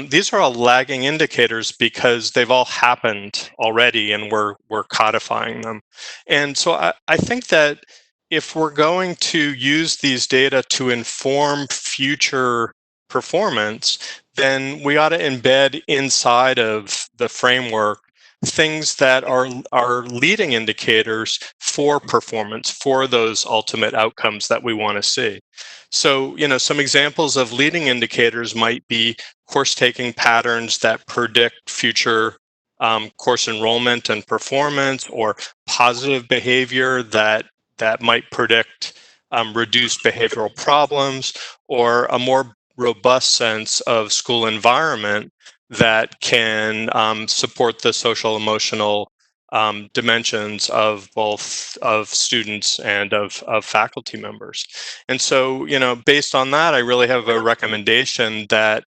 These are all lagging indicators because they've all happened already and we're codifying them. And so I think that if we're going to use these data to inform future performance, then we ought to embed inside of the framework things that are leading indicators for performance, for those ultimate outcomes that we want to see. So, some examples of leading indicators might be course taking patterns that predict future course enrollment and performance, or positive behavior that might predict reduced behavioral problems, or a more robust sense of school environment that can support the social emotional dimensions of both of students and of faculty members. And so, based on that, I really have a recommendation that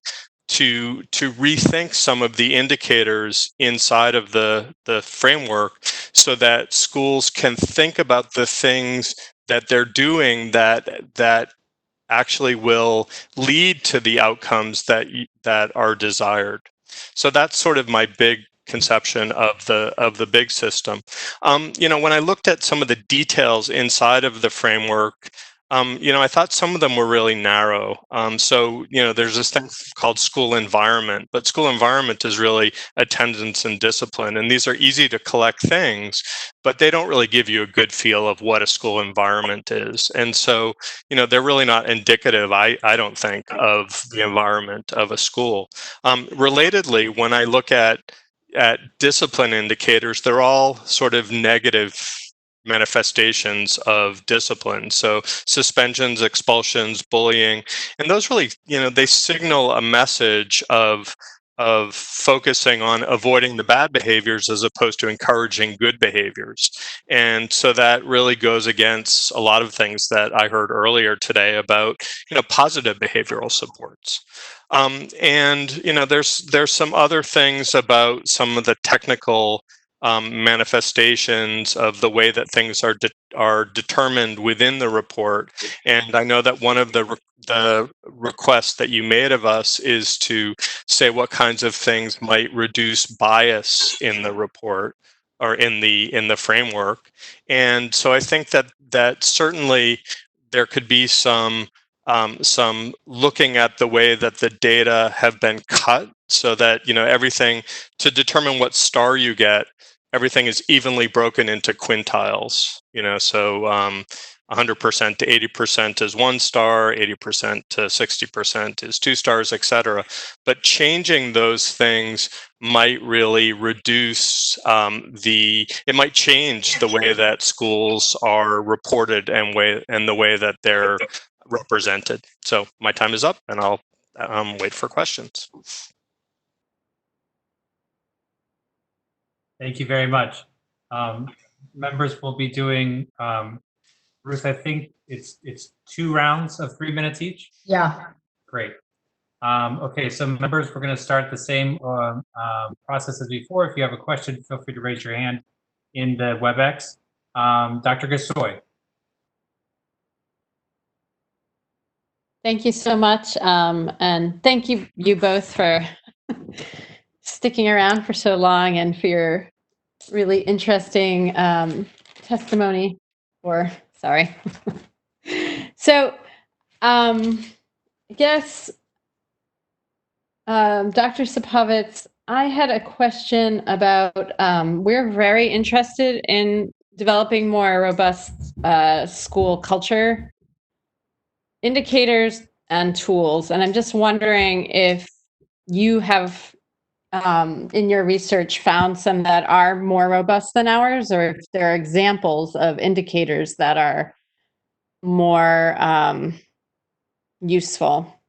to rethink some of the indicators inside of the framework, so that schools can think about the things that they're doing that actually will lead to the outcomes that are desired. So that's sort of my big conception of the big system. When I looked at some of the details inside of the framework, I thought some of them were really narrow. So, there's this thing called school environment, but school environment is really attendance and discipline. And these are easy to collect things, but they don't really give you a good feel of what a school environment is. And so, they're really not indicative, I don't think, of the environment of a school. Relatedly, when I look at discipline indicators, they're all sort of negative manifestations of discipline. So suspensions, expulsions, bullying, and those really, they signal a message of focusing on avoiding the bad behaviors as opposed to encouraging good behaviors. And so that really goes against a lot of things that I heard earlier today about, positive behavioral supports. And there's some other things about some of the technical manifestations of the way that things are determined within the report. And I know that one of the requests that you made of us is to say what kinds of things might reduce bias in the report or in the framework. And so I think that certainly there could be some looking at the way that the data have been cut, so that everything, to determine what star you get, everything is evenly broken into quintiles. So 100% to 80% is 1 star, 80% to 60% is 2 stars, etc. But changing those things might really reduce it might change the way that schools are reported and the way that they're represented. So my time is up, and I'll wait for questions. Thank you very much. Members will be doing, Ruth, I think it's 2 rounds of 3 minutes each. Yeah. Great. Okay, so members, we're going to start the same process as before. If you have a question, feel free to raise your hand in the WebEx. Dr. Gasoi. Thank you so much. And thank you both for sticking around for so long and for your really interesting testimony. So I guess, Dr. Sapovitz, I had a question about, we're very interested in developing more robust school culture indicators and tools. And I'm just wondering if you have, in your research, found some that are more robust than ours, or if there are examples of indicators that are more useful.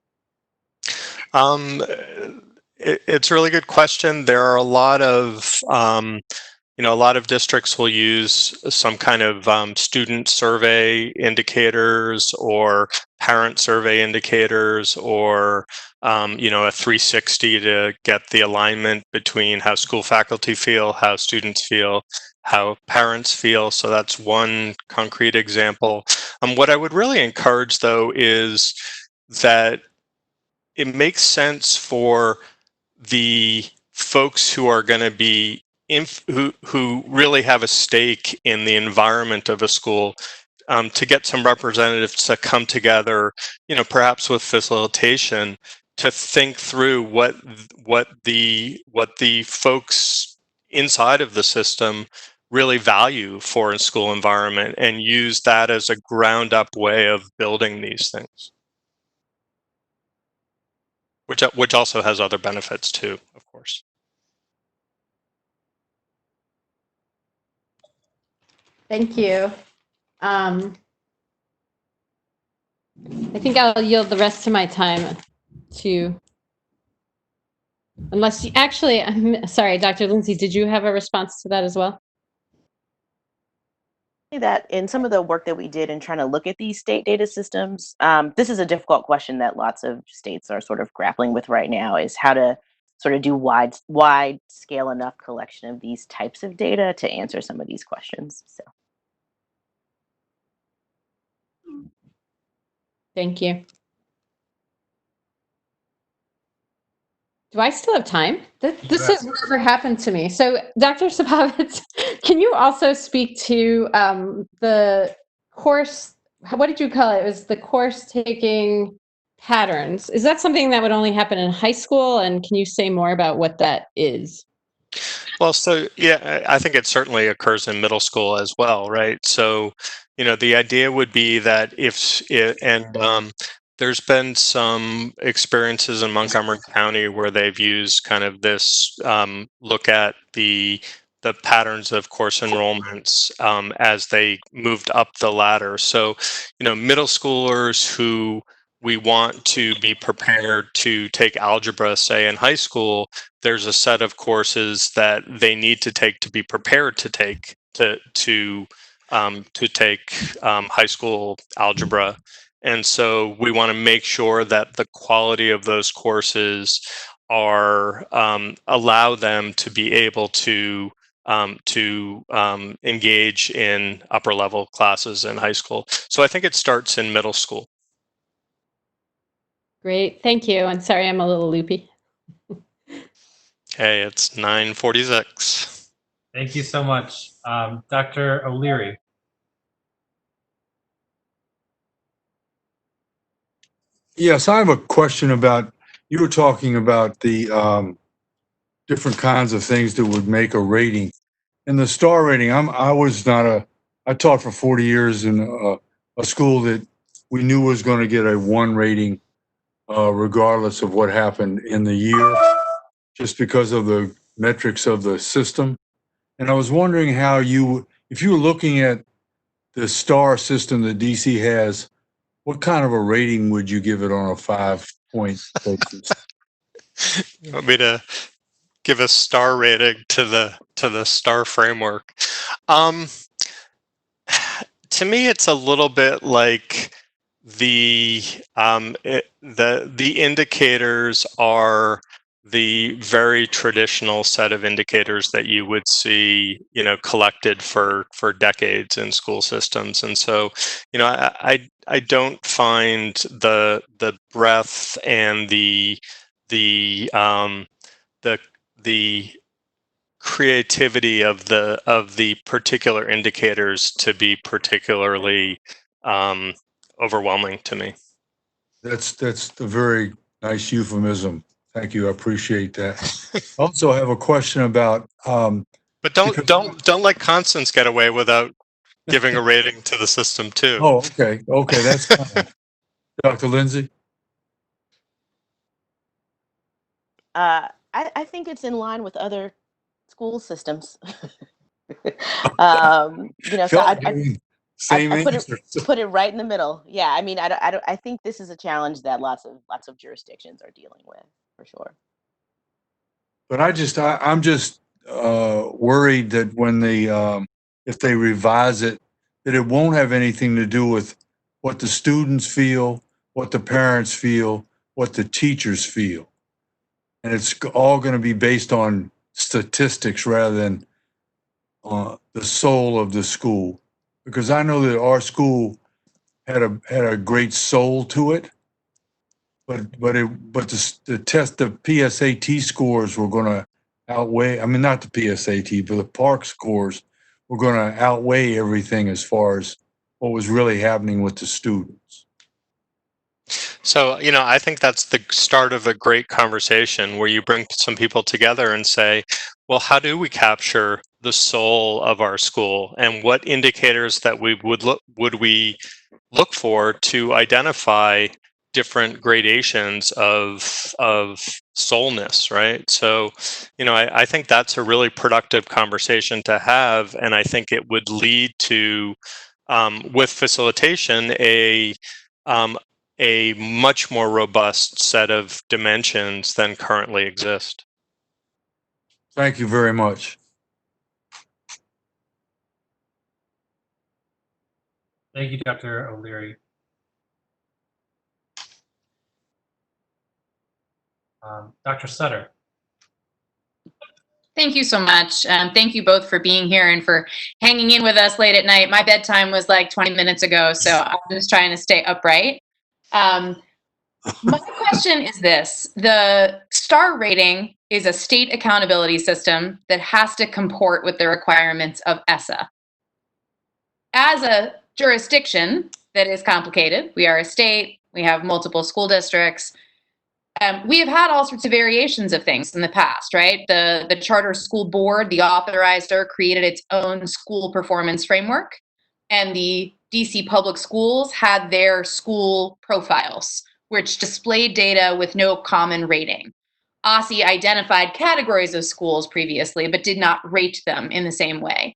It's a really good question. There are a lot of a lot of districts will use some kind of student survey indicators, or parent survey indicators, or a 360 to get the alignment between how school faculty feel, how students feel, how parents feel. So that's one concrete example. What I would really encourage, though, is that it makes sense for the folks who are going to be who really have a stake in the environment of a school, to get some representatives to come together, perhaps with facilitation, to think through what the folks inside of the system really value for a school environment, and use that as a ground up way of building these things, which also has other benefits too, of course. Thank you. I think I'll yield the rest of my time to, unless you, actually, I'm sorry, Dr. Lindsay, did you have a response to that as well? That in some of the work that we did in trying to look at these state data systems, this is a difficult question that lots of states are sort of grappling with right now, is how to sort of do wide scale enough collection of these types of data to answer some of these questions. So. Thank you. Do I still have time? This has never happened to me. So, Dr. Sapovitz, can you also speak to the course, what did you call it? It was the course taking patterns. Is that something that would only happen in high school? And can you say more about what that is? Well, so yeah, I think it certainly occurs in middle school as well, right? So, the idea would be that there's been some experiences in Montgomery County where they've used kind of this look at the patterns of course enrollments as they moved up the ladder. So, middle schoolers who we want to be prepared to take algebra, say in high school, there's a set of courses that they need to take to be prepared to take to take high school algebra. And so we want to make sure that the quality of those courses are allow them to be able to engage in upper level classes in high school. So I think it starts in middle school. Great, thank you. I'm sorry, I'm a little loopy. Okay, it's 9:46. Thank you so much. Dr. O'Leary. Yes, I have a question about, you were talking about the different kinds of things that would make a rating. And the star rating, I taught for 40 years in a school that we knew was going to get a 1 rating regardless of what happened in the year, just because of the metrics of the system. And I was wondering how if you were looking at the star system that DC has, what kind of a rating would you give it on a 5-point basis? You want me to give a star rating to the star framework? To me, it's a little bit like the indicators are the very traditional set of indicators that you would see, collected for decades in school systems. And so, I don't find the breadth and the creativity of the particular indicators to be particularly overwhelming to me. That's a very nice euphemism. Thank you. I appreciate that. Also, I have a question about. But don't let Constance get away without giving a rating to the system too. Oh, okay. Okay, that's fine. Dr. Lindsay? I think it's in line with other school systems. So I put it right in the middle. Yeah, I mean, I think this is a challenge that lots of jurisdictions are dealing with, for sure. But I'm just worried that when if they revise it, that it won't have anything to do with what the students feel, what the parents feel, what the teachers feel. And it's all going to be based on statistics rather than the soul of the school. Because I know that our school had a great soul to it, but the PSAT scores were going to outweigh. I mean, not the PSAT, but the PARCC scores were going to outweigh everything as far as what was really happening with the students. So, I think that's the start of a great conversation where you bring some people together and say, well, how do we capture the soul of our school, and what indicators that we would we look for to identify different gradations of soulness, right? So, I think that's a really productive conversation to have, and I think it would lead to, with facilitation, a much more robust set of dimensions than currently exist. Thank you very much. Thank you, Dr. O'Leary. Dr. Sutter. Thank you so much. Thank you both for being here and for hanging in with us late at night. My bedtime was like 20 minutes ago, so I'm just trying to stay upright. My question is this. The STAR rating is a state accountability system that has to comport with the requirements of ESSA. As a jurisdiction that is complicated, we are a state, we have multiple school districts, we have had all sorts of variations of things in the past, right? The charter school board, the authorizer, created its own school performance framework, and the DC public schools had their school profiles, which displayed data with no common rating. OSSI identified categories of schools previously, but did not rate them in the same way.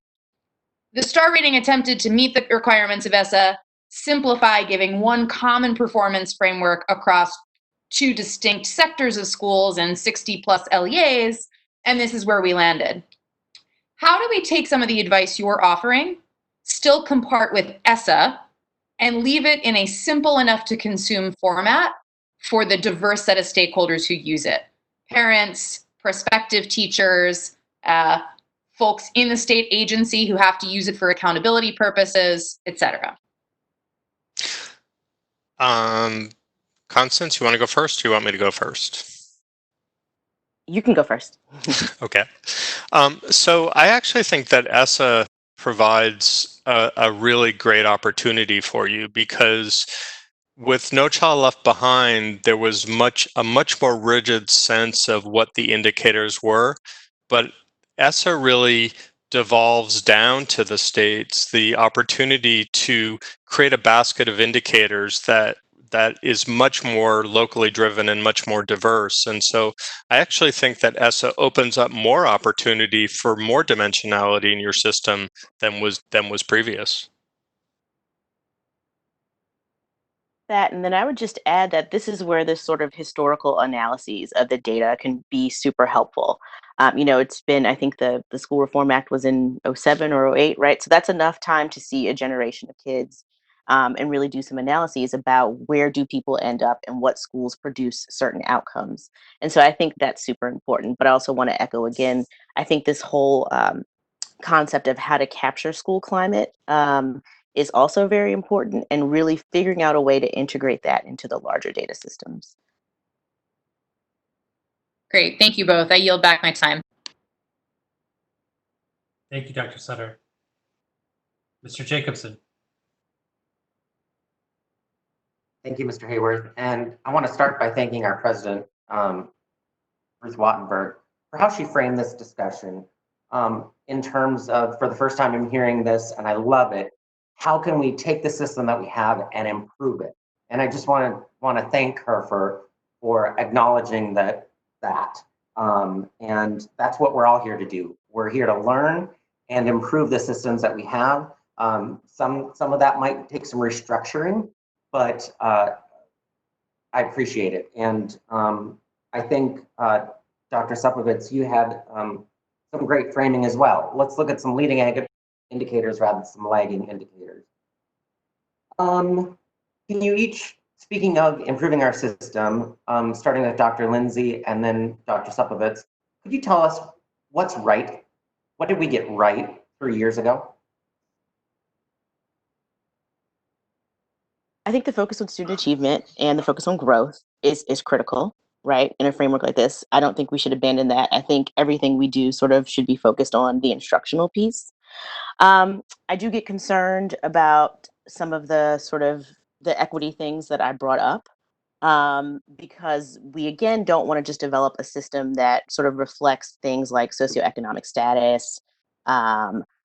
The STAR rating attempted to meet the requirements of ESSA, simplify giving one common performance framework across two distinct sectors of schools and 60 plus LEAs, and this is where we landed. How do we take some of the advice you're offering, still compart with ESSA, and leave it in a simple enough to consume format for the diverse set of stakeholders who use it? Parents, prospective teachers, folks in the state agency who have to use it for accountability purposes, etc. Constance, you want to go first, or you want me to go first? You can go first. Okay. So I actually think that ESSA provides a really great opportunity for you, because with No Child Left Behind, there was a much more rigid sense of what the indicators were, but ESSA really devolves down to the states the opportunity to create a basket of indicators that is much more locally driven and much more diverse. And so I actually think that ESSA opens up more opportunity for more dimensionality in your system than was previous. That, and then I would just add that this is where this sort of historical analyses of the data can be super helpful. It's been, I think the School Reform Act was in 07 or 08, right? So that's enough time to see a generation of kids and really do some analyses about where do people end up and what schools produce certain outcomes. And so I think that's super important. But I also want to echo again, I think this whole concept of how to capture school climate is also very important, and really figuring out a way to integrate that into the larger data systems. Great, thank you both. I yield back my time. Thank you, Dr. Sutter. Mr. Jacobson. Thank you, Mr. Hayworth. And I want to start by thanking our president, Ruth Wattenberg, for how she framed this discussion in terms of, for the first time I'm hearing this, and I love it, how can we take the system that we have and improve it? And I just want to thank her for acknowledging that. And that's what we're all here to do. We're here to learn and improve the systems that we have. Some of that might take some restructuring, but I appreciate it. And I think, Dr. Supovitz, you had some great framing as well. Let's look at some leading indicators rather than some lagging indicators. Can you each, speaking of improving our system, starting with Dr. Lindsay and then Dr. Supovitz, could you tell us what's right? What did we get right 3 years ago? I think the focus on student achievement and the focus on growth is critical, right? In a framework like this, I don't think we should abandon that. I think everything we do sort of should be focused on the instructional piece. I do get concerned about some of the sort of the equity things that I brought up. because we, again, don't want to just develop a system that sort of reflects things like socioeconomic status,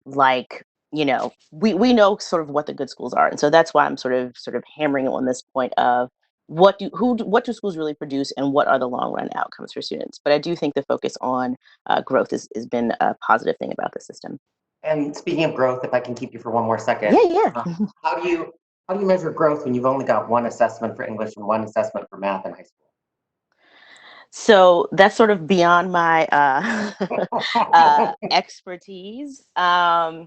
like, you know, we know sort of what the good schools are. And so that's why I'm sort of hammering on this point of what do schools really produce and what are the long run outcomes for students. But I do think the focus on growth has been a positive thing about the system. And speaking of growth, if I can keep you for one more second. Yeah. How do you measure growth when you've only got one assessment for English and one assessment for math in high school? So that's sort of beyond my expertise. I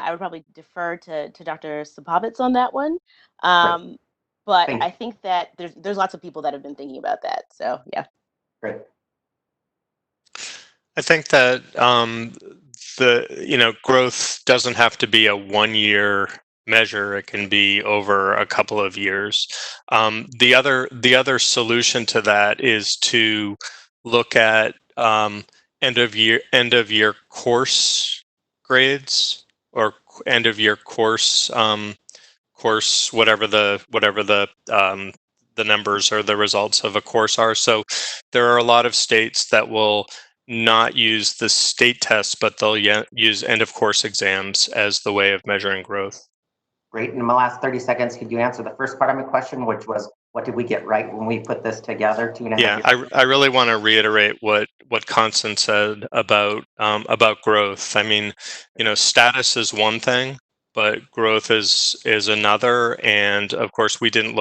would probably defer to Dr. Sapovitz on that one. But I think that there's lots of people that have been thinking about that. So yeah. Great. I think that growth doesn't have to be a 1-year measure. It can be over a couple of years. The other solution to that is to look at end of year course grades, or end of year course whatever the numbers or the results of a course are. So there are a lot of states that will not use the state tests, but they'll use end of course exams as the way of measuring growth. Great. In my last 30 seconds, could you answer the first part of my question, which was, what did we get right when we put this together 2.5 years ago? I really want to reiterate what Constance said about growth. I mean, status is one thing, but growth is another. And of course, we didn't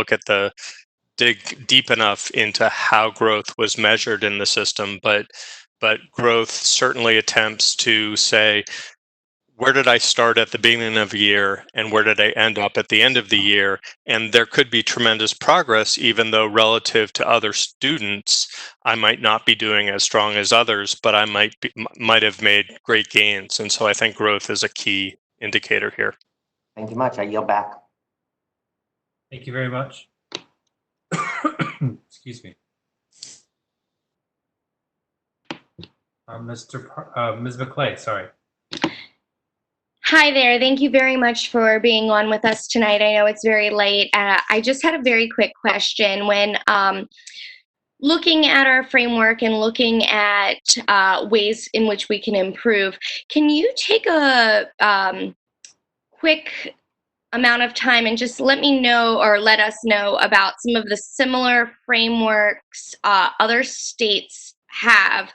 dig deep enough into how growth was measured in the system, but growth certainly attempts to say, where did I start at the beginning of the year and where did I end up at the end of the year? And there could be tremendous progress, even though relative to other students, I might not be doing as strong as others, but I might have made great gains. And so I think growth is a key indicator here. Thank you much. I yield back. Thank you very much. Excuse me. Ms. McClay, sorry. Hi there. Thank you very much for being on with us tonight. I know it's very late. I just had a very quick question. When looking at our framework and looking at ways in which we can improve, can you take a quick amount of time and just let me know or let us know about some of the similar frameworks other states have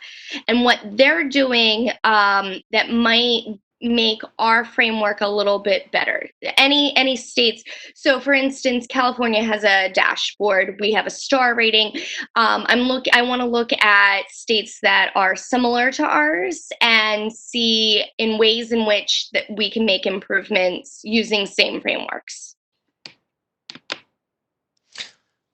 and what they're doing that might make our framework a little bit better? Any states? So for instance, California has a dashboard. We have a star rating. I want to look at states that are similar to ours and see in ways in which that we can make improvements using same frameworks.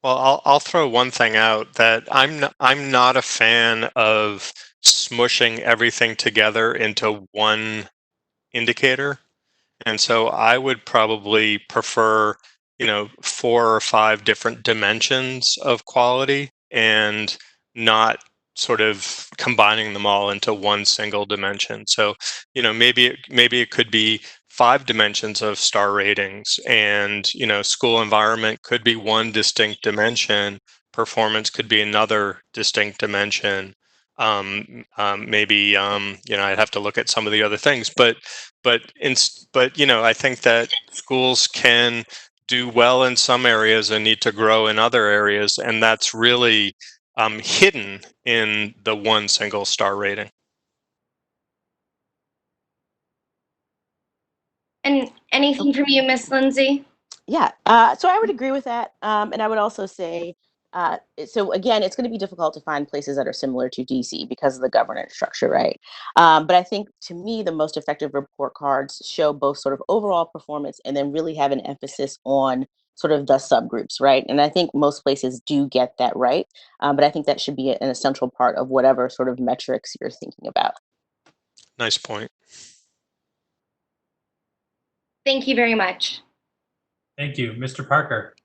Well, I'll throw one thing out, that I'm not a fan of smushing everything together into one indicator. And so I would probably prefer, 4 or 5 different dimensions of quality and not sort of combining them all into one single dimension. So, maybe it could be 5 dimensions of star ratings, and, school environment could be one distinct dimension, performance could be another distinct dimension. Maybe I'd have to look at some of the other things, but I think that schools can do well in some areas and need to grow in other areas, and that's really hidden in the one single star rating. And anything from you, Miss Lindsay? Yeah, so I would agree with that. And I would also say, so again, it's going to be difficult to find places that are similar to DC because of the governance structure, right? But I think, to me, the most effective report cards show both sort of overall performance and then really have an emphasis on sort of the subgroups, right? And I think most places do get that right. But I think that should be an essential part of whatever sort of metrics you're thinking about. Nice point. Thank you very much. Thank you. Mr. Parker.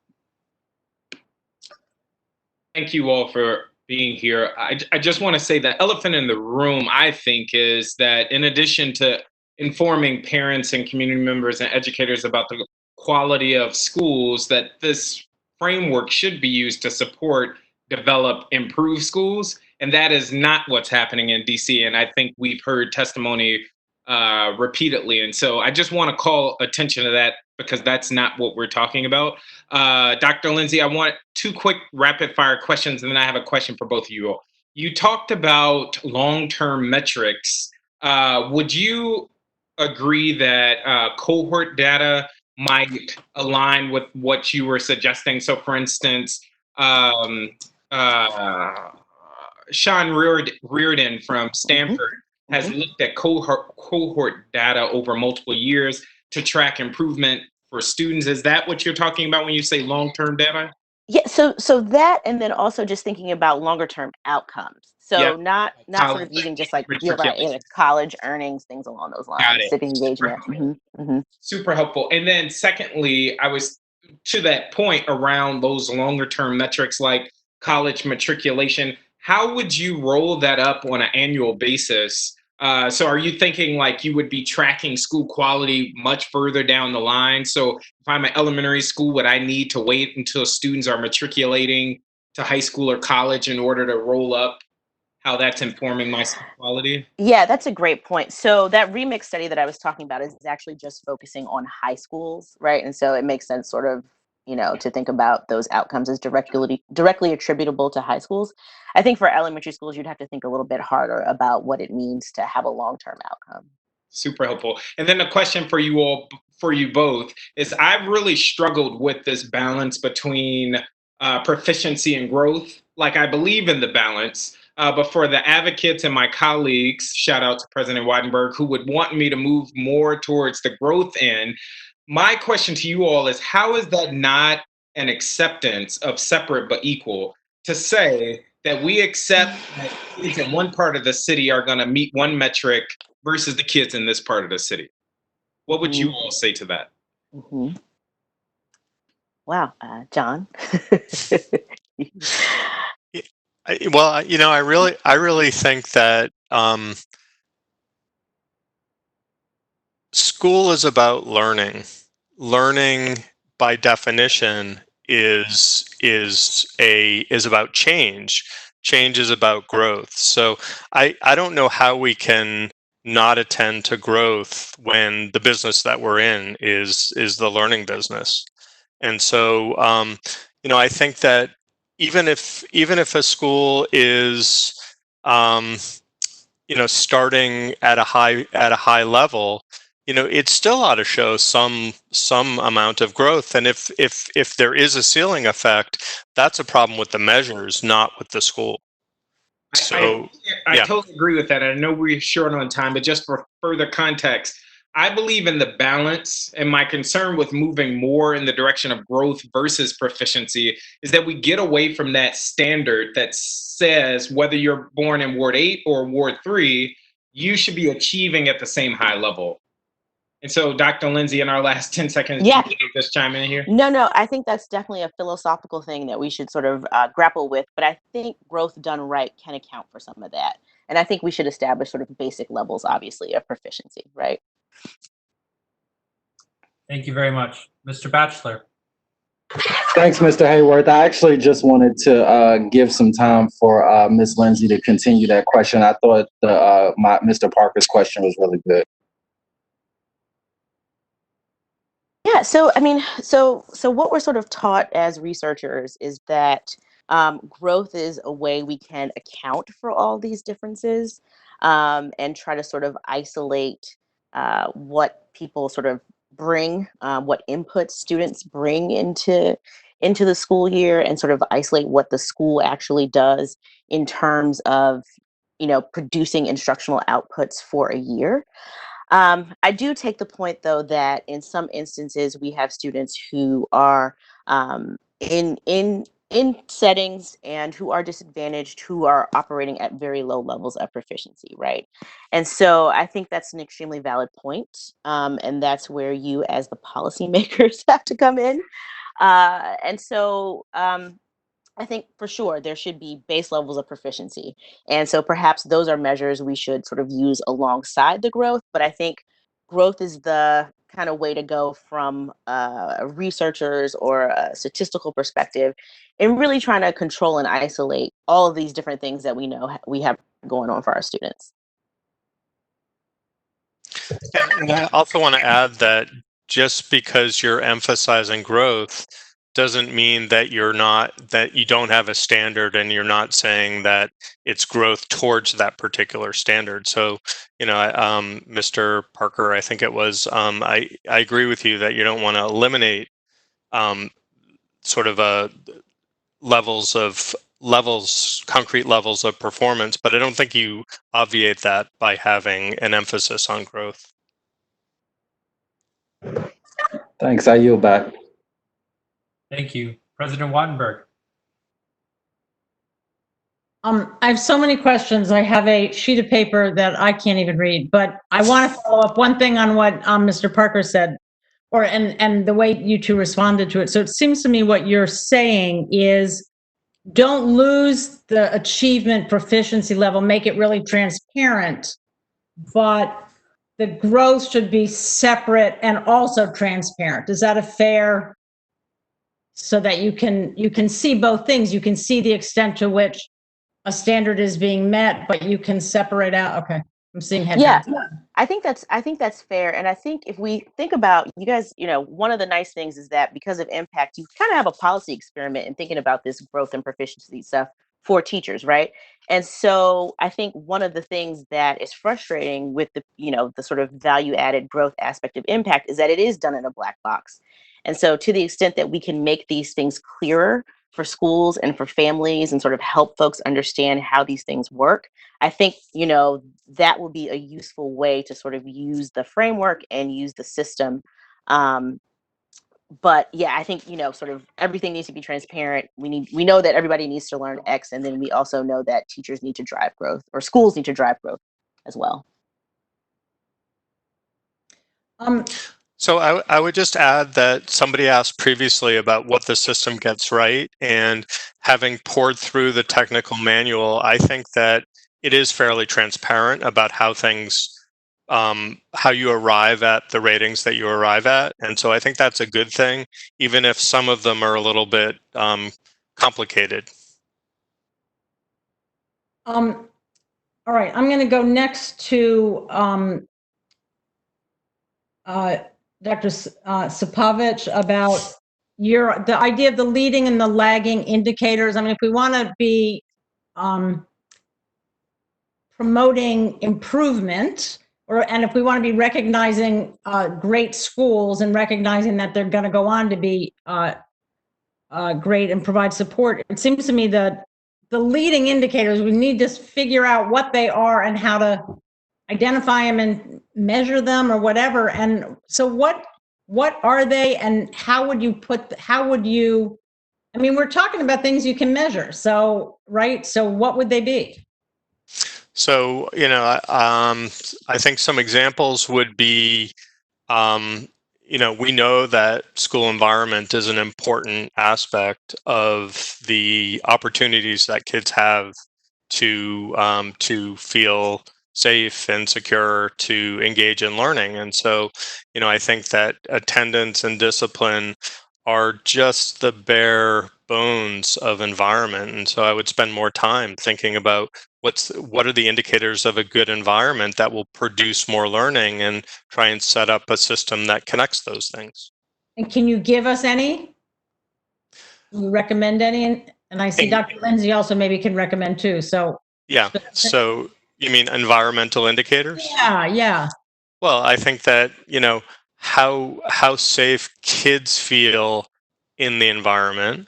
Thank you all for being here. I just want to say the elephant in the room, I think, is that in addition to informing parents and community members and educators about the quality of schools, that this framework should be used to support, develop, improve schools. And that is not what's happening in DC. And I think we've heard testimony repeatedly. And so I just want to call attention to that because that's not what we're talking about. Dr. Lindsay, I want 2 quick rapid fire questions, and then I have a question for both of you all. You talked about long-term metrics. Would you agree that cohort data might align with what you were suggesting? So for instance, Sean Reardon from Stanford has looked at cohort data over multiple years to track improvement for students. Is that what you're talking about when you say long-term data? Yeah, so that, and then also just thinking about longer term outcomes. So Yeah. not sort of using just like you're right, college earnings, things along those lines, civic engagement. Super helpful. And then secondly, I was to that point around those longer term metrics like college matriculation. How would you roll that up on an annual basis? So are you thinking like you would be tracking school quality much further down the line? So if I'm at elementary school, would I need to wait until students are matriculating to high school or college in order to roll up how that's informing my school quality? Yeah, that's a great point. So that remix study that I was talking about is actually just focusing on high schools, right? And so it makes sense sort of, to think about those outcomes as directly attributable to high schools. I think for elementary schools, you'd have to think a little bit harder about what it means to have a long-term outcome. Super helpful. And then the question for you all, for you both, is I've really struggled with this balance between proficiency and growth. Like I believe in the balance, but for the advocates and my colleagues, shout out to President Wattenberg, who would want me to move more towards the growth end. My question to you all is, how is that not an acceptance of separate but equal to say that we accept that kids in one part of the city are going to meet one metric versus the kids in this part of the city? What would you all say to that? Wow, John. Well, I really think that school is about learning. Learning, by definition, is about change. Change is about growth. So I don't know how we can not attend to growth when the business that we're in is the learning business. And so I think that even if a school is starting at a high level, it still ought to show some amount of growth. And if there is a ceiling effect, that's a problem with the measures, not with the school. So I totally agree with that. I know we're short on time, but just for further context, I believe in the balance, and my concern with moving more in the direction of growth versus proficiency is that we get away from that standard that says whether you're born in Ward 8 or Ward 3, you should be achieving at the same high level. And so, Dr. Lindsay, in our last 10 seconds, just chime in here. No, I think that's definitely a philosophical thing that we should sort of grapple with. But I think growth done right can account for some of that. And I think we should establish sort of basic levels, obviously, of proficiency, right? Thank you very much. Mr. Batchelor. Thanks, Mr. Hayworth. I actually just wanted to give some time for Ms. Lindsay to continue that question. I thought Mr. Parker's question was really good. Yeah, so I mean, so what we're sort of taught as researchers is that growth is a way we can account for all these differences and try to sort of isolate what people sort of bring, what inputs students bring into the school year, and sort of isolate what the school actually does in terms of, producing instructional outputs for a year. I do take the point, though, that in some instances we have students who are in settings and who are disadvantaged, who are operating at very low levels of proficiency, right? And so I think that's an extremely valid point, and that's where you, as the policymakers, have to come in. And so I think for sure there should be base levels of proficiency. And so perhaps those are measures we should sort of use alongside the growth. But I think growth is the kind of way to go from researchers or a statistical perspective in really trying to control and isolate all of these different things that we know we have going on for our students. And I also want to add that just because you're emphasizing growth doesn't mean that you don't have a standard, and you're not saying that it's growth towards that particular standard. So, Mr. Parker, I think it was, I agree with you that you don't want to eliminate sort of concrete levels of performance, but I don't think you obviate that by having an emphasis on growth. Thanks. I yield back. Thank you. President Wattenberg. I have so many questions. I have a sheet of paper that I can't even read, but I want to follow up one thing on what Mr. Parker said, and the way you two responded to it. So it seems to me what you're saying is don't lose the achievement proficiency level, make it really transparent, but the growth should be separate and also transparent. Is that a fair, so that you can see both things? You can see the extent to which a standard is being met, but you can separate out. Okay, I'm seeing head. Yeah, I think that's fair. And I think if we think about, you guys, one of the nice things is that because of impact, you kind of have a policy experiment in thinking about this growth and proficiency stuff for teachers, right? And so I think one of the things that is frustrating with the sort of value added growth aspect of impact is that it is done in a black box. And so to the extent that we can make these things clearer for schools and for families and sort of help folks understand how these things work, I think, that will be a useful way to sort of use the framework and use the system. But yeah, I think, sort of everything needs to be transparent. We know that everybody needs to learn X, and then we also know that teachers need to drive growth, or schools need to drive growth as well. So I would just add that somebody asked previously about what the system gets right, and having poured through the technical manual, I think that it is fairly transparent about how you arrive at the ratings that you arrive at. And so I think that's a good thing, even if some of them are a little bit complicated. All right, I'm going to go next to Dr. Sapovich about the idea of the leading and the lagging indicators. I mean, if we want to be promoting improvement, and if we want to be recognizing great schools and recognizing that they're going to go on to be great and provide support, it seems to me that the leading indicators, we need to figure out what they are and how to identify them and measure them or whatever. And so what are they, and how would you I mean, we're talking about things you can measure. So, right. So what would they be? So, I think some examples would be, we know that school environment is an important aspect of the opportunities that kids have to feel safe and secure to engage in learning. And so, I think that attendance and discipline are just the bare bones of environment. And so I would spend more time thinking about what are the indicators of a good environment that will produce more learning, and try and set up a system that connects those things. And can you give us any? Can you recommend any? And I see Dr. Lindsay also maybe can recommend too. So yeah. So you mean environmental indicators? Yeah. Well, I think that, how safe kids feel in the environment,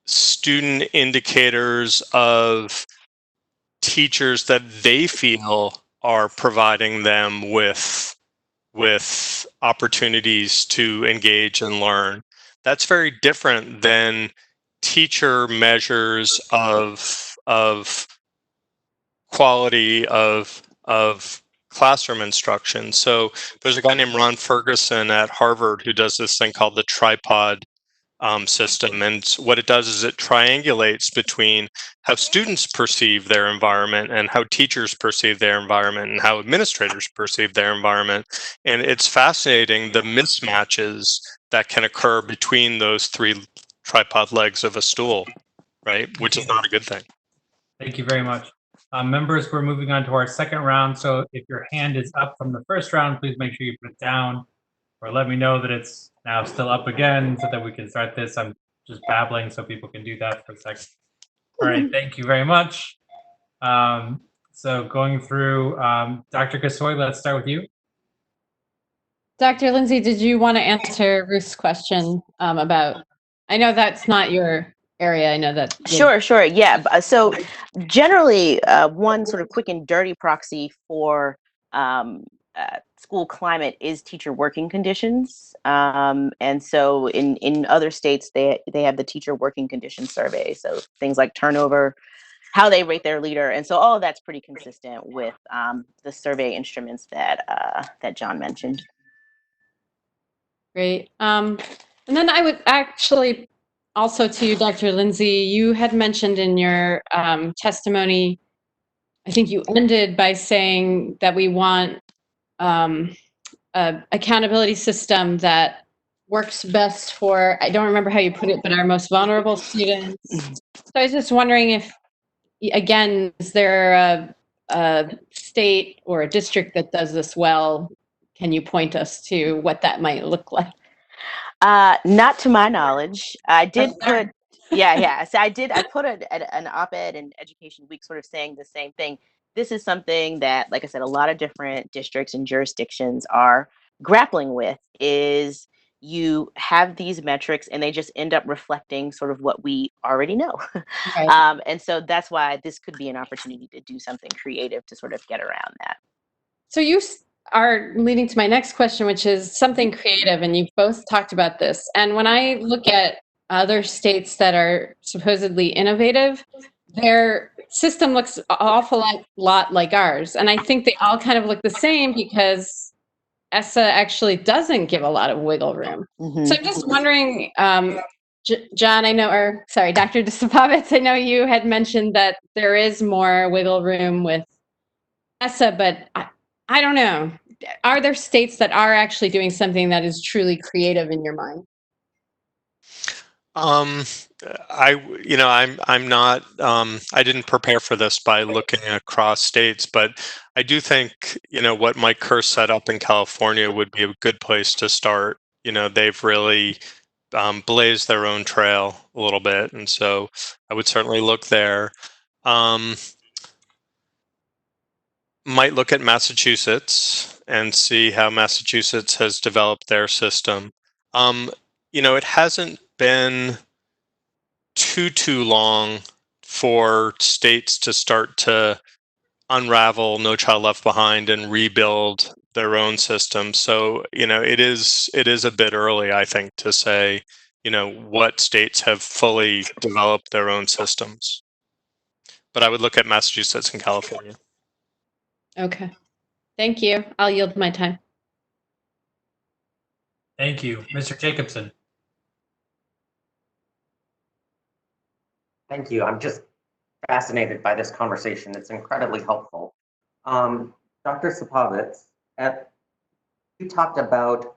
student indicators of teachers that they feel are providing them with opportunities to engage and learn. That's very different than teacher measures of quality of classroom instruction. So there's a guy named Ron Ferguson at Harvard who does this thing called the tripod system. And what it does is it triangulates between how students perceive their environment and how teachers perceive their environment and how administrators perceive their environment. And it's fascinating the mismatches that can occur between those three tripod legs of a stool, right? Which is not a good thing. Thank you very much. Members, we're moving on to our second round. So if your hand is up from the first round, please make sure you put it down or let me know that it's now still up again so that we can start this. I'm just babbling so people can do that for a second. All right, thank you very much. So going through, Dr. Gasoi, let's start with you. Dr. Lindsay, did you want to answer Ruth's question about, I know that's not your area, I know that. Sure. Yeah. So generally, one sort of quick and dirty proxy for school climate is teacher working conditions. And so in other states, they have the teacher working conditions survey. So things like turnover, how they rate their leader. And so all of that's pretty consistent with the survey instruments that John mentioned. Great. And then I would actually also to you, Dr. Lindsay, you had mentioned in your testimony, I think you ended by saying that we want an accountability system that works best for, I don't remember how you put it, but our most vulnerable students. So I was just wondering if, again, is there a state or a district that does this well? Can you point us to what that might look like? Not to my knowledge. I did put, yeah. So I put an op-ed in Education Week sort of saying the same thing. This is something that, like I said, a lot of different districts and jurisdictions are grappling with, is you have these metrics and they just end up reflecting sort of what we already know. Right. And so that's why this could be an opportunity to do something creative to sort of get around that. So you are leading to my next question, which is something creative, and you've both talked about this. And when I look at other states that are supposedly innovative, their system looks an awful lot like ours. And I think they all kind of look the same because ESSA actually doesn't give a lot of wiggle room. Mm-hmm. So I'm just wondering, John, I know, or sorry, Dr. DeSapovitz, I know you had mentioned that there is more wiggle room with ESSA, but I don't know. Are there states that are actually doing something that is truly creative in your mind? I'm not, I didn't prepare for this by looking across states, but I do think, what Mike Kerr set up in California would be a good place to start. They've really blazed their own trail a little bit. And so I would certainly look there. Might look at Massachusetts and see how Massachusetts has developed their system. It hasn't been too long for states to start to unravel No Child Left Behind and rebuild their own system. So, it is a bit early, I think, to say, what states have fully developed their own systems. But I would look at Massachusetts and California. Okay. Thank you. I'll yield my time. Thank you. Mr. Jacobson. Thank you. I'm just fascinated by this conversation. It's incredibly helpful. Dr. Sapovitz, you talked about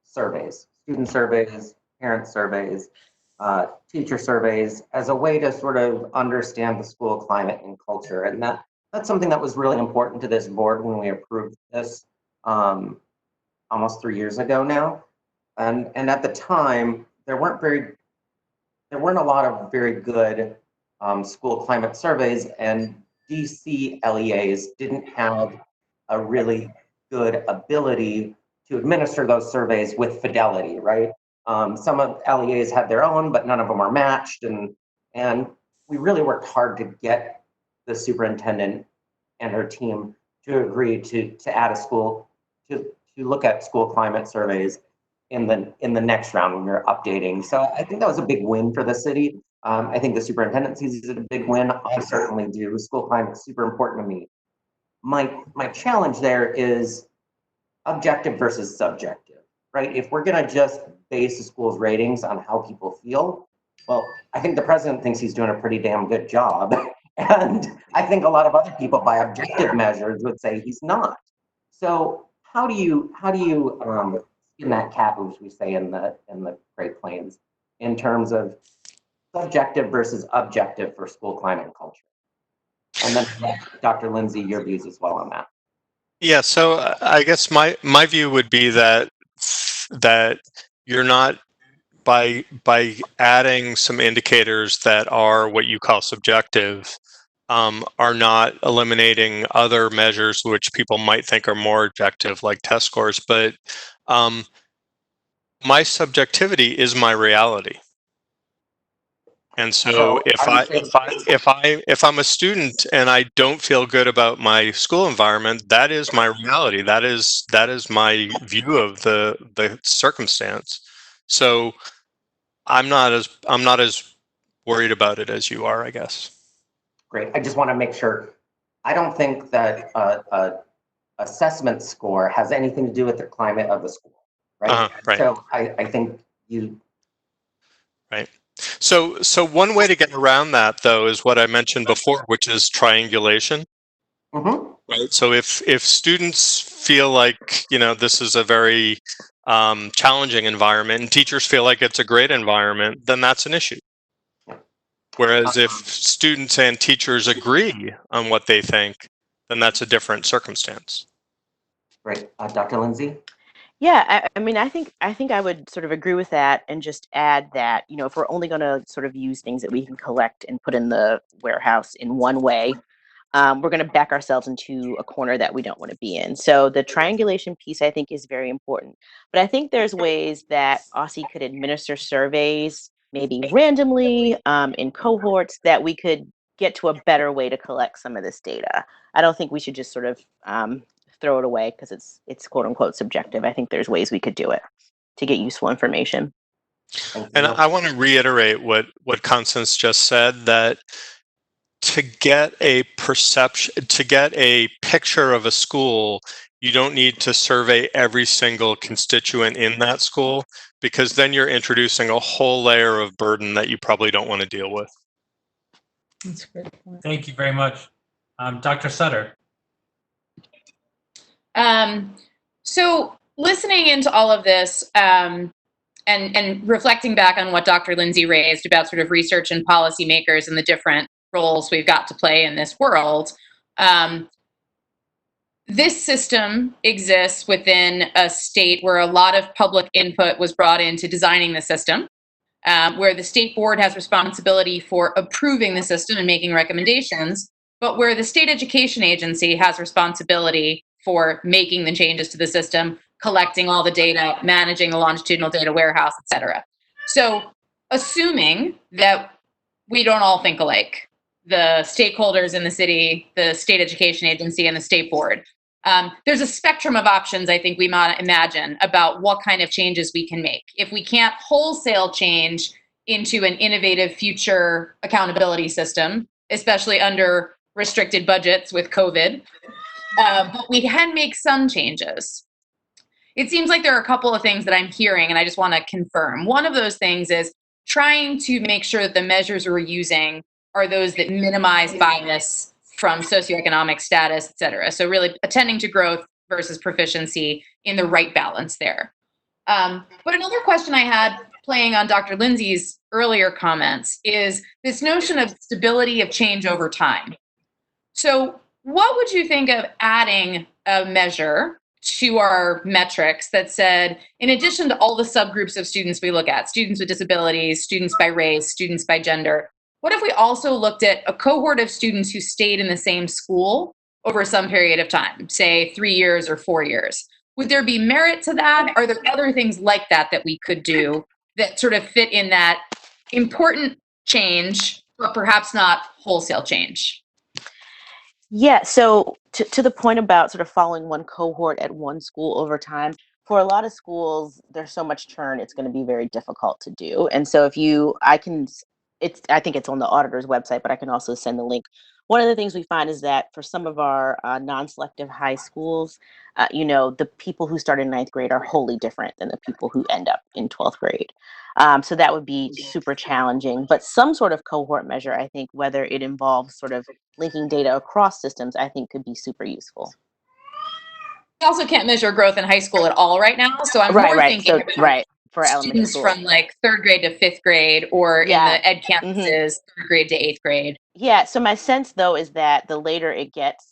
surveys, student surveys, parent surveys, teacher surveys as a way to sort of understand the school climate and culture. And that's something that was really important to this board when we approved this almost 3 years ago now. And at the time, there weren't a lot of very good school climate surveys, and DC LEAs didn't have a really good ability to administer those surveys with fidelity, right? Some of LEAs had their own, but none of them are matched. And we really worked hard to get the superintendent and her team to agree to add a school, to look at school climate surveys in the next round when we're updating. So I think that was a big win for the city. I think the superintendent sees it as a big win. I certainly do. School climate is super important to me. My challenge there is objective versus subjective, right? If we're going to just base the school's ratings on how people feel, well, I think the president thinks he's doing a pretty damn good job. And I think a lot of other people by objective measures would say he's not. So how do you skin that cat, as we say in the Great Plains, in terms of subjective versus objective for school climate and culture? And then Dr. Lindsay, your views as well on that. Yeah, so I guess my view would be that you're not by adding some indicators that are what you call subjective, are not eliminating other measures which people might think are more objective, like test scores. But my subjectivity is my reality. And so if I'm a student and I don't feel good about my school environment, that is my reality. That is my view of the circumstance. So I'm not as worried about it as you are, I guess. Great. I just want to make sure. I don't think that assessment score has anything to do with the climate of the school, right? Right. So I think you. Right. So one way to get around that, though, is what I mentioned before, which is triangulation. Mm-hmm. Right. So if students feel like, this is a very challenging environment and teachers feel like it's a great environment, then that's an issue. Whereas if students and teachers agree on what they think, then that's a different circumstance. Great. Dr. Lindsay? Yeah, I mean, I think I would sort of agree with that and just add that, if we're only going to sort of use things that we can collect and put in the warehouse in one way, we're going to back ourselves into a corner that we don't want to be in. So the triangulation piece, I think, is very important. But I think there's ways that OSSE could administer surveys, maybe randomly in cohorts, that we could get to a better way to collect some of this data. I don't think we should just sort of throw it away because it's quote unquote subjective. I think there's ways we could do it to get useful information. And I want to reiterate what Constance just said, that to get a picture of a school, you don't need to survey every single constituent in that school, because then you're introducing a whole layer of burden that you probably don't want to deal with. That's a great point. Thank you very much. Dr. Sutter. So listening into all of this and reflecting back on what Dr. Lindsay raised about sort of research and policymakers and the different roles we've got to play in this world, this system exists within a state where a lot of public input was brought into designing the system, where the state board has responsibility for approving the system and making recommendations, but where the state education agency has responsibility for making the changes to the system, collecting all the data, managing the longitudinal data warehouse, et cetera. So assuming that we don't all think alike, the stakeholders in the city, the state education agency, and the state board, there's a spectrum of options I think we might imagine about what kind of changes we can make. If we can't wholesale change into an innovative future accountability system, especially under restricted budgets with COVID, but we can make some changes. It seems like there are a couple of things that I'm hearing, and I just want to confirm. One of those things is trying to make sure that the measures we're using are those that minimize bias from socioeconomic status, et cetera. So really attending to growth versus proficiency in the right balance there. But another question I had, playing on Dr. Lindsay's earlier comments, is this notion of stability of change over time. So what would you think of adding a measure to our metrics that said, in addition to all the subgroups of students we look at, students with disabilities, students by race, students by gender, what if we also looked at a cohort of students who stayed in the same school over some period of time, say 3 years or 4 years? Would there be merit to that? Are there other things like that that we could do that sort of fit in that important change, but perhaps not wholesale change? Yeah, so to the point about sort of following one cohort at one school over time, for a lot of schools, there's so much churn, it's going to be very difficult to do. And so I think it's on the auditor's website, but I can also send the link. One of the things we find is that for some of our non-selective high schools, the people who start in 9th grade are wholly different than the people who end up in 12th grade. So that would be super challenging, but some sort of cohort measure, I think, whether it involves sort of linking data across systems, I think could be super useful. We also can't measure growth in high school at all right now, so I'm more thinking about for elementary students school. from like 3rd grade to 5th grade, or in the ed campuses, 3rd grade to 8th grade. Yeah, so my sense though is that the later it gets,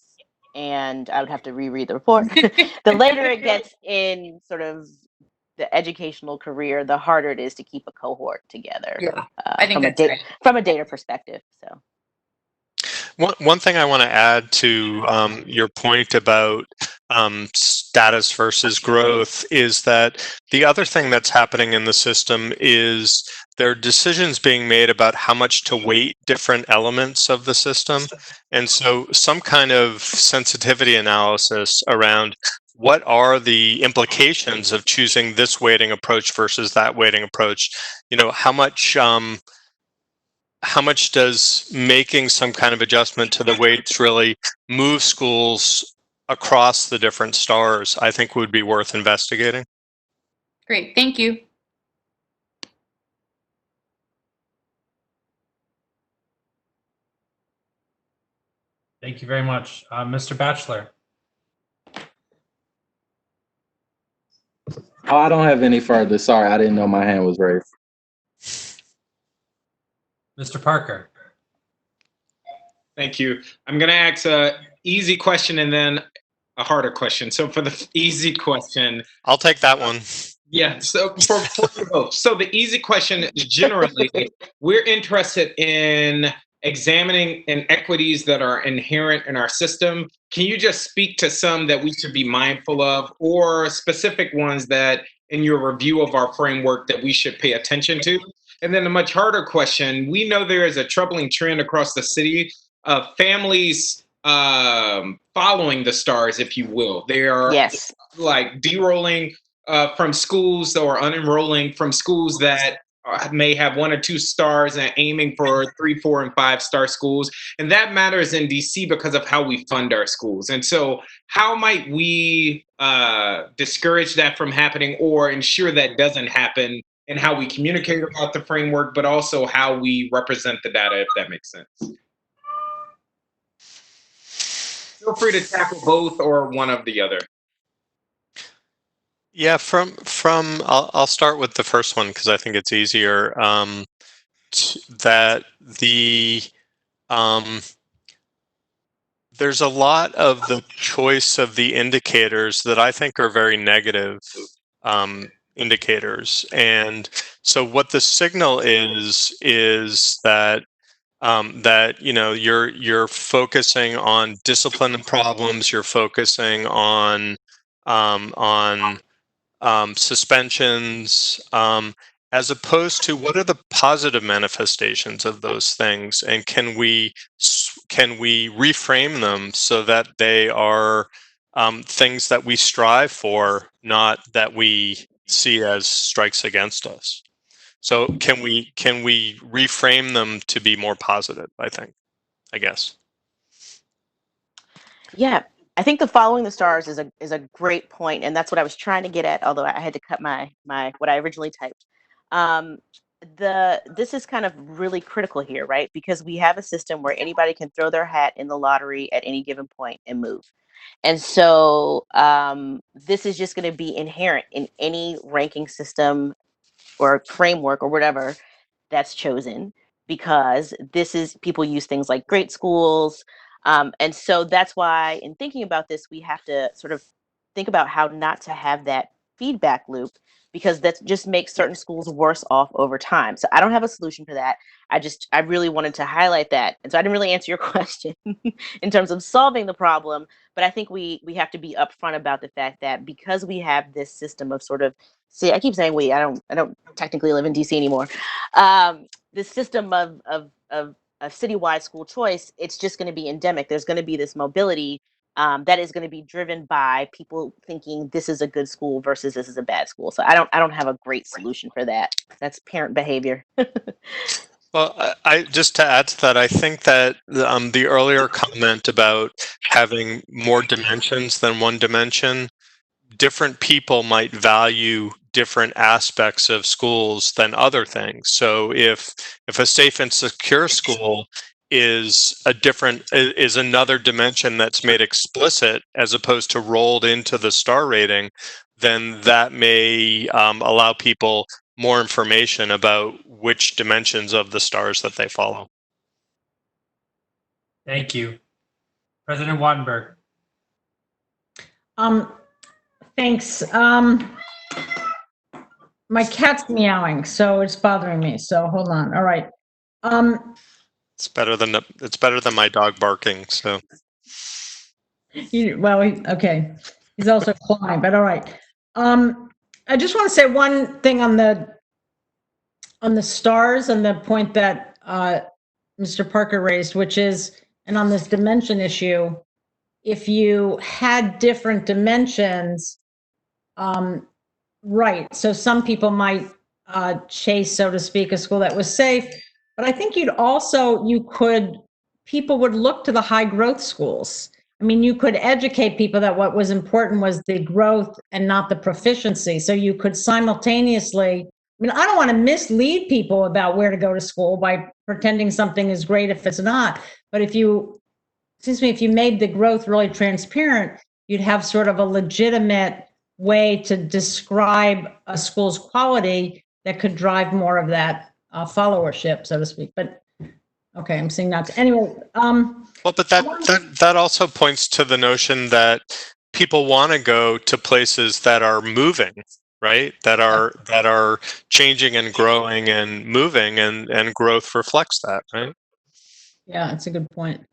and I would have to reread the report, the later it gets in sort of the educational career, the harder it is to keep a cohort together. Yeah, I think from a data perspective. So One thing I want to add to your point about status versus growth is that the other thing that's happening in the system is there are decisions being made about how much to weight different elements of the system. And so some kind of sensitivity analysis around what are the implications of choosing this weighting approach versus that weighting approach? How much does making some kind of adjustment to the weights really move schools across the different stars, I think would be worth investigating. Great, thank you. Thank you very much. Mr. Batchelor. Oh, I don't have any further. Sorry, I didn't know my hand was raised. Mr. Parker. Thank you. I'm going to ask a easy question and then a harder question. So for the easy question, I'll take that one. Yeah. So for both. So the easy question, generally, we're interested in examining inequities that are inherent in our system. Can you just speak to some that we should be mindful of, or specific ones that in your review of our framework that we should pay attention to? And then a much harder question, we know there is a troubling trend across the city of families following the stars, if you will. They are like derolling from schools or unenrolling from schools that may have 1 or 2 stars and aiming for 3, 4, and 5-star schools. And that matters in DC because of how we fund our schools. And so how might we discourage that from happening or ensure that doesn't happen, and how we communicate about the framework, but also how we represent the data, if that makes sense? Feel free to tackle both or one of the other. Yeah, I'll start with the first one because I think it's easier. That there's a lot of the choice of the indicators that I think are very negative indicators, and so what the signal is that you're focusing on discipline problems, you're focusing on suspensions, as opposed to what are the positive manifestations of those things, and can we reframe them so that they are things that we strive for, not that we see as strikes against us. So can we reframe them to be more positive, I guess. Yeah, I think the following the stars is a great point, and that's what I was trying to get at, although I had to cut my what I originally typed. This is kind of really critical here, right? Because we have a system where anybody can throw their hat in the lottery at any given point and move. And so this is just going to be inherent in any ranking system or framework or whatever that's chosen, because this is, people use things like great schools. And so that's why in thinking about this, we have to sort of think about how not to have that feedback loop, because that just makes certain schools worse off over time. So I don't have a solution for that. I really wanted to highlight that. And so I didn't really answer your question in terms of solving the problem, but I think we have to be upfront about the fact that because we have this system of sort of, see, I keep saying we, I don't technically live in DC anymore. This system of citywide school choice, it's just going to be endemic. There's going to be this mobility that is going to be driven by people thinking this is a good school versus this is a bad school. So I don't have a great solution for that. That's parent behavior. Well, I just to add to that, I think that the earlier comment about having more dimensions than one dimension, different people might value different aspects of schools than other things. So if a safe and secure school is another dimension that's made explicit as opposed to rolled into the star rating, then that may allow people more information about which dimensions of the stars that they follow. Thank you. President Wattenberg. Thanks. My cat's meowing, so it's bothering me. So hold on. All right. It's better than my dog barking. So. Okay. He's also clawing, but all right. I just want to say one thing on the stars and the point that Mr. Parker raised, which is, and on this dimension issue, if you had different dimensions, right, so some people might chase, so to speak, a school that was safe, but I think people would look to the high growth schools. I mean, you could educate people that what was important was the growth and not the proficiency. So you could simultaneously, I mean, I don't want to mislead people about where to go to school by pretending something is great if it's not. But if you made the growth really transparent, you'd have sort of a legitimate way to describe a school's quality that could drive more of that followership, so to speak. But okay, I'm saying not to. Anyway. Well, but that also points to the notion that people want to go to places that are moving, right? That are changing and growing and moving, and growth reflects that, right? Yeah, that's a good point.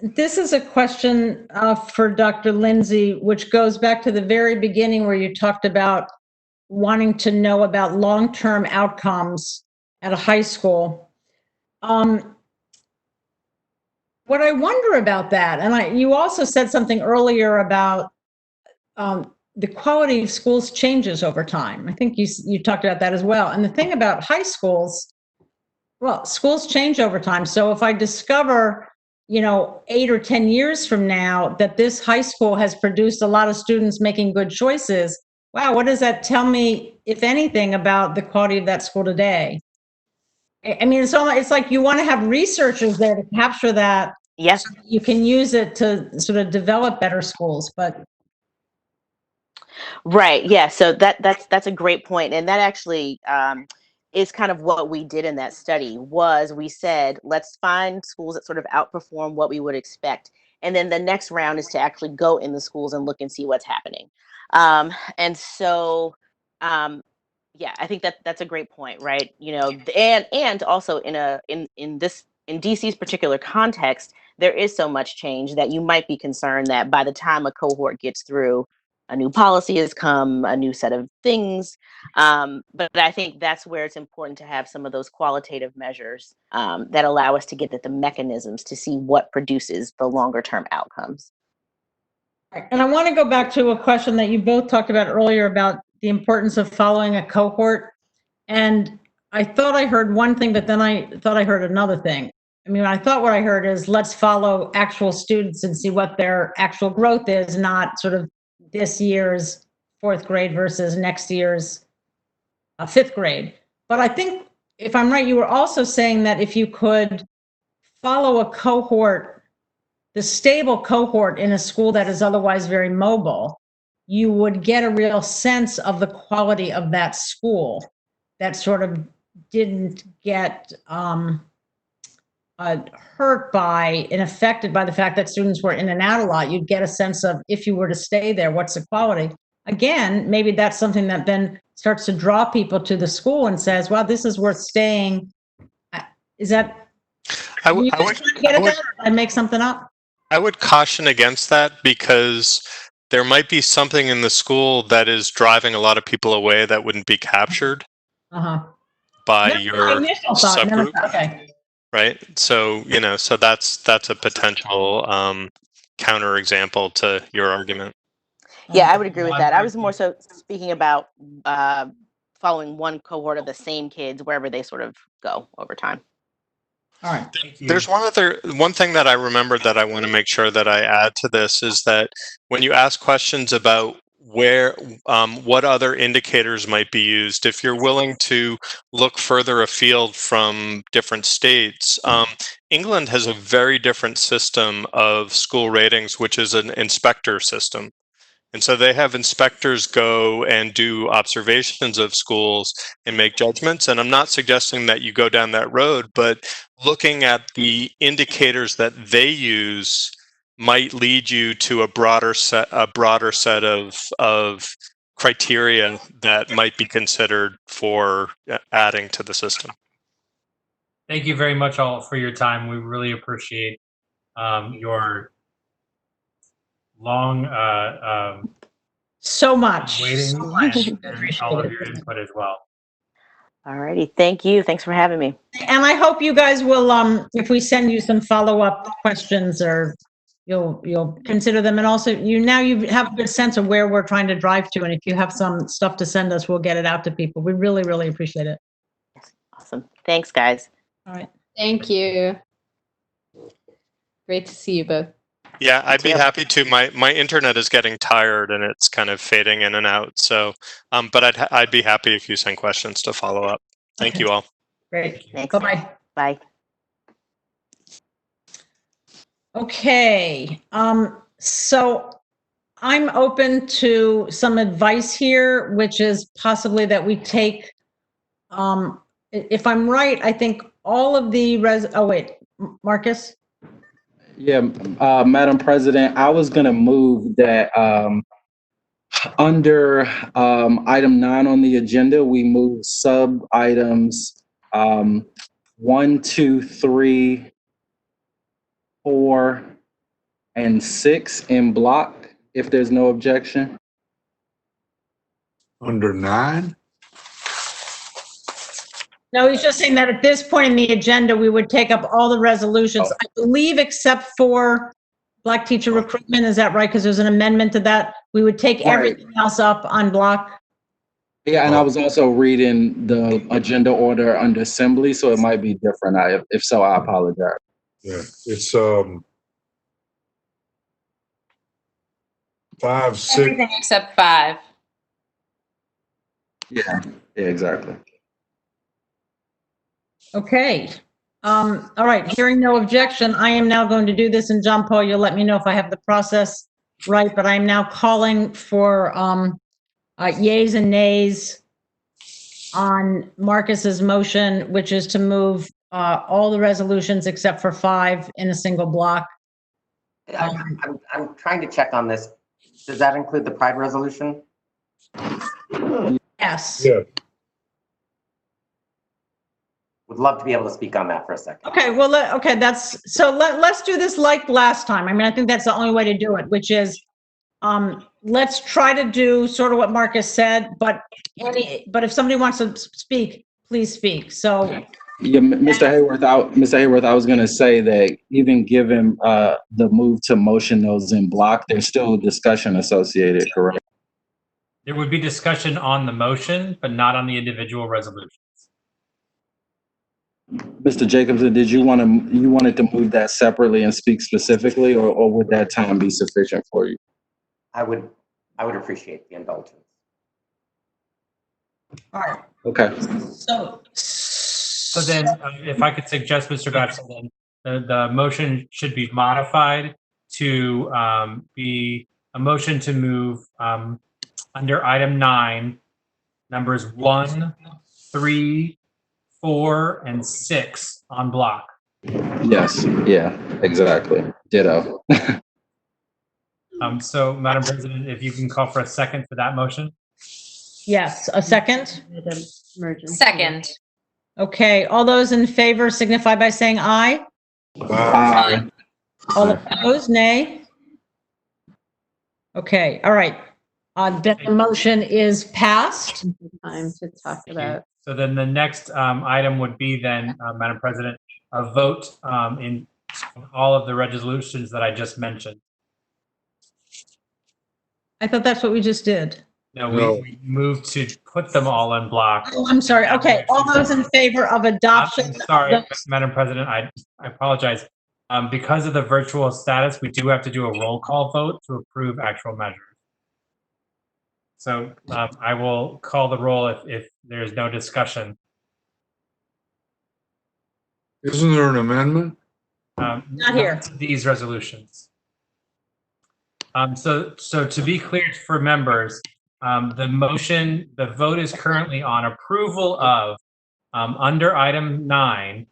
This is a question for Dr. Lindsay, which goes back to the very beginning where you talked about wanting to know about long-term outcomes at a high school. What I wonder about that, and you also said something earlier about the quality of schools changes over time. I think you talked about that as well. And the thing about high schools, well, schools change over time. So if I discover, 8 or 10 years from now that this high school has produced a lot of students making good choices, wow, what does that tell me, if anything, about the quality of that school today? I mean, it's like you want to have researchers there to capture that. Yes. So you can use it to sort of develop better schools, but. Right. Yeah. So that's a great point. And that actually is kind of what we did in that study. Was we said, let's find schools that sort of outperform what we would expect. And then the next round is to actually go in the schools and look and see what's happening. And so, yeah, I think that's a great point, right? And also in DC's particular context, there is so much change that you might be concerned that by the time a cohort gets through, a new policy has come, a new set of things. But I think that's where it's important to have some of those qualitative measures that allow us to get at the mechanisms to see what produces the longer term outcomes. And I want to go back to a question that you both talked about earlier about the importance of following a cohort. And I thought I heard one thing, but then I thought I heard another thing. I mean, I thought what I heard is let's follow actual students and see what their actual growth is, not sort of this year's 4th grade versus next year's 5th grade. But I think, if I'm right, you were also saying that if you could follow a cohort, the stable cohort in a school that is otherwise very mobile, you would get a real sense of the quality of that school that sort of didn't get hurt by and affected by the fact that students were in and out a lot. You'd get a sense of, if you were to stay there, what's the quality? Again, maybe that's something that then starts to draw people to the school and says, wow, this is worth staying. Is that, I would make something up? I would caution against that, because there might be something in the school that is driving a lot of people away that wouldn't be captured by your subgroup. Okay. Right. So, so that's a potential counterexample to your argument. Yeah, I would agree with that. I was more so speaking about following one cohort of the same kids wherever they sort of go over time. All right. There's one thing that I remembered that I want to make sure that I add to this is that when you ask questions about what other indicators might be used, if you're willing to look further afield from different states, England has a very different system of school ratings, which is an inspector system. And so they have inspectors go and do observations of schools and make judgments. And I'm not suggesting that you go down that road, but looking at the indicators that they use might lead you to a broader set of criteria that might be considered for adding to the system. Thank you very much all for your time. We really appreciate your long so much waiting and all of your input as well. All righty. Thank you. Thanks for having me. And I hope you guys will, if we send you some follow-up questions, or you'll consider them. And also, you have a good sense of where we're trying to drive to. And if you have some stuff to send us, we'll get it out to people. We really, really appreciate it. Awesome. Thanks, guys. All right. Thank you. Great to see you both. Yeah, I'd be happy to. My internet is getting tired and it's kind of fading in and out. So, but I'd be happy if you send questions to follow up. Thank you all. Great. Thanks. Bye-bye. Bye. Okay. So I'm open to some advice here, which is possibly that we take, if I'm right, I think all of the Marcus? Yeah, Madam President, I was going to move that under item 9 on the agenda, we move sub items 1, 2, 3, 4, and 6 in block, if there's no objection. Under 9? No, he's just saying that at this point in the agenda, we would take up all the resolutions, I believe, except for Black teacher recruitment. Is that right? Because there's an amendment to that. We would take everything else up on block. Yeah, and I was also reading the agenda order under assembly, so it might be different. If so, I apologize. Yeah, it's 5, 6. Everything except 5. Yeah, exactly. Okay. All right. Hearing no objection, I am now going to do this. And John Paul, you'll let me know if I have the process right. But I'm now calling for yays and nays on Marcus's motion, which is to move all the resolutions except for 5 in a single block. I'm trying to check on this. Does that include the Pride resolution? Yes. Yeah. Would love to be able to speak on that for a second. Okay, well, let's do this like last time. I mean, I think that's the only way to do it, which is let's try to do sort of what Marcus said, but if somebody wants to speak, please speak. So yeah, Mr. Hayworth, I was going to say that even given the move to motion those in block, there's still discussion associated, correct? There would be discussion on the motion, but not on the individual resolutions. Mr. Jacobson, did you wanted to move that separately and speak specifically, or would that time be sufficient for you? I would appreciate the indulgence. All right. Okay. So then, if I could suggest, Mr. Batson, the motion should be modified to be a motion to move under item 9, numbers 1, 3, 4, and 6 on block. Yes. Yeah. Exactly. Ditto. So, Madam President, if you can call for a second for that motion. yes, a second. Second. Okay, all those in favor signify by saying aye. Aye. All opposed, nay. Okay, all right. The motion is passed. Time to talk about. So then the next item would be then, Madam President, a vote in all of the resolutions that I just mentioned. I thought that's what we just did. No, No. we moved to put them all in block. Oh, I'm sorry. Okay, all those in favor of adoption? I'm sorry, Madam President, I apologize. Because of the virtual status, we do have to do a roll call vote to approve actual measures. So I will call the roll if there's no discussion. Isn't there an amendment? Not here. To these resolutions. So to be clear for members, the vote is currently on approval of, under item 9,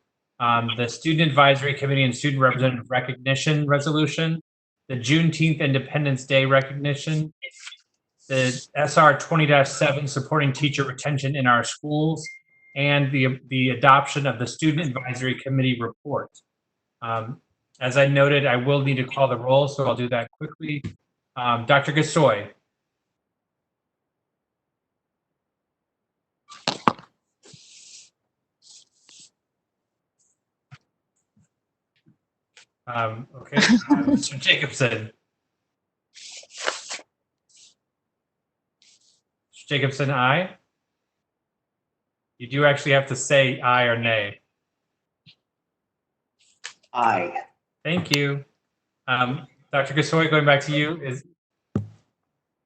the Student Advisory Committee and Student Representative Recognition Resolution, the Juneteenth Independence Day Recognition, the SR 20-7 supporting teacher retention in our schools, and the adoption of the Student Advisory Committee report. As I noted, I will need to call the roll, so I'll do that quickly. Dr. Gasoi. Okay, Mr. Jacobson. Mr. Jacobson, aye? You do actually have to say aye or nay. Aye. Thank you. Dr. Gasoi, going back to you, is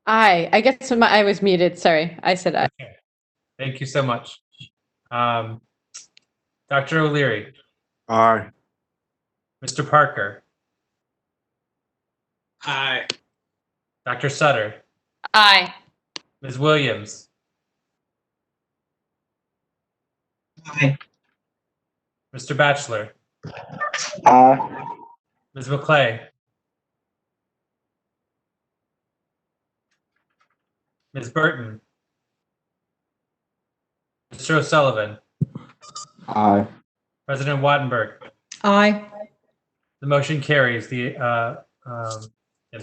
Aye. I guess I was muted. Sorry. I said aye. okay. Thank you so much. Dr. O'Leary. Aye. Mr. Parker. Aye. Dr. Sutter. Aye. Ms. Williams. Aye. Mr. Batchelor. Aye. Ms. McClay. Ms. Burton. Mr. O'Sullivan. Aye. President Wattenberg. Aye. The motion carries. The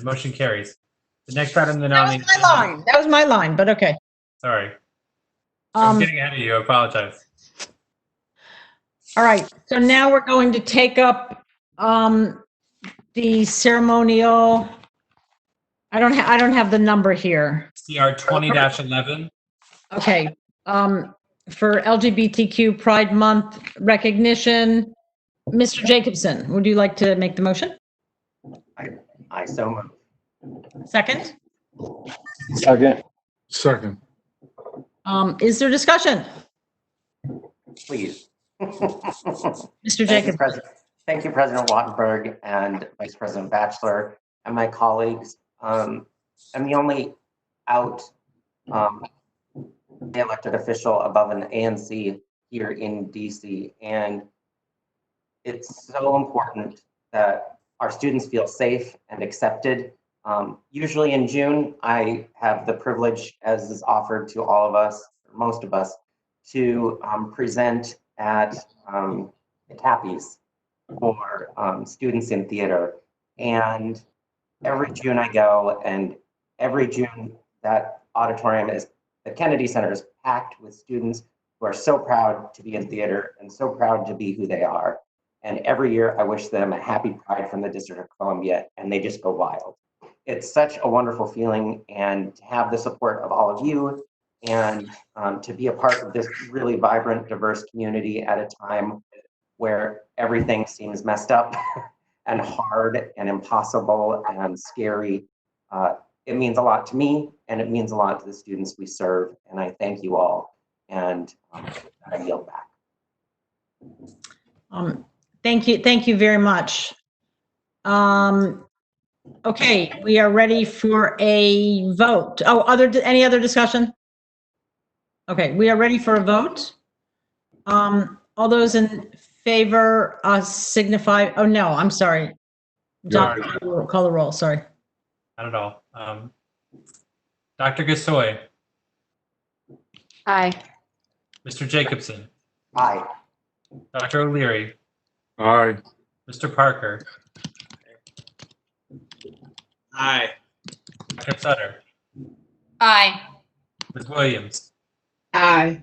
motion carries. The next item, the nomination. That was my line. That was my line, but okay. Sorry. I'm getting ahead of you. I apologize. All right. So now we're going to take up the ceremonial. I don't have the number here. CR 20-11. Okay. For LGBTQ Pride Month recognition, Mr. Jacobson, would you like to make the motion? I so move. Second? Second. Second. Is there discussion? Please. Mr. Jacobson. Thank you, President Wattenberg and Vice President Batchelor and my colleagues. I'm the only out elected official above an ANC here in DC, and it's so important that our students feel safe and accepted. Usually in June, I have the privilege, as is offered to all of us, or most of us, to present at the TAPPIes for students in theater. And every June I go, and every June that auditorium the Kennedy Center is packed with students who are so proud to be in theater and so proud to be who they are. And every year I wish them a happy Pride from the District of Columbia, and they just go wild. It's such a wonderful feeling, and to have the support of all of you, and to be a part of this really vibrant, diverse community at a time where everything seems messed up and hard and impossible and scary. It means a lot to me, and it means a lot to the students we serve, and I thank you all, and I yield back. Thank you very much. Okay, we are ready for a vote. Oh, any other discussion? Okay, we are ready for a vote. All those in favor signify, oh no, I'm sorry. Call the roll, sorry. Not at all. Dr. Gasoi. Aye. Mr. Jacobson. Aye. Dr. O'Leary. Aye. Mr. Parker. Aye. Dr. Sutter. Aye. Ms. Williams. Aye.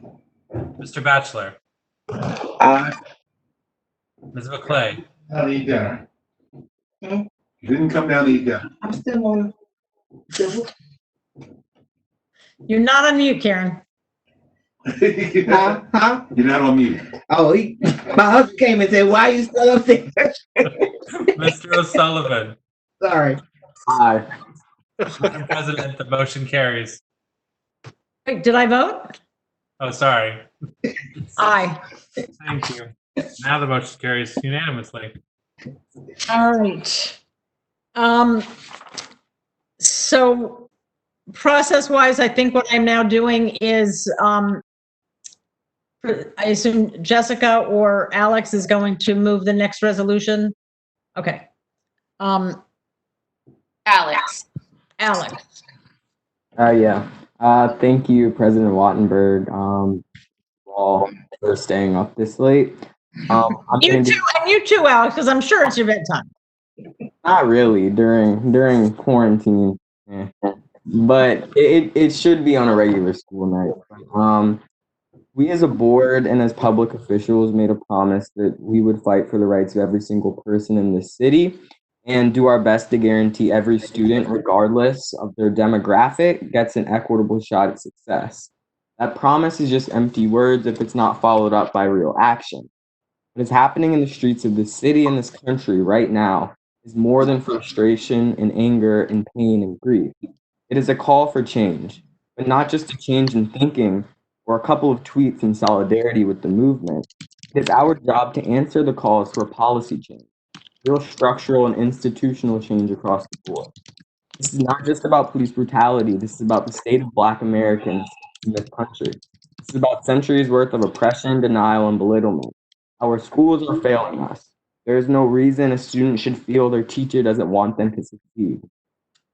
Mr. Batchelor. Aye. Ms. McClay. Down to eat dinner. You didn't come down to eat dinner. I'm still on. You're not on mute, Karen. Huh? You're not on mute. Oh, my husband came and said, "Why are you still up there?" Mr. O'Sullivan. Sorry. Aye. Madam President, the motion carries. Wait, did I vote? Oh, sorry. Aye. Thank you. Now the motion carries unanimously. All right. So process-wise, I think what I'm now doing is, I assume Jessica or Alex is going to move the next resolution. Okay. Alex. Yeah. Thank you, President Wattenberg, all for staying up this late. You too, Alex, because I'm sure it's your bedtime. Not really during quarantine, but it should be on a regular school night. We as a board and as public officials made a promise that we would fight for the rights of every single person in this city and do our best to guarantee every student, regardless of their demographic, gets an equitable shot at success. That promise is just empty words if it's not followed up by real action. What is happening in the streets of this city and this country right now is more than frustration and anger and pain and grief. It is a call for change, but not just a change in thinking or a couple of tweets in solidarity with the movement. It is our job to answer the calls for policy change, real structural and institutional change across the board. This is not just about police brutality. This is about the state of Black Americans in this country. This is about centuries worth of oppression, denial, and belittlement. Our schools are failing us. There is no reason a student should feel their teacher doesn't want them to succeed.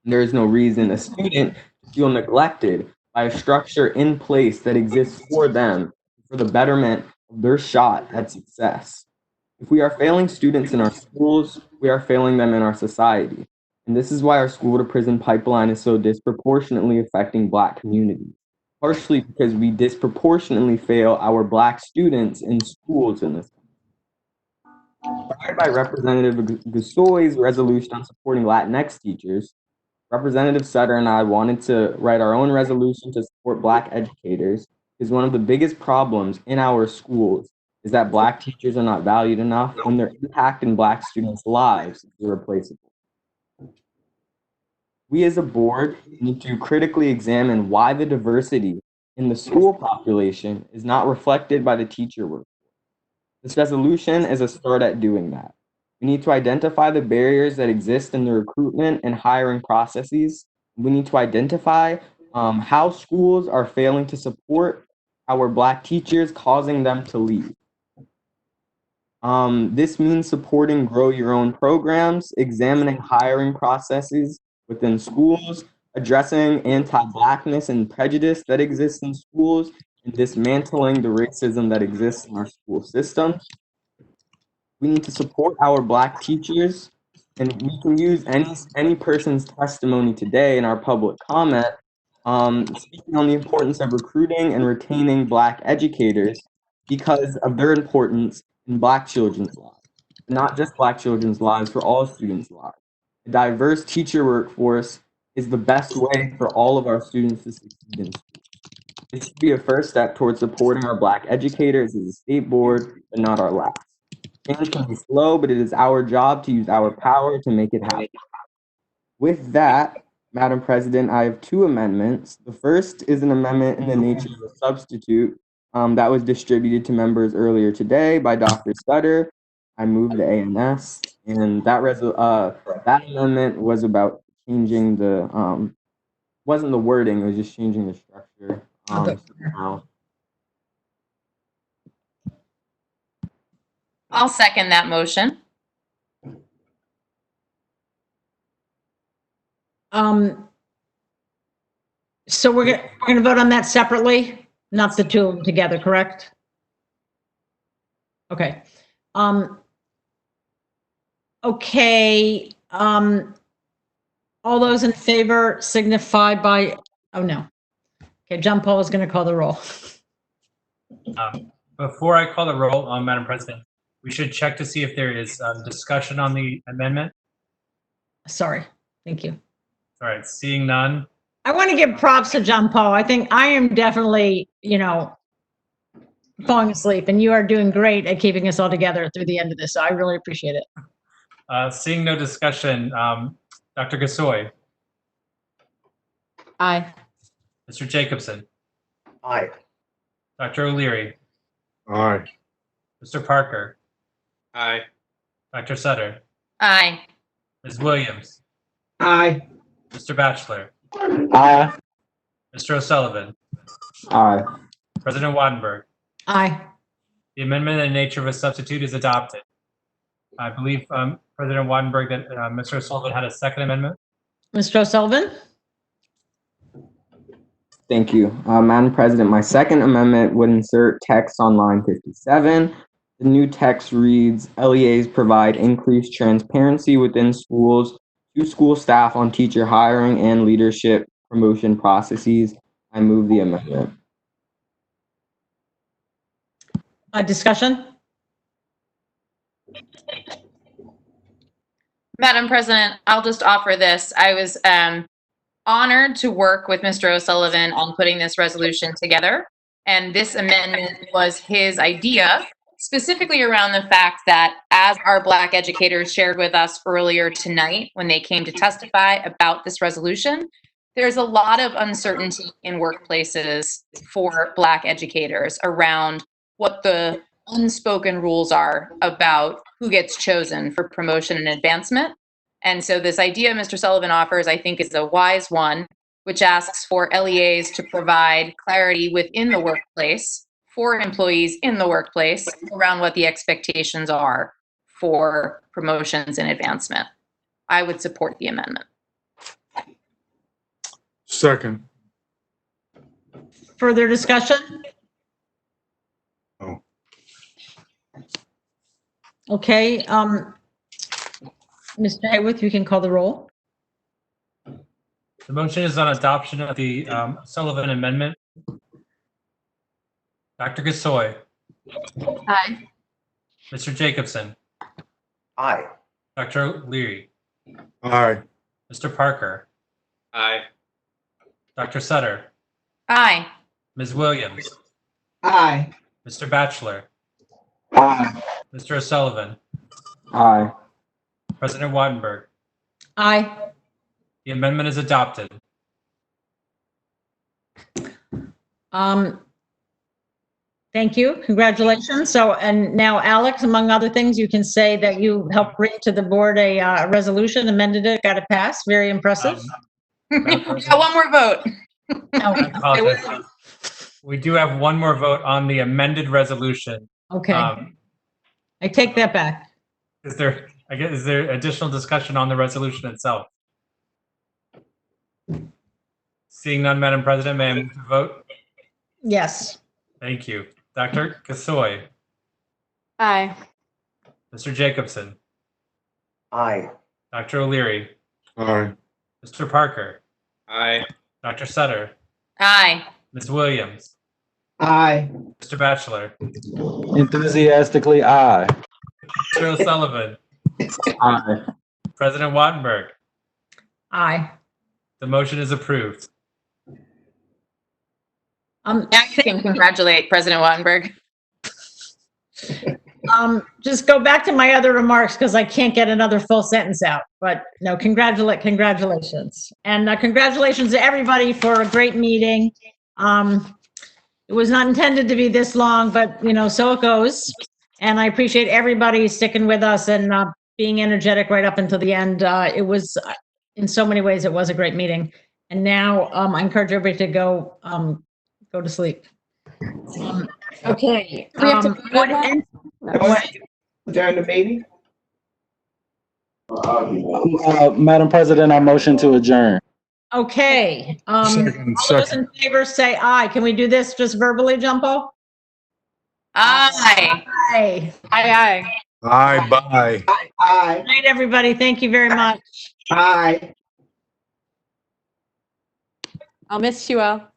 There is no reason a student should feel neglected by a structure in place that exists for them, for the betterment of their shot at success. If we are failing students in our schools, we are failing them in our society. And this is why our school to prison pipeline is so disproportionately affecting Black communities, partially because we disproportionately fail our Black students in schools in this country. Inspired by Representative Gasoi's resolution on supporting Latinx teachers, Representative Sutter and I wanted to write our own resolution to support Black educators, because one of the biggest problems in our schools is that Black teachers are not valued enough and their impact in Black students' lives is irreplaceable. We as a board need to critically examine why the diversity in the school population is not reflected by the teacher workforce. This resolution is a start at doing that. We need to identify the barriers that exist in the recruitment and hiring processes. We need to identify how schools are failing to support our Black teachers, causing them to leave. This means supporting grow your own programs, examining hiring processes within schools, addressing anti-Blackness and prejudice that exists in schools, and dismantling the racism that exists in our school system. We need to support our Black teachers, and we can use any person's testimony today in our public comment, speaking on the importance of recruiting and retaining Black educators because of their importance in Black children's lives. Not just Black children's lives, for all students' lives. A diverse teacher workforce is the best way for all of our students to succeed in school. This should be a first step towards supporting our Black educators as a state board, but not our last. Change can be slow, but it is our job to use our power to make it happen. With that, Madam President, I have two amendments. The first is an amendment in the nature of a substitute that was distributed to members earlier today by Dr. Sutter. I moved the ANS, and that amendment was about changing the wasn't the wording, it was just changing the structure. I'll second that motion. So we're gonna vote on that separately, not the two of them together, correct? Okay. Okay. All those in favor signify by, oh no. Okay, John Paul is gonna call the roll. Before I call the roll, Madam President, we should check to see if there is discussion on the amendment. Sorry, thank you. All right, seeing none. I want to give props to John Paul. I think I am definitely, falling asleep, and you are doing great at keeping us all together through the end of this. So I really appreciate it. Seeing no discussion, Dr. Gasoi, Aye. Mr. Jacobson, Aye. Dr. O'Leary, Aye. Mr. Parker, Aye. Dr. Sutter, Aye. Ms. Williams, Aye. Mr. Batchelor, Aye. Mr. O'Sullivan, Aye. President Wattenberg. Aye. The amendment in the nature of a substitute is adopted. I believe, President Wattenberg, that Mr. O'Sullivan had a second amendment. Mr. O'Sullivan? Thank you. Madam President, my second amendment would insert text on line 57. The new text reads, LEAs provide increased transparency within schools to school staff on teacher hiring and leadership promotion processes. I move the amendment. Discussion? Madam President, I'll just offer this. I was honored to work with Mr. O'Sullivan on putting this resolution together. And this amendment was his idea, specifically around the fact that, as our Black educators shared with us earlier tonight when they came to testify about this resolution, there's a lot of uncertainty in workplaces for Black educators around what the unspoken rules are about who gets chosen for promotion and advancement. And so this idea Mr. Sullivan offers, I think, is a wise one, which asks for LEAs to provide clarity within the workplace for employees in the workplace around what the expectations are for promotions and advancement. I would support the amendment. Second. Further discussion? Oh. Okay, Mr. Hayworth, you can call the roll. The motion is on adoption of the Sullivan Amendment. Dr. Gasoi. Aye. Mr. Jacobson. Aye. Dr. O'Leary. Aye. Mr. Parker. Aye. Dr. Sutter. Aye. Ms. Williams. Aye. Mr. Batchelor. Aye. Mr. O'Sullivan. Aye. President Wattenberg. Aye. The amendment is adopted. Thank you. Congratulations. So, and now Alex, among other things, you can say that you helped bring to the board a resolution, amended it, got it passed. Very impressive. Got one more vote. I apologize. We do have one more vote on the amended resolution. Okay. I take that back. Is there additional discussion on the resolution itself? Seeing none, Madam President, may I move to vote? Yes. Thank you. Dr. Gasoi. Aye. Mr. Jacobson. Aye. Dr. O'Leary. Aye. Mr. Parker. Aye. Dr. Sutter. Aye. Ms. Williams. Aye. Mr. Batchelor. Enthusiastically, aye. Mr. O'Sullivan. Aye. President Wattenberg. Aye. The motion is approved. Now you can congratulate President Wattenberg. Just go back to my other remarks because I can't get another full sentence out. But no, congratulations. And congratulations to everybody for a great meeting. It was not intended to be this long, but so it goes. And I appreciate everybody sticking with us and being energetic right up until the end. It was, in so many ways, it was a great meeting. And now I encourage everybody to go to sleep. Okay. We have to during the meeting. Madam President, I motion to adjourn. Okay. All those in favor say aye. Can we do this just verbally, Jumpo? Aye. Aye. Aye. Aye. Bye. Aye. Good night, everybody. Thank you very much. Aye. I'll miss you all.